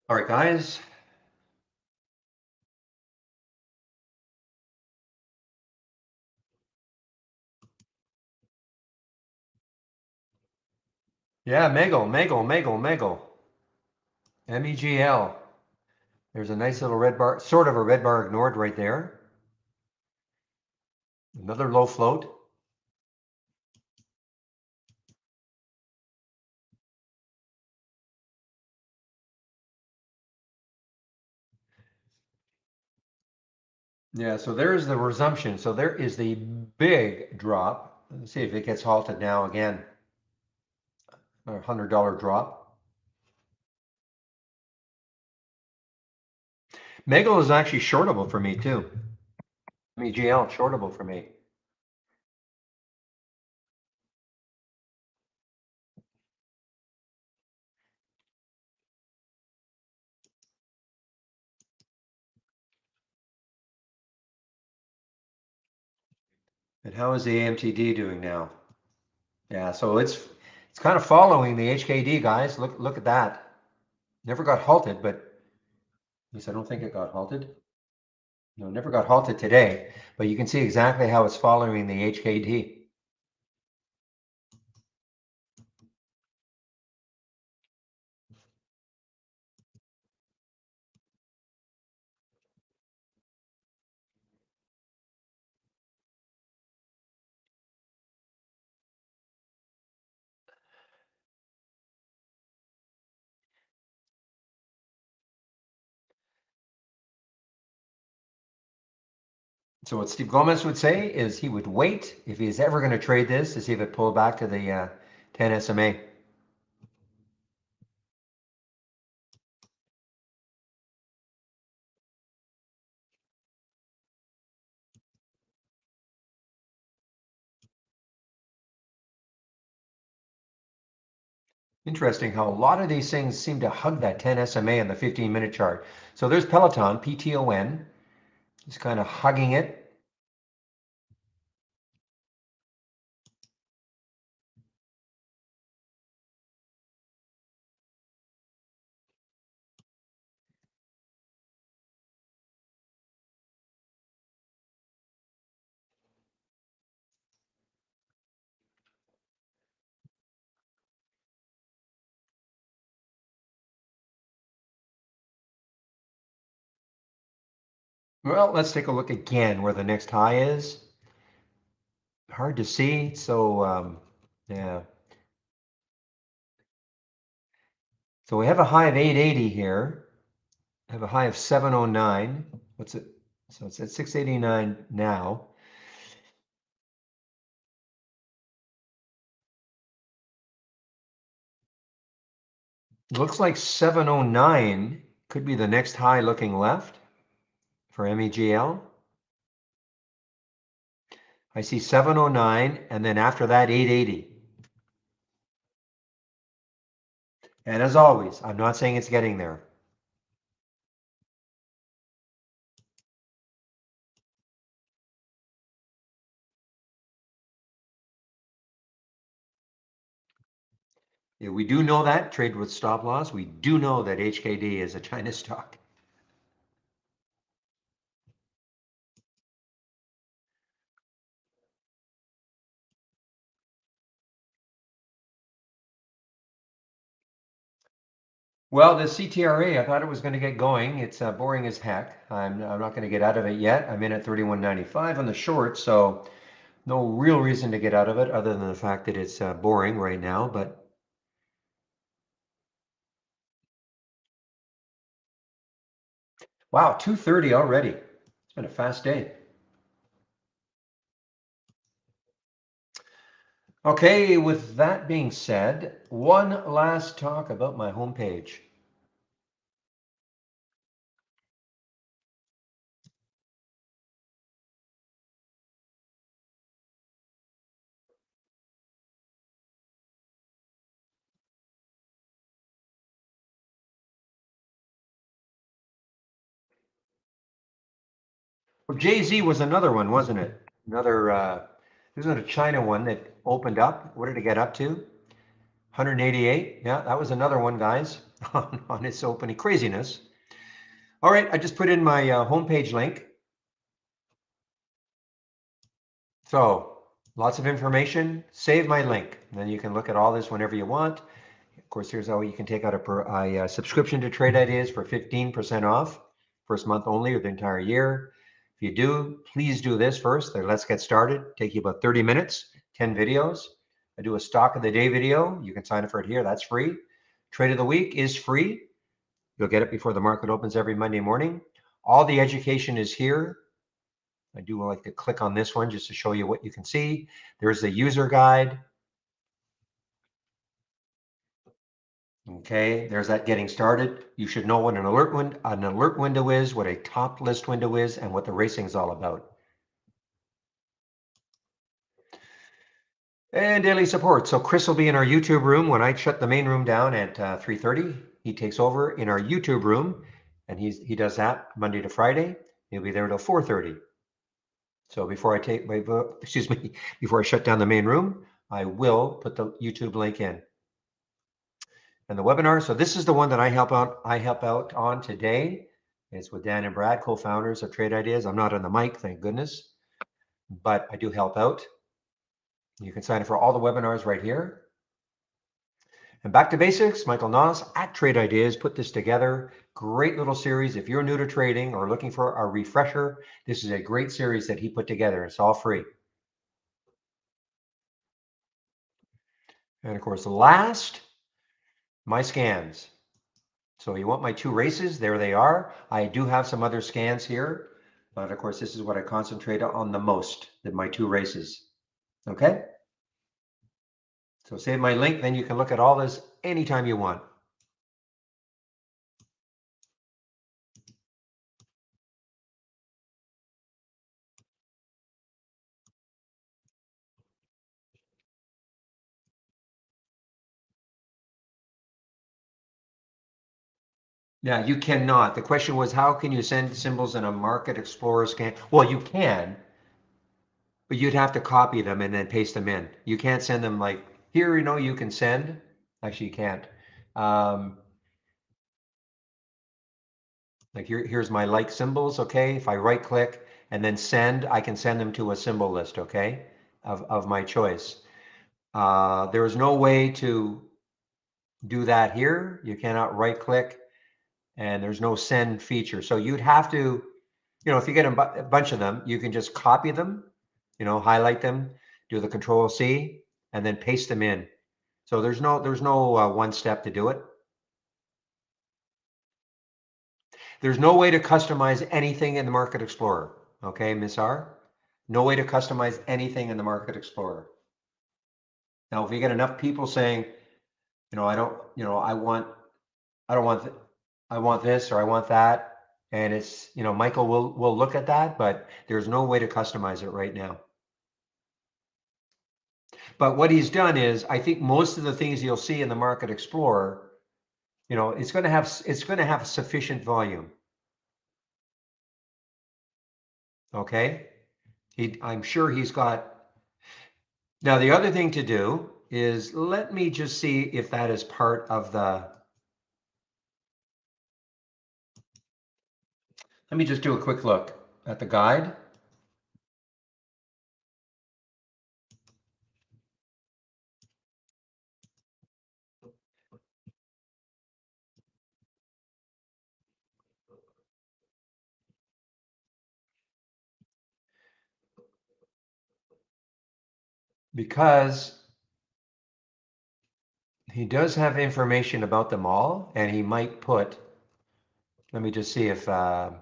All right, guys. Yeah, Megel. MEGL. There's a nice little red bar, sort of a red bar ignored right there. Another low float. Yeah, so there's the resumption. So there is the big drop. Let's see if it gets halted now again. A $100 drop. Megel is actually shortable for me too. MEGL shortable for me. And how is the AMTD doing now? Yeah, so it's kind of following the HKD, guys. Look at that. Never got halted, but at least I don't think it got halted. No, never got halted today, but you can see exactly how it's following the HKD. So what Steve Gomez would say is he would wait if he's ever going to trade this to see if it pulled back to the 10 SMA. Interesting how a lot of these things seem to hug that 10 SMA on the 15-minute chart. So there's Peloton, PTON, just kind of hugging it. Well, let's take a look again where the next high is. Hard to see. So, yeah. So we have a high of 880 here. I have a high of 709. What's it? So it's at 689 now. Looks like 709 could be the next high looking left for MEGL. I see 709 and then after that 880. And as always, I'm not saying it's getting there. Yeah, we do know that trade with stop loss. We do know that HKD is a China stock. Well, the CTRA, I thought it was going to get going. It's boring as heck. I'm not going to get out of it yet. I'm in at 31.95 on the short, so no real reason to get out of it other than the fact that it's boring right now. But wow, 2:30 already. It's been a fast day. Okay, with that being said, one last talk about my homepage. Well, Jay-Z was another one, wasn't it? Another, there's another China one that opened up. What did it get up to? 188. Yeah, that was another one, guys, on its opening. Craziness. All right, I just put in my homepage link. So lots of information. Save my link. And then you can look at all this whenever you want. Of course, here's how you can take out a subscription to Trade Ideas for 15% off, first month only or the entire year. If you do, please do this first. Let's get started. Take you about 30 minutes, 10 videos. I do a stock of the day video. You can sign up for it here. That's free. Trade of the week is free. You'll get it before the market opens every Monday morning. All the education is here. I do like to click on this one just to show you what you can see. There's the user guide. Okay, there's that getting started. You should know what an alert window is, what a top list window is, and what the racing is all about. And daily support. So Chris will be in our YouTube room when I shut the main room down at 3:30. He takes over in our YouTube room, and he does that Monday to Friday. He'll be there till 4:30. So before I take my excuse me, before I shut down the main room, I will put the YouTube link in. And the webinar. So this is the one that I help out on today. It's with Dan and Brad, co-founders of Trade Ideas. I'm not on the mic, thank goodness, but I do help out. You can sign up for all the webinars right here. And back to basics, Michael Noss at Trade Ideas put this together. Great little series. If you're new to trading or looking for a refresher, this is a great series that he put together. It's all free. And of course, last, my scans. So you want my two races, there they are. I do have some other scans here, but of course, this is what I concentrate on the most, than my two races. Okay? So save my link, then you can look at all this anytime you want. Yeah, you cannot. The question was, how can you send symbols in a Market Explorer scan? Well, you can, but you'd have to copy them and then paste them in. You can't send them like, here, you can send. Actually, you can't. Like here's my like symbols, okay? If I right click and then send, I can send them to a symbol list, okay? Of my choice. There is no way to do that here. You cannot right click and there's no send feature. So you'd have to if you get a bunch of them, you can just copy them, highlight them, do the Control C, and then paste them in. So there's no one step to do it. There's no way to customize anything in the Market Explorer. Okay, Miss R? No way to customize anything in the Market Explorer. Now, if you get enough people saying, I don't, I don't want, I want this or I want that, and it's, Michael will look at that, but there's no way to customize it right now. But what he's done is, I think most of the things you'll see in the Market Explorer, it's going to have sufficient volume. Okay, I'm sure he's got. Now the other thing to do is let me just see if that is part of the. Let me just do a quick look at the guide. Because he does have information about them all, and he might put. Let me just see if 10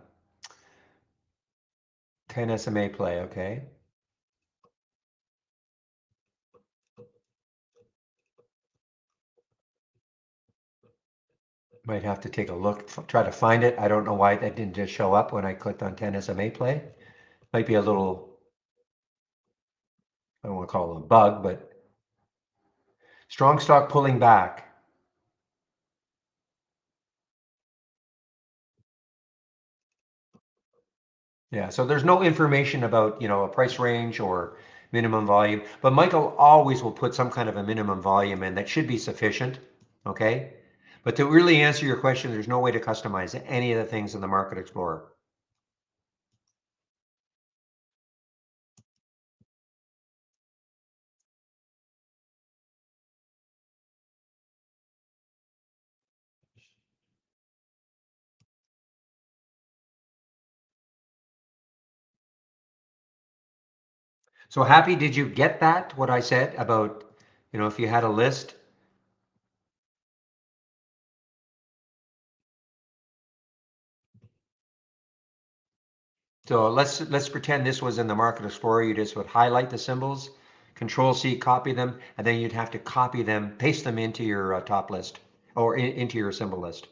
SMA play. Okay. Might have to take a look, try to find it. I don't know why that didn't just show up when I clicked on 10 SMA play. Might be a little, I don't want to call it a bug, but strong stock pulling back. Yeah, so there's no information about, a price range or minimum volume, but Michael always will put some kind of a minimum volume in that should be sufficient, okay? But to really answer your question, there's no way to customize any of the things in the Market Explorer. So Happy, did you get that, what I said about, if you had a list? So let's pretend this was in the Market Explorer. You just would highlight the symbols, Control C, copy them, and then you'd have to copy them, paste them into your top list or into your symbol list.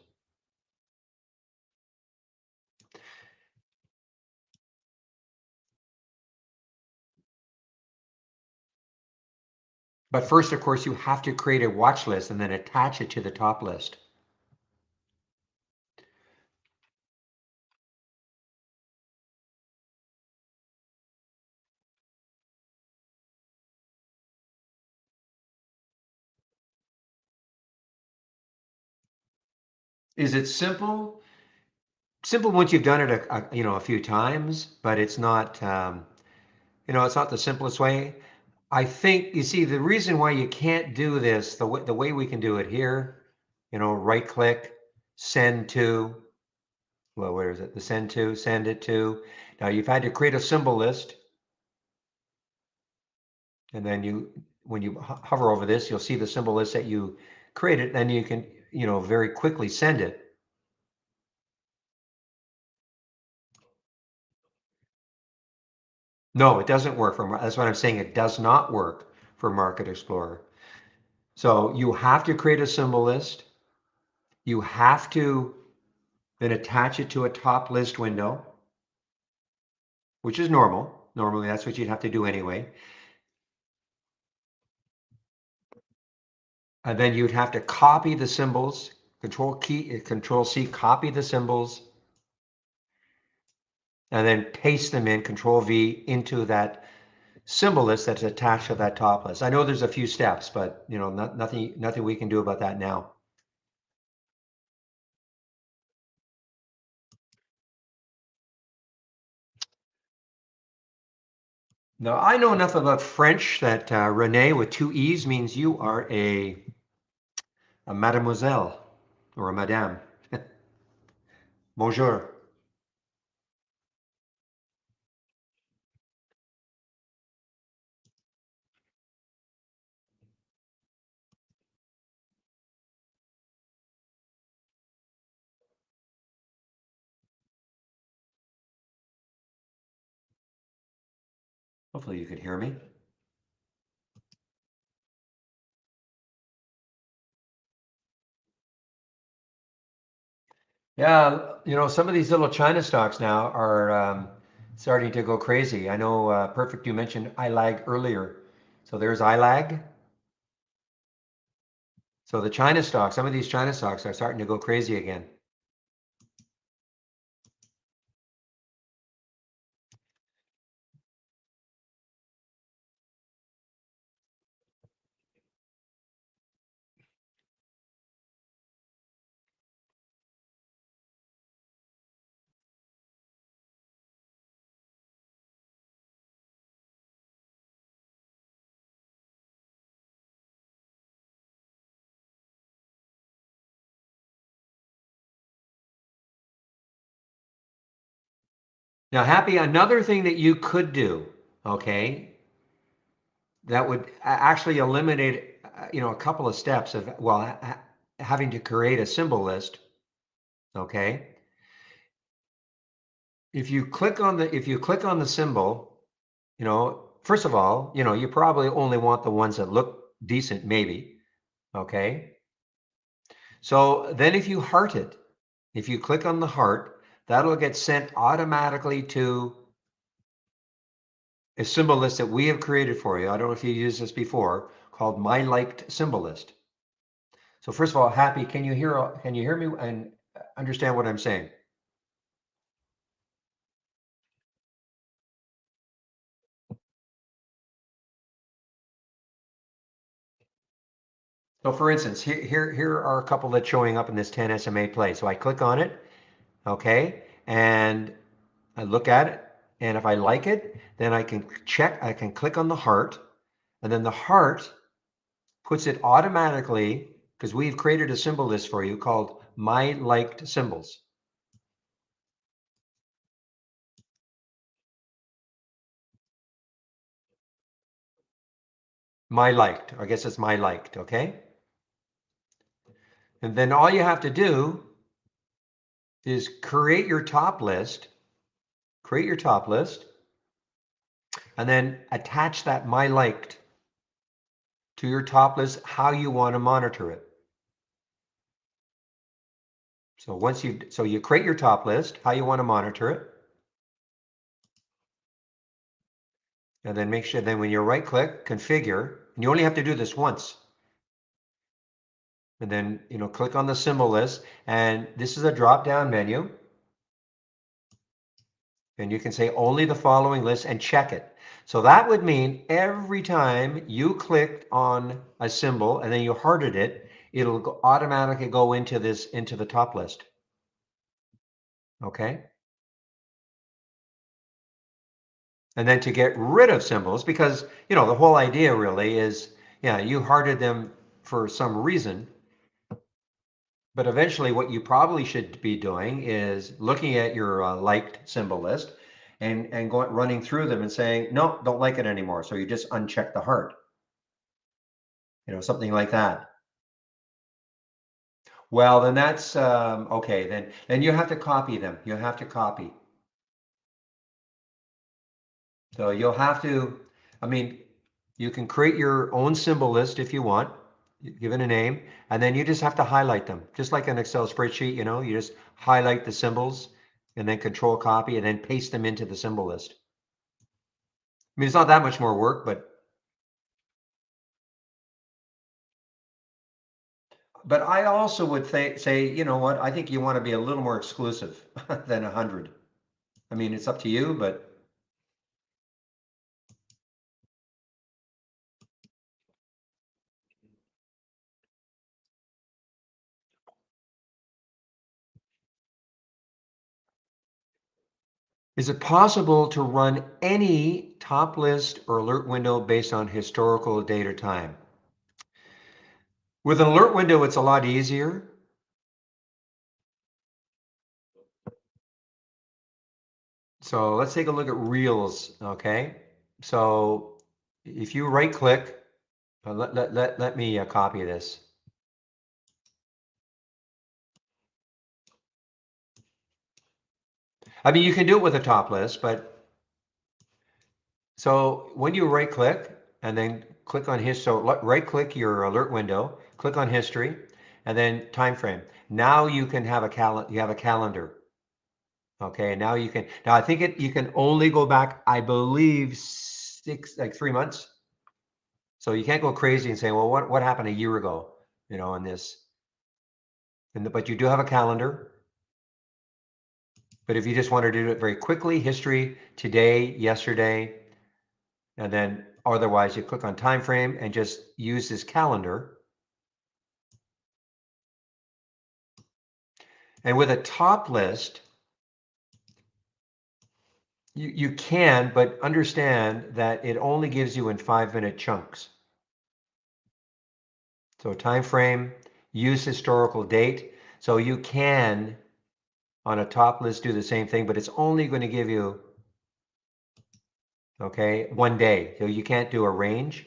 But first, of course, you have to create a watch list and then attach it to the top list. Is it simple? Simple once you've done it a few times, but it's not it's not the simplest way. I think you see the reason why you can't do this the way we can do it here, right click, send to, well, where is it? The send to, send it to. Now you've had to create a symbol list, and then when you hover over this, you'll see the symbol list that you created, then you can, very quickly send it. No, it doesn't work that's what I'm saying. It does not work for Market Explorer. So you have to create a symbol list. You have to then attach it to a top list window, which is normal. Normally, that's what you'd have to do anyway. And then you'd have to copy the symbols, Control C, copy the symbols, and then paste them in, Control V, into that symbol list that's attached to that top list. I know there's a few steps, but nothing we can do about that now. Now, I know enough about French that Renee with two E's means you are a mademoiselle or a madame. Bonjour. Hopefully you could hear me. Yeah, some of these little China stocks now are starting to go crazy. I know, Perfect, you mentioned iLag earlier. So there's iLag. So the China stocks, some of these China stocks are starting to go crazy again. Now, Happy, another thing that you could do, okay, that would actually eliminate, a couple of steps of, well, having to create a symbol list, okay? If you click on the symbol, first of all, you probably only want the ones that look decent, maybe, okay? So then if you click on the heart, that'll get sent automatically to a symbol list that we have created for you. I don't know if you used this before, called My Liked Symbol List. So first of all, Happy, can you hear me and understand what I'm saying? So for instance, here are a couple that's showing up in this 10 SMA play. So I click on it, okay, and I look at it, and if I like it, then I can click on the heart, and then the heart puts it automatically, because we've created a symbol list for you called My Liked Symbols. My liked, I guess it's my liked, okay? And then all you have to do is create your top list, and then attach that my liked to your top list how you want to monitor it. So you create your top list, how you want to monitor it, and then make sure then when you right click, configure, and you only have to do this once. And then, click on the symbol list, and this is a drop down menu, and you can say only the following list and check it. So that would mean every time you clicked on a symbol and then you hearted it, it'll automatically go into the top list. Okay. And then to get rid of symbols, because, the whole idea really is, yeah, you hearted them for some reason, but eventually what you probably should be doing is looking at your liked symbol list and going running through them and saying, no, don't like it anymore. So you just uncheck the heart, something like that. Well, then that's okay. Then you have to copy them. You have to copy. So you'll have to, I mean, you can create your own symbol list if you want, give it a name, and then you just have to highlight them, just like an Excel spreadsheet. You just highlight the symbols and then control copy and then paste them into the symbol list. I mean, it's not that much more work, but I also would say, you know what? I think you want to be a little more exclusive than 100. I mean, it's up to you, but is it possible to run any top list or alert window based on historical date or time? With an alert window, it's a lot easier. So let's take a look at reels, okay? So if you right click, let me copy this. I mean, you can do it with a top list, but So when you right click and then click on his, so right click your alert window, click on history, and then time frame. Now you can have you have a calendar. Okay, and now you can, now I think you can only go back, I believe, like 3 months. So you can't go crazy and say, well, what happened a year ago, in this. But you do have a calendar. But if you just want to do it very quickly, history, today, yesterday, and then otherwise you click on time frame and just use this calendar. And with a top list, you can, but understand that it only gives you in 5-minute chunks. So time frame, use historical date. So you can, on a top list, do the same thing, but it's only going to give you, okay, 1 day. So you can't do a range.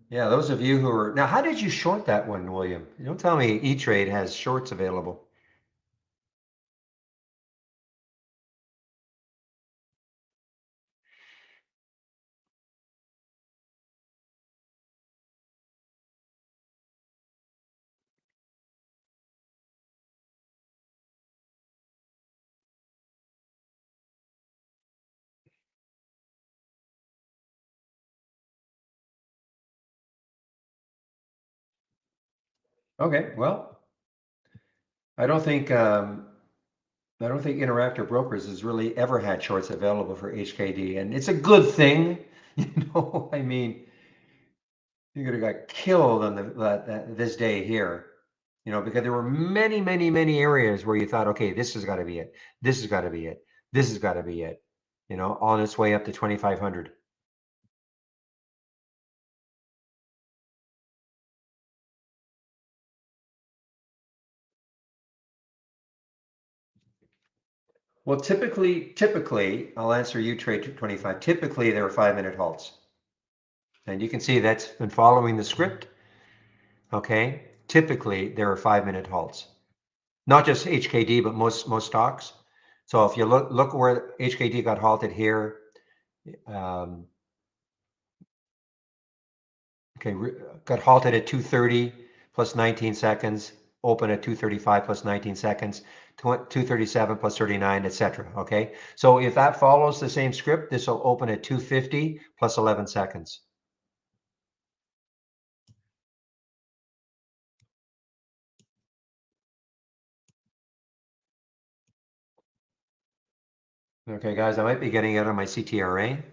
Yeah, those of you who are, now, how did you short that one, William? Don't tell me E-Trade has shorts available. Okay, well, I don't think I don't think Interactive Brokers has really ever had shorts available for HKD, and it's a good thing. I mean, you could have got killed on this day here, because there were many, many, many areas where you thought, okay, this has got to be it, this has got to be it, this has got to be it, on its way up to 2,500. Well, typically, I'll answer you, trade 25. Typically, there are 5-minute halts, and you can see that's been following the script. Okay, typically there are 5-minute halts, not just HKD, but most stocks. So if you look where HKD got halted here, okay, got halted at 230 plus 19 seconds, open at 235 plus 19 seconds, 237 plus 39, etc. Okay, so if that follows the same script, this will open at 250 plus 11 seconds. Okay, guys, I might be getting out of my CTRA.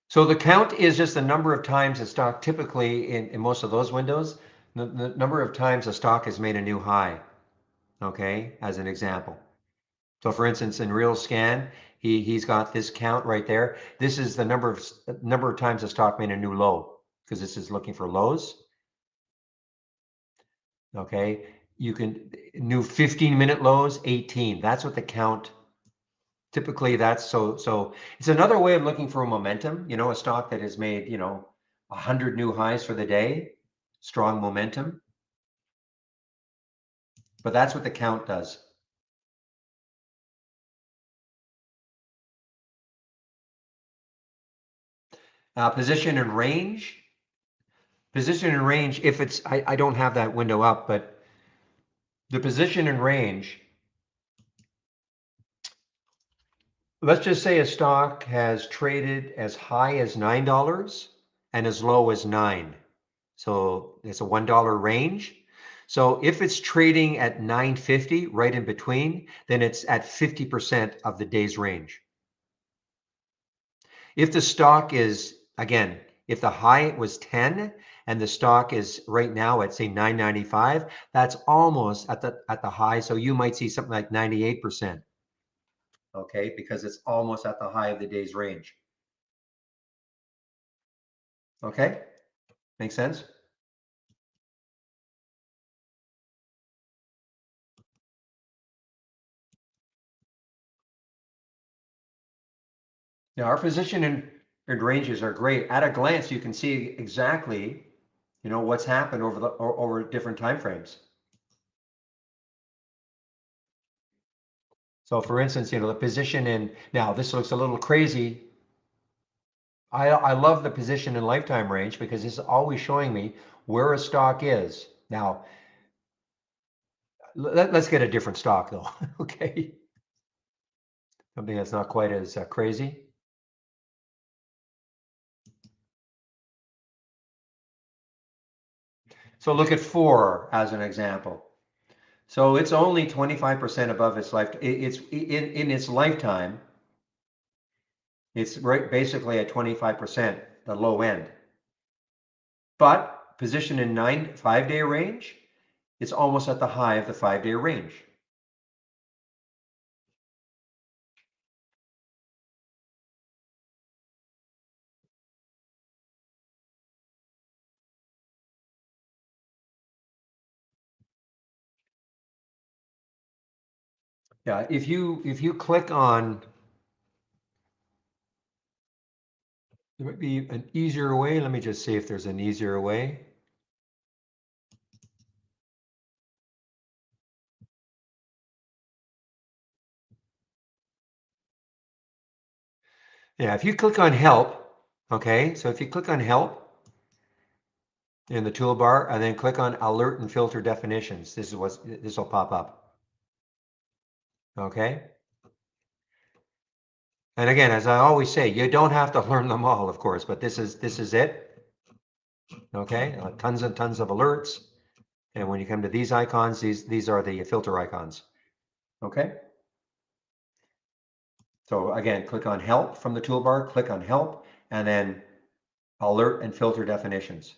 So the count is just the number of times a stock, typically in most of those windows, the number of times a stock has made a new high, okay, as an example. So for instance, in Real Scan, he's got this count right there. This is the number of times a stock made a new low, because this is looking for lows, okay? You can, new 15-minute lows, 18. That's what the count, typically that's, so it's another way of looking for a momentum, a stock that has made, 100 new highs for the day, strong momentum. But that's what the count does. Position and range. Position and range, if it's, I don't have that window up, but the position and range, let's just say a stock has traded as high as $9 and as low as 9. So it's a $1 range. So if it's trading at 9.50, right in between, then it's at 50% of the day's range. If the stock is, again, if the high was 10 and the stock is right now at say 9.95, that's almost at the high. So you might see something like 98%. Okay, because it's almost at the high of the day's range. Okay. Make sense? Now, our position and ranges are great. At a glance, you can see exactly, what's happened over different time frames. So for instance, the position in, now this looks a little crazy. I love the position in lifetime range because it's always showing me where a stock is. Now, let's get a different stock though. Okay. Something that's not quite as crazy. So look at 4 as an example. So it's only 25% above its life. It's in its lifetime. It's right basically at 25%, the low end. But position in 5-day range, it's almost at the high of the 5-day range. Yeah, if you click on, there might be an easier way. Let me just see if there's an easier way. Yeah, if you click on help, okay, so if you click on help in the toolbar and then click on alert and filter definitions, this will pop up. Okay. And again, as I always say, you don't have to learn them all, of course, but this is it. Okay, tons and tons of alerts. And when you come to these icons, these are the filter icons. Okay. So again, click on help from the toolbar, click on help, and then alert and filter definitions.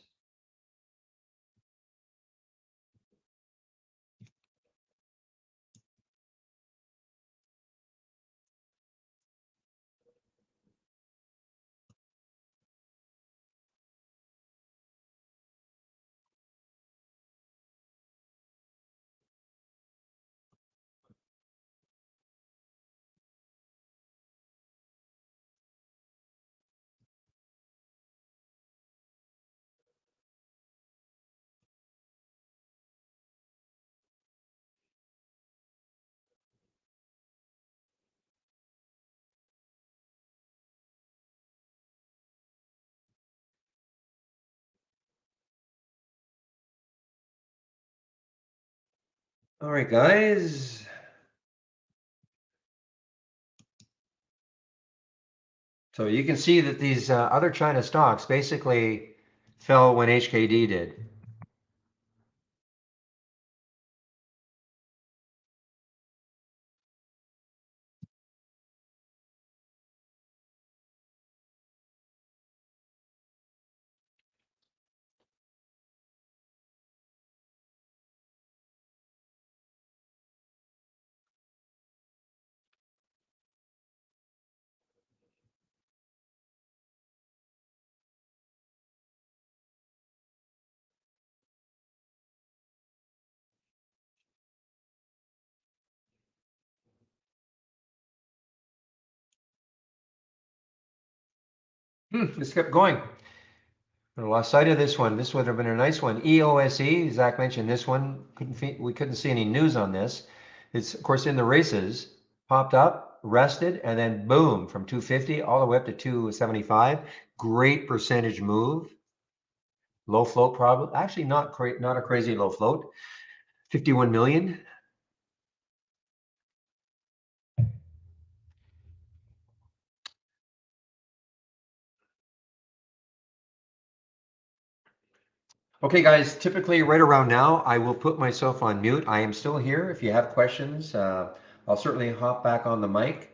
All right, guys. So you can see that these other China stocks basically fell when HKD did. Just kept going. I lost sight of this one. This would have been a nice one. EOSE, Zach mentioned this one. We couldn't see any news on this. It's of course in the races, popped up, rested, and then boom, from 250 all the way up to 275. Great percentage move. Low float probably. Actually not a crazy low float. 51 million. Okay, guys, typically right around now, I will put myself on mute. I am still here. If you have questions, I'll certainly hop back on the mic.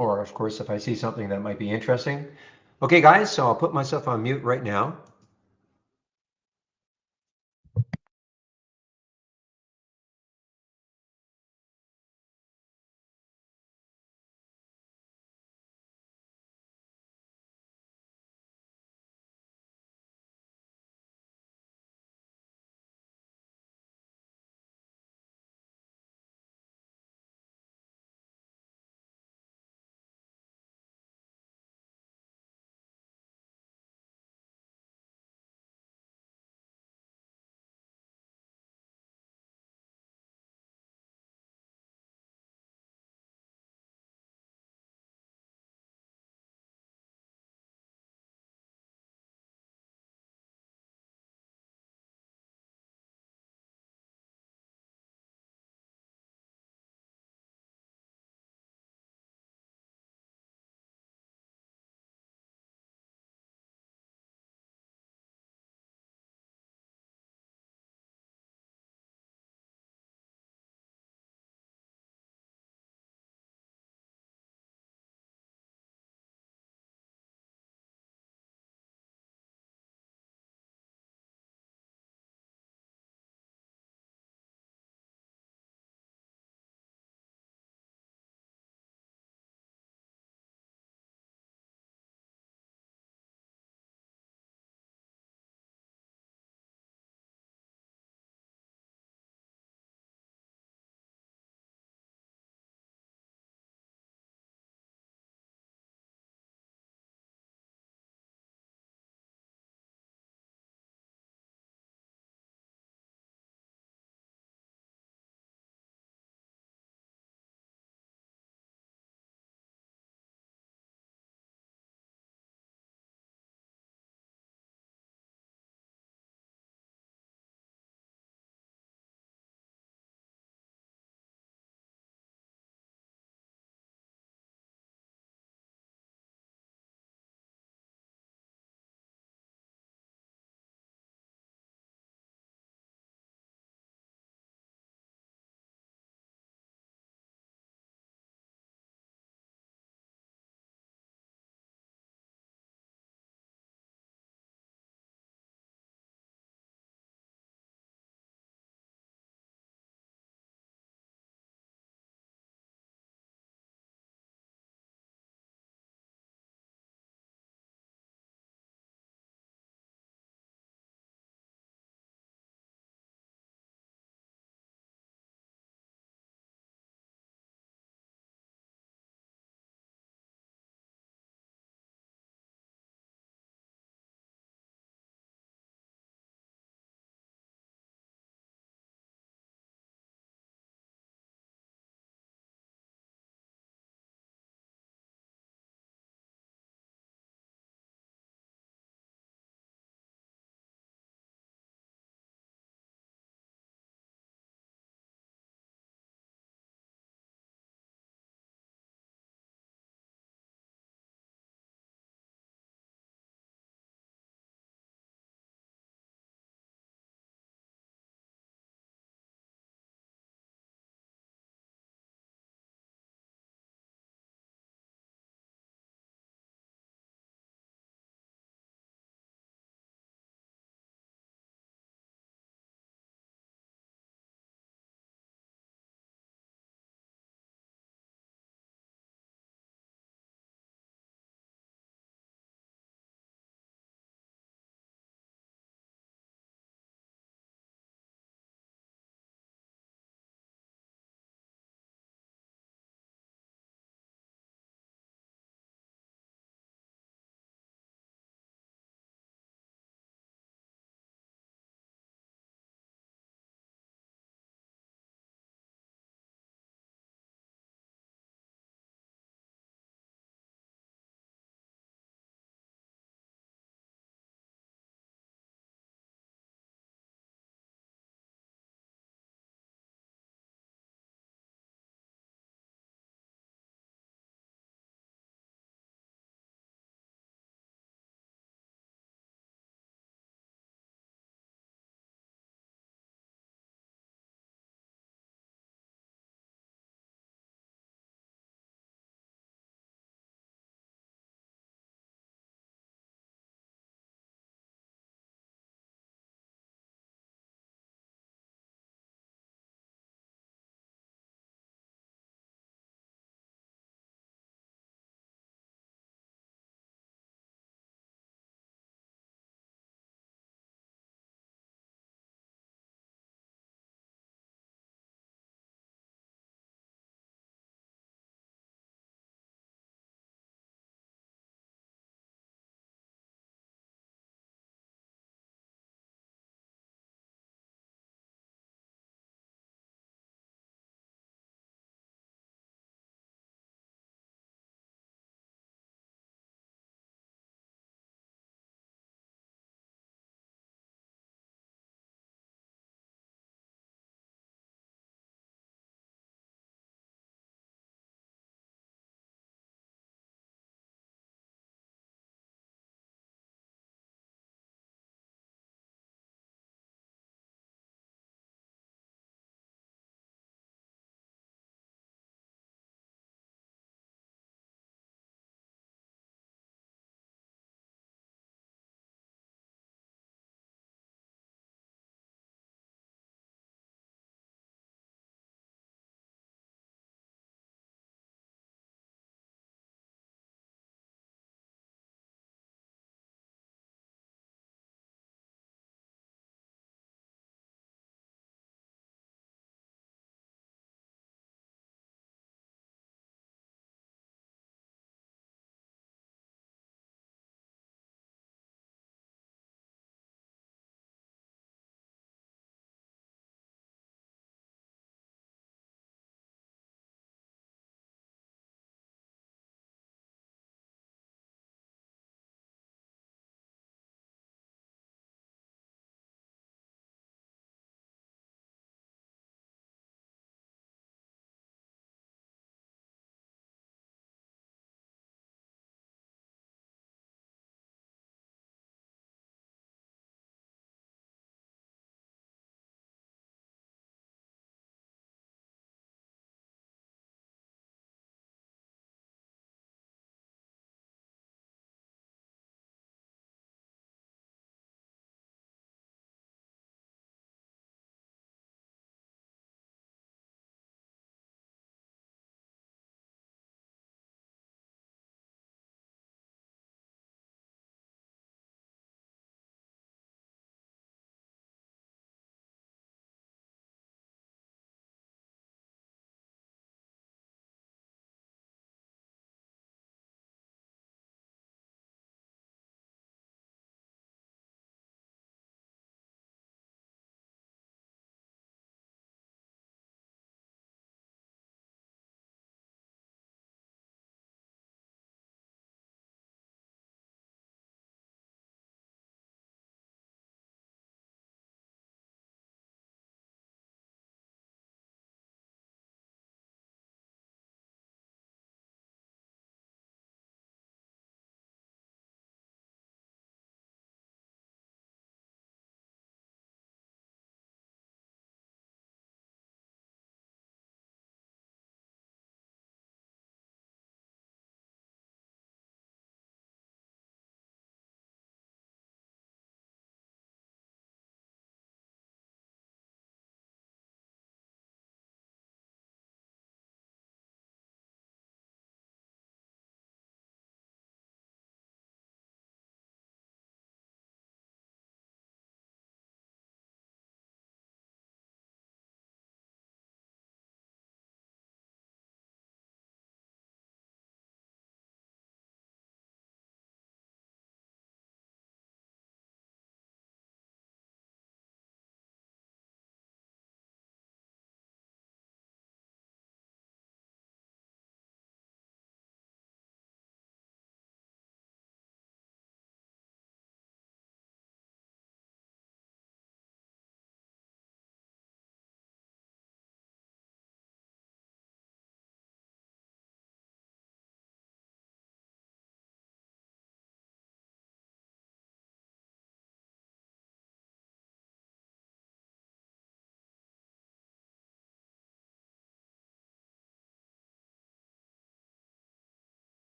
or of course, if I see something that might be interesting. Okay, guys, so I'll put myself on mute right now.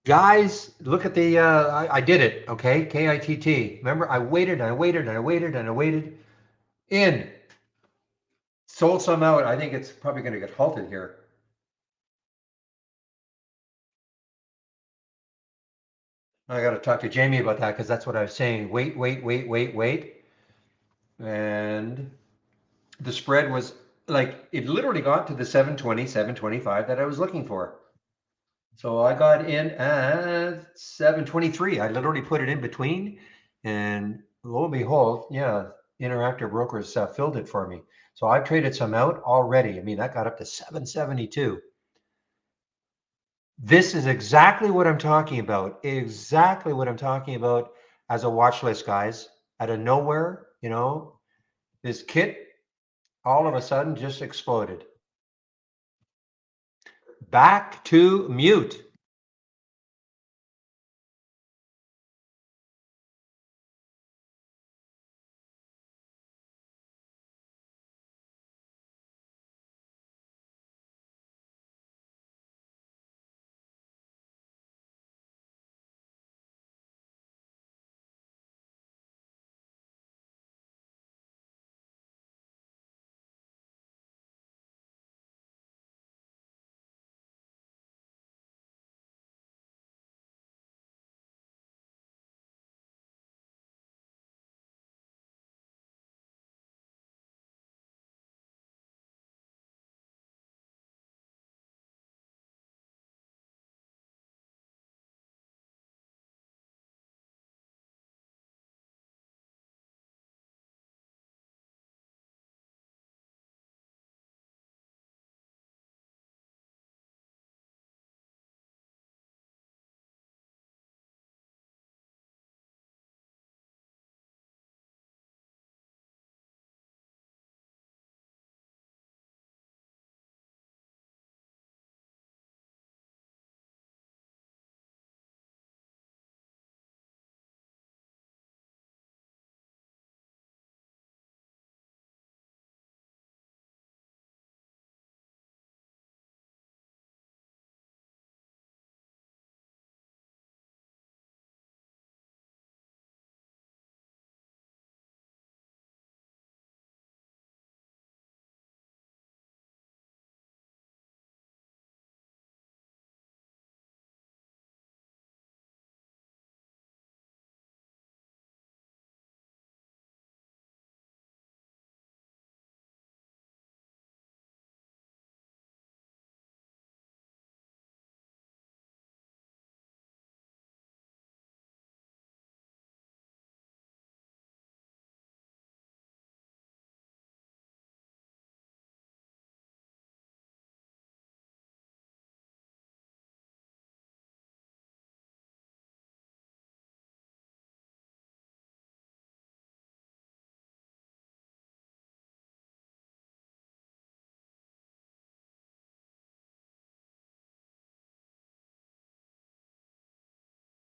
Guys, look at the, I did it, okay? KITT. Remember, I waited, and I waited, and I waited, and I waited. In. Sold some out. I think it's probably going to get halted here. I got to talk to Jamie about that because that's what I was saying. Wait, wait, wait, wait, wait. And the spread was like, it literally got to the 720, 725 that I was looking for. So I got in at 723. I literally put it in between, and lo and behold, yeah, Interactive Brokers filled it for me. So I've traded some out already. I mean, that got up to 772. This is exactly what I'm talking about. Exactly what I'm talking about as a watch list, guys. Out of nowhere, this kit all of a sudden just exploded. Back to mute.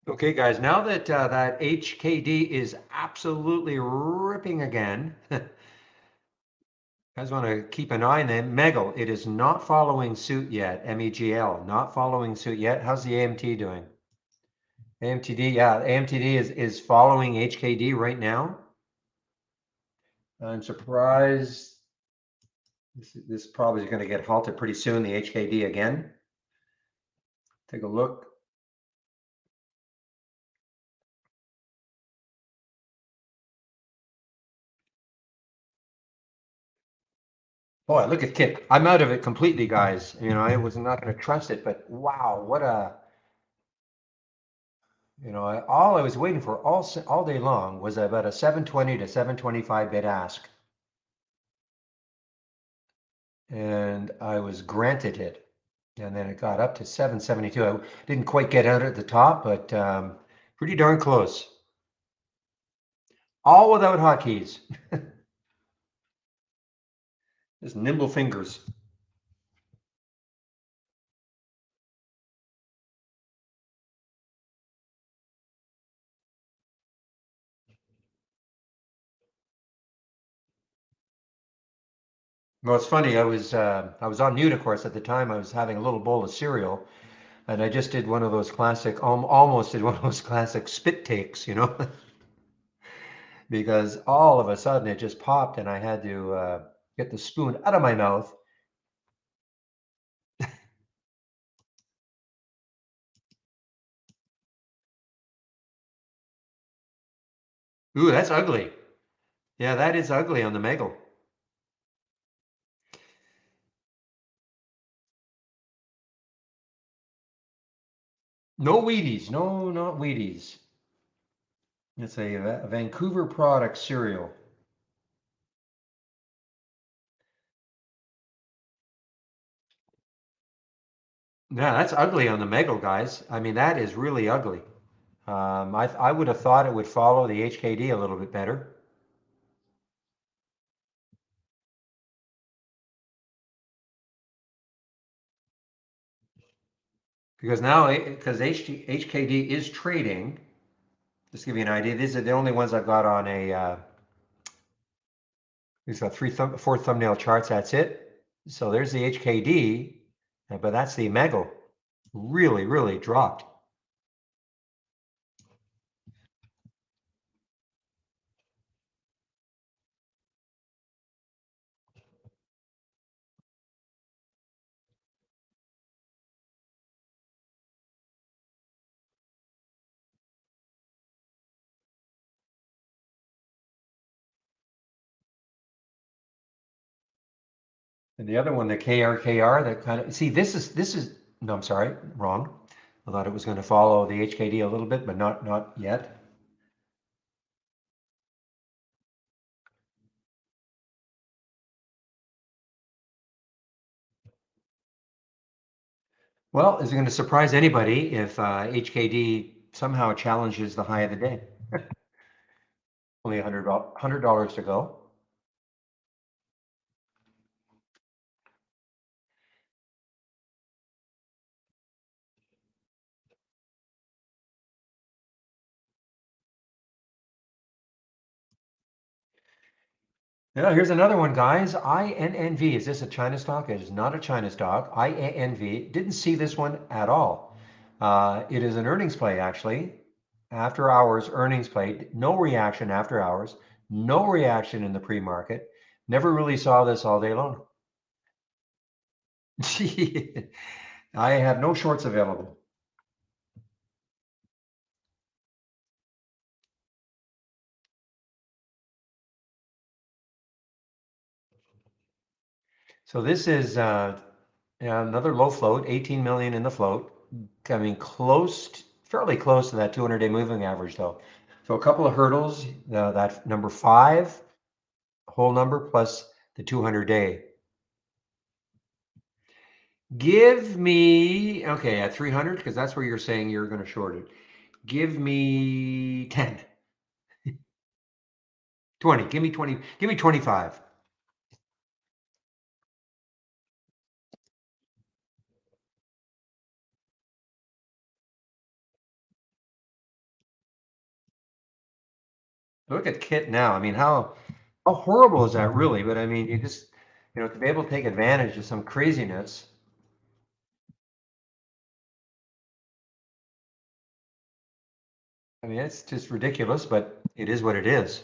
Okay, guys, now that that HKD is absolutely ripping again, guys want to keep an eye on that. Megel, it is not following suit yet. MEGL, not following suit yet. How's the AMT doing? AMTD, yeah, AMTD is following HKD right now. I'm surprised this probably is going to get halted pretty soon, the HKD again. Take a look. Boy, look at Kit. I'm out of it completely, guys. I was not going to trust it, but wow, what a, all I was waiting for all day long was about a 720 to 725 bid ask. And I was granted it. And then it got up to 772. I didn't quite get out at the top, but pretty darn close. All without hotkeys. Just nimble fingers. Well, it's funny. I was on mute, of course, at the time. I was having a little bowl of cereal, And I just did one of those classic, almost did one of those classic spit takes, because all of a sudden it just popped and I had to get the spoon out of my mouth. Ooh, that's ugly. Yeah, that is ugly on the Megal. No Wheaties. No, not Wheaties. It's a Vancouver product cereal. Yeah, that's ugly on the Megal, guys. I mean, that is really ugly. I would have thought it would follow the HKD a little bit better because now, because HKD is trading. Just to give you an idea, these are the only ones I've got on a. These are four thumbnail charts. That's it. So there's the HKD, but that's the Megal. Really, really dropped. And the other one, the KRKR, that kind of see. This is no, I'm sorry, wrong. I thought it was going to follow the HKD a little bit, but not yet. Well, is it going to surprise anybody if HKD somehow challenges the high of the day? Only $100 to go. Yeah, here's another one, guys. INNV. Is this a China stock? It is not a China stock. INNV. Didn't see this one at all. It is an earnings play, actually. After hours earnings play. No reaction after hours. No reaction in the pre-market. Never really saw this all day long. I have no shorts available. So this is yeah, another low float, 18 million in the float, coming fairly close to that 200-day moving average though. So a couple of hurdles, that number five whole number plus the 200-day. Give me, okay, at 300, because that's where you're saying you're going to short it. Give me 10, 20, give me 20, give me 25. Look at Kit now. I mean, how horrible is that really? But I mean, you just, to be able to take advantage of some craziness. I mean, it's just ridiculous, but it is what it is.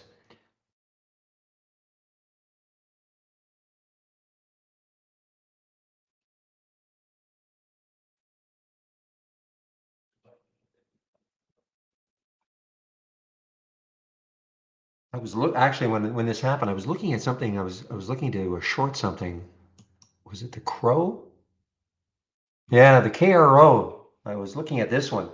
Actually when this happened, I was looking at something. I was looking to short something. Was it the Crow? Yeah, the KRO. I was looking at this one.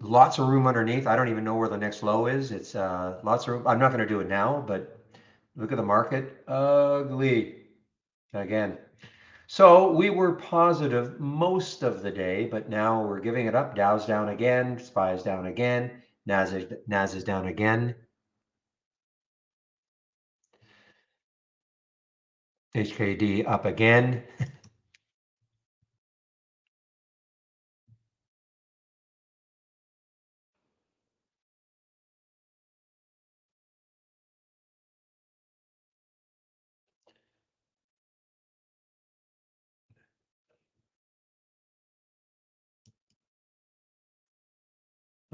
Lots of room underneath. I don't even know where the next low is. It's lots of room. I'm not going to do it now, but look at the market. Ugly again. So we were positive most of the day, but now we're giving it up. Dow's down again, SPY's down again, Nas is down again, HKD up again.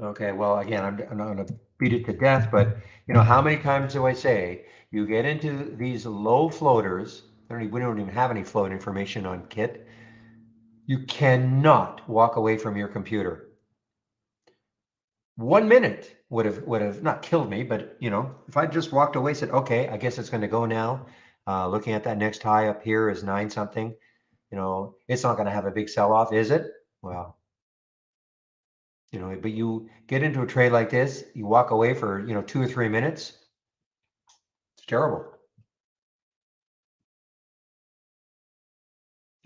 Okay, well, again, I'm not gonna beat it to death, but how many times do I say you get into these low floaters? We don't even have any float information on Kit. You cannot walk away from your computer. 1 minute would have not killed me, but if I just walked away, said, okay, I guess it's going to go now. Looking at that next high up here is nine something. It's not going to have a big sell off, is it? Well, but you get into a trade like this, you walk away for 2 or 3 minutes. It's terrible.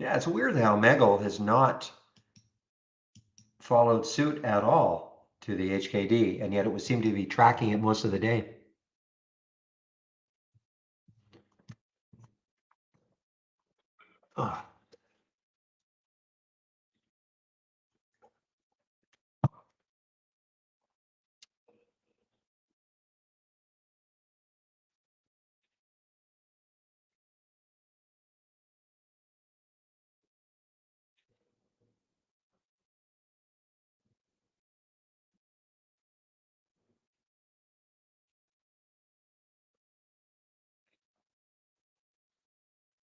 Yeah, it's weird how Megel has not followed suit at all to the HKD, and yet it would seem to be tracking it most of the day. Ugh.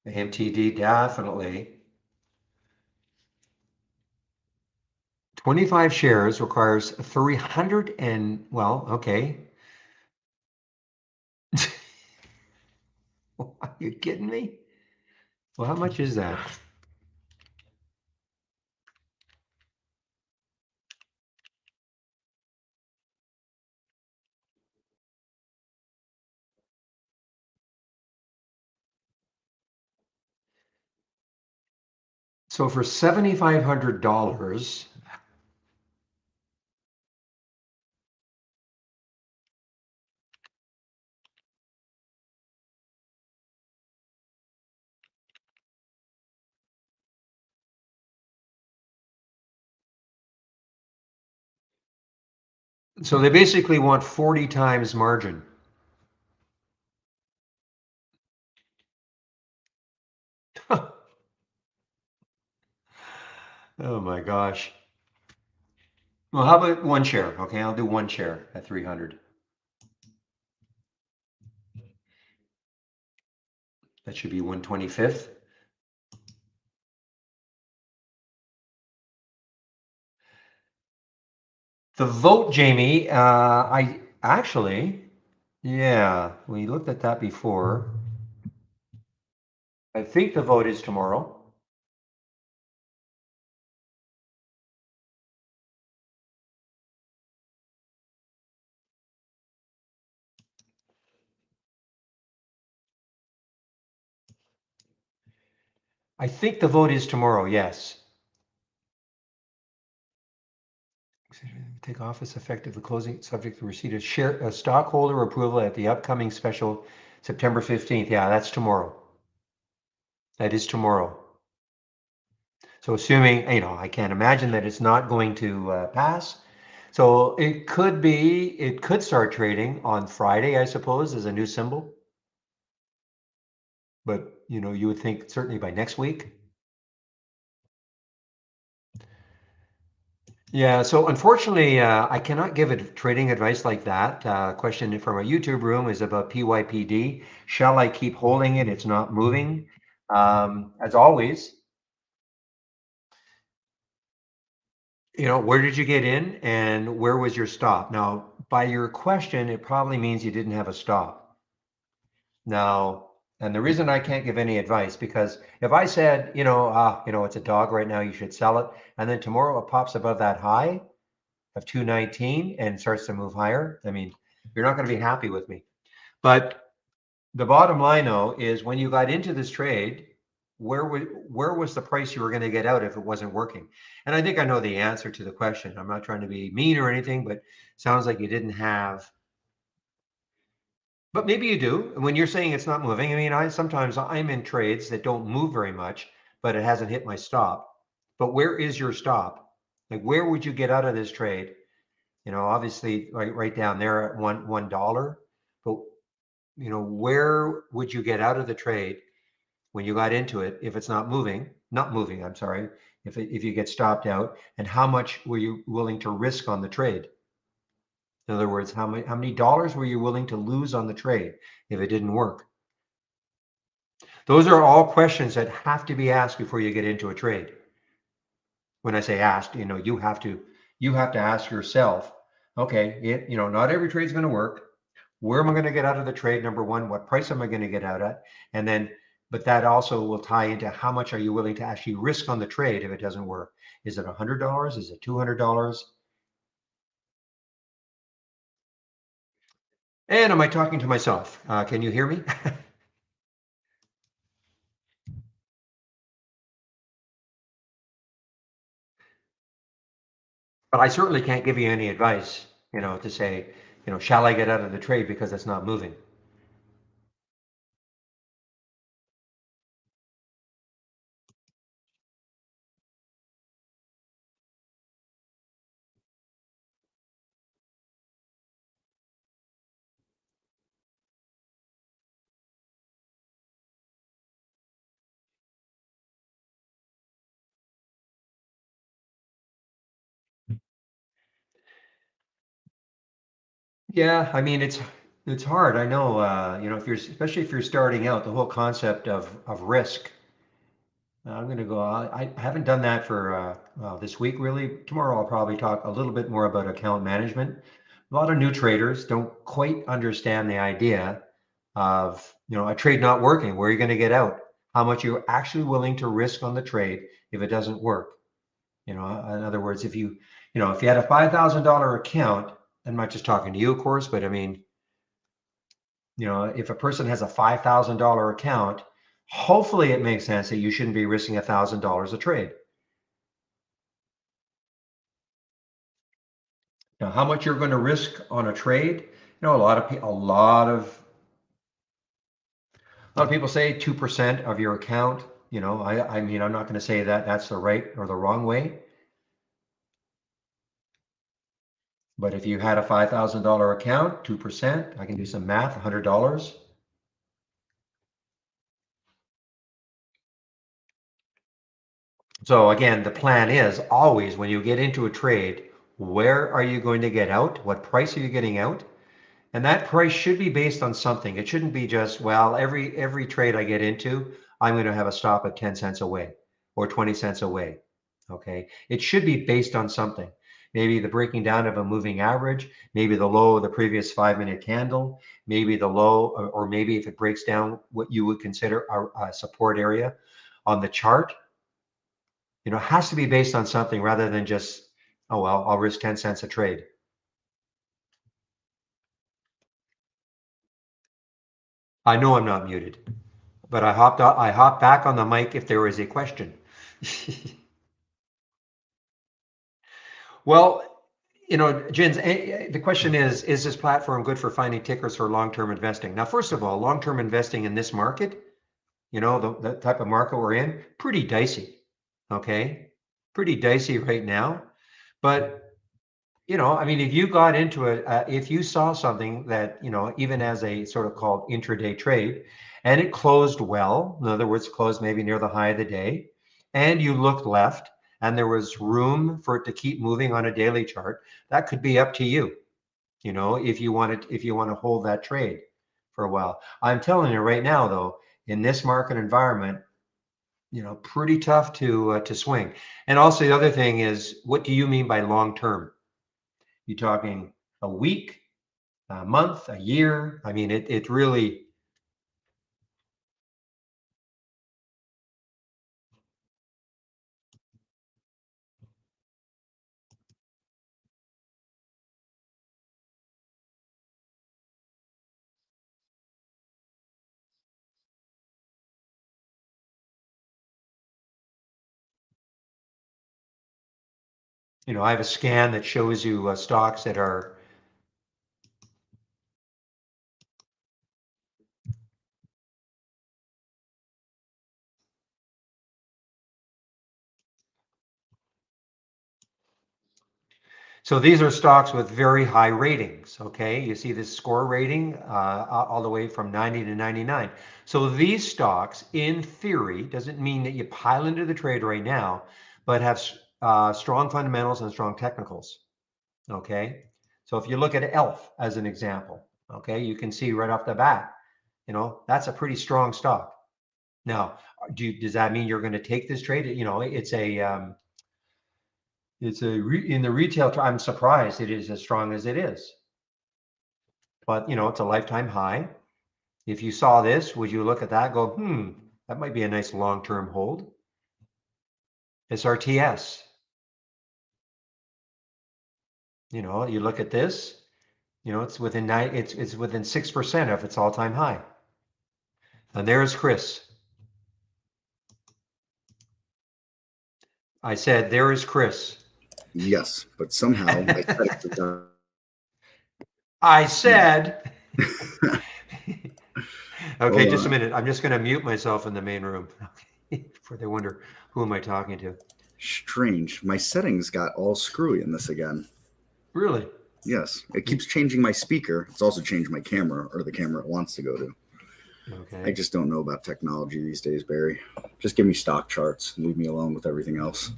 The MTD definitely. 25 shares requires 300 and, well, okay. Are you kidding me? Well, how much is that? So for $7,500, so they basically want 40 times margin. Oh my gosh. Well, how about one share? Okay, I'll do one share at 300. That should be 125th. The vote, Jamie, I actually, yeah, we looked at that before. I think the vote is tomorrow. I think the vote is tomorrow, yes. Take office effective the closing, subject to receipt of stockholder approval at the upcoming special September 15th. Yeah, that's tomorrow. That is tomorrow. So assuming, I can't imagine that it's not going to pass. So it could start trading on Friday, I suppose, as a new symbol. But, you would think certainly by next week. Yeah, so unfortunately, I cannot give trading advice like that. Question from a YouTube room is about PYPD. Shall I keep holding it? It's not moving. As always, where did you get in and where was your stop? Now, by your question, it probably means you didn't have a stop. Now, and the reason I can't give any advice, because if I said, it's a dog right now, you should sell it, and then tomorrow it pops above that high of 219 and starts to move higher, I mean, you're not going to be happy with me. But the bottom line, though, is when you got into this trade, where was the price you were going to get out if it wasn't working? And I think I know the answer to the question. I'm not trying to be mean or anything, but sounds like you didn't have. But maybe you do. When you're saying it's not moving, I mean, I'm in trades that don't move very much, but it hasn't hit my stop. But where is your stop? Like, where would you get out of this trade? Obviously right down there at $1, but where would you get out of the trade when you got into it if it's not moving, I'm sorry, if you get stopped out, and how much were you willing to risk on the trade? In other words, how many dollars were you willing to lose on the trade if it didn't work? Those are all questions that have to be asked before you get into a trade. When I say asked, you have to ask yourself, okay, not every trade's going to work. Where am I going to get out of the trade? Number one, what price am I going to get out at? And then, but that also will tie into how much are you willing to actually risk on the trade if it doesn't work? Is it $100? Is it $200? And am I talking to myself? Can you hear me? But I certainly can't give you any advice, to say, shall I get out of the trade because it's not moving? Yeah, I mean it's hard. I know, if you're especially if you're starting out, the whole concept of risk. I'm going to go. I haven't done that for well, this week really. Tomorrow I'll probably talk a little bit more about account management. A lot of new traders don't quite understand the idea of a trade not working. Where are you going to get out? How much you're actually willing to risk on the trade if it doesn't work. In other words, if you had a $5,000 account, I'm not just talking to you, of course, but I mean, if a person has a $5,000 account, hopefully it makes sense that you shouldn't be risking $1,000 a trade. Now, how much you're going to risk on a trade? A lot of people say 2% of your account. I mean, I'm not going to say that that's the right or the wrong way, but if you had a $5,000 account, 2%, I can do some math, $100. So again, the plan is always when you get into a trade, where are you going to get out? What price are you getting out? And that price should be based on something. It shouldn't be just, well, every trade I get into, I'm going to have a stop at 10 cents away or 20 cents away. Okay. It should be based on something. Maybe the breaking down of a moving average, maybe the low of the previous 5-minute candle, maybe the low, or maybe if it breaks down what you would consider a support area on the chart, it has to be based on something rather than just, oh, well, I'll risk 10 cents a trade. I know I'm not muted, but I hopped back on the mic if there was a question. Well, Jens, the question is this platform good for finding tickers for long-term investing? Now, first of all, long-term investing in this market, the type of market we're in, pretty dicey. Okay. Pretty dicey right now. But I mean, if you got into it, if you saw something that, even as a sort of called intraday trade, and it closed well, in other words, closed maybe near the high of the day, and you looked left, and there was room for it to keep moving on a daily chart, that could be up to you, if you want to hold that trade for a while. I'm telling you right now, though, in this market environment, pretty tough to swing. And also the other thing is, what do you mean by long term? You talking a week, a month, a year? I mean, it really, I have a scan that shows you stocks that are, so these are stocks with very high ratings. Okay. You see this score rating all the way from 90 to 99. So these stocks, in theory, doesn't mean that you pile into the trade right now, but have strong fundamentals and strong technicals. Okay. So if you look at ELF as an example, okay, you can see right off the bat, that's a pretty strong stock. Now, does that mean you're going to take this trade? In the retail, I'm surprised it is as strong as it is. But, it's a lifetime high. If you saw this, would you look at that, go, that might be a nice long-term hold? SRTS. You look at this, it's within 6% of its all-time high. And there's Chris. I said, there is Chris. Yes, but somehow my settings are I said. Okay, just a minute. I'm just going to mute myself in the main room before they wonder, who am I talking to? strange. My settings got all screwy in this again. Really? Yes, it keeps changing my speaker. It's also changed my camera, or the camera it wants to go to. Okay. I just don't know about technology these days, Barry. Just give me stock charts and leave me alone with everything else.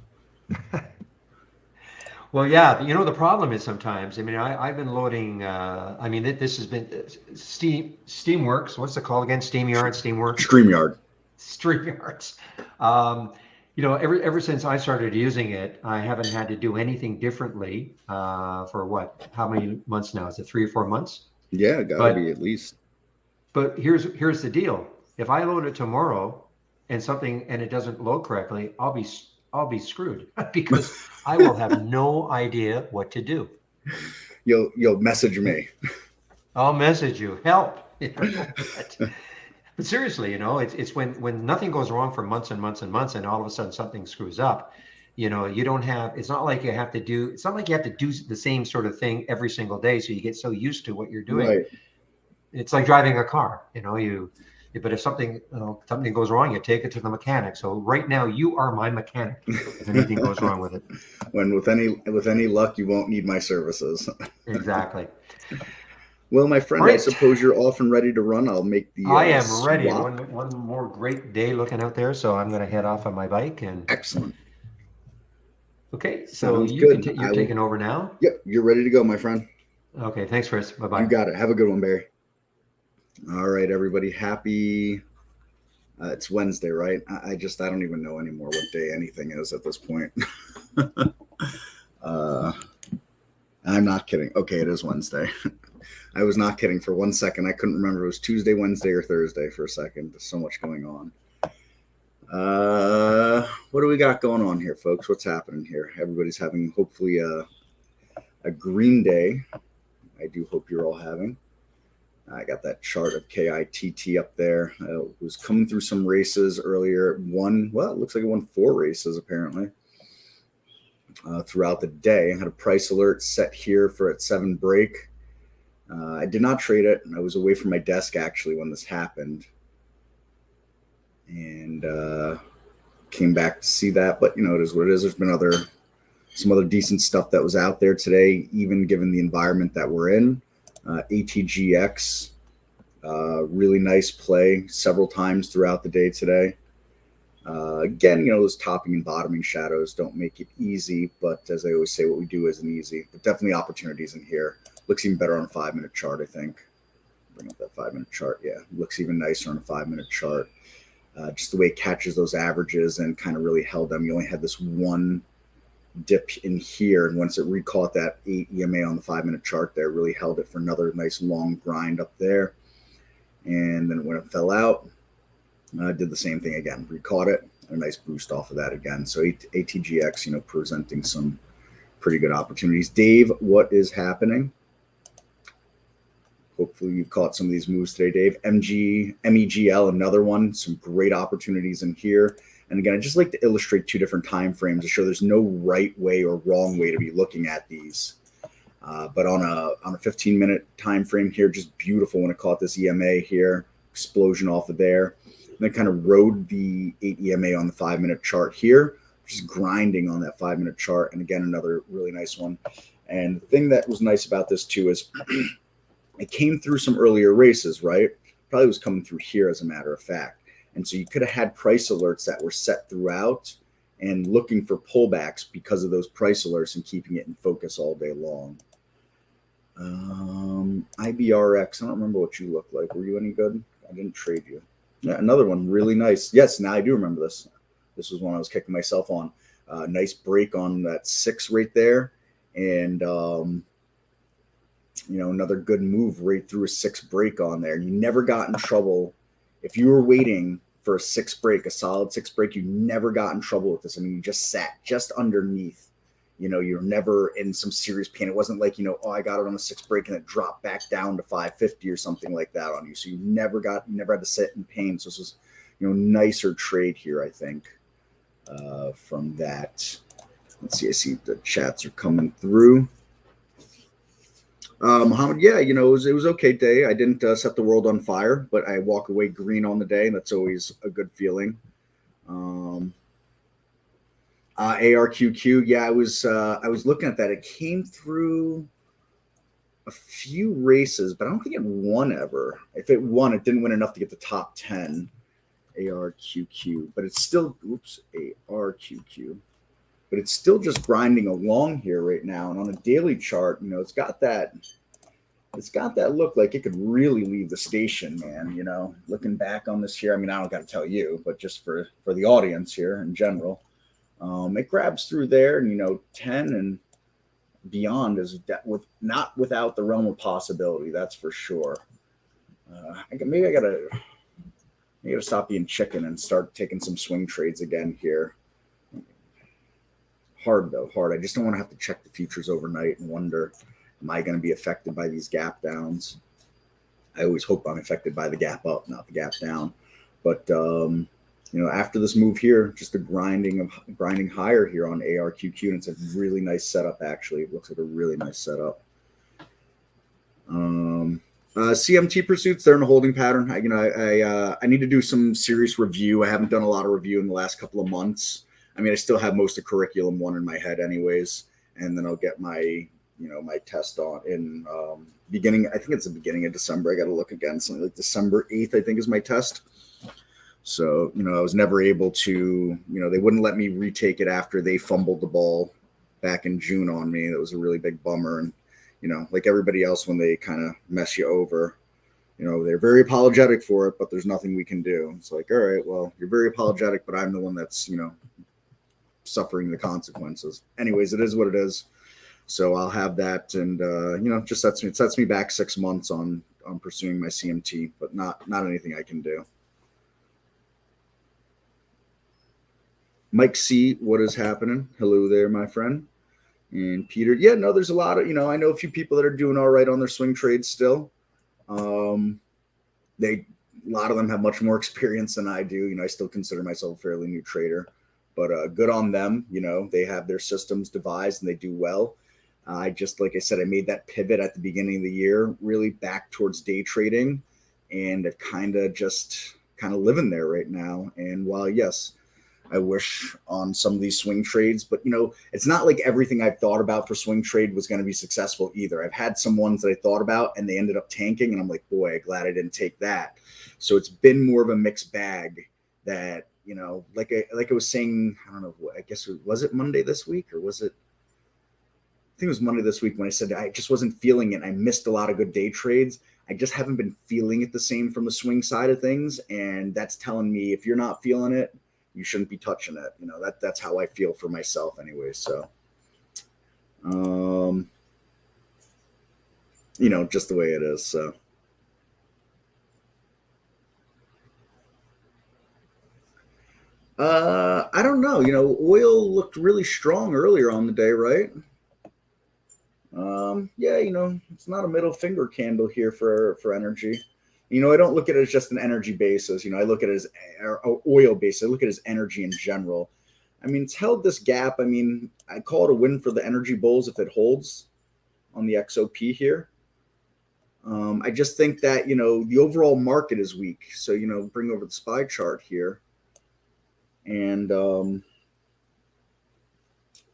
Well, yeah, the problem is sometimes, I've been loading, this has been Steamworks. What's it called again? Steamworks? StreamYard. Ever since I started using it, I haven't had to do anything differently for what? How many months now? Is it 3 or 4 months? Yeah, gotta be at least. But here's the deal. If I load it tomorrow and it doesn't load correctly, I'll be screwed because I will have no idea what to do. You'll message me. I'll message you. Help. But seriously, it's when nothing goes wrong for months and months and months, and all of a sudden something screws up. You don't have. It's not like you have to do. It's not like you have to do the same sort of thing every single day, so you get so used to what you're doing. Right. It's like driving a car. But if something goes wrong, you take it to the mechanic. So right now, you are my mechanic if anything goes wrong with it. When with any luck, you won't need my services. Exactly. Well, my friend, Right. I suppose you're off and ready to run. I'll make the I am ready. swap. One more great day looking out there, so I'm going to head off on my bike. And Excellent. okay, so Sounds you're good. taking over now. Yep, you're ready to go, my friend. Okay, thanks, Chris. Bye bye. You got it. Have a good one, Barry. All right, everybody. Happy. It's Wednesday, right? I don't even know anymore what day anything is at this point. I'm not kidding. Okay, it is Wednesday. I was not kidding for 1 second. I couldn't remember if it was Tuesday, Wednesday, or Thursday for a second. There's so much going on. What do we got going on here, folks? What's happening here? Everybody's having hopefully a green day. I do hope you're all having. I got that chart of KITT up there. Was coming through some races earlier. It looks like it won 4 races apparently throughout the day. I had a price alert set here for at 7 break. I did not trade it, and I was away from my desk actually when this happened, and came back to see that. But it is what it is. There's been some other decent stuff that was out there today, even given the environment that we're in. ATGX, really nice play several times throughout the day today. Again, those topping and bottoming shadows don't make it easy, but as I always say, what we do isn't easy. But definitely opportunities in here. Looks even better on a 5-minute chart, I think. Bring up that 5-minute chart. Yeah, looks even nicer on a 5-minute chart. Just the way it catches those averages and kind of really held them. You only had this one dip in here, and once it recaught that 8 EMA on the 5-minute chart there, really held it for another nice long grind up there. And then when it fell out, did the same thing again, recaught it, a nice boost off of that again. So ATGX, presenting some pretty good opportunities. Dave, what is happening? Hopefully you've caught some of these moves today, Dave. MEGL, another one, some great opportunities in here. And again, I just like to illustrate 2 different time frames to show there's no right way or wrong way to be looking at these. But on a 15-minute time frame here, just beautiful when it caught this EMA here, explosion off of there. And then kind of rode the 8 EMA on the 5-minute chart here, just grinding on that 5-minute chart. And again, another really nice one. And the thing that was nice about this too is it came through some earlier races, right? Probably was coming through here as a matter of fact. And so you could have had price alerts that were set throughout and looking for pullbacks because of those price alerts and keeping it in focus all day long. IBRX. I don't remember what you look like. Were you any good? I didn't trade you. Yeah, another one, really nice. Yes, now I do remember this. This was one I was kicking myself on. Nice break on that 6 right there, and another good move right through a 6 break on there. And you never got in trouble if you were waiting for a 6 break, a solid 6 break. You never got in trouble with this. I mean, you just sat just underneath. You're never in some serious pain. It wasn't like, I got it on a 6 break and it dropped back down to 550 or something like that on you. So you never had to sit in pain. So this was, nicer trade here, I think, from that. Let's see. I see the chats are coming through. Mohammed, yeah, it was okay day. I didn't set the world on fire, but I walk away green on the day, and that's always a good feeling. ARQQ, yeah, I was looking at that. It came through a few races, but I don't think it won ever. If it won, it didn't win enough to get the top 10. ARQQ, but it's still ARQQ, but it's still just grinding along here right now. And on a daily chart, it's got that look like it could really leave the station, man. Looking back on this here, I mean, I don't got to tell you, but just for the audience here in general. It grabs through there, and 10 and beyond is not without the realm of possibility. That's for sure. Maybe I gotta stop being chicken and start taking some swing trades again here. Hard. I just don't want to have to check the futures overnight and wonder, am I going to be affected by these gap downs? I always hope I'm affected by the gap up, not the gap down. But after this move here, just a grinding higher here on ARQQ, and it's a really nice setup. Actually, it looks like a really nice setup. CMT pursuits, they're in a holding pattern. I need to do some serious review. I haven't done a lot of review in the last couple of months. I mean, I still have most of curriculum 1 in my head, anyways, and then I'll get my my test on in beginning. I think it's the beginning of December. I got to look again. Something like December 8th, I think, is my test. So, I was never able to, they wouldn't let me retake it after they fumbled the ball back in June on me. That was a really big bummer. And, like everybody else, when they kind of mess you over, they're very apologetic for it, but there's nothing we can do. It's like, all right, well, you're very apologetic, but I'm the one that's, suffering the consequences. Anyways, it is what it is. So I'll have that. And, just sets me back 6 months on pursuing my CMT, but not anything I can do. Mike C, what is happening? Hello there, my friend. And Peter, yeah, no, there's a lot of, I know a few people that are doing all right on their swing trades still. A lot of them have much more experience than I do. I still consider myself a fairly new trader, but good on them. They have their systems devised and they do well. Like I said, I made that pivot at the beginning of the year, really back towards day trading, and I've kind of living there right now. And while, yes, I wish on some of these swing trades, but it's not like everything I've thought about for swing trade was going to be successful either. I've had some ones that I thought about and they ended up tanking, and I'm like, boy, I'm glad I didn't take that. So it's been more of a mixed bag that, like I was saying, I don't know, I guess, was it Monday this week, or was it? I think it was Monday this week when I said I just wasn't feeling it. I missed a lot of good day trades. I just haven't been feeling it the same from the swing side of things. And that's telling me, if you're not feeling it, you shouldn't be touching it. That's how I feel for myself anyway. So, just the way it is. So, I don't know. Oil looked really strong earlier on the day, right? Yeah, it's not a middle finger candle here for energy. I don't look at it as just an energy basis. I look at it as oil basis. I look at it as energy in general. I mean, it's held this gap. I mean, I call it a win for the energy bulls if it holds on the XOP here. I just think that, the overall market is weak. So, bring over the SPY chart here. And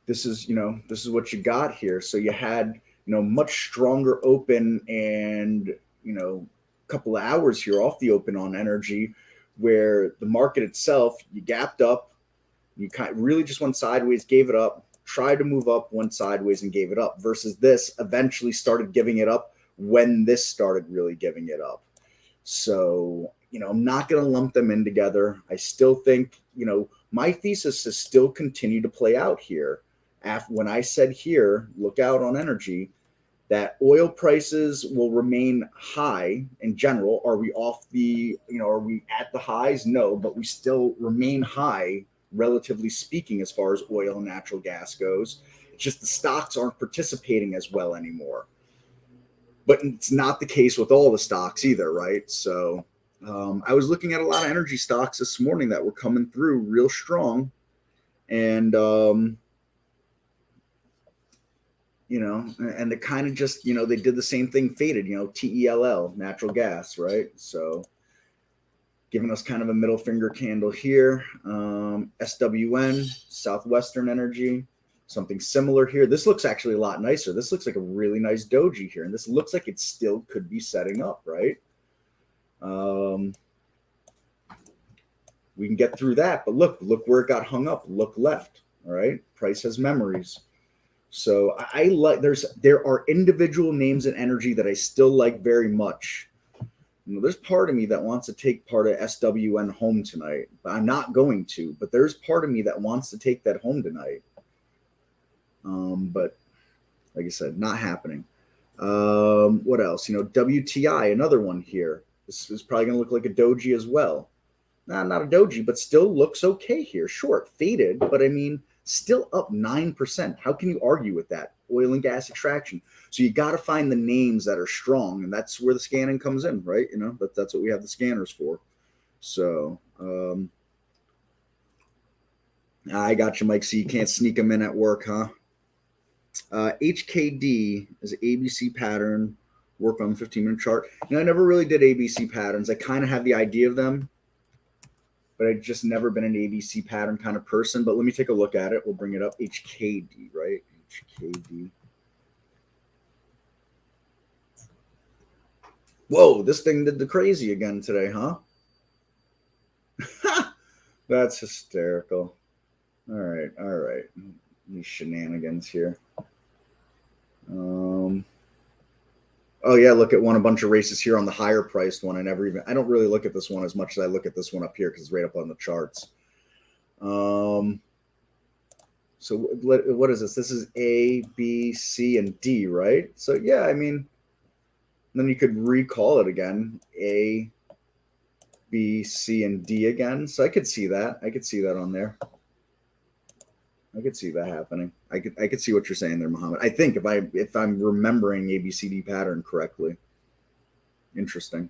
this is what you got here. So you had, much stronger open and, couple of hours here off the open on energy, where the market itself, you gapped up, you really just went sideways, gave it up, tried to move up, went sideways and gave it up, versus this eventually started giving it up, when this started really giving it up. So, I'm not going to lump them in together. I still think, my thesis has still continued to play out here. When I said here, look out on energy, that oil prices will remain high in general. Are we off are we at the highs? No, but we still remain high, relatively speaking, as far as oil and natural gas goes. It's just the stocks aren't participating as well anymore. But it's not the case with all the stocks either, right? So I was looking at a lot of energy stocks this morning that were coming through real strong. And, and they kind of just, they did the same thing, faded, TELL, natural gas, right? So giving us kind of a middle finger candle here. SWN, Southwestern Energy, something similar here. This looks actually a lot nicer. This looks like a really nice doji here. And this looks like it still could be setting up, right? We can get through that, but look where it got hung up. Look left, all right? Price has memories. So I like, there are individual names in energy that I still like very much. There's part of me that wants to take part of SWN home tonight, but I'm not going to. But there's part of me that wants to take that home tonight. But like I said, not happening. What else? WTI, another one here. This is probably going to look like a doji as well. Not a doji, but still looks okay here. Short, faded, but I mean, still up 9%. How can you argue with that? Oil and gas extraction. So you got to find the names that are strong, and that's where the scanning comes in, right? That's what we have the scanners for. So I got you, Mike. So you can't sneak them in at work, huh? HKD is ABC pattern. Work on the 15-minute chart. I never really did ABC patterns. I kind of have the idea of them, but I've just never been an ABC pattern kind of person. But let me take a look at it. We'll bring it up. HKD, right? HKD. Whoa, this thing did the crazy again today, huh? That's hysterical. All right. These shenanigans here. Oh yeah, look, it won a bunch of races here on the higher priced one. I don't really look at this one as much as I look at this one up here because it's right up on the charts. So what is this? This is A, B, C, and D, right? So yeah, I mean, then you could recall it again, A, B, C, and D again. So I could see that. I could see that on there. I could see that happening. I could see what you're saying there, Muhammad. I think if I'm remembering ABCD pattern correctly. Interesting.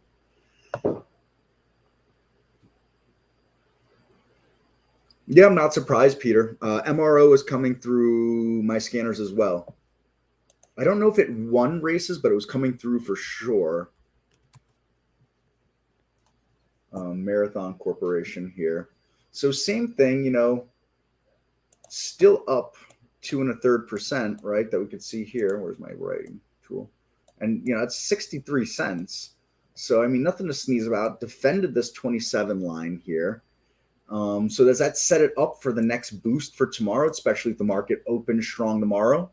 Yeah, I'm not surprised, Peter. MRO is coming through my scanners as well. I don't know if it won races, but it was coming through for sure. Marathon Corporation here. So same thing, still up 2 1/3%, right? That we could see here. Where's my writing tool? And it's 63 cents. So I mean, nothing to sneeze about. Defended this 27 line here. So does that set it up for the next boost for tomorrow, especially if the market opens strong tomorrow?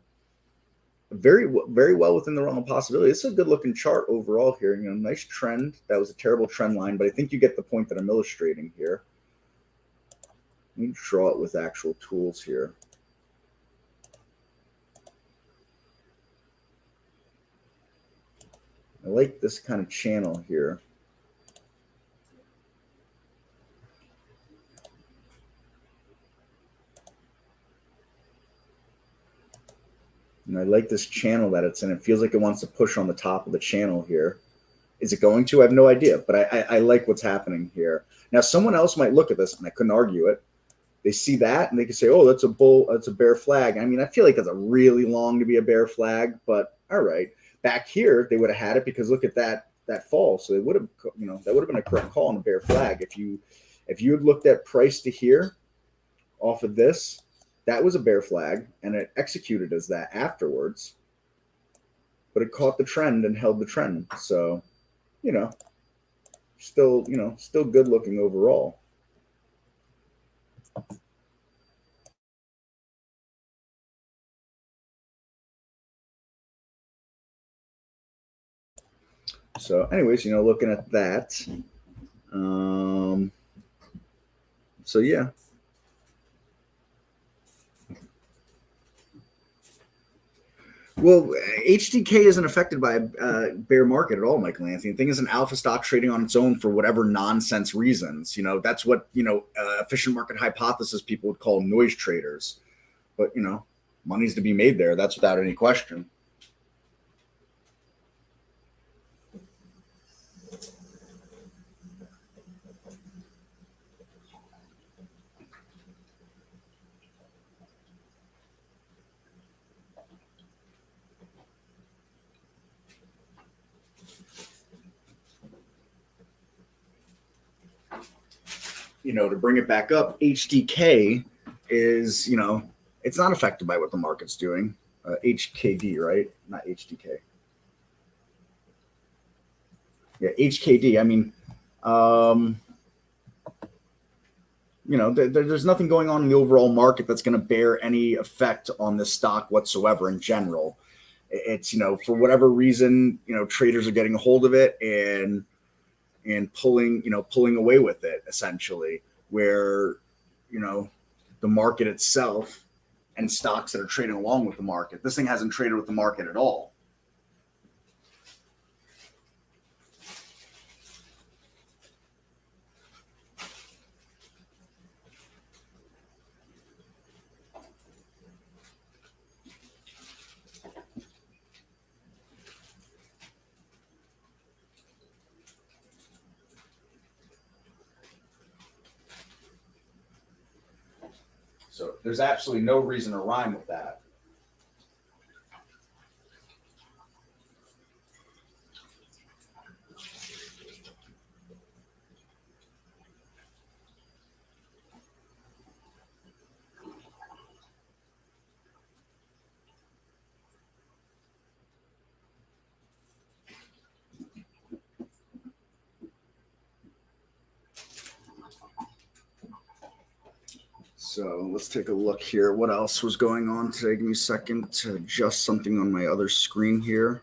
Very, very well within the realm of possibility. It's a good looking chart overall here. Nice trend. That was a terrible trend line, but I think you get the point that I'm illustrating here. Let me draw it with actual tools here. I like this kind of channel here. And I like this channel that it's in. It feels like it wants to push on the top of the channel here. Is it going to? I have no idea, but I like what's happening here. Now, someone else might look at this, and I couldn't argue it. They see that, and they can say, oh, that's a bear flag. I mean, I feel like that's a really long to be a bear flag, but all right. Back here, they would have had it because look at that fall. So they would have, that would have been a correct call on a bear flag. If you had looked at price to here off of this, that was a bear flag, and it executed as that afterwards. But it caught the trend and held the trend. So, still good looking overall. So, anyways, looking at that. So yeah. Well, HDK isn't affected by a bear market at all, Michael Anthony. The thing is, an alpha stock trading on its own for whatever nonsense reasons. That's what efficient market hypothesis people would call noise traders. But money's to be made there. That's without any question. To bring it back up, HDK is, it's not affected by what the market's doing. HKD, right? Not HDK. Yeah, HKD. I mean, there's nothing going on in the overall market that's going to bear any effect on this stock whatsoever in general. It's, for whatever reason, traders are getting a hold of it and pulling away with it, essentially, where the market itself and stocks that are trading along with the market, this thing hasn't traded with the market at all. So there's absolutely no reason to rhyme with that. So let's take a look here. What else was going on today? Give me a second to adjust something on my other screen here.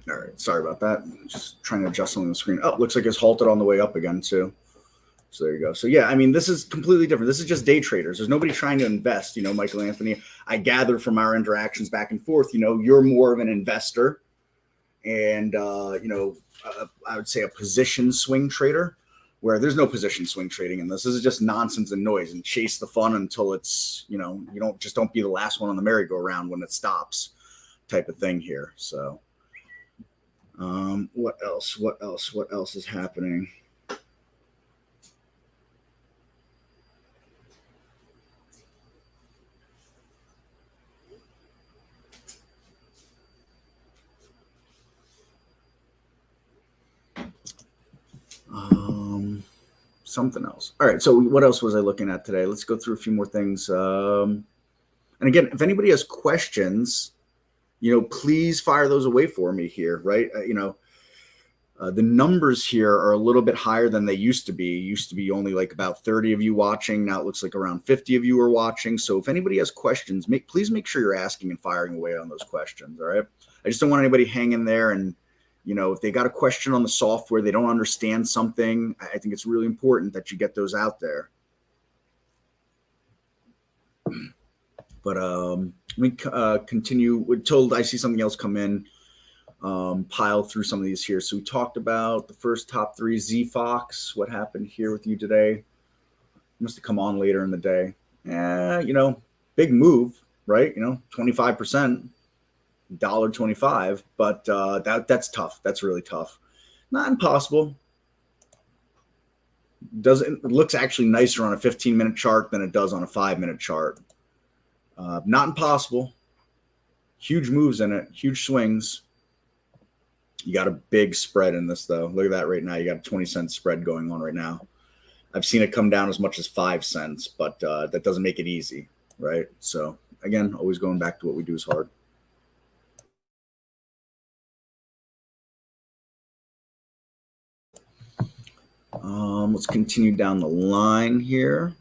All right, sorry about that. Just trying to adjust something on the screen. Oh, looks like it's halted on the way up again too. So there you go. So yeah, I mean, this is completely different. This is just day traders. There's nobody trying to invest. Michael Anthony, I gather from our interactions back and forth, you're more of an investor and, I would say a position swing trader where there's no position swing trading in this. This is just nonsense and noise and chase the fun until it's, you don't be the last one on the merry-go-round when it stops type of thing here. So what else is happening? Something else. All right. So what else was I looking at today? Let's go through a few more things. And again, if anybody has questions, please fire those away for me here. Right. The numbers here are a little bit higher than they used to be. It used to be only like about 30 of you watching. Now it looks like around 50 of you are watching. So if anybody has questions, please make sure you're asking and firing away on those questions. All right. I just don't want anybody hanging there and, if they got a question on the software, they don't understand something, I think it's really important that you get those out there. But let me continue until I see something else come in, pile through some of these here. So we talked about the first top three, Z-Fox. What happened here with you today? Must have come on later in the day. Big move, right? 25%. $1.25, but that's tough. That's really tough. Not impossible. It looks actually nicer on a 15-minute chart than it does on a 5-minute chart. Not impossible. Huge moves in it. Huge swings. You got a big spread in this, though. Look at that right now. You got a 20-cent spread going on right now. I've seen it come down as much as 5 cents, but that doesn't make it easy, right? So, again, always going back to what we do is hard. Let's continue down the line here.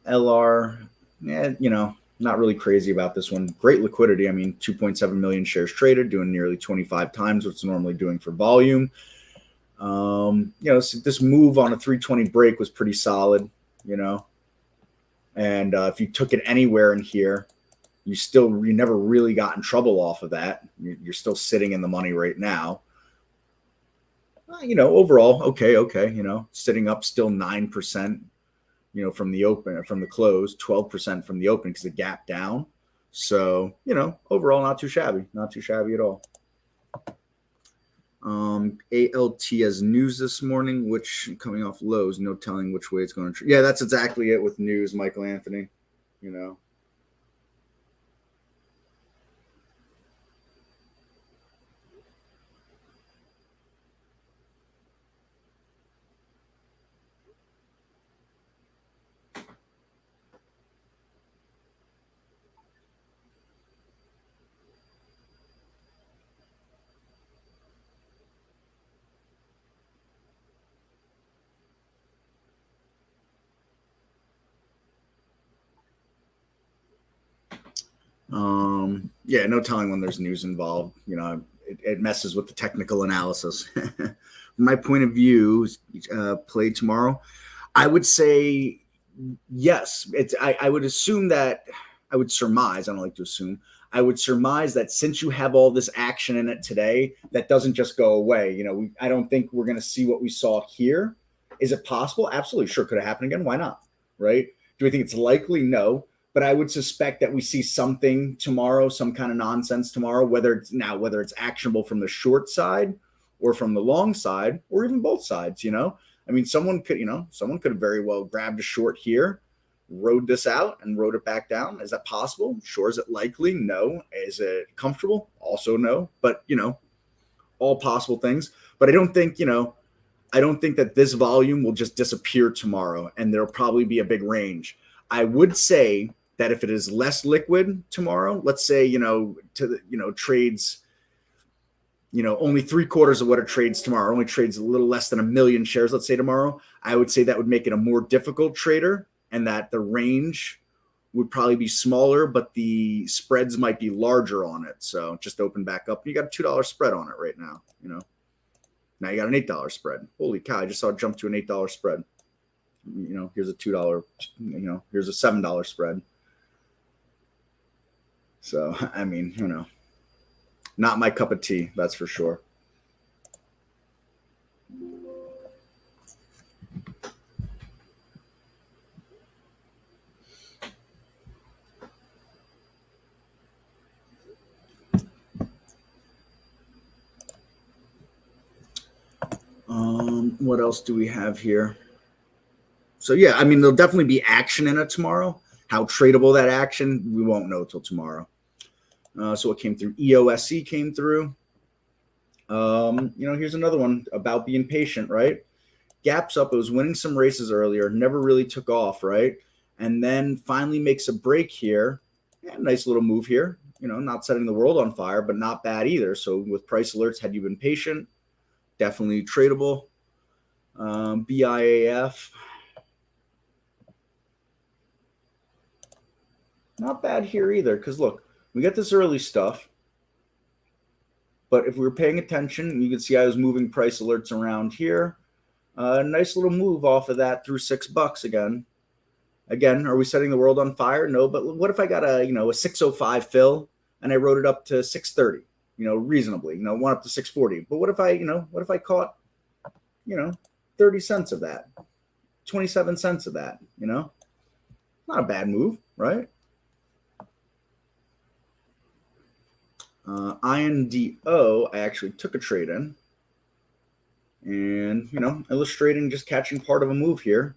LR, yeah, not really crazy about this one. Great liquidity. I mean, 2.7 million shares traded, doing nearly 25 times what it's normally doing for volume. So this move on a 320 break was pretty solid, and if you took it anywhere in here, you never really got in trouble off of that. You're still sitting in the money right now. Overall, okay, sitting up still 9%, from the close, 12% from the open because the gap down. So, overall, not too shabby at all. ALT has news this morning, which coming off lows, no telling which way it's going to. Yeah, that's exactly it with news, Michael Anthony, Yeah, no telling when there's news involved. It messes with the technical analysis. From my point of view, play tomorrow, I would say yes. I would assume that, I would surmise, I don't like to assume, I would surmise that since you have all this action in it today, that doesn't just go away. I don't think we're going to see what we saw here. Is it possible? Absolutely. Sure. Could it happen again? Why not? Right? Do we think it's likely? No. But I would suspect that we see something tomorrow, some kind of nonsense tomorrow, whether it's actionable from the short side or from the long side, or even both sides. I mean, someone could have very well grabbed a short here, rode this out, and rode it back down. Is that possible? Sure. Is it likely? No. Is it comfortable? Also no. But all possible things. But I don't think that this volume will just disappear tomorrow, and there'll probably be a big range. I would say that if it is less liquid tomorrow, let's say, trades, only 3/4 of what it trades tomorrow, only trades a little less than 1 million shares, let's say tomorrow, I would say that would make it a more difficult trader, and that the range would probably be smaller, but the spreads might be larger on it. So just open back up. You got a $2 spread on it right now, Now you got an $8 spread. Holy cow, I just saw it jump to an $8 spread. Here's a $2, here's a $7 spread. So, I mean, not my cup of tea, that's for sure. What else do we have here? So, yeah, I mean, there'll definitely be action in it tomorrow. How tradable that action, we won't know till tomorrow. So what came through? EOSC came through. Here's another one about being patient, right? Gaps up. It was winning some races earlier, never really took off, right? And then finally makes a break here. Yeah, nice little move here. Not setting the world on fire, but not bad either. So with price alerts, had you been patient, definitely tradable. BIAF. Not bad here either, because look, we got this early stuff, but if we were paying attention, you can see I was moving price alerts around here. Nice little move off of that through $6 again. Again, are we setting the world on fire? No, but what if I got a 605 fill and I wrote it up to 630? Reasonably, went up to 640. But what if I caught 30 cents of that, 27 cents of that? Not a bad move, right? INDO, I actually took a trade in, and illustrating just catching part of a move here.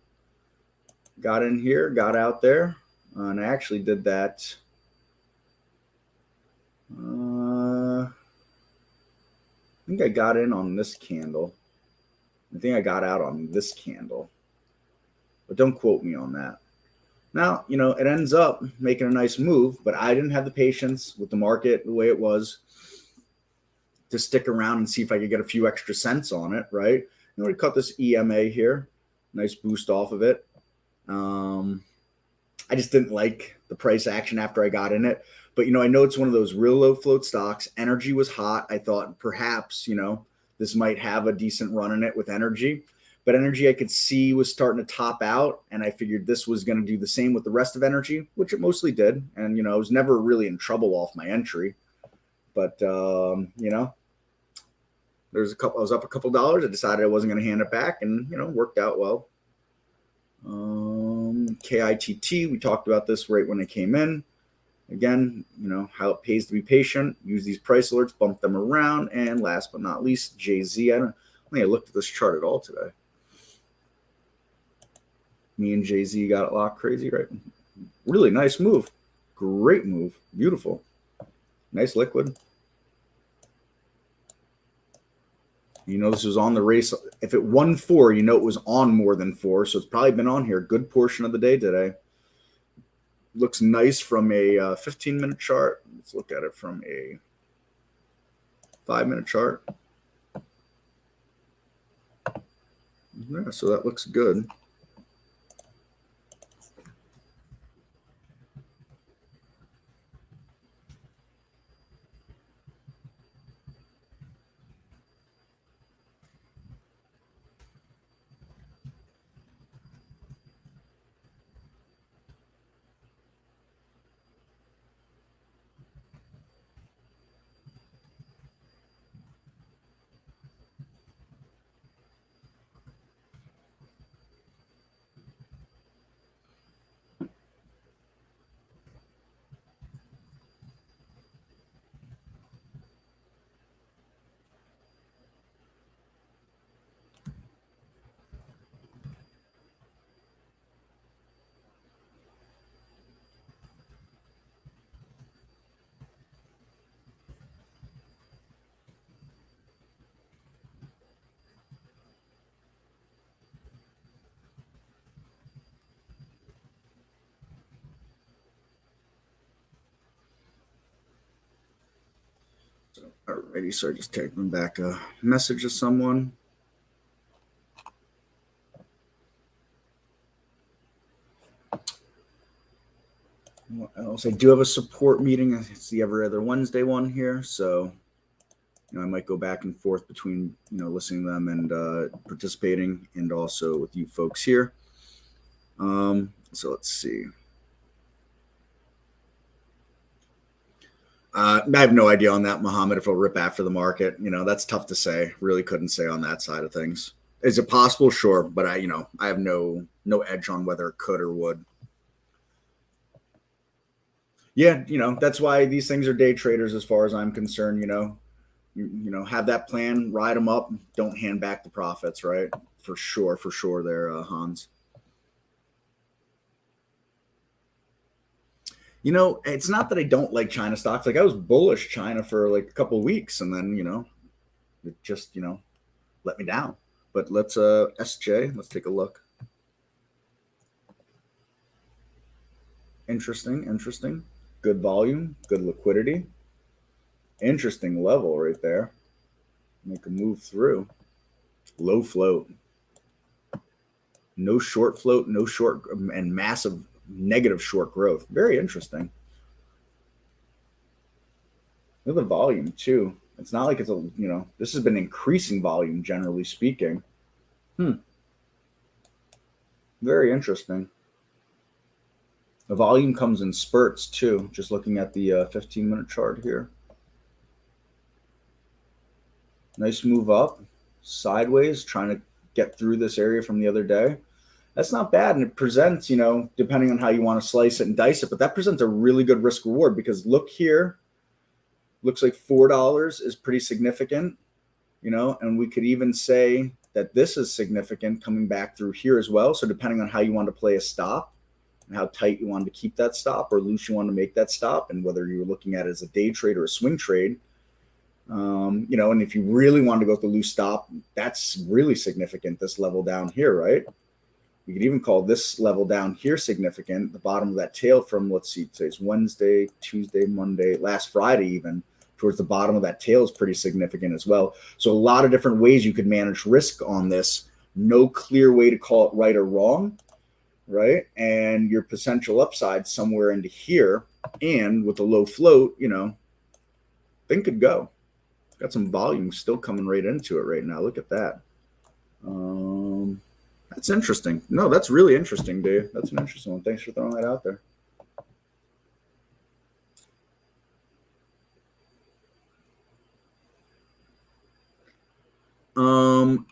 Got in here, got out there, and I actually did that. I think I got in on this candle. I think I got out on this candle, but don't quote me on that. Now, it ends up making a nice move, but I didn't have the patience with the market the way it was to stick around and see if I could get a few extra cents on it, right? And we cut this EMA here, nice boost off of it. I just didn't like the price action after I got in it. But, I know it's one of those real low float stocks. Energy was hot. I thought perhaps, this might have a decent run in it with energy. But energy I could see was starting to top out. And I figured this was going to do the same with the rest of energy, which it mostly did. And, I was never really in trouble off my entry. But, there's I was up a couple dollars. I decided I wasn't going to hand it back and, worked out well. KITT, we talked about this right when it came in. Again, how it pays to be patient, use these price alerts, bump them around. And last but not least, JZ. I don't think I looked at this chart at all today. Me and JZ got it locked crazy, right? Really nice move. Great move. Beautiful. Nice liquid. This was on the race. If it won 4, it was on more than 4. So it's probably been on here a good portion of the day today. Looks nice from a 15-minute chart. Let's look at it from a 5-minute chart. Yeah, so that looks good. Alrighty, so I just taking back a message to someone. What else? I do have a support meeting. It's the every other Wednesday one here, so I might go back and forth between listening to them and participating, and also with you folks here. So let's see. I have no idea on that, Muhammad, if it'll rip after the market. That's tough to say. Really couldn't say on that side of things. Is it possible? Sure. But I have no edge on whether it could or would. Yeah. That's why these things are day traders as far as I'm concerned. Have that plan, ride them up. Don't hand back the profits, right? For sure there, Hans. It's not that I don't like China stocks. Like I was bullish China for like a couple of weeks, and then, it just, let me down. But let's SJ, let's take a look. Interesting. Good volume, good liquidity. Interesting level right there. Make a move through. Low float. No short float, no short and massive negative short growth. Very interesting. Look at the volume too. It's not like it's this has been increasing volume generally speaking. Very interesting. The volume comes in spurts too. Just looking at the 15-minute chart here. Nice move up, sideways, trying to get through this area from the other day. That's not bad. And it presents, depending on how you want to slice it and dice it, but that presents a really good risk reward because look here, looks like $4 is pretty significant, and we could even say that this is significant coming back through here as well. So depending on how you want to play a stop and how tight you want to keep that stop or loose you want to make that stop, and whether you're looking at it as a day trade or a swing trade, and if you really want to go with the loose stop, that's really significant, this level down here, right? You could even call this level down here significant, the bottom of that tail from, let's see, today's Wednesday, Tuesday, Monday, last Friday even. towards the bottom of that tail is pretty significant as well. So a lot of different ways you could manage risk on this. No clear way to call it right or wrong, right? And your potential upside somewhere into here, and with a low float, you know, thing could go. Got some volume still coming right into it right now. Look at that. That's interesting. No, that's really interesting, Dave. That's an interesting one. Thanks for throwing that out there.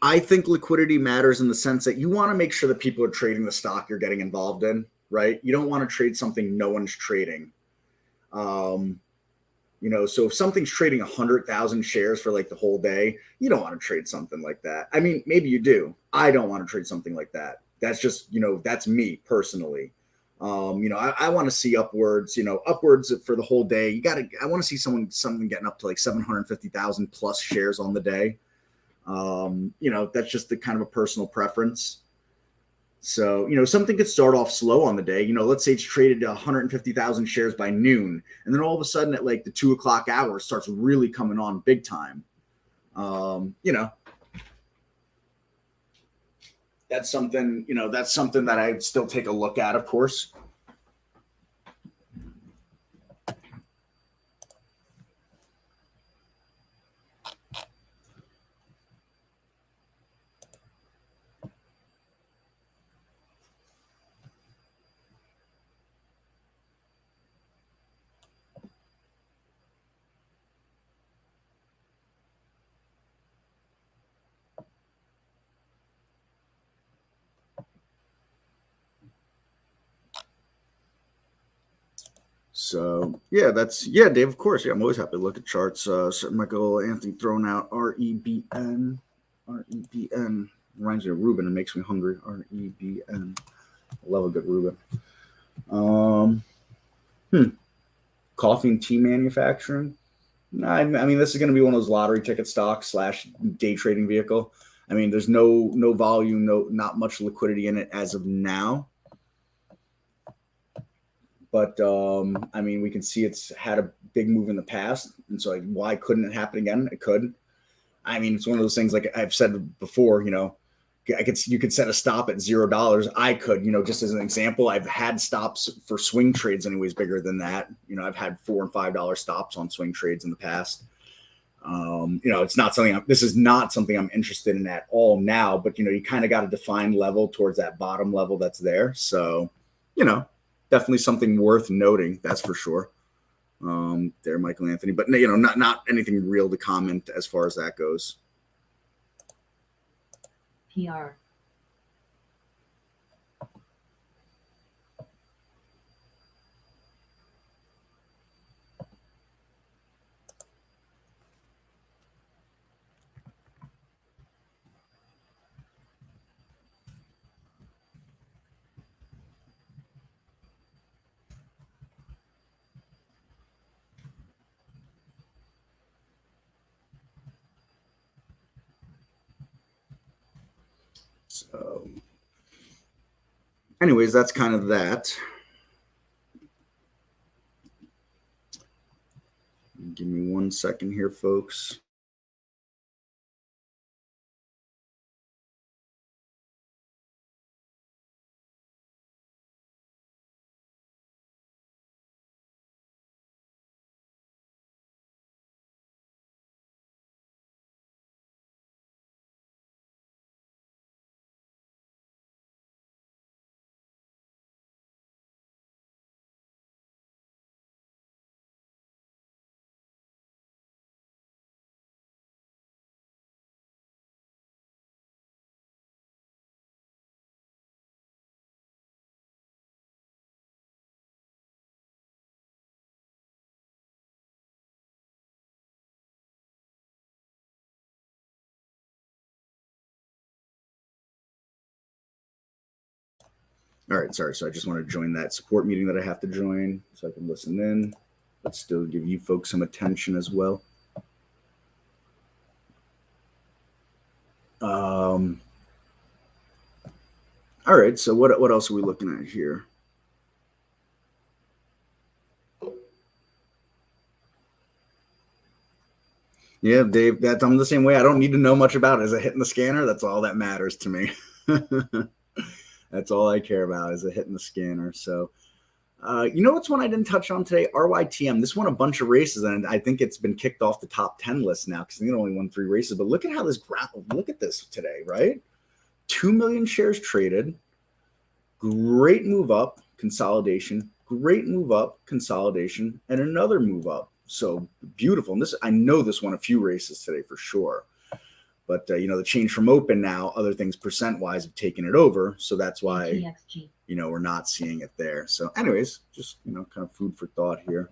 I think liquidity matters in the sense that you want to make sure that people are trading the stock you're getting involved in, right? You don't want to trade something no one's trading. You know, so if something's trading 100,000 shares for like the whole day, you don't want to trade something like that. I mean, maybe you do. I don't want to trade something like that. That's just, you know, that's me personally. You know, I want to see upwards, you know, upwards for the whole day. I want to see something getting up to like 750,000 plus shares on the day. You know, that's just the kind of a personal preference. So, you know, something could start off slow on the day. You know, let's say it's traded to 150,000 shares by noon. And then all of a sudden at like the 2 o'clock hour starts really coming on big time. You know, that's something, you know, that's something that I'd still take a look at, of course. So yeah, Dave. Of course, yeah, I'm always happy to look at charts. Michael Anthony throwing out REBN. REBN reminds me of Ruben and makes me hungry. REBN. I love a good Ruben. Coffee and tea manufacturing. I mean, this is going to be one of those lottery ticket stocks / day trading vehicle. I mean, there's no volume, not much liquidity in it as of now. But I mean, we can see it's had a big move in the past, and so like, why couldn't it happen again? It could. I mean, it's one of those things. Like I've said before, you know, you could set a stop at $0. I could, you know, just as an example, I've had stops for swing trades, anyways, bigger than that. You know, I've had $4 and $5 stops on swing trades in the past. You know, it's not something. This is not something I'm interested in at all now. But you know, you kind of got a defined level towards that bottom level that's there. So, you know. Definitely something worth noting, that's for sure. There, Michael Anthony, but you know, not anything real to comment as far as that goes. PR. So, anyways, that's kind of that. Give me 1 second here, folks. All right, sorry. So I just want to join that support meeting that I have to join so I can listen in, but still give you folks some attention as well. All right, so what else are we looking at here? Yeah, Dave, I'm the same way. I don't need to know much about it. Is it hitting the scanner? That's all that matters to me. That's all I care about, is it hitting the scanner. So, you know what's one I didn't touch on today? RYTM. This won a bunch of races, and I think it's been kicked off the top 10 list now because it only won 3 races. But look at how this look at this today, right? 2 million shares traded. Great move up, consolidation. Great move up, consolidation, and another move up. So beautiful. And this, I know this won a few races today for sure. But, you know, the change from open now, other things percent-wise have taken it over. So that's why, you know, we're not seeing it there. So anyways, just, you know, kind of food for thought here.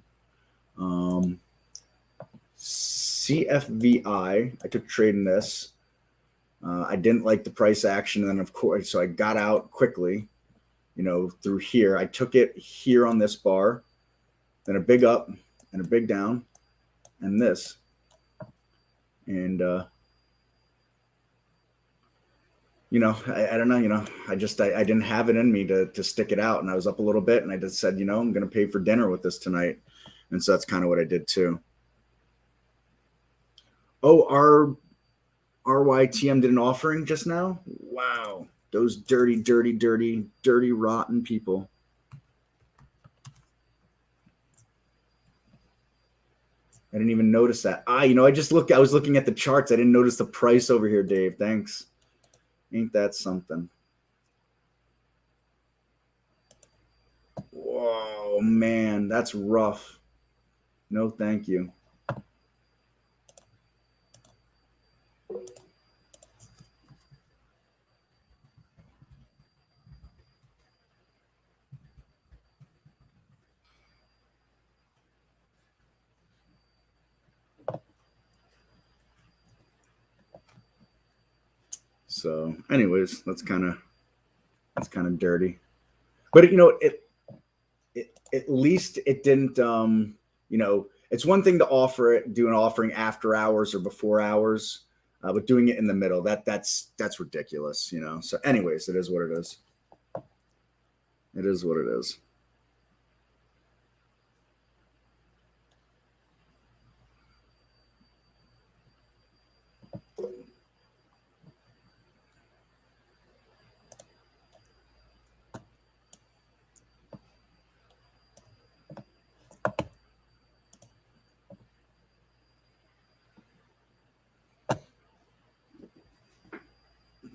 CFVI, I took trade in this. I didn't like the price action. And then, of course, so I got out quickly, you know, through here. I took it here on this bar, then a big up and a big down, and this. And, you know, I don't know, you know, I didn't have it in me to stick it out. And I was up a little bit and I just said, you know, I'm going to pay for dinner with this tonight. And so that's kind of what I did too. Oh, our RYTM did an offering just now. Wow. Those dirty, rotten people. I didn't even notice that. You know, I was looking at the charts. I didn't notice the price over here, Dave. Thanks. Ain't that something? Whoa, man, that's rough. No, thank you. So, anyways, that's kind of dirty. But you know, at least it didn't. You know, it's one thing to do an offering after hours or before hours, but doing it in the middle, that's ridiculous. You know. So, anyways, it is what it is. It is what it is.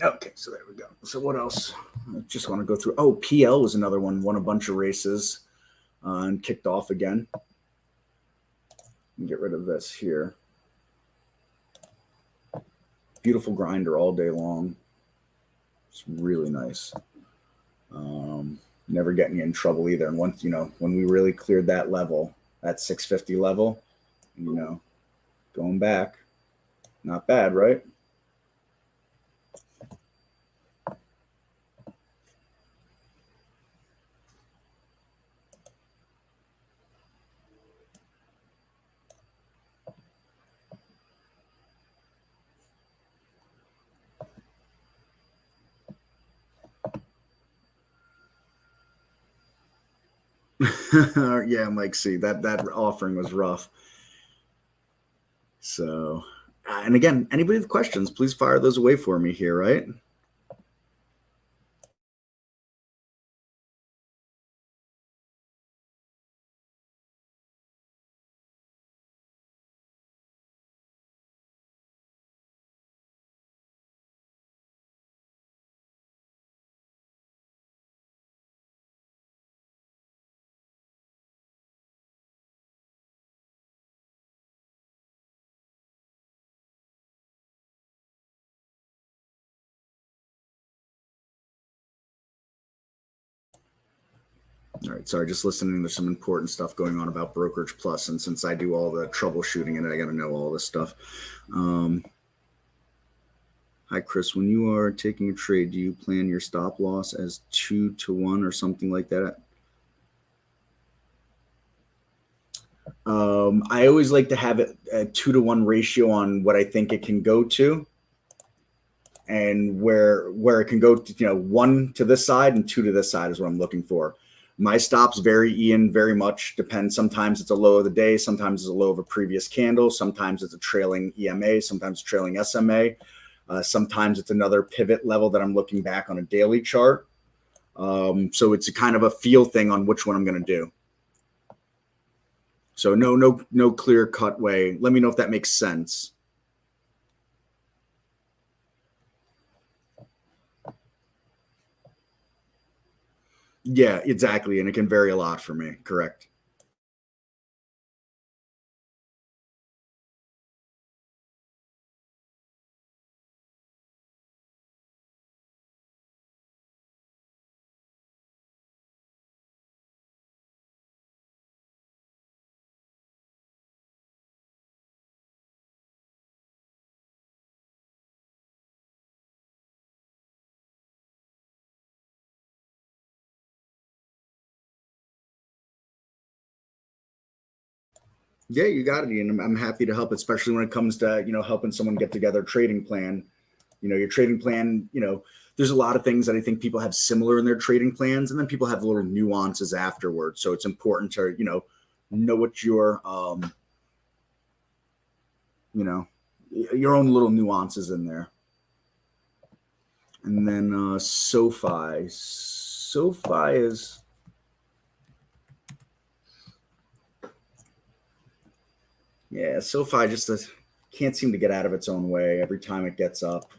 Okay, so there we go. So what else? I just want to go through. Oh, PL was another one. Won a bunch of races and kicked off again. Get rid of this here. Beautiful grinder all day long. It's really nice. Never getting you in trouble either. And once, you know, when we really cleared that level, that 650 level, you know, going back, not bad, right? Yeah, Mike C. That offering was rough. So, and again, anybody with questions, please fire those away for me here, right? All right, sorry, just listening. There's some important stuff going on about Brokerage Plus, and since I do all the troubleshooting in it, I got to know all this stuff. Hi, Chris. When you are taking a trade, do you plan your stop loss as 2-to-1 or something like that? I always like to have it a 2-to-1 ratio on what I think it can go to, and where it can go to, you know, 1 to this side and 2 to this side is what I'm looking for. My stops vary, Ian, very much. Depends. Sometimes it's a low of the day. Sometimes it's a low of a previous candle. Sometimes it's a trailing EMA. Sometimes trailing SMA. Sometimes it's another pivot level that I'm looking back on a daily chart. So it's a kind of a feel thing on which one I'm going to do. So no clear cut way. Let me know if that makes sense. Yeah, exactly. And it can vary a lot for me. Correct. Yeah, you got it, Ian. I'm happy to help, especially when it comes to, helping someone get together a trading plan. Your trading plan, there's a lot of things that I think people have similar in their trading plans, and then people have little nuances afterwards. So it's important to, know what your, your own little nuances in there. And then SoFi. SoFi is, yeah, SoFi just can't seem to get out of its own way every time it gets up,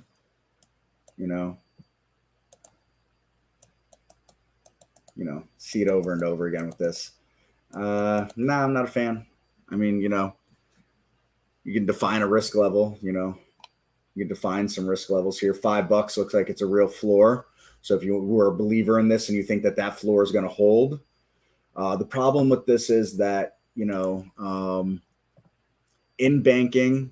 see it over and over again with this. I'm not a fan. I mean, you can define a risk level, you can define some risk levels here. $5 looks like it's a real floor. So if you were a believer in this and you think that that floor is going to hold, the problem with this is that, in banking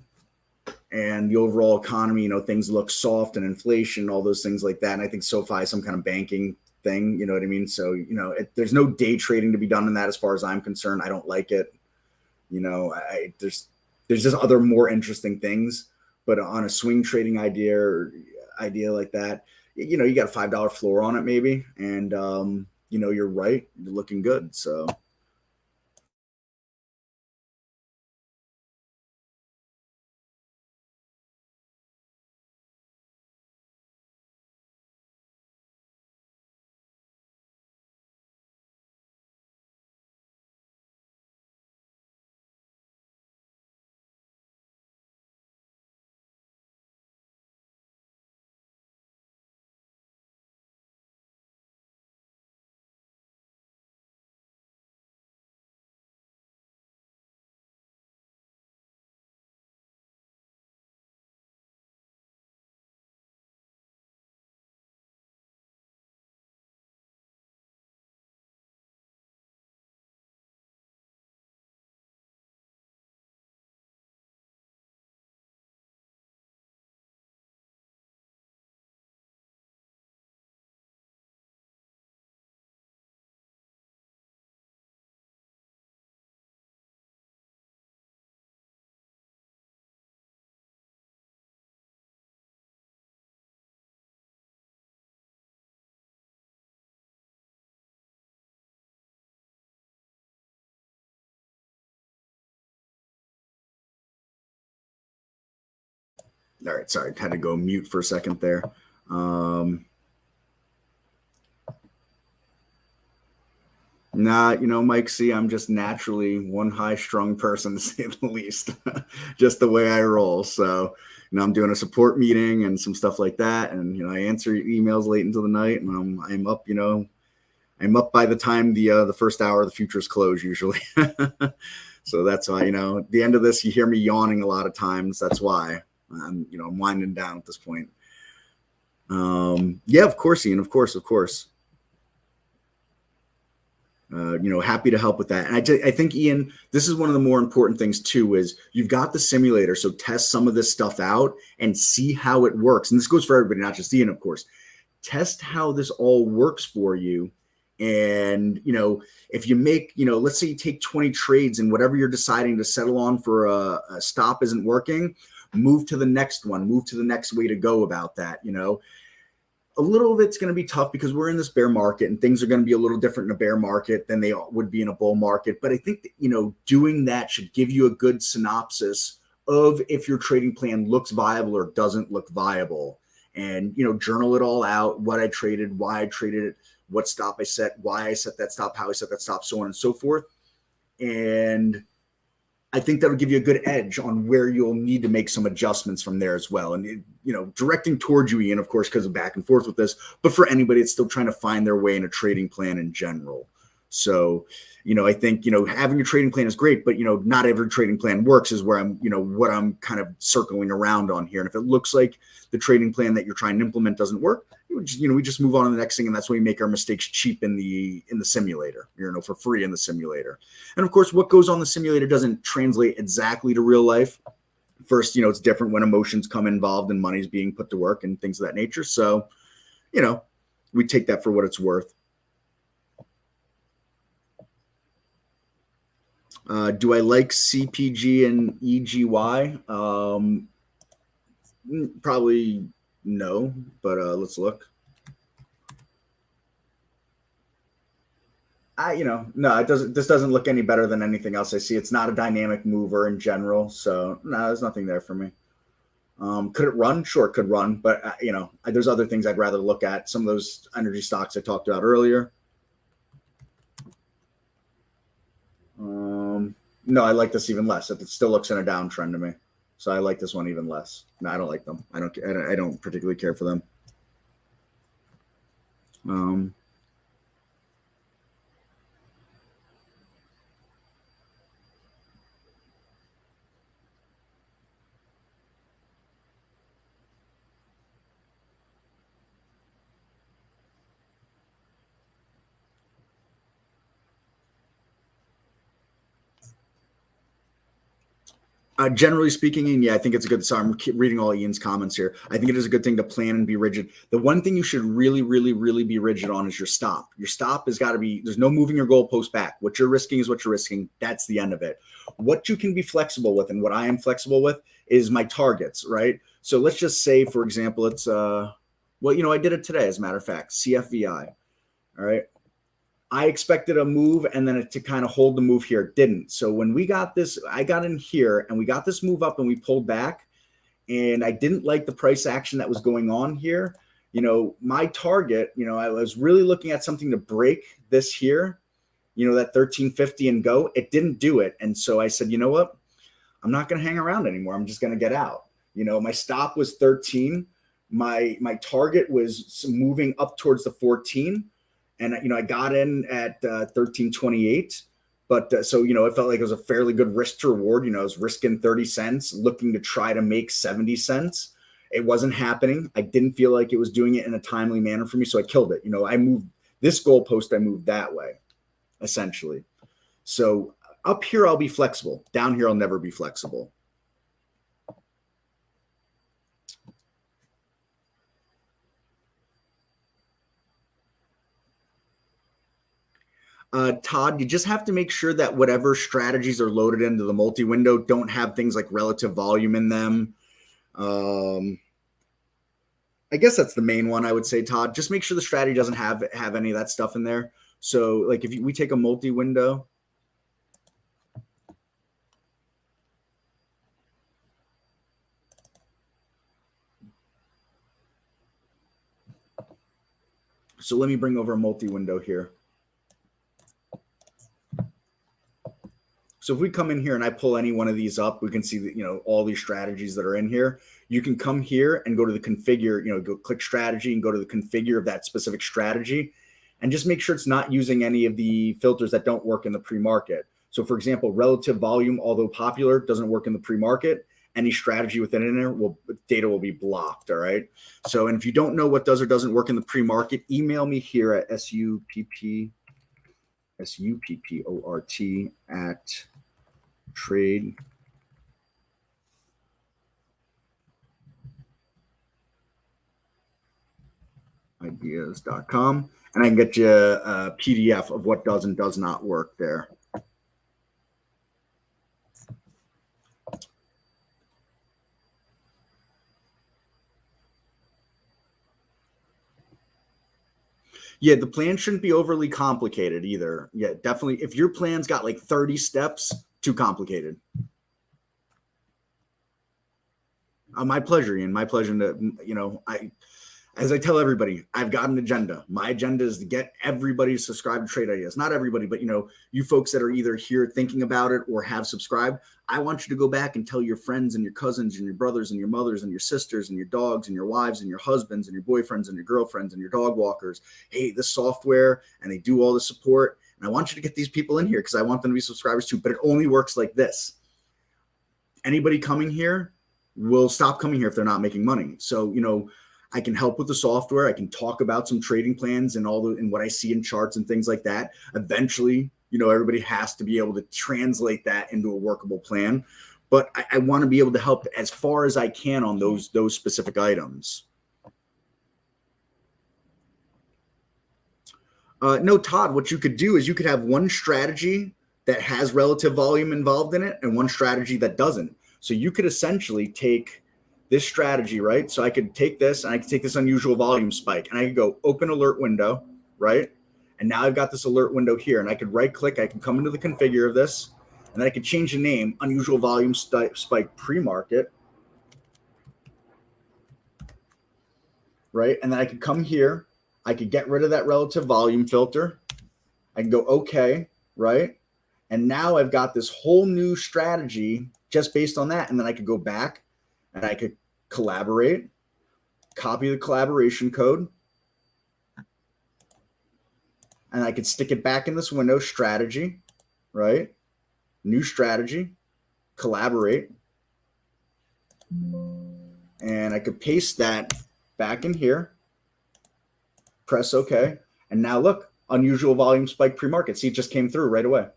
and the overall economy, things look soft and inflation, all those things like that. And I think SoFi is some kind of banking thing, you know what I mean? So, there's no day trading to be done in that as far as I'm concerned. I don't like it. There's just other more interesting things, but on a swing trading idea like that, you got a $5 floor on it maybe. And, you're right. You're looking good. So. All right, sorry, had to go mute for a second there. Mike C, I'm just naturally one high-strung person, to say the least, just the way I roll. So, I'm doing a support meeting and some stuff like that. And, I answer emails late into the night, and I'm up, I'm up by the time the first hour of the futures close usually. So that's why, at the end of this, you hear me yawning a lot of times. That's why I'm winding down at this point. Yeah, of course, Ian, of course. Happy to help with that. And I think, Ian, this is one of the more important things too, is you've got the simulator. So test some of this stuff out and see how it works. And this goes for everybody, not just Ian, of course. Test how this all works for you. And, if you make, let's say you take 20 trades and whatever you're deciding to settle on for a stop isn't working, move to the next one, move to the next way to go about that. a little of it's going to be tough because we're in this bear market and things are going to be a little different in a bear market than they would be in a bull market. But I think that, doing that should give you a good synopsis of if your trading plan looks viable or doesn't look viable. And, journal it all out, what I traded, why I traded it, what stop I set, why I set that stop, how I set that stop, so on and so forth. And I think that'll give you a good edge on where you'll need to make some adjustments from there as well. And, directing towards you, Ian, of course, because of back and forth with this, but for anybody that's still trying to find their way in a trading plan in general. So, I think, having a trading plan is great, but, not every trading plan works is where I'm, what I'm kind of circling around on here. And if it looks like the trading plan that you're trying to implement doesn't work, we just move on to the next thing. And that's when we make our mistakes cheap in the simulator, for free in the simulator. And of course, what goes on the simulator doesn't translate exactly to real life. First, it's different when emotions come involved and money's being put to work and things of that nature. So, we take that for what it's worth. Do I like CPG and EGY? Probably no, but let's look. No, it doesn't. This doesn't look any better than anything else I see. It's not a dynamic mover in general, so no, there's nothing there for me. Could it run? Sure, it could run, but there's other things I'd rather look at. Some of those energy stocks I talked about earlier. No, I like this even less. It still looks in a downtrend to me, so I like this one even less. No, I don't like them. I don't particularly care for them. Generally speaking, and yeah, I think it's a good. So I'm reading all Ian's comments here. I think it is a good thing to plan and be rigid. The one thing you should really, really, really be rigid on is your stop. Your stop has got to be. There's no moving your goalpost back. What you're risking is what you're risking. That's the end of it. What you can be flexible with, and what I am flexible with, is my targets. Right. So let's just say, for example, it's I did it today, as a matter of fact, CFVI. All right. I expected a move and then to kind of hold the move here. It didn't. So when we got this, I got in here and we got this move up and we pulled back, and I didn't like the price action that was going on here. My target, I was really looking at something to break this here, that 1350 and go. It didn't do it. And so I said, you know what? I'm not going to hang around anymore. I'm just going to get out. My stop was 13. My target was moving up towards the 14. And, I got in at 1328, but so, it felt like it was a fairly good risk to reward. I was risking 30 cents, looking to try to make 70 cents. It wasn't happening. I didn't feel like it was doing it in a timely manner for me. So I killed it. I moved this goalpost, I moved that way, essentially. So up here, I'll be flexible. Down here, I'll never be flexible. Todd, you just have to make sure that whatever strategies are loaded into the multi-window don't have things like relative volume in them. I guess that's the main one I would say, Todd. Just make sure the strategy doesn't have any of that stuff in there. So like if we take a multi-window, so let me bring over a multi-window here. So if we come in here and I pull any one of these up, we can see that, all these strategies that are in here. You can come here and go to the configure, go click strategy and go to the configure of that specific strategy, and just make sure it's not using any of the filters that don't work in the pre-market. So for example, relative volume, although popular, doesn't work in the pre-market. Any strategy within in there data will be blocked. All right. So, and if you don't know what does or doesn't work in the pre-market, email me here at SUPPORT at tradeIdeas.com, and I can get you a PDF of what does and does not work there. Yeah, the plan shouldn't be overly complicated either. Yeah, definitely. If your plan's got like 30 steps, too complicated. My pleasure, Ian. My pleasure to, as I tell everybody, I've got an agenda. My agenda is to get everybody to subscribe to Trade Ideas. Not everybody, but you folks that are either here thinking about it or have subscribed. I want you to go back and tell your friends and your cousins and your brothers and your mothers and your sisters and your dogs and your wives and your husbands and your boyfriends and your girlfriends and your dog walkers. Hey, this software, and they do all the support. And I want you to get these people in here because I want them to be subscribers too. But it only works like this. Anybody coming here will stop coming here if they're not making money. So, I can help with the software. I can talk about some trading plans and and what I see in charts and things like that. Eventually, everybody has to be able to translate that into a workable plan. But I want to be able to help as far as I can on those specific items. No, Todd, what you could do is you could have one strategy that has relative volume involved in it and one strategy that doesn't. So you could essentially take this strategy, right? So I could take this and I could take this unusual volume spike and I could go open alert window, right? And now I've got this alert window here and I could right click, I can come into the configure of this and then I could change the name, unusual volume spike pre-market, right? And then I could come here, I could get rid of that relative volume filter. I can go okay, right? And now I've got this whole new strategy just based on that. And then I could go back and I could collaborate, copy the collaboration code, and I could stick it back in this window, strategy, right? New strategy, collaborate. And I could paste that back in here, press OK. And now look, unusual volume spike pre-market. See, it just came through right away,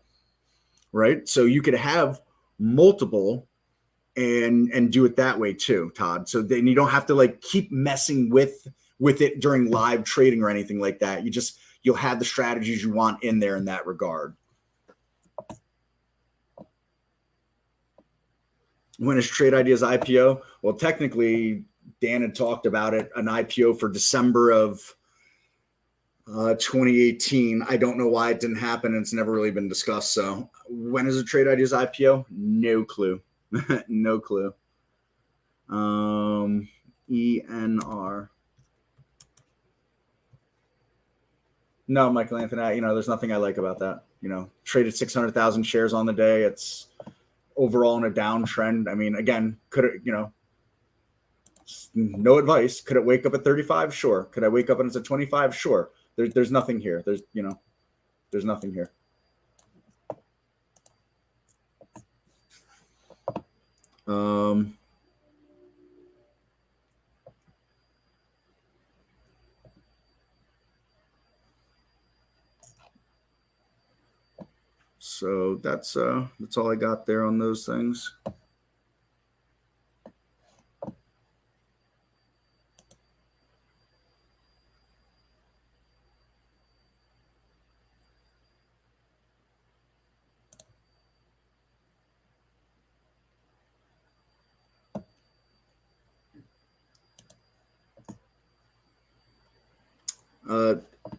right? So you could have multiple and do it that way too, Todd. So then you don't have to like keep messing with it during live trading or anything like that. You'll have the strategies you want in there in that regard. When is Trade Ideas IPO? Well, technically, Dan had talked about it, an IPO for December of 2018. I don't know why it didn't happen. And it's never really been discussed. So when is a Trade Ideas IPO? No clue. No clue. ENR. No, Michael Anthony, there's nothing I like about that. Traded 600,000 shares on the day. It's overall in a downtrend. I mean, again, could it, no advice. Could it wake up at 35? Sure. Could I wake up and it's at 25? Sure. There's nothing here. There's nothing here. So that's all I got there on those things.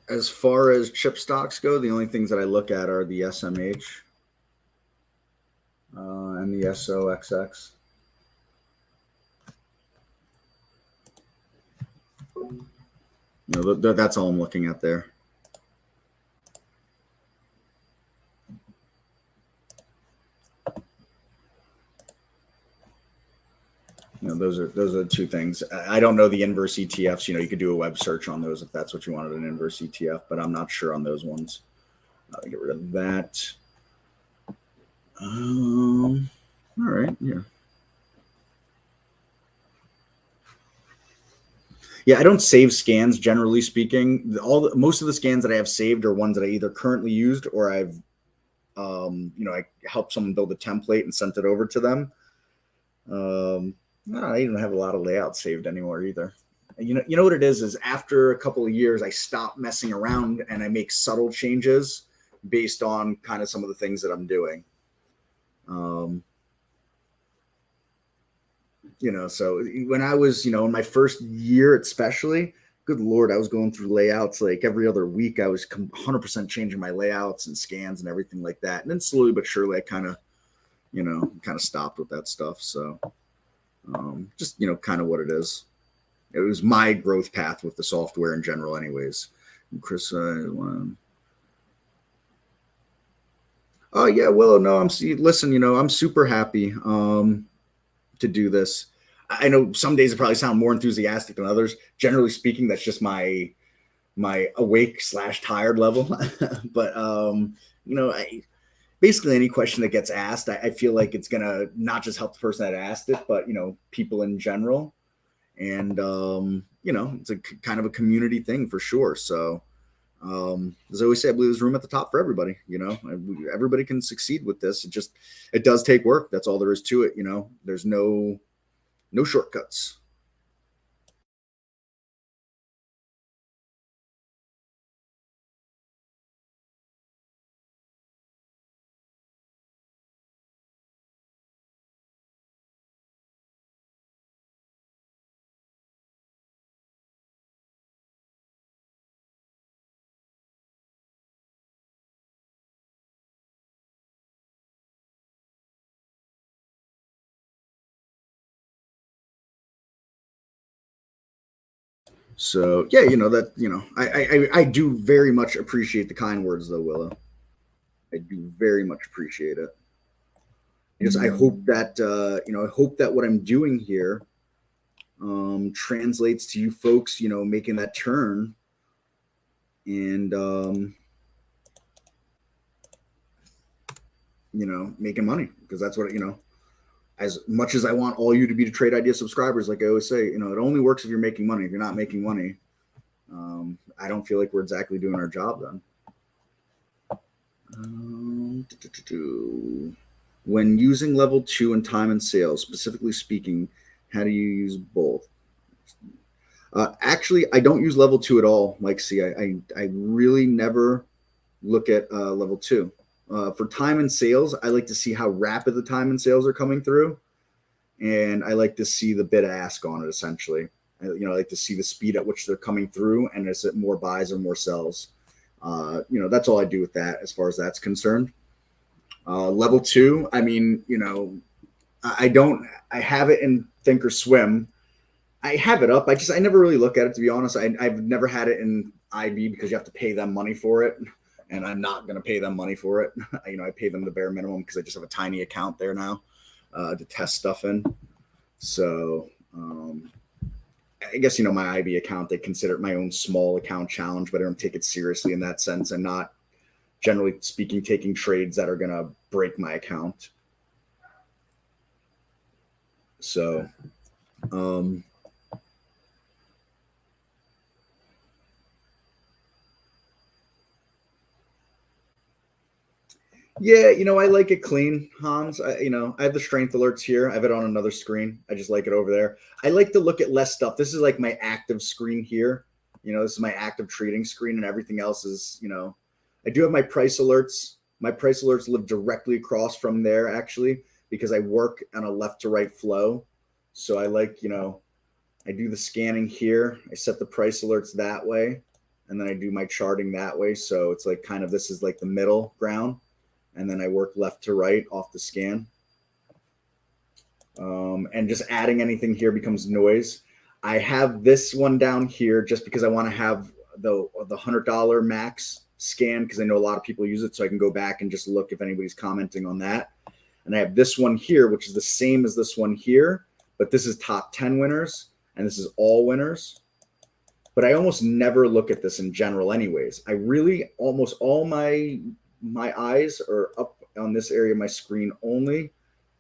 As far as chip stocks go, the only things that I look at are the SMH and the SOXX. That's all I'm looking at there. Those are the two things. I don't know the inverse ETFs. You could do a web search on those if that's what you wanted, an inverse ETF, but I'm not sure on those ones. I'll get rid of that. All right, yeah. Yeah, I don't save scans, generally speaking. Most of the scans that I have saved are ones that I either currently used or I've, I helped someone build a template and sent it over to them. I don't have a lot of layouts saved anymore either. You know what it is after a couple of years, I stop messing around and I make subtle changes based on kind of some of the things that I'm doing. So when I was, in my first year, especially, good Lord, I was going through layouts like every other week. I was 100% changing my layouts and scans and everything like that. And then slowly but surely, I kind of stopped with that stuff. So just, kind of what it is. It was my growth path with the software in general anyways. And Chris, oh yeah, well, no, listen, I'm super happy to do this. I know some days it probably sound more enthusiastic than others. Generally speaking, that's just my awake / tired level. But basically any question that gets asked, I feel like it's gonna not just help the person that asked it, but people in general. And it's a kind of a community thing for sure. So as I always say, I believe there's room at the top for everybody. Everybody can succeed with this. It does take work. That's all there is to it. There's no shortcuts. So yeah, I do very much appreciate the kind words though, Willow. I do very much appreciate it. I hope that what I'm doing here translates to you folks, making that turn and making money, because that's what as much as I want all you to be trade idea subscribers, like I always say, it only works if you're making money. If you're not making money, I don't feel like we're exactly doing our job then. When using level 2 in time and sales, specifically speaking, how do you use both? Actually, I don't use level 2 at all, Mike C. I really never look at level 2. For time and sales, I like to see how rapid the time and sales are coming through. And I like to see the bid ask on it, essentially. I like to see the speed at which they're coming through, and is it more buys or more sells? That's all I do with that as far as that's concerned. Level 2, I mean, I have it in Think or Swim. I have it up. I never really look at it, to be honest. I've never had it in IB because you have to pay them money for it. And I'm not going to pay them money for it. I pay them the bare minimum because I just have a tiny account there now to test stuff in. So I guess, my IB account, they consider it my own small account challenge, but I don't take it seriously in that sense. I'm not, generally speaking, taking trades that are going to break my account. So, yeah, I like it clean, Hans. I have the strength alerts here. I have it on another screen. I just like it over there. I like to look at less stuff. This is like my active screen here. This is my active trading screen, and everything else is, I do have my price alerts. My price alerts live directly across from there, actually, because I work on a left to right flow. So I like, I do the scanning here. I set the price alerts that way, and then I do my charting that way. So it's like kind of, this is like the middle ground. And then I work left to right off the scan. And just adding anything here becomes noise. I have this one down here just because I want to have the $100 max scan, because I know a lot of people use it, so I can go back and just look if anybody's commenting on that. And I have this one here, which is the same as this one here, but this is top 10 winners, and this is all winners. But I almost never look at this in general anyways. I really, almost all my eyes are up on this area of my screen only,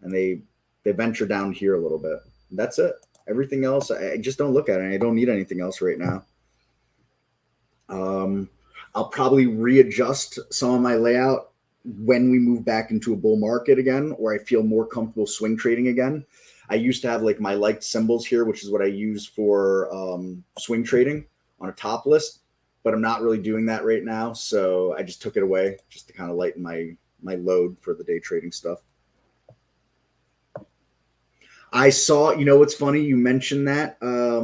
and they venture down here a little bit. That's it. Everything else, I just don't look at it. I don't need anything else right now. I'll probably readjust some of my layout when we move back into a bull market again, or I feel more comfortable swing trading again. I used to have like my liked symbols here, which is what I use for swing trading on a top list, but I'm not really doing that right now. So I just took it away just to kind of lighten my load for the day trading stuff. I saw, what's funny? You mentioned that.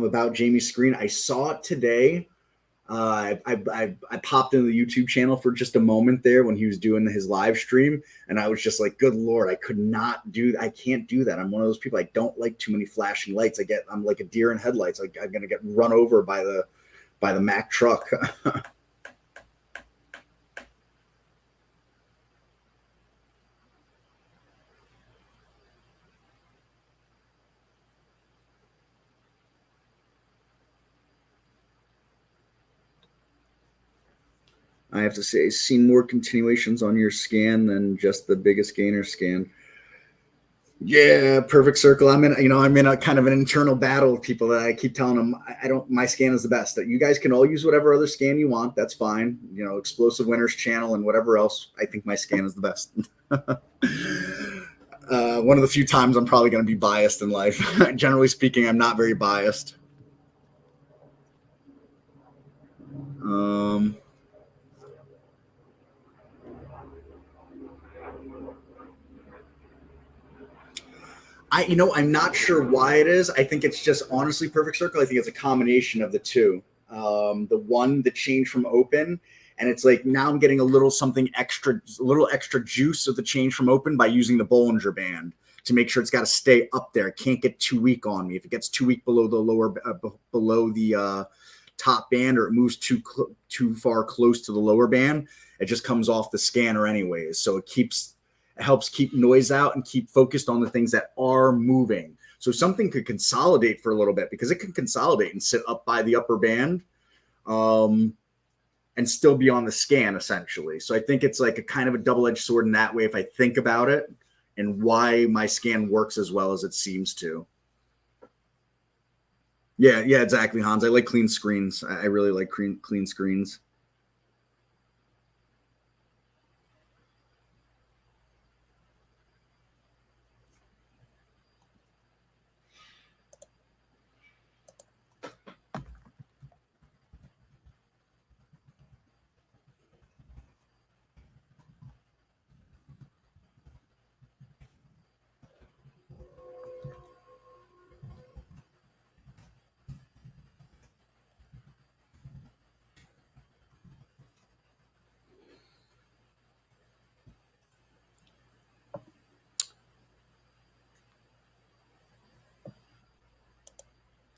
about Jamie's screen. I saw it today. I popped into the YouTube channel for just a moment there when he was doing his live stream, and I was just like, good Lord, I can't do that. I'm one of those people. I don't like too many flashing lights. I'm like a deer in headlights. Like I'm gonna get run over by the Mack truck. I have to say, seen more continuations on your scan than just the biggest gainer scan. Yeah, perfect circle. I'm in a kind of an internal battle with people that I keep telling them my scan is the best. That you guys can all use whatever other scan you want. That's fine. Explosive Winners channel and whatever else. I think my scan is the best. One of the few times I'm probably going to be biased in life. Generally speaking, I'm not very biased. I'm not sure why it is. I think it's just honestly perfect circle. I think it's a combination of the two. The change from open, and it's like now I'm getting a little extra juice of the change from open by using the Bollinger Band to make sure it's got to stay up there. It can't get too weak on me. If it gets too weak below the top band, or it moves too far close to the lower band, it just comes off the scanner anyways. So it helps keep noise out and keep focused on the things that are moving. So something could consolidate for a little bit, because it can consolidate and sit up by the upper band and still be on the scan essentially. So I think it's like a kind of a double-edged sword in that way, if I think about it, and why my scan works as well as it seems to. Yeah, exactly, Hans. I like clean screens. I really like clean screens.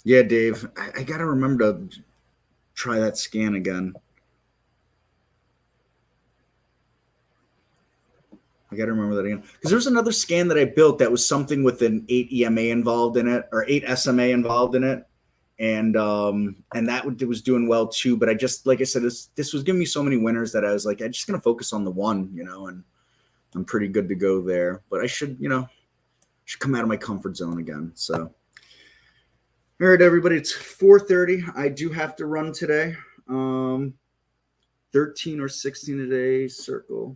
Yeah, Dave, I got to remember to try that scan again. I got to remember that again. Because there's another scan that I built that was something with an 8 EMA involved in it, or 8 SMA involved in it. And it was doing well too. But like I said, this was giving me so many winners that I was like, I'm just going to focus on the one, and I'm pretty good to go there. But I should come out of my comfort zone again. So. All right, everybody, it's 4:30. I do have to run today. 13 or 16 a day circle.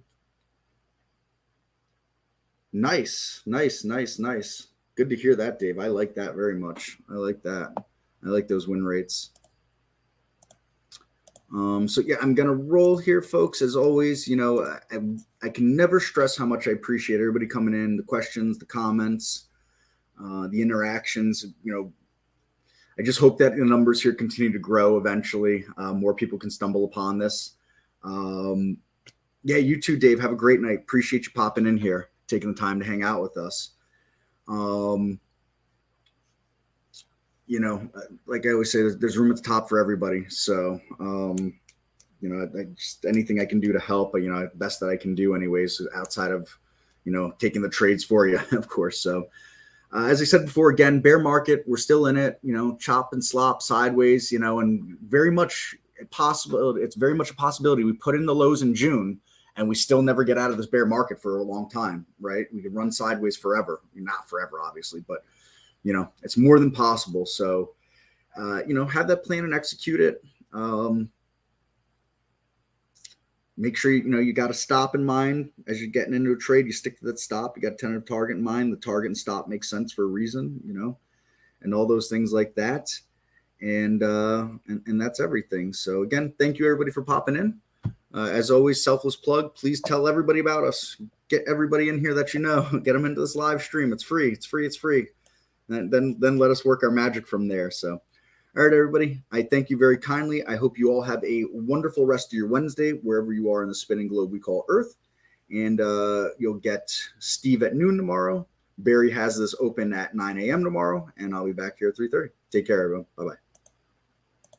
Nice. Good to hear that, Dave. I like that very much. I like that. I like those win rates. So yeah, I'm gonna roll here, folks. As always, I can never stress how much I appreciate everybody coming in, the questions, the comments, the interactions. I just hope that the numbers here continue to grow eventually. More people can stumble upon this. Yeah, you too, Dave. Have a great night. Appreciate you popping in here, taking the time to hang out with us. Like I always say, there's room at the top for everybody. So, just anything I can do to help, best that I can do anyways, outside of, taking the trades for you, of course. So, as I said before, again, bear market, we're still in it, chop and slop sideways, and very much possible. It's very much a possibility. We put in the lows in June and we still never get out of this bear market for a long time, right? We could run sideways forever. Not forever, obviously, but it's more than possible. So, have that plan and execute it. Make sure you got a stop in mind as you're getting into a trade. You stick to that stop. You got a tentative target in mind. The target and stop makes sense for a reason, and all those things like that. And that's everything. So again, thank you everybody for popping in. As always, selfless plug. Please tell everybody about us. Get everybody in here that Get them into this live stream. It's free. And then let us work our magic from there. So All right, everybody. I thank you very kindly. I hope you all have a wonderful rest of your Wednesday, wherever you are in the spinning globe we call Earth. And you'll get Steve at noon tomorrow. Barry has this open at 9 a.m. tomorrow, and I'll be back here at 3:30. Take care, everyone. Bye-bye.